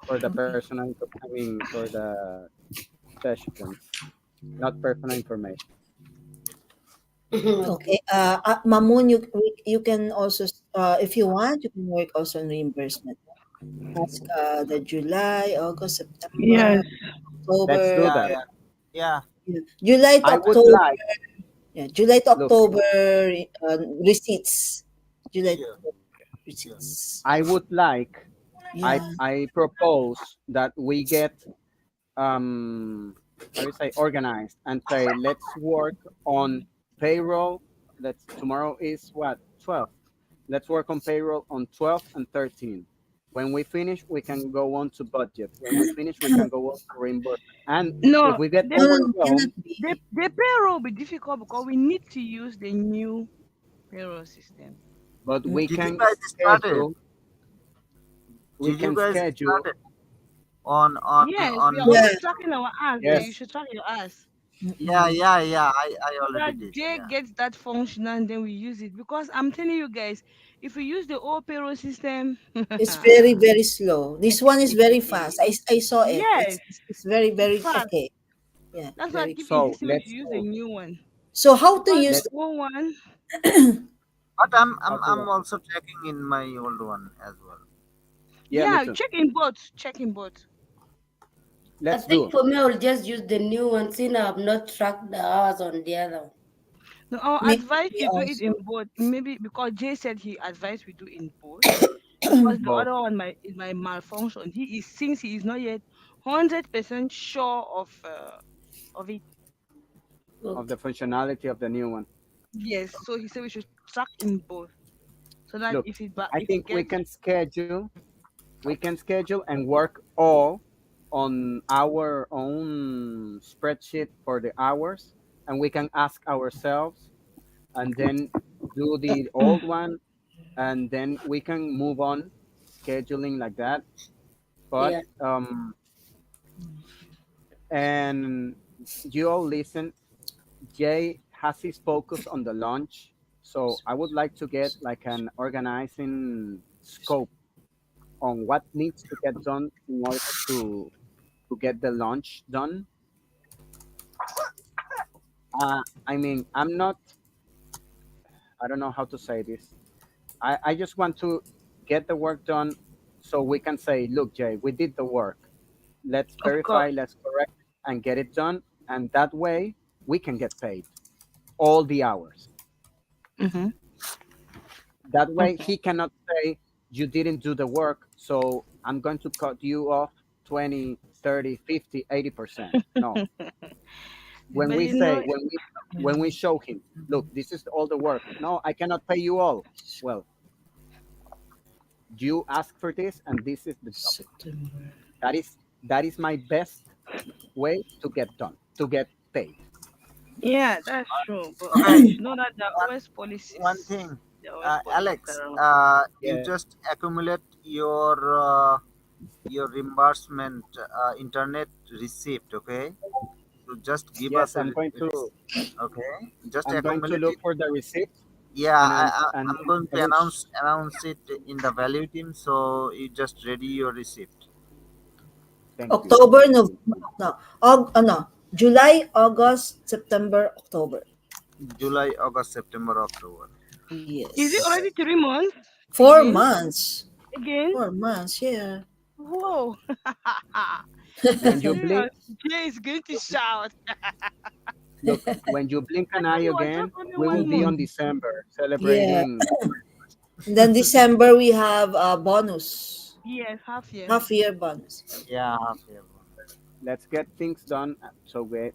for the Okay. personal. I mean, for the sessions, not personal information. Okay. Okay. Mamoon, you can also, if you want, you can work also on reimbursement. Ask the July, August, September, Yes. Let's October. do Yeah, that. yeah, yeah. Yeah. July to I would October. like Yeah, July to look. October receipts. July to Sure, October sure. receipts. I would like. Yeah. I propose that we get how do you say organized and say let's work on payroll. Let's tomorrow is what 12. Let's work on payroll on 12 and 13. When we finish, we can go on to budget. When we finish, we can go on to reimbursement. And if No, we get the No, no, no, cannot overwhelmed, the be. the payroll will be difficult because we need to use the new payroll system. but Mm. Did you guys started? we Did you can guys schedule. started Yes, we are on? Yeah. also tracking our ass. Yeah, you Yes, should track your ass. Yeah, Mm-mm. yeah, yeah. I So already that did. Jay Yeah. gets that function and then we use it. Because I'm telling you guys, if we use the old payroll system, It's very, very slow. This one is very fast. I saw it. yes, It's very, it's very fast. okay. Yeah, That's why I very. keep so insisting we should let's use the do. new one. So how to Because use the Let's old one, But how to I'm what? also checking in my old one as well. Yeah, me yeah, too. check in both. Check in both. I Let's think do. for me, I'll just use the new one since I've not tracked the hours on the other one. No, I'll me, advise me you do it in also? both. Maybe because Jay said he advised we do in both. Because the Both other one might it might malfunction. He is since he is not yet 100% sure of it. of the Okay. functionality of the new one. Yes, so he said we should track in both so that Look, I if it think gets we can schedule and work all on our own spreadsheet for the hours, and we can ask ourselves, and then do the old one, and then we can move on scheduling like that. But Yeah. and you all listen. Jay has his focus on the launch, so I would like to get like an organizing scope on what needs to get done in order to get the launch done. I mean, I don't know how to say this. I just want to get the work done, so we can say, look, Jay, we did the work. Let's Of course. verify, let's correct it, and get it done. And that way we can get paid all the hours. Mm-hmm. That way Okay. he cannot say, you didn't do the work, so I'm going to cut you off 20, 30, 50, 80%. No. When But we you know, say, when we show him, look, this is all the work. No, I cannot pay you all. Well, you ask for this, and this is the job. September. That is my best way to get done, to get paid. yeah, that's true. But Okay, you should know that there are one always one policies. thing, There are always policies Alex, around. you Yes, just accumulate your reimbursement internet receipt. Okay, so just give yes, us a receipt. Okay, just I'm going to accumulate look it. for the receipt, Yeah, and I'm going I to will. announce it in the value team. So you just ready your receipt. Thank you, October, thank you. November, no, no, July, August, September, October. July, August, September, October. Is it Yes. Okay. already 3 months? Four Again? months. Again? 4 months, yeah. Whoa. When you blink, Serious. Jay is going to shout. look, when you blink I an thought eye it was just again, only we will one be month. on Mm, December yeah. celebrating. And then December we have a bonus, Yes, half year. half year bonus. Yeah, half year. Let's get things done so we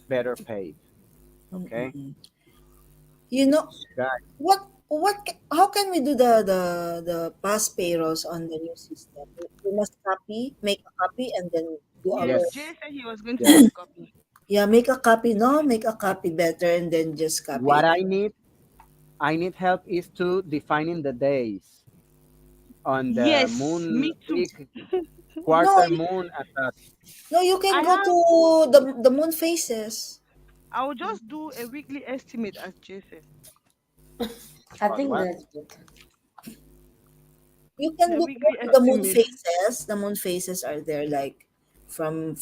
better paid. Okay, Mm-mm. You know guys. how can we do the past payrolls on the new system? We must make a copy and then do our, Yes, Jay Yes, said he was going to make yes. a copy. yeah, make a copy. No, make a copy better and then just copy What it. I need help is to defining the days on the Yes, moon me too. week, No, quarter moon at that. no, you I can go have. to the moon phases. I will just do a weekly estimate, as Jay said. I But think what? that's better. You can A go weekly to the moon estimate. phases. The moon phases are there, like from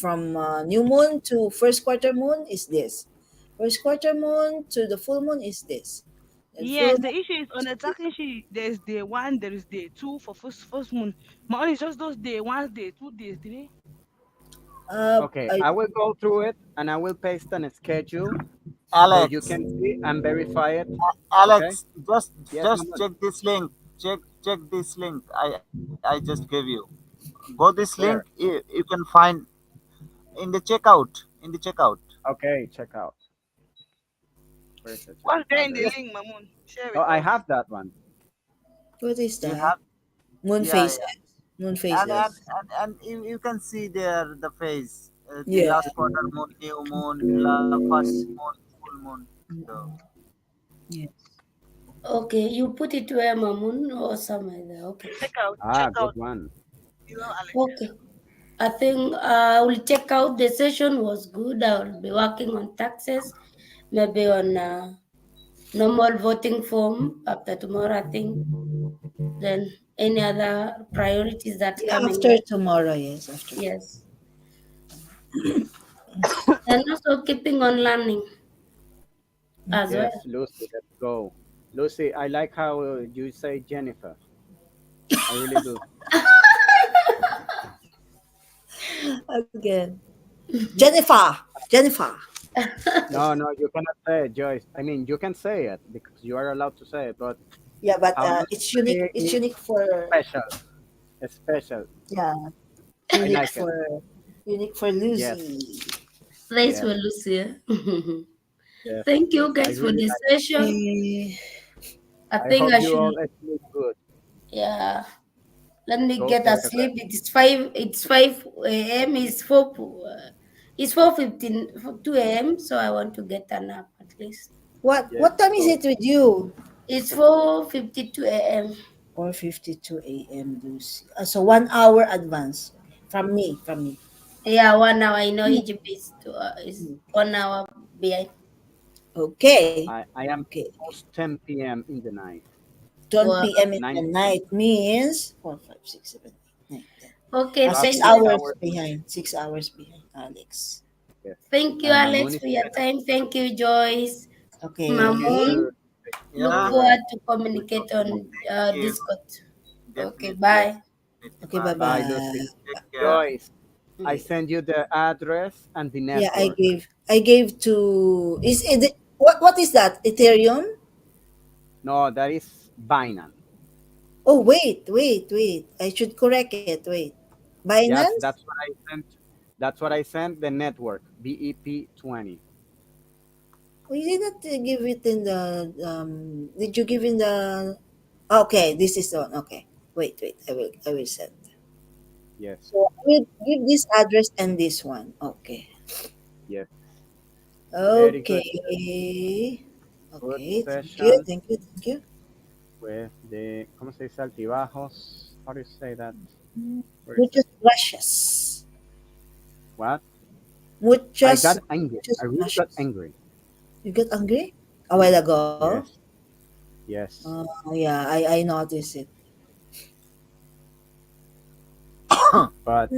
new moon to first quarter moon is this. First quarter moon to the full moon is this. And full Yes, the moon issue is on is the this. tracking sheet. There's day one, there is day two for first moon. My own is just those day one, day 2 days, 3. Okay, I I will go through it and I will paste on a schedule so you Alex, can see and verify it. Okay? Alex, Yes, just Maman. check this link. Check this link. I just gave you. Go this link. Where? You can find in the checkout. In the checkout. Okay, check out. Where's the check? What's there Ah, in there the it what, is. link, Mamun? Share Oh, with I us. have that one. what is You that? have, Moon yeah, phases. yeah. Moon And phases. you can see there the phase, the Yeah. last quarter moon, new moon, first moon, full moon. So Yes. Okay, you put it where, Mamun, or somewhere there. Okay. Check out, check Ah, good out. one. Alex. Okay. I think I will check out. The session was good. I will be working on taxes, maybe on normal voting form after tomorrow, I think. Then any other priorities that Yeah, coming after up. tomorrow, yes, after tomorrow. Yes. And also keeping on learning as well. Yes, Lucy, let's go. Lucy, I like how you say Jennifer. I really do. Again. Jennifer. Jennifer. No, no, you cannot say it, Joyce. I mean, you can say it because you are allowed to say it, but Yeah, but how it's unique. Lucy It's is unique for, special. It's special. yeah, I unique like it. for unique for Yes, Lucy. Thanks yes, for Lucia. yes, Thank yes. you I guys for really the like it. session. Eh, I I think hope I you should, all sleep good. yeah. Let me Go get a take a sleep. rest. It is 5. It's 5 a.m. It's 4:15, 2 a.m. So I want to get a nap at least. Yes, what time is go. it with you? It's 4:52 a.m. 4:52 a.m. Lucy. So 1 hour advance. Okay. From me. Yeah, 1 hour. I know Egypt is 1 hour behind. Okay. I am Okay. almost 10 p.m. in the night. 12 Well, p.m. in the 9 p.m. night means 4, 5, 6, 7, 8, 9, 10. okay. Six Thank Roughly eight you. hours hours. behind. 6 hours behind, Alex. Yes. Thank you, And the moon Alex, is for your better. time. Thank you, Joyce. Thank Okay. you Mamun, too. look yeah, Bye bye. forward to We'll communicate talk tomorrow. on thank you. Discord. Okay, Definitely, yes. bye. Definitely. Okay, bye Bye. Bye, Lucy. bye. Take care. Joyce, I Mm. send you the address and the Yeah, network. I gave to is it what is that? Ethereum? No, that is Binance. Oh wait. I should correct it. Wait. Yes, Binance? that's what I sent. That's what I sent the network, BEP20. We did not give it in the did you give in the okay, this is the one. Okay. Wait. I will send. Yes, So I will give this address and this one. Okay. yes. Very good. Okay. Good Okay. session Thank you. with the, ¿cómo se dice? Altibajos. How do you say that? Where is it? Muchas gracias. What? I Muchas, got angry. muchas I really got gracias. angry. You got angry a while ago? Yes, yes. Yeah, I noticed it. But